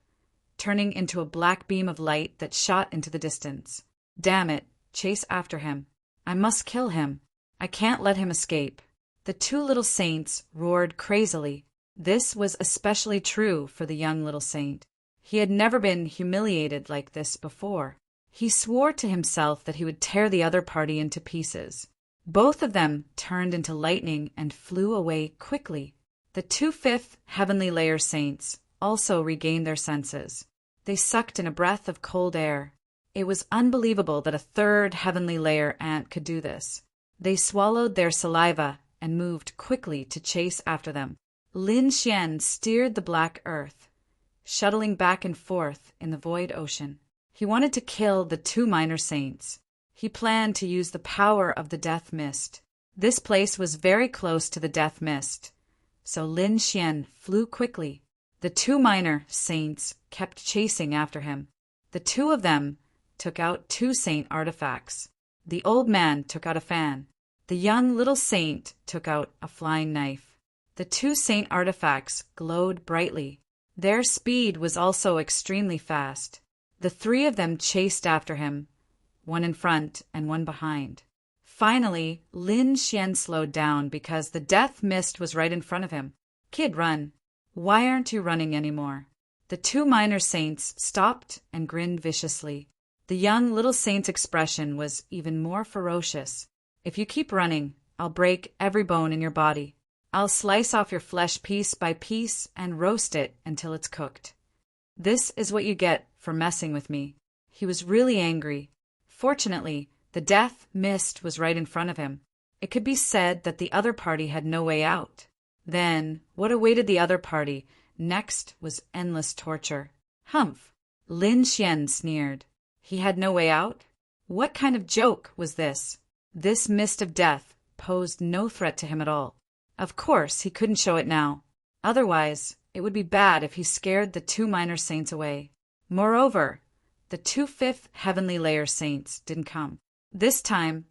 turning into a black beam of light that shot into the distance. Damn it, chase after him. I must kill him. I can't let him escape. The two little saints roared crazily. This was especially true for the young little saint. He had never been humiliated like this before. He swore to himself that he would tear the other party into pieces. Both of them turned into lightning and flew away quickly. The 2/5 heavenly layer saints also regained their senses. They sucked in a breath of cold air. It was unbelievable that a 3rd heavenly layer ant could do this. They swallowed their saliva and moved quickly to chase after them. Lin Xian steered the black earth, shuttling back and forth in the void ocean. He wanted to kill the 2 minor saints. He planned to use the power of the death mist. This place was very close to the death mist, so Lin Xian flew quickly. The 2 minor saints kept chasing after him. The 2 of them took out 2 saint artifacts. The old man took out a fan. The young little saint took out a flying knife. The 2 saint artifacts glowed brightly. Their speed was also extremely fast. The 3 of them chased after him, one in front and one behind. Finally, Lin Xian slowed down because the death mist was right in front of him. Kid, run. Why aren't you running anymore? The 2 minor saints stopped and grinned viciously. The young little saint's expression was even more ferocious. If you keep running, I'll break every bone in your body. I'll slice off your flesh piece by piece and roast it until it's cooked. This is what you get for messing with me. He was really angry. Fortunately, the death mist was right in front of him. It could be said that the other party had no way out. Then, what awaited the other party next was endless torture. Humph! Lin Xian sneered. He had no way out? What kind of joke was this? This mist of death posed no threat to him at all. Of course, he couldn't show it now. Otherwise, it would be bad if he scared the 2 minor saints away. Moreover, the 2/5 heavenly layer saints didn't come. This time,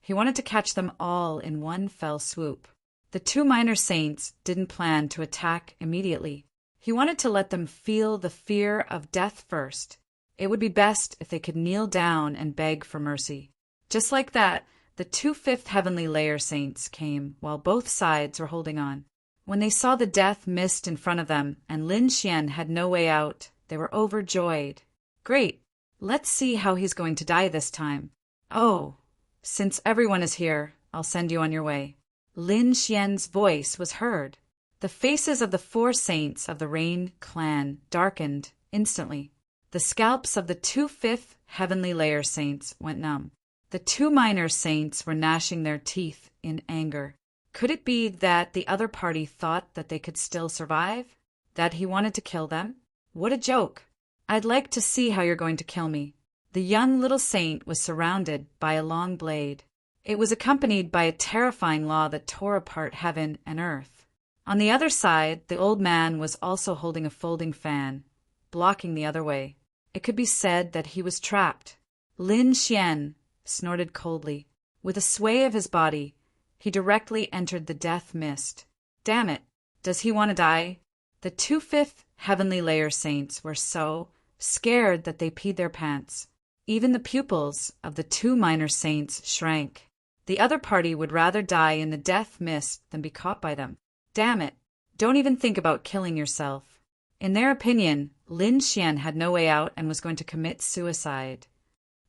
he wanted to catch them all in one fell swoop. The 2 minor saints didn't plan to attack immediately. He wanted to let them feel the fear of death first. It would be best if they could kneel down and beg for mercy. Just like that, the 2/5 heavenly layer saints came while both sides were holding on. When they saw the death mist in front of them and Lin Xian had no way out, they were overjoyed. Great! Let's see how he's going to die this time. Oh, since everyone is here, I'll send you on your way. Lin Xian's voice was heard. The faces of the 4 saints of the Rain clan darkened instantly. The scalps of the 2/5 heavenly layer saints went numb. The 2 minor saints were gnashing their teeth in anger. Could it be that the other party thought that they could still survive? That he wanted to kill them? What a joke! I'd like to see how you're going to kill me. The young little saint was surrounded by a long blade. It was accompanied by a terrifying law that tore apart heaven and earth. On the other side, the old man was also holding a folding fan, blocking the other way. It could be said that he was trapped. Lin Xian snorted coldly. With a sway of his body, he directly entered the death mist. Damn it! Does he want to die? The 2/5 heavenly layer saints were so scared that they peed their pants. Even the pupils of the 2 minor saints shrank. The other party would rather die in the death mist than be caught by them. Damn it! Don't even think about killing yourself. In their opinion, Lin Xian had no way out and was going to commit suicide.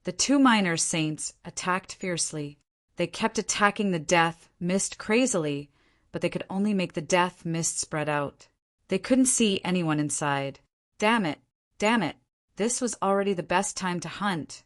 The 2 minor saints attacked fiercely. They kept attacking the death mist crazily, but they could only make the death mist spread out. They couldn't see anyone inside. Damn it, damn it. This was already the best time to hunt,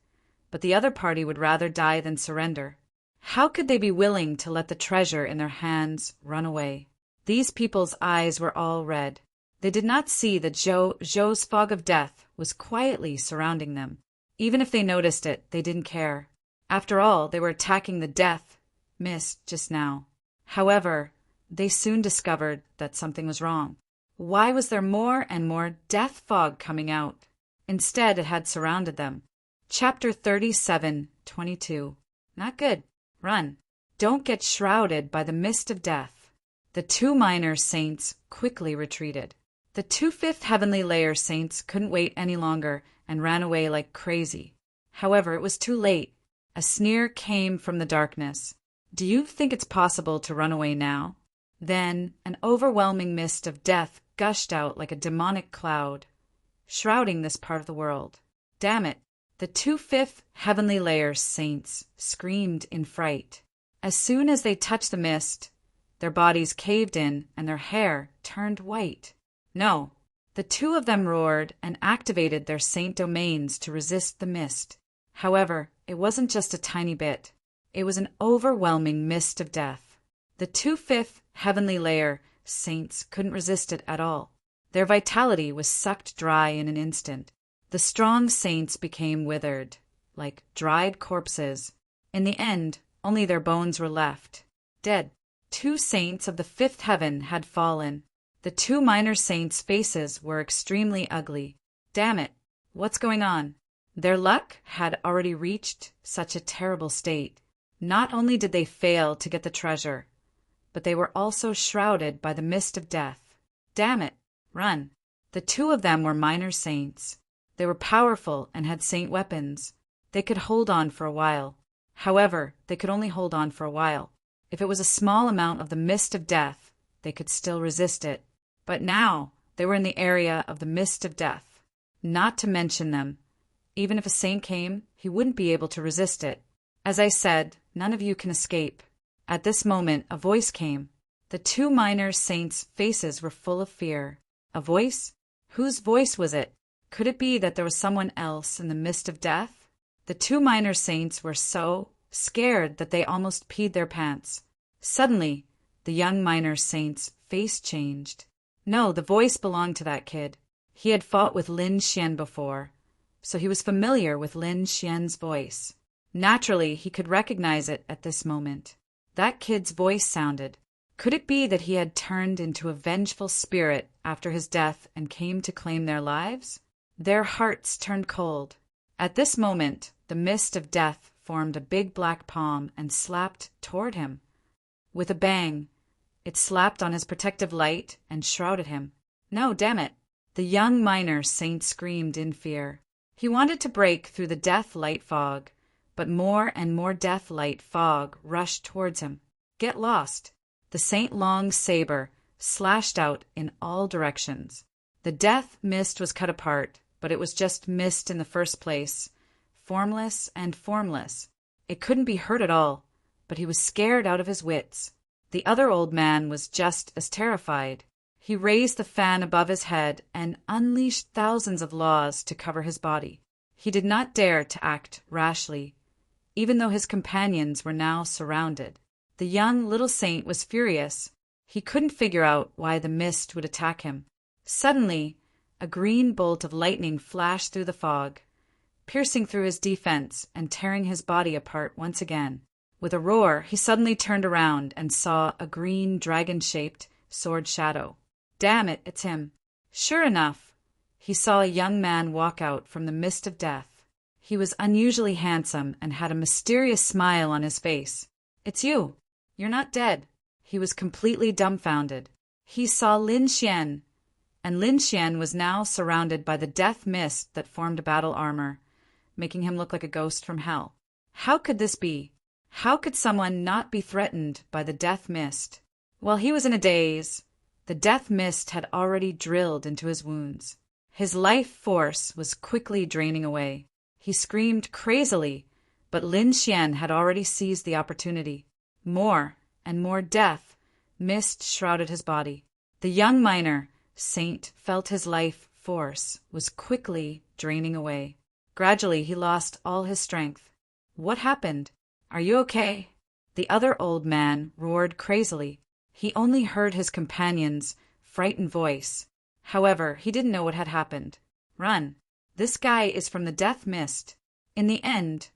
but the other party would rather die than surrender. How could they be willing to let the treasure in their hands run away? These people's eyes were all red. They did not see that Zhou's fog of death was quietly surrounding them. Even if they noticed it, they didn't care. After all, they were attacking the death mist just now. However, they soon discovered that something was wrong. Why was there more and more death fog coming out? Instead, it had surrounded them. Chapter 37:22. Not good. Run. Don't get shrouded by the mist of death. The two minor saints quickly retreated. The 2/5 heavenly layer saints couldn't wait any longer and ran away like crazy. However, it was too late. A sneer came from the darkness. Do you think it's possible to run away now? Then an overwhelming mist of death gushed out like a demonic cloud, shrouding this part of the world. Damn it! The 2/5 heavenly layer saints screamed in fright. As soon as they touched the mist, their bodies caved in and their hair turned white. No, the two of them roared and activated their saint domains to resist the mist. However, it wasn't just a tiny bit. It was an overwhelming mist of death. The 2/5 heavenly layer saints couldn't resist it at all. Their vitality was sucked dry in an instant. The strong saints became withered, like dried corpses. In the end, only their bones were left. Dead. 2 saints of the 5th heaven had fallen. The 2 minor saints' faces were extremely ugly. Damn it! What's going on? Their luck had already reached such a terrible state. Not only did they fail to get the treasure, but they were also shrouded by the mist of death. Damn it! Run! The 2 of them were minor saints. They were powerful and had saint weapons. They could hold on for a while. However, they could only hold on for a while. If it was a small amount of the mist of death, they could still resist it. But now they were in the area of the mist of death. Not to mention them. Even if a saint came, he wouldn't be able to resist it. As I said, none of you can escape. At this moment, a voice came. The 2 minor saints' faces were full of fear. A voice? Whose voice was it? Could it be that there was someone else in the mist of death? The 2 minor saints were so scared that they almost peed their pants. Suddenly, the young minor saint's face changed. No, the voice belonged to that kid. He had fought with Lin Xian before, so he was familiar with Lin Xian's voice. Naturally, he could recognize it at this moment. That kid's voice sounded. Could it be that he had turned into a vengeful spirit after his death and came to claim their lives? Their hearts turned cold. At this moment, the mist of death formed a big black palm and slapped toward him. With a bang, it slapped on his protective light and shrouded him. No, damn it! The young minor saint screamed in fear. He wanted to break through the death light fog, but more and more death light fog rushed towards him. Get lost! The saint long saber slashed out in all directions. The death mist was cut apart, but it was just mist in the first place, formless and formless. It couldn't be hurt at all, but he was scared out of his wits. The other old man was just as terrified. He raised the fan above his head and unleashed thousands of laws to cover his body. He did not dare to act rashly, even though his companions were now surrounded. The young little saint was furious. He couldn't figure out why the mist would attack him. Suddenly, a green bolt of lightning flashed through the fog, piercing through his defense and tearing his body apart once again. With a roar, he suddenly turned around and saw a green dragon-shaped sword shadow. Damn it, it's him. Sure enough, he saw a young man walk out from the mist of death. He was unusually handsome and had a mysterious smile on his face. It's you. You're not dead. He was completely dumbfounded. He saw Lin Xian, and Lin Xian was now surrounded by the death mist that formed battle armor, making him look like a ghost from hell. How could this be? How could someone not be threatened by the death mist? While he was in a daze, the death mist had already drilled into his wounds. His life force was quickly draining away. He screamed crazily, But Lin Xian had already seized the opportunity. More and more death, mist shrouded his body. The young miner, Saint, felt his life force was quickly draining away. Gradually, he lost all his strength. What happened? Are you okay? The other old man roared crazily. He only heard his companion's frightened voice. However, he didn't know what had happened. Run. This guy is from the death mist. In the end,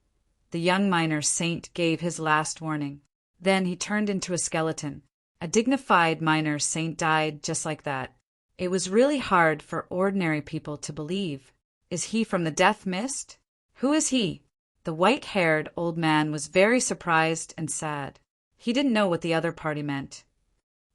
the young miner Saint gave his last warning. Then he turned into a skeleton. A dignified miner Saint died just like that. It was really hard for ordinary people to believe. Is he from the death mist? Who is he? The white-haired old man was very surprised and sad. He didn't know what the other party meant.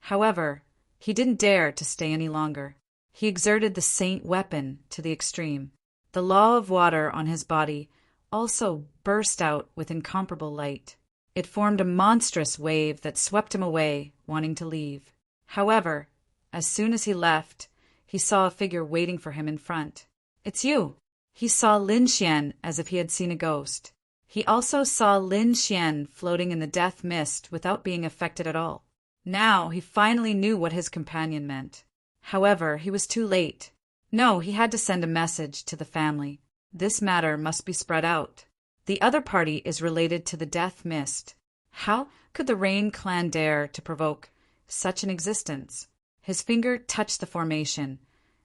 However, he didn't dare to stay any longer. He exerted the Saint weapon to the extreme. The law of water on his body also burst out with incomparable light. It formed a monstrous wave that swept him away, wanting to leave. However, as soon as he left, he saw a figure waiting for him in front. It's you! He saw Lin Xian as if he had seen a ghost. He also saw Lin Xian floating in the death mist without being affected at all. Now he finally knew what his companion meant. However, he was too late. No, he had to send a message to the family. This matter must be spread out. The other party is related to the death mist. How could the Rain clan dare to provoke such an existence? His finger touched the formation,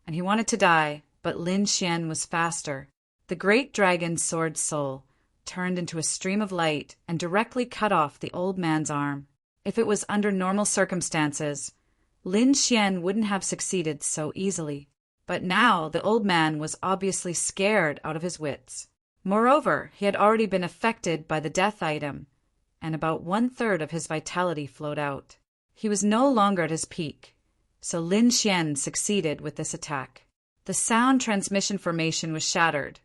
and he wanted to die, but Lin Xian was faster. The great dragon's sword soul turned into a stream of light and directly cut off the old man's arm. If it was under normal circumstances, Lin Xian wouldn't have succeeded so easily. But now the old man was obviously scared out of his wits. Moreover, he had already been affected by the death item, and about 1/3 of his vitality flowed out. He was no longer at his peak, so Lin Xian succeeded with this attack. The sound transmission formation was shattered,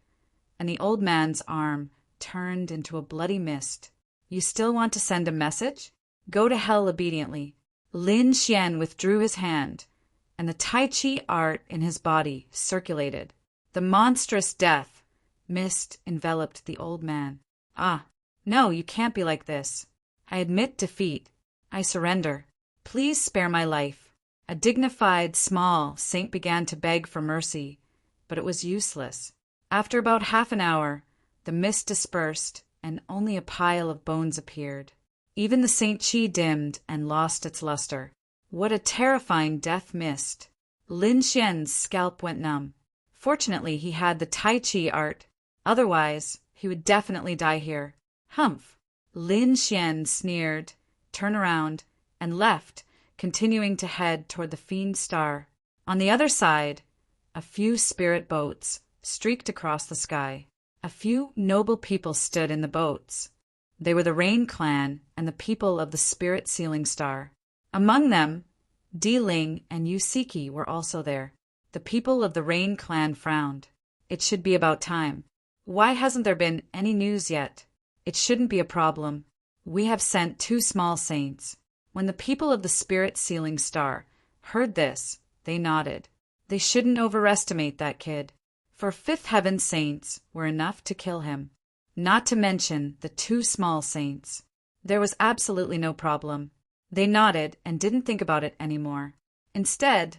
and the old man's arm turned into a bloody mist. You still want to send a message? Go to hell obediently. Lin Xian withdrew his hand, and the Tai Chi art in his body circulated. The monstrous death mist enveloped the old man. Ah, no, you can't be like this. I admit defeat. I surrender. Please spare my life. A dignified, small saint began to beg for mercy, but it was useless. After about half an hour, the mist dispersed, and only a pile of bones appeared. Even the Saint Chi dimmed and lost its luster. What a terrifying death mist! Lin Xian's scalp went numb. Fortunately, he had the Tai Chi art. Otherwise, he would definitely die here. Humph! Lin Xian sneered, turned around, and left, continuing to head toward the Fiend Star. On the other side, a few spirit boats streaked across the sky. A few noble people stood in the boats. They were the Rain clan and the people of the Spirit Sealing Star. Among them, Di Ling and Yu Siki were also there. The people of the Rain clan frowned. It should be about time. Why hasn't there been any news yet? It shouldn't be a problem. We have sent 2 small saints. When the people of the Spirit Sealing Star heard this, they nodded. They shouldn't overestimate that kid. For 5th Heaven saints were enough to kill him. Not to mention the 2 small saints. There was absolutely no problem. They nodded and didn't think about it anymore. Instead,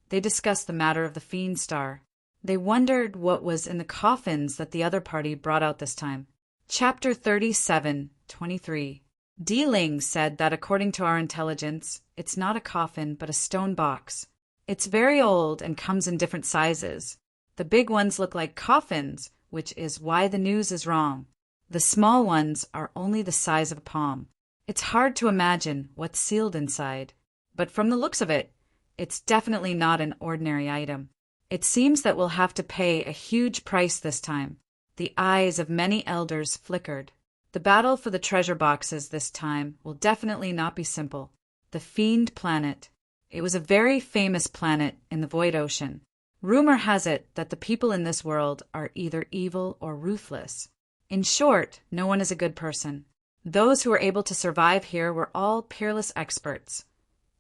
they discussed the matter of the Fiend Star. They wondered what was in the coffins that the other party brought out this time. Chapter 37:23. Di Ling said that according to our intelligence, it's not a coffin but a stone box. It's very old and comes in different sizes. The big ones look like coffins, which is why the news is wrong. The small ones are only the size of a palm. It's hard to imagine what's sealed inside, but from the looks of it, it's definitely not an ordinary item. It seems that we'll have to pay a huge price this time. The eyes of many elders flickered. The battle for the treasure boxes this time will definitely not be simple. The Fiend Planet. It was a very famous planet in the Void Ocean. Rumor has it that the people in this world are either evil or ruthless. In short, no one is a good person. Those who were able to survive here were all peerless experts,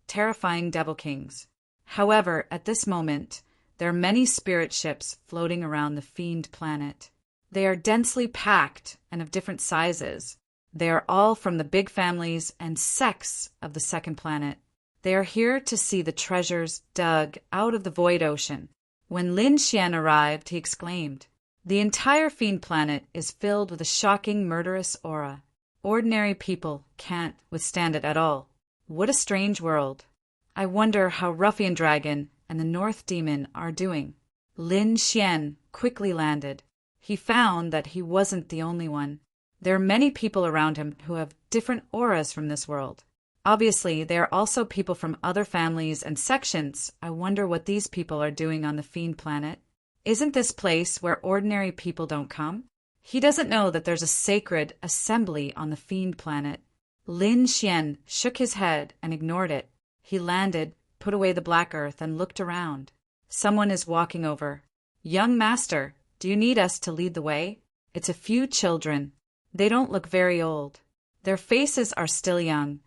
terrifying devil kings. However, at this moment, there are many spirit ships floating around the Fiend Planet. They are densely packed and of different sizes. They are all from the big families and sects of the second planet. They are here to see the treasures dug out of the void ocean. When Lin Xian arrived, he exclaimed, "The entire fiend planet is filled with a shocking, murderous aura. Ordinary people can't withstand it at all. What a strange world. I wonder how Ruffian Dragon and the North Demon are doing." Lin Xian quickly landed. He found that he wasn't the only one. There are many people around him who have different auras from this world. Obviously, there are also people from other families and sections. I wonder what these people are doing on the fiend planet. Isn't this place where ordinary people don't come? He doesn't know that there's a sacred assembly on the fiend planet. Lin Xian shook his head and ignored it. He landed, put away the black earth, and looked around. Someone is walking over. "Young master, do you need us to lead the way?" It's a few children. They don't look very old. Their faces are still young,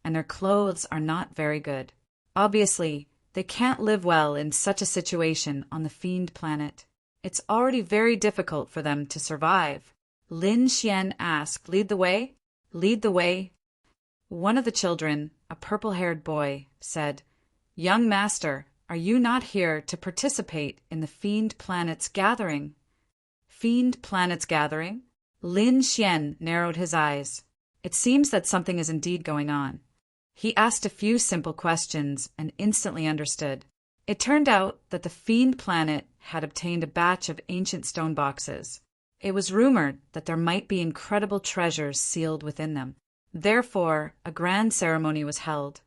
and their clothes are not very good. Obviously, they can't live well in such a situation on the fiend planet. It's already very difficult for them to survive. Lin Xian asked, "Lead the way?" "Lead the way." One of the children, a purple-haired boy, said, "Young master, are you not here to participate in the fiend planet's gathering?" "Fiend planet's gathering?" Lin Xian narrowed his eyes. It seems that something is indeed going on. He asked a few simple questions and instantly understood. It turned out that the fiend planet had obtained a batch of ancient stone boxes. It was rumored that there might be incredible treasures sealed within them. Therefore, a grand ceremony was held,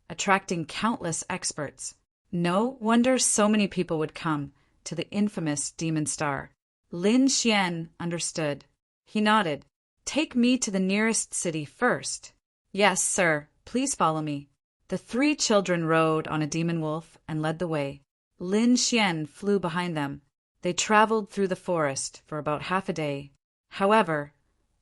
attracting countless experts. No wonder so many people would come to the infamous Demon Star. Lin Xian understood. He nodded. "Take me to the nearest city first." "Yes, sir. Please follow me." The three children rode on a demon wolf and led the way. Lin Xian flew behind them. They traveled through the forest for about half a day. However,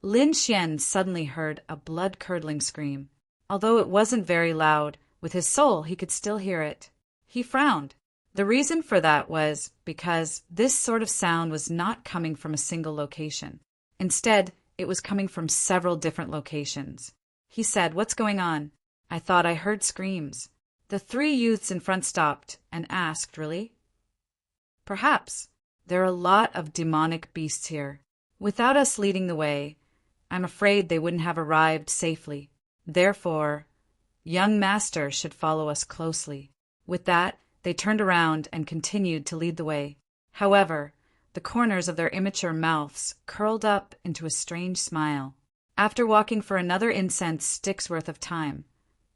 Lin Xian suddenly heard a blood-curdling scream. Although it wasn't very loud, with his soul he could still hear it. He frowned. The reason for that was because this sort of sound was not coming from a single location. Instead, it was coming from several different locations. He said, "What's going on? I thought I heard screams." The three youths in front stopped and asked, "Really?" "Perhaps. There are a lot of demonic beasts here. Without us leading the way, I'm afraid they wouldn't have arrived safely. Therefore, young master should follow us closely." With that, they turned around and continued to lead the way. However, the corners of their immature mouths curled up into a strange smile. After walking for another incense stick's worth of time,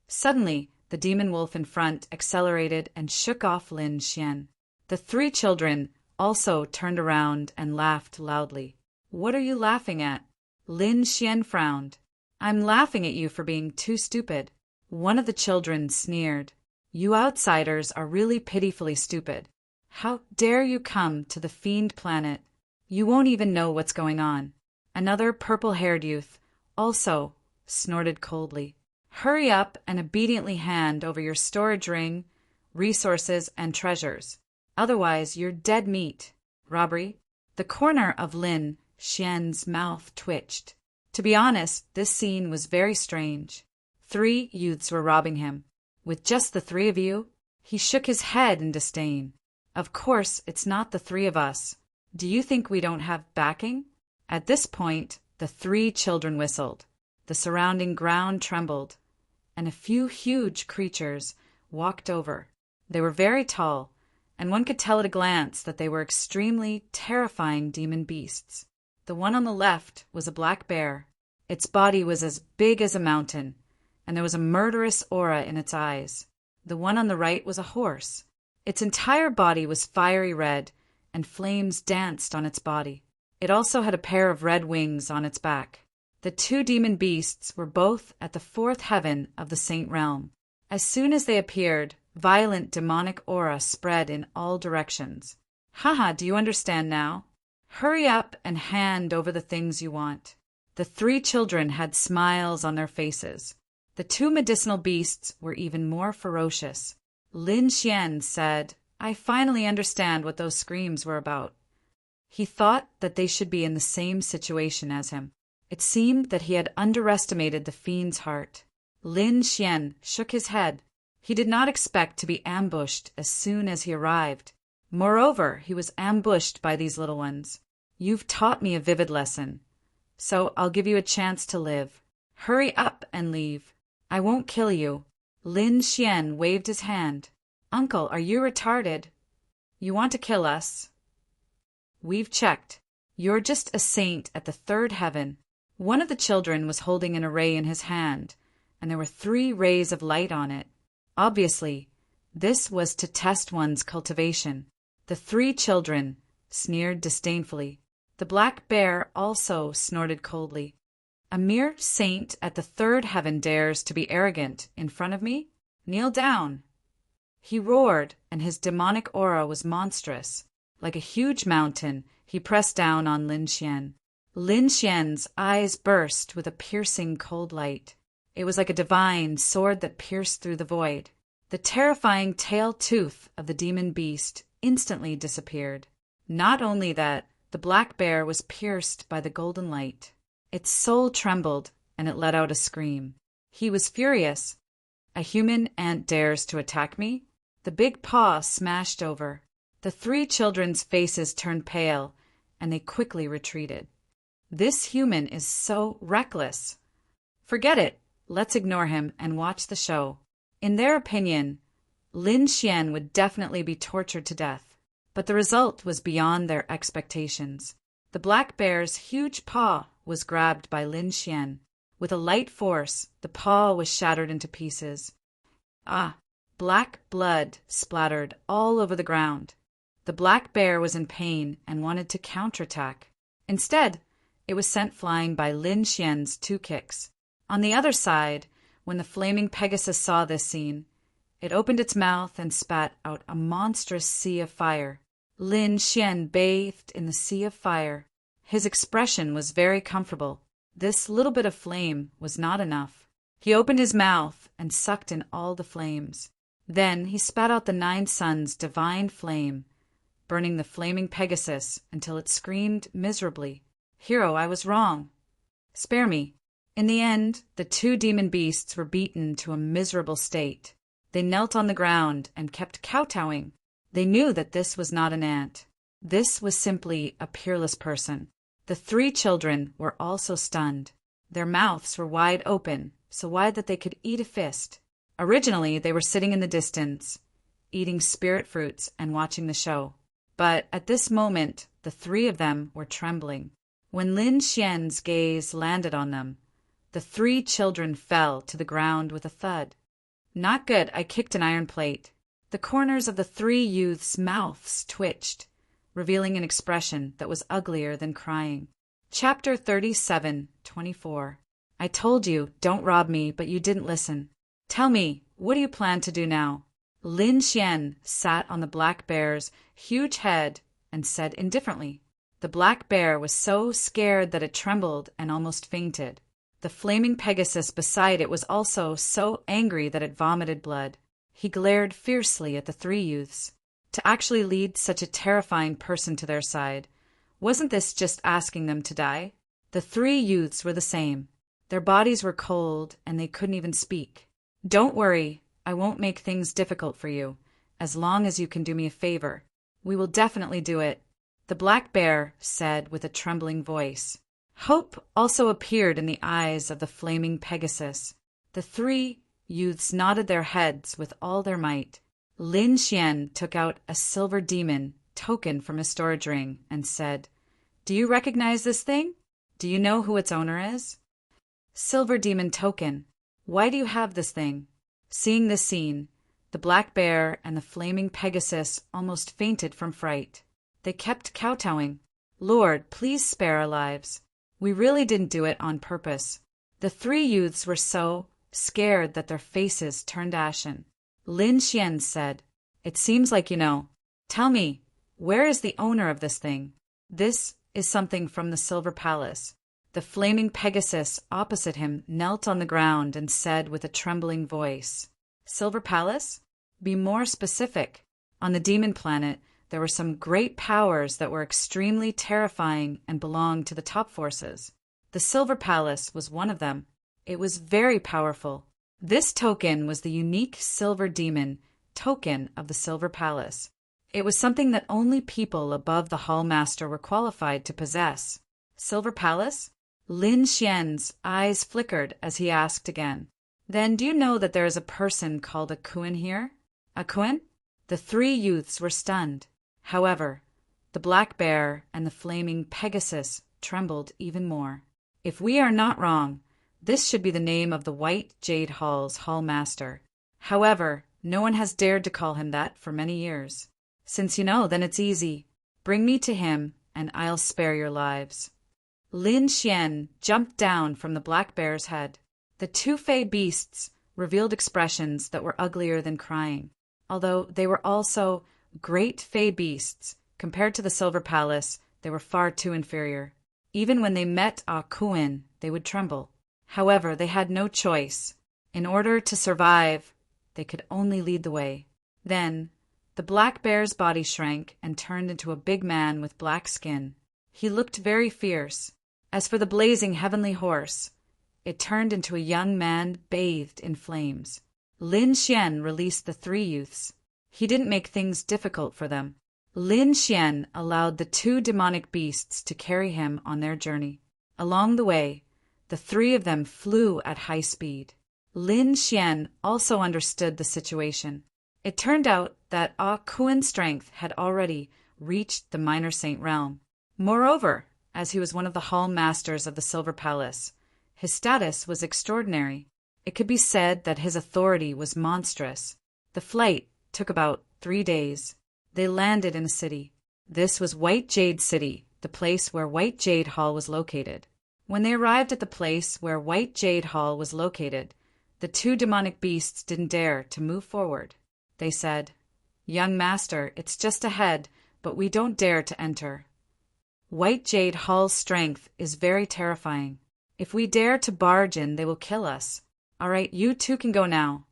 suddenly the demon wolf in front accelerated and shook off Lin Xian. The three children also turned around and laughed loudly. "What are you laughing at?" Lin Xian frowned. "I'm laughing at you for being too stupid." One of the children sneered. "You outsiders are really pitifully stupid. How dare you come to the fiend planet? You won't even know what's going on." Another purple-haired youth also snorted coldly. "Hurry up and obediently hand over your storage ring, resources, and treasures. Otherwise, you're dead meat." "Robbery?" The corner of Lin Xian's mouth twitched. To be honest, this scene was very strange. 3 youths were robbing him. "With just the 3 of you?" He shook his head in disdain. "Of course, it's not the 3 of us. Do you think we don't have backing?" At this point, the 3 children whistled. The surrounding ground trembled, and a few huge creatures walked over. They were very tall, and one could tell at a glance that they were extremely terrifying demon beasts. The one on the left was a black bear. Its body was as big as a mountain, and there was a murderous aura in its eyes. The one on the right was a horse. Its entire body was fiery red, and flames danced on its body. It also had a pair of red wings on its back. The 2 demon beasts were both at the 4th heaven of the Saint Realm. As soon as they appeared, violent demonic aura spread in all directions. "Haha, do you understand now? Hurry up and hand over the things you want." The 3 children had smiles on their faces. The 2 medicinal beasts were even more ferocious. Lin Xian said, "I finally understand what those screams were about." He thought that they should be in the same situation as him. It seemed that he had underestimated the fiend's heart. Lin Xian shook his head. He did not expect to be ambushed as soon as he arrived. Moreover, he was ambushed by these little ones. You've taught me a vivid lesson, so I'll give you a chance to live. Hurry up and leave. I won't kill you. Lin Xian waved his hand. Uncle, are you retarded? You want to kill us? We've checked. You're just a saint at the third heaven. One of the children was holding an array in his hand, and there were 3 rays of light on it. Obviously, this was to test one's cultivation. The 3 children sneered disdainfully. The black bear also snorted coldly. A mere saint at the third heaven dares to be arrogant in front of me? Kneel down. He roared, and his demonic aura was monstrous. Like a huge mountain, he pressed down on Lin Xian. Lin Xian's eyes burst with a piercing cold light. It was like a divine sword that pierced through the void. The terrifying tail tooth of the demon beast instantly disappeared. Not only that, the black bear was pierced by the golden light. Its soul trembled, and it let out a scream. He was furious. A human ant dares to attack me? The big paw smashed over. The 3 children's faces turned pale, and they quickly retreated. This human is so reckless. Forget it. Let's ignore him and watch the show. In their opinion, Lin Xian would definitely be tortured to death. But the result was beyond their expectations. The black bear's huge paw was grabbed by Lin Xian. With a light force, the paw was shattered into pieces. Black blood splattered all over the ground. The black bear was in pain and wanted to counterattack. Instead, it was sent flying by Lin Xian's 2 kicks. On the other side, when the flaming Pegasus saw this scene, it opened its mouth and spat out a monstrous sea of fire. Lin Xian bathed in the sea of fire. His expression was very comfortable. This little bit of flame was not enough. He opened his mouth and sucked in all the flames. Then he spat out the 9 suns' divine flame, burning the flaming Pegasus until it screamed miserably. Hero, I was wrong. Spare me. In the end, the 2 demon beasts were beaten to a miserable state. They knelt on the ground and kept kowtowing. They knew that this was not an ant. This was simply a peerless person. The 3 children were also stunned. Their mouths were wide open, so wide that they could eat a fist. Originally, they were sitting in the distance, eating spirit fruits and watching the show. But at this moment, the 3 of them were trembling. When Lin Xian's gaze landed on them, the 3 children fell to the ground with a thud. Not good, I kicked an iron plate. The corners of the 3 youths' mouths twitched, revealing an expression that was uglier than crying. Chapter 37:24. I told you, don't rob me, but you didn't listen. Tell me, what do you plan to do now? Lin Xian sat on the black bear's huge head and said indifferently. The black bear was so scared that it trembled and almost fainted. The flaming Pegasus beside it was also so angry that it vomited blood. He glared fiercely at the 3 youths. To actually lead such a terrifying person to their side, wasn't this just asking them to die? The 3 youths were the same. Their bodies were cold and they couldn't even speak. Don't worry, I won't make things difficult for you, as long as you can do me a favor. We will definitely do it, the black bear said with a trembling voice. Hope also appeared in the eyes of the flaming Pegasus. The 3 youths nodded their heads with all their might. Lin Xian took out a silver demon token from his storage ring and said, Do you recognize this thing? Do you know who its owner is? Silver demon token. Why do you have this thing? Seeing this scene, the black bear and the flaming Pegasus almost fainted from fright. They kept kowtowing. Lord, please spare our lives. We really didn't do it on purpose. The 3 youths were so scared that their faces turned ashen. Lin Xian said, It seems like you know. Tell me, where is the owner of this thing? This is something from the Silver Palace. The flaming Pegasus opposite him knelt on the ground and said with a trembling voice, Silver Palace? Be more specific. On the demon planet, there were some great powers that were extremely terrifying and belonged to the top forces. The Silver Palace was one of them. It was very powerful. This token was the unique Silver Demon token of the Silver Palace. It was something that only people above the Hall Master were qualified to possess. Silver Palace? Lin Xian's eyes flickered as he asked again. Then do you know that there is a person called a Kuan here? A Kuan? The three youths were stunned. However, the black bear and the flaming Pegasus trembled even more. If we are not wrong, this should be the name of the White Jade Hall's Hall Master. However, no one has dared to call him that for many years. Since you know, then it's easy. Bring me to him, and I'll spare your lives. Lin Xian jumped down from the black bear's head. The two fey beasts revealed expressions that were uglier than crying, although they were also great fey beasts. Compared to the Silver Palace, they were far too inferior. Even when they met Ah Kuan, they would tremble. However, they had no choice. In order to survive, they could only lead the way. Then, the black bear's body shrank and turned into a big man with black skin. He looked very fierce. As for the blazing heavenly horse, it turned into a young man bathed in flames. Lin Xian released the three youths. He didn't make things difficult for them. Lin Xian allowed the two demonic beasts to carry him on their journey. Along the way, the three of them flew at high speed. Lin Xian also understood the situation. It turned out that Ah Kuan's strength had already reached the minor saint realm. Moreover, as he was one of the hall masters of the Silver Palace, his status was extraordinary. It could be said that his authority was monstrous. The flight took about 3 days. They landed in a city. This was White Jade City, the place where White Jade Hall was located. When they arrived at the place where White Jade Hall was located, the two demonic beasts didn't dare to move forward. They said, "Young master, it's just ahead, but we don't dare to enter. White Jade Hall's strength is very terrifying. If we dare to barge in, they will kill us. All right, you two can go now."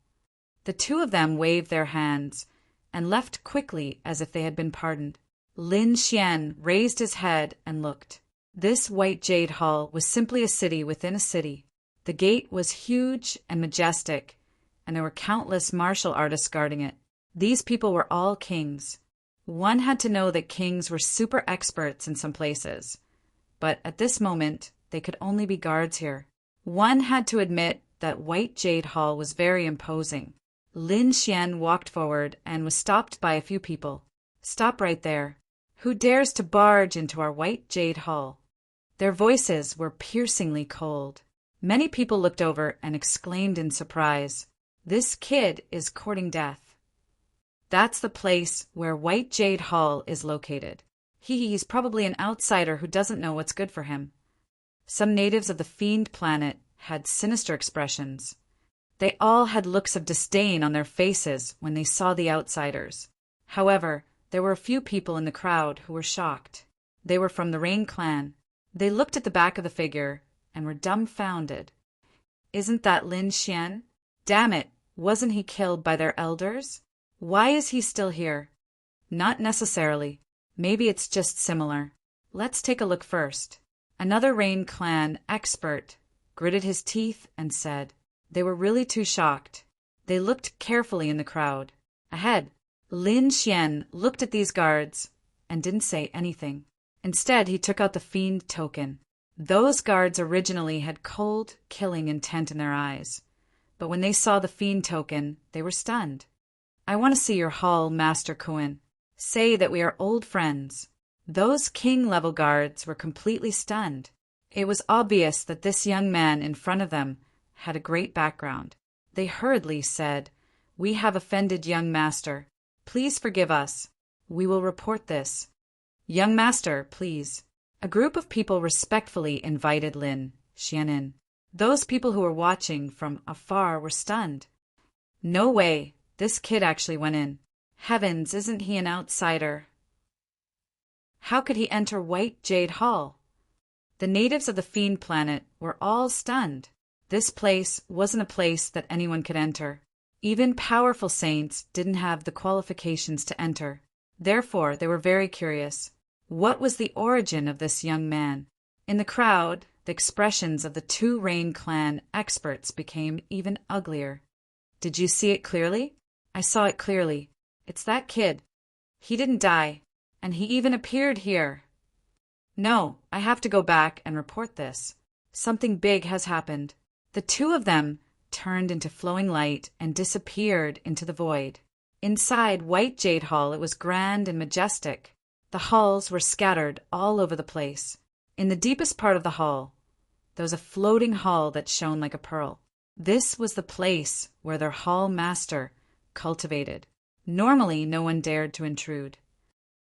The two of them waved their hands and left quickly as if they had been pardoned. Lin Xian raised his head and looked. This White Jade Hall was simply a city within a city. The gate was huge and majestic, and there were countless martial artists guarding it. These people were all kings. One had to know that kings were super experts in some places, but at this moment, they could only be guards here. One had to admit that White Jade Hall was very imposing. Lin Xian walked forward and was stopped by a few people. "Stop right there. Who dares to barge into our White Jade Hall?" Their voices were piercingly cold. Many people looked over and exclaimed in surprise, "This kid is courting death." That's the place where White Jade Hall is located. He's probably an outsider who doesn't know what's good for him. Some natives of the Fiend Planet had sinister expressions. They all had looks of disdain on their faces when they saw the outsiders. However, there were a few people in the crowd who were shocked. They were from the Rain Clan. They looked at the back of the figure and were dumbfounded. "Isn't that Lin Xian? Damn it, wasn't he killed by their elders? Why is he still here?" "Not necessarily. Maybe it's just similar. Let's take a look first." Another Rain Clan expert gritted his teeth and said. They were really too shocked. They looked carefully in the crowd. Ahead, Lin Xian looked at these guards and didn't say anything. Instead, he took out the Fiend token. Those guards originally had cold, killing intent in their eyes. But when they saw the Fiend token, they were stunned. "I want to see your hall, Master Kuan. Say that we are old friends." Those king-level guards were completely stunned. It was obvious that this young man in front of them had a great background. They hurriedly said, "We have offended young master. Please forgive us. We will report this." "Young master, please." A group of people respectfully invited Lin Xian in. Those people who were watching from afar were stunned. "No way. This kid actually went in. Heavens, isn't he an outsider? How could he enter White Jade Hall?" The natives of the Fiend Planet were all stunned. This place wasn't a place that anyone could enter. Even powerful saints didn't have the qualifications to enter. Therefore, they were very curious. What was the origin of this young man? In the crowd, the expressions of the two Rain Clan experts became even uglier. Did you see it clearly? I saw it clearly. It's that kid. He didn't die, and he even appeared here. No, I have to go back and report this. Something big has happened. The two of them turned into flowing light and disappeared into the void. Inside White Jade Hall, it was grand and majestic. The halls were scattered all over the place. In the deepest part of the hall, there was a floating hall that shone like a pearl. This was the place where their hall master cultivated. Normally, no one dared to intrude.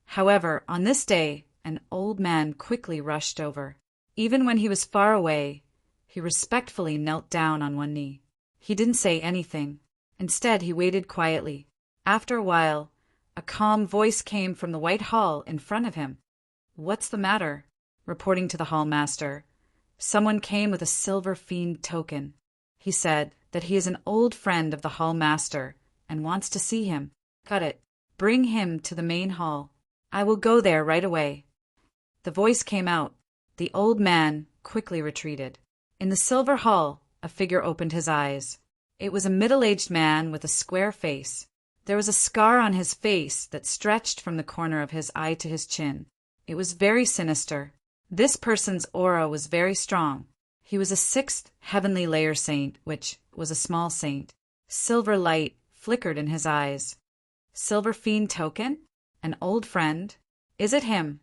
However, on this day, an old man quickly rushed over. Even when he was far away, he respectfully knelt down on one knee. He didn't say anything. Instead, he waited quietly. After a while, a calm voice came from the white hall in front of him. "What's the matter?" Reporting to the hall master, someone came with a silver fiend token. He said that he is an old friend of the hall master and wants to see him. Got it. Bring him to the main hall. I will go there right away. The voice came out. The old man quickly retreated. In the silver hall, a figure opened his eyes. It was a middle-aged man with a square face. There was a scar on his face that stretched from the corner of his eye to his chin. It was very sinister. This person's aura was very strong. He was a 6th heavenly layer saint, which was a small saint. Silver light flickered in his eyes. Silver fiend token? An old friend? Is it him?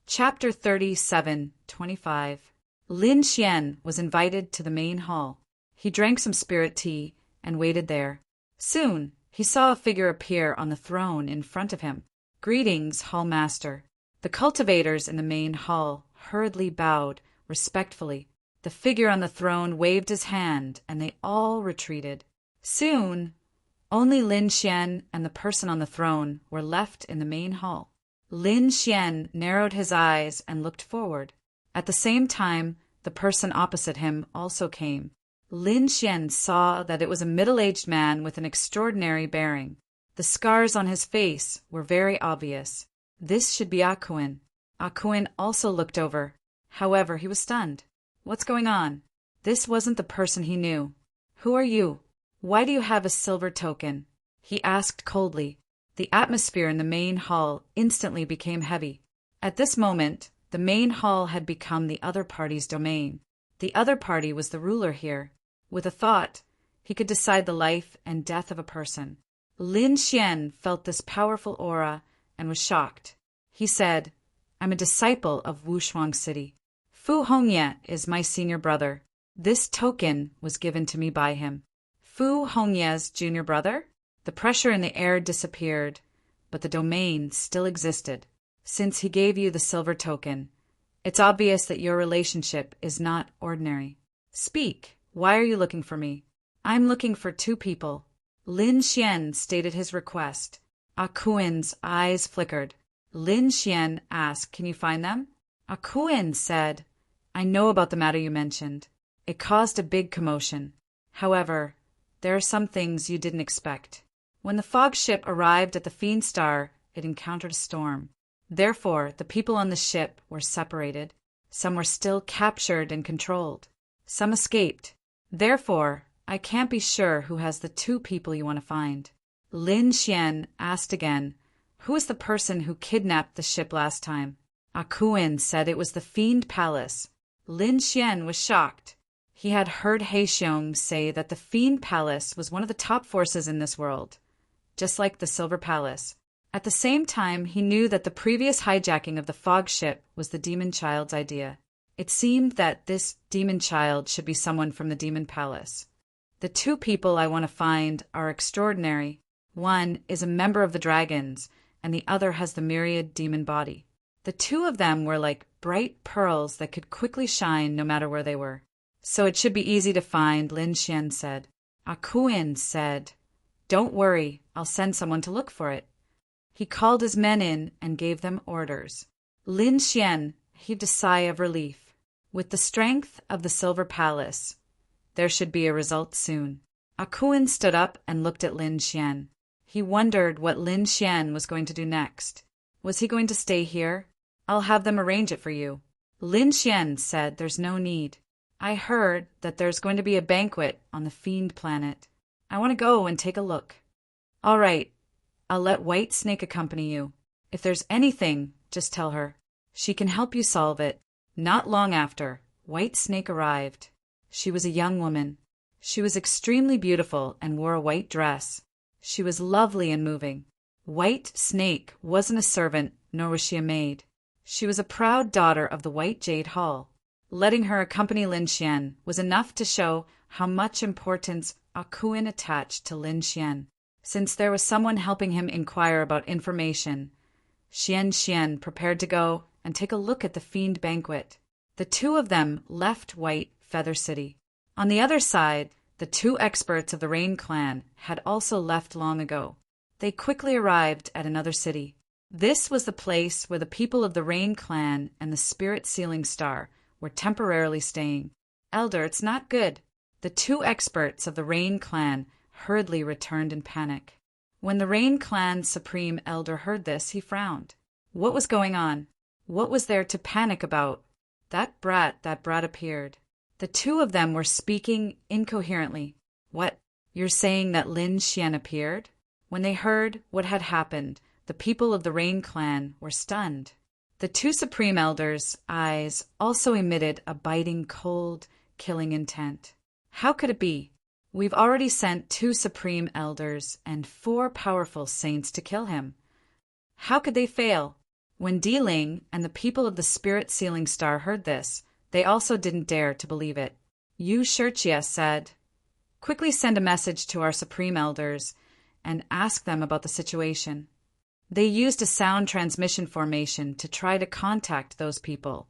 Chapter 37:25. Lin Xian was invited to the main hall. He drank some spirit tea and waited there. Soon, he saw a figure appear on the throne in front of him. "Greetings, hall master." The cultivators in the main hall hurriedly bowed respectfully. The figure on the throne waved his hand, and they all retreated. Soon, only Lin Xian and the person on the throne were left in the main hall. Lin Xian narrowed his eyes and looked forward. At the same time, the person opposite him also came. Lin Xian saw that it was a middle-aged man with an extraordinary bearing. The scars on his face were very obvious. This should be Akuin. Akuin also looked over. However, he was stunned. What's going on? This wasn't the person he knew. Who are you? Why do you have a silver token? He asked coldly. The atmosphere in the main hall instantly became heavy. At this moment, the main hall had become the other party's domain. The other party was the ruler here. With a thought, he could decide the life and death of a person. Lin Xian felt this powerful aura and was shocked. He said, "I'm a disciple of Wushuang City. Fu Hongye is my senior brother. This token was given to me by him." Fu Hongye's junior brother? The pressure in the air disappeared, but the domain still existed. Since he gave you the silver token, it's obvious that your relationship is not ordinary. Speak. Why are you looking for me? I'm looking for two people. Lin Xian stated his request. Akuin's eyes flickered. Lin Xian asked, "Can you find them?" Akuin said, "I know about the matter you mentioned. It caused a big commotion. However, there are some things you didn't expect. When the fog ship arrived at the Fiend Star, it encountered a storm. Therefore, the people on the ship were separated. Some were still captured and controlled. Some escaped. Therefore, I can't be sure who has the two people you want to find." Lin Xian asked again, "Who is the person who kidnapped the ship last time?" Akuin said it was the Fiend Palace. Lin Xian was shocked. He had heard Heixiong say that the Fiend Palace was one of the top forces in this world, just like the Silver Palace. At the same time, he knew that the previous hijacking of the fog ship was the Demon Child's idea. It seemed that this Demon Child should be someone from the Demon Palace. "The two people I want to find are extraordinary. One is a member of the dragons, and the other has the myriad demon body. The two of them were like bright pearls that could quickly shine no matter where they were. So it should be easy to find," Lin Xian said. Akuin said, "Don't worry, I'll send someone to look for it." He called his men in and gave them orders. Lin Xian heaved a sigh of relief. With the strength of the Silver Palace, there should be a result soon. Akuin stood up and looked at Lin Xian. He wondered what Lin Xian was going to do next. Was he going to stay here? I'll have them arrange it for you. Lin Xian said there's no need. I heard that there's going to be a banquet on the Fiend Planet. I want to go and take a look. All right, I'll let White Snake accompany you. If there's anything, just tell her. She can help you solve it. Not long after, White Snake arrived. She was a young woman. She was extremely beautiful and wore a white dress. She was lovely and moving. White Snake wasn't a servant, nor was she a maid. She was a proud daughter of the White Jade Hall. Letting her accompany Lin Xian was enough to show how much importance Akuin attached to Lin Xian. Since there was someone helping him inquire about information, Xian prepared to go and take a look at the Fiend Banquet. The two of them left White Feather City. On the other side, the two experts of the Rain Clan had also left long ago. They quickly arrived at another city. This was the place where the people of the Rain Clan and the Spirit Sealing Star were temporarily staying. Elder, it's not good. The two experts of the Rain Clan hurriedly returned in panic. When the Rain Clan's Supreme Elder heard this, he frowned. What was going on? What was there to panic about? That brat appeared. The two of them were speaking incoherently. What? You're saying that Lin Xian appeared? When they heard what had happened, the people of the Rain Clan were stunned. The two Supreme Elders' eyes also emitted a biting, cold, killing intent. How could it be? We've already sent 2 Supreme Elders and 4 powerful saints to kill him. How could they fail? When Di-Ling and the people of the Spirit Sealing Star heard this, they also didn't dare to believe it. Yu Shirchia said, "Quickly send a message to our Supreme Elders and ask them about the situation." They used a sound transmission formation to try to contact those people,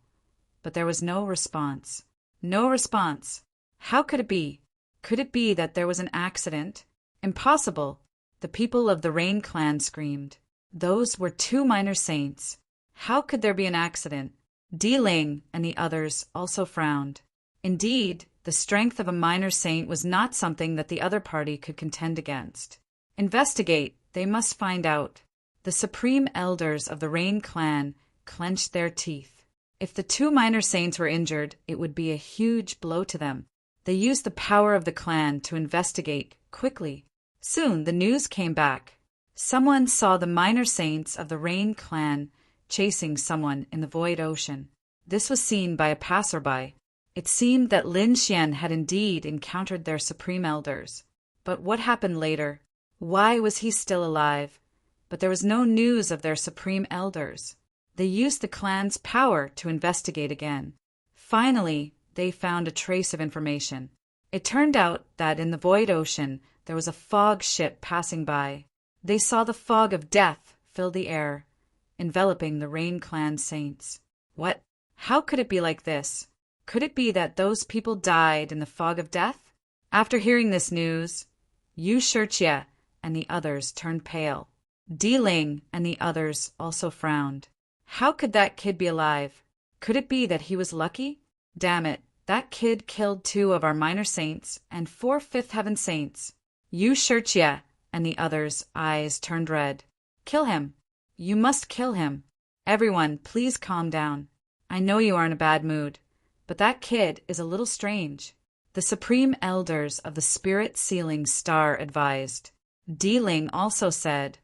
but there was no response. No response. How could it be? Could it be that there was an accident? Impossible! The people of the Rain Clan screamed. Those were 2 minor saints. How could there be an accident? Di-Ling and the others also frowned. Indeed, the strength of a minor saint was not something that the other party could contend against. Investigate, they must find out. The Supreme Elders of the Rain Clan clenched their teeth. If the 2 minor saints were injured, it would be a huge blow to them. They used the power of the clan to investigate quickly. Soon the news came back. Someone saw the minor saints of the Rain Clan chasing someone in the void ocean. This was seen by a passerby. It seemed that Lin Xian had indeed encountered their Supreme Elders. But what happened later? Why was he still alive? But there was no news of their Supreme Elders. They used the clan's power to investigate again. Finally, they found a trace of information. It turned out that in the void ocean there was a fog ship passing by. They saw the fog of death fill the air, enveloping the Rain Clan saints. What? How could it be like this? Could it be that those people died in the fog of death? After hearing this news, Yu Shirchia and the others turned pale. Di-Ling and the others also frowned. How could that kid be alive? Could it be that he was lucky? Damn it, that kid killed 2 of our minor saints and 4 Fifth Heaven saints. Yu Shirchia and the others' eyes turned red. Kill him. You must kill him. Everyone, please calm down. I know you are in a bad mood, but that kid is a little strange. The Supreme Elders of the Spirit Sealing Star advised. Di-Ling also said,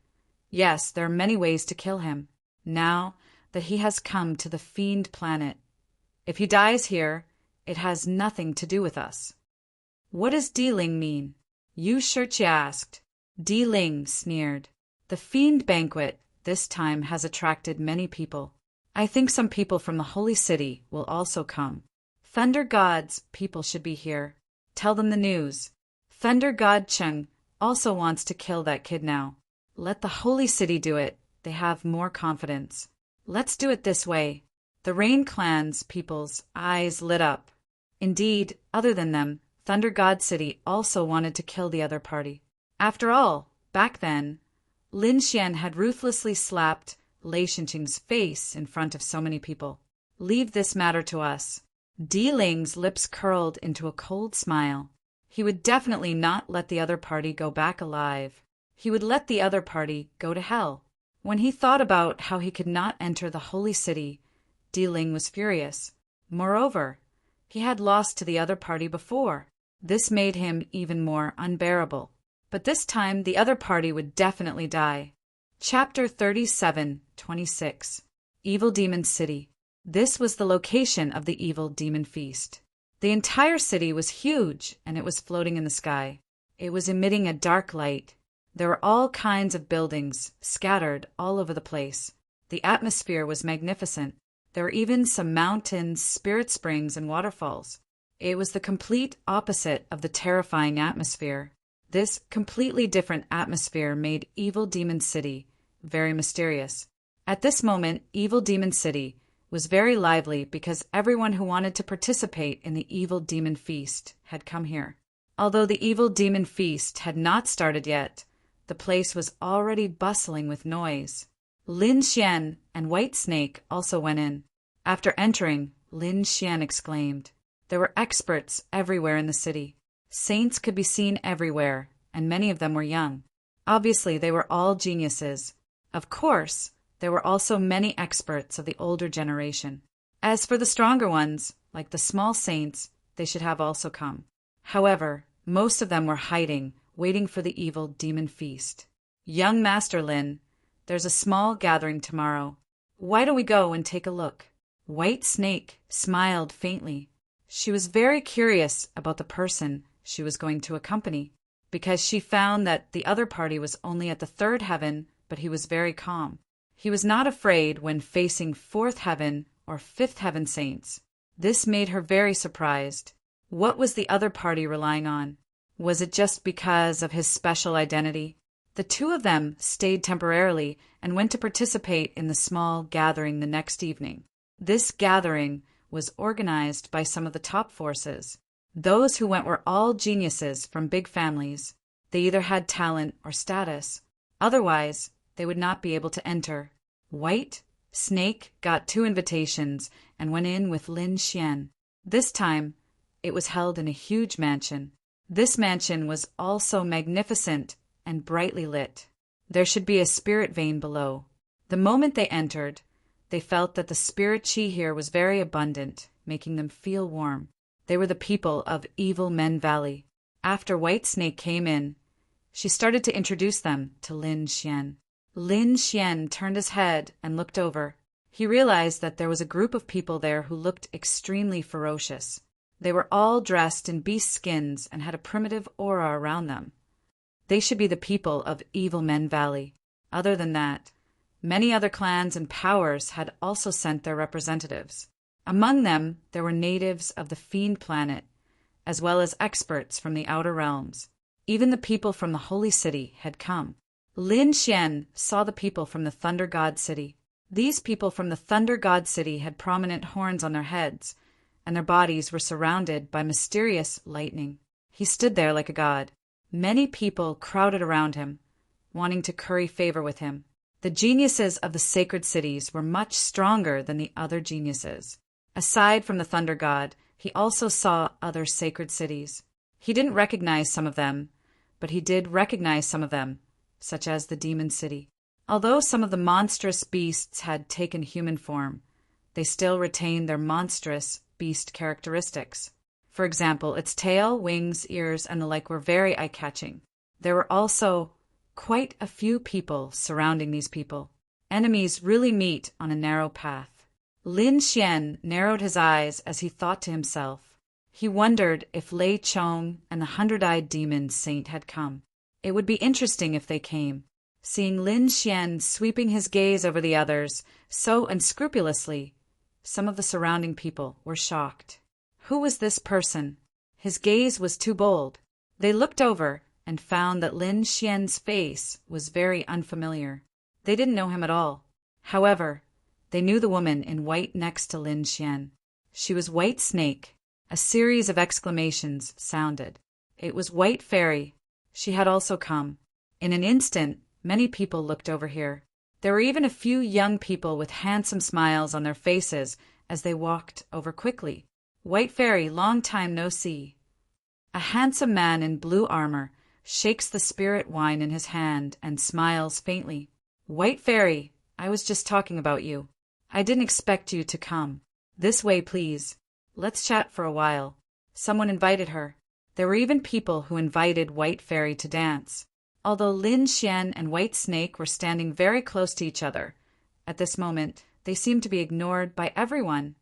yes, there are many ways to kill him, now that he has come to the Fiend Planet. If he dies here, it has nothing to do with us. What does Di-Ling mean? Yu Shirchia asked. Di-Ling sneered. The Fiend Banquet this time has attracted many people. I think some people from the Holy City will also come. Thunder God's people should be here. Tell them the news. Thunder God Cheng also wants to kill that kid now. Let the Holy City do it. They have more confidence. Let's do it this way. The Rain Clan's people's eyes lit up. Indeed, other than them, Thunder God City also wanted to kill the other party. After all, back then, Lin Xian had ruthlessly slapped Lei Xinqing's face in front of so many people. Leave this matter to us. Di-Ling's lips curled into a cold smile. He would definitely not let the other party go back alive. he would let the other party go to hell. When he thought about how he could not enter the holy city, Di Ling was furious. Moreover, he had lost to the other party before. This made him even more unbearable. But this time the other party would definitely die. Chapter 37:26 Evil Demon City. This was the location of the Evil Demon Feast. The entire city was huge, and it was floating in the sky. It was emitting a dark light. There were all kinds of buildings scattered all over the place. The atmosphere was magnificent. There were even some mountains, spirit springs, and waterfalls. It was the complete opposite of the terrifying atmosphere. This completely different atmosphere made Evil Demon City very mysterious. At this moment, Evil Demon City was very lively because everyone who wanted to participate in the Evil Demon Feast had come here. Although the Evil Demon Feast had not started yet, the place was already bustling with noise. Lin Xian and White Snake also went in. After entering, Lin Xian exclaimed, "There were experts everywhere in the city. Saints could be seen everywhere, and many of them were young. Obviously, they were all geniuses. Of course, there were also many experts of the older generation. As for the stronger ones, like the small saints, they should have also come. However, most of them were hiding, waiting for the Evil Demon Feast. Young Master Lin, there's a small gathering tomorrow. Why don't we go and take a look?" White Snake smiled faintly. She was very curious about the person she was going to accompany, because she found that the other party was only at the third heaven, but he was very calm. He was not afraid when facing fourth heaven or fifth heaven saints. This made her very surprised. What was the other party relying on? Was it just because of his special identity? The two of them stayed temporarily and went to participate in the small gathering the next evening. This gathering was organized by some of the top forces. Those who went were all geniuses from big families. They either had talent or status. Otherwise, they would not be able to enter. White Snake got 2 invitations and went in with Lin Xian. This time, it was held in a huge mansion. This mansion was also magnificent and brightly lit. There should be a spirit vein below. The moment they entered, they felt that the spirit chi here was very abundant, making them feel warm. They were the people of Evil Men Valley. After White Snake came in, she started to introduce them to Lin Xian. Lin Xian turned his head and looked over. He realized that there was a group of people there who looked extremely ferocious. They were all dressed in beast skins and had a primitive aura around them. They should be the people of Evil Men Valley. Other than that, many other clans and powers had also sent their representatives. Among them, there were natives of the Fiend Planet, as well as experts from the outer realms. Even the people from the Holy City had come. Lin Xian saw the people from the Thunder God City. These people from the Thunder God City had prominent horns on their heads, and their bodies were surrounded by mysterious lightning. He stood there like a god. Many people crowded around him, wanting to curry favor with him. The geniuses of the sacred cities were much stronger than the other geniuses. Aside from the Thunder God, he also saw other sacred cities. He didn't recognize some of them, but he did recognize some of them, such as the Demon City. Although some of the monstrous beasts had taken human form, they still retained their monstrous beast characteristics. For example, its tail, wings, ears, and the like were very eye-catching. There were also quite a few people surrounding these people. Enemies really meet on a narrow path. Lin Xian narrowed his eyes as he thought to himself. He wondered if Lei Chong and the 100-eyed demon saint had come. It would be interesting if they came. Seeing Lin Xian sweeping his gaze over the others so unscrupulously, some of the surrounding people were shocked. Who was this person? His gaze was too bold. They looked over and found that Lin Xian's face was very unfamiliar. They didn't know him at all. However, they knew the woman in white next to Lin Xian. She was White Snake. A series of exclamations sounded. It was White Fairy. She had also come. In an instant, many people looked over here. There were even a few young people with handsome smiles on their faces as they walked over quickly. White Fairy, long time no see. A handsome man in blue armor shakes the spirit wine in his hand, and smiles faintly. White Fairy, I was just talking about you. I didn't expect you to come. This way, please. Let's chat for a while. Someone invited her. There were even people who invited White Fairy to dance. Although Lin Xian and White Snake were standing very close to each other, at this moment they seemed to be ignored by everyone.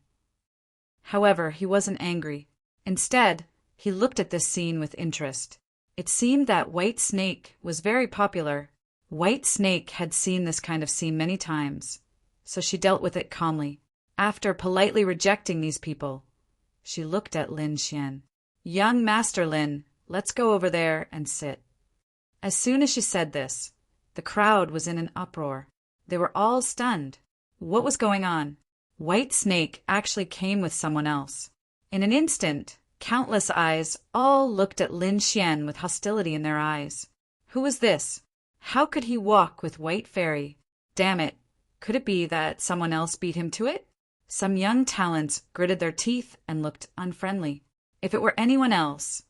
However, he wasn't angry. Instead, he looked at this scene with interest. It seemed that White Snake was very popular. White Snake had seen this kind of scene many times, so she dealt with it calmly. After politely rejecting these people, she looked at Lin Xian. Young Master Lin, let's go over there and sit. As soon as she said this, the crowd was in an uproar. They were all stunned. What was going on? White Snake actually came with someone else. In an instant, countless eyes all looked at Lin Xian with hostility in their eyes. Who was this? How could he walk with White Fairy? Damn it! Could it be that someone else beat him to it? Some young talents gritted their teeth and looked unfriendly. If it were anyone else,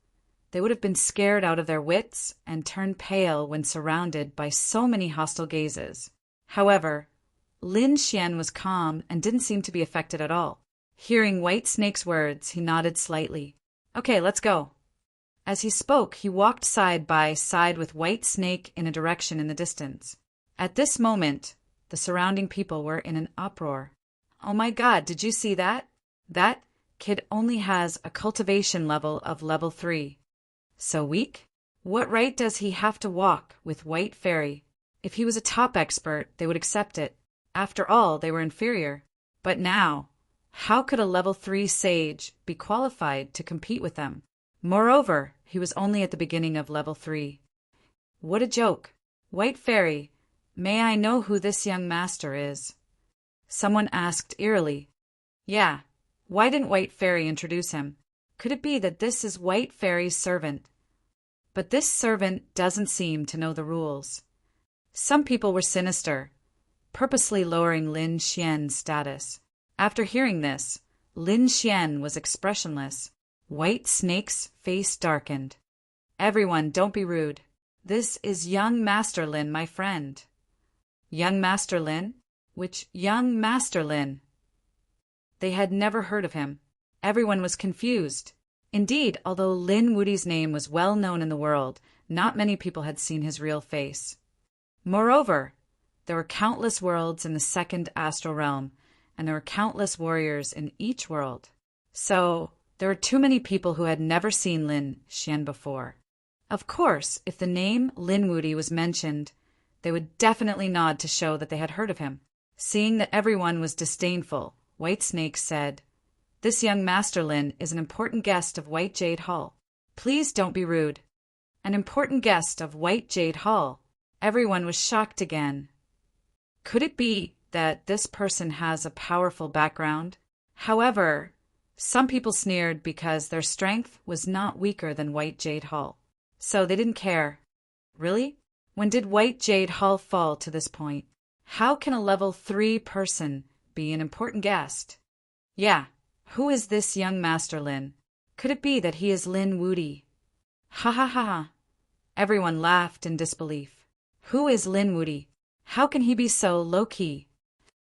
they would have been scared out of their wits and turned pale when surrounded by so many hostile gazes. However, Lin Xian was calm and didn't seem to be affected at all. Hearing White Snake's words, he nodded slightly. Okay, let's go. As he spoke, he walked side by side with White Snake in a direction in the distance. At this moment, the surrounding people were in an uproar. Oh my God, did you see that? That kid only has a cultivation level of level 3. So weak? What right does he have to walk with White Fairy? If he was a top expert, they would accept it. After all, they were inferior. But now, how could a level 3 sage be qualified to compete with them? Moreover, he was only at the beginning of level 3. What a joke. White Fairy, may I know who this young master is? Someone asked eerily. Yeah, why didn't White Fairy introduce him? Could it be that this is White Fairy's servant? But this servant doesn't seem to know the rules. Some people were sinister, purposely lowering Lin Xian's status. After hearing this, Lin Xian was expressionless. White Snake's face darkened. Everyone, don't be rude. This is young Master Lin, my friend. Young Master Lin? Which young Master Lin? They had never heard of him. Everyone was confused. Indeed, although Lin Wudi's name was well known in the world, not many people had seen his real face. Moreover, there were countless worlds in the second astral realm, and there were countless warriors in each world. So, there were too many people who had never seen Lin Xian before. Of course, if the name Lin Wudi was mentioned, they would definitely nod to show that they had heard of him. Seeing that everyone was disdainful, White Snake said, This young Master Lin is an important guest of White Jade Hall. Please don't be rude. An important guest of White Jade Hall. Everyone was shocked again. Could it be that this person has a powerful background? However, some people sneered because their strength was not weaker than White Jade Hall. So they didn't care. Really? When did White Jade Hall fall to this point? How can a level 3 person be an important guest? Yeah, who is this young Master Lin? Could it be that he is Lin Wudi? Ha ha ha ha. Everyone laughed in disbelief. Who is Lin Wudi? How can he be so low-key?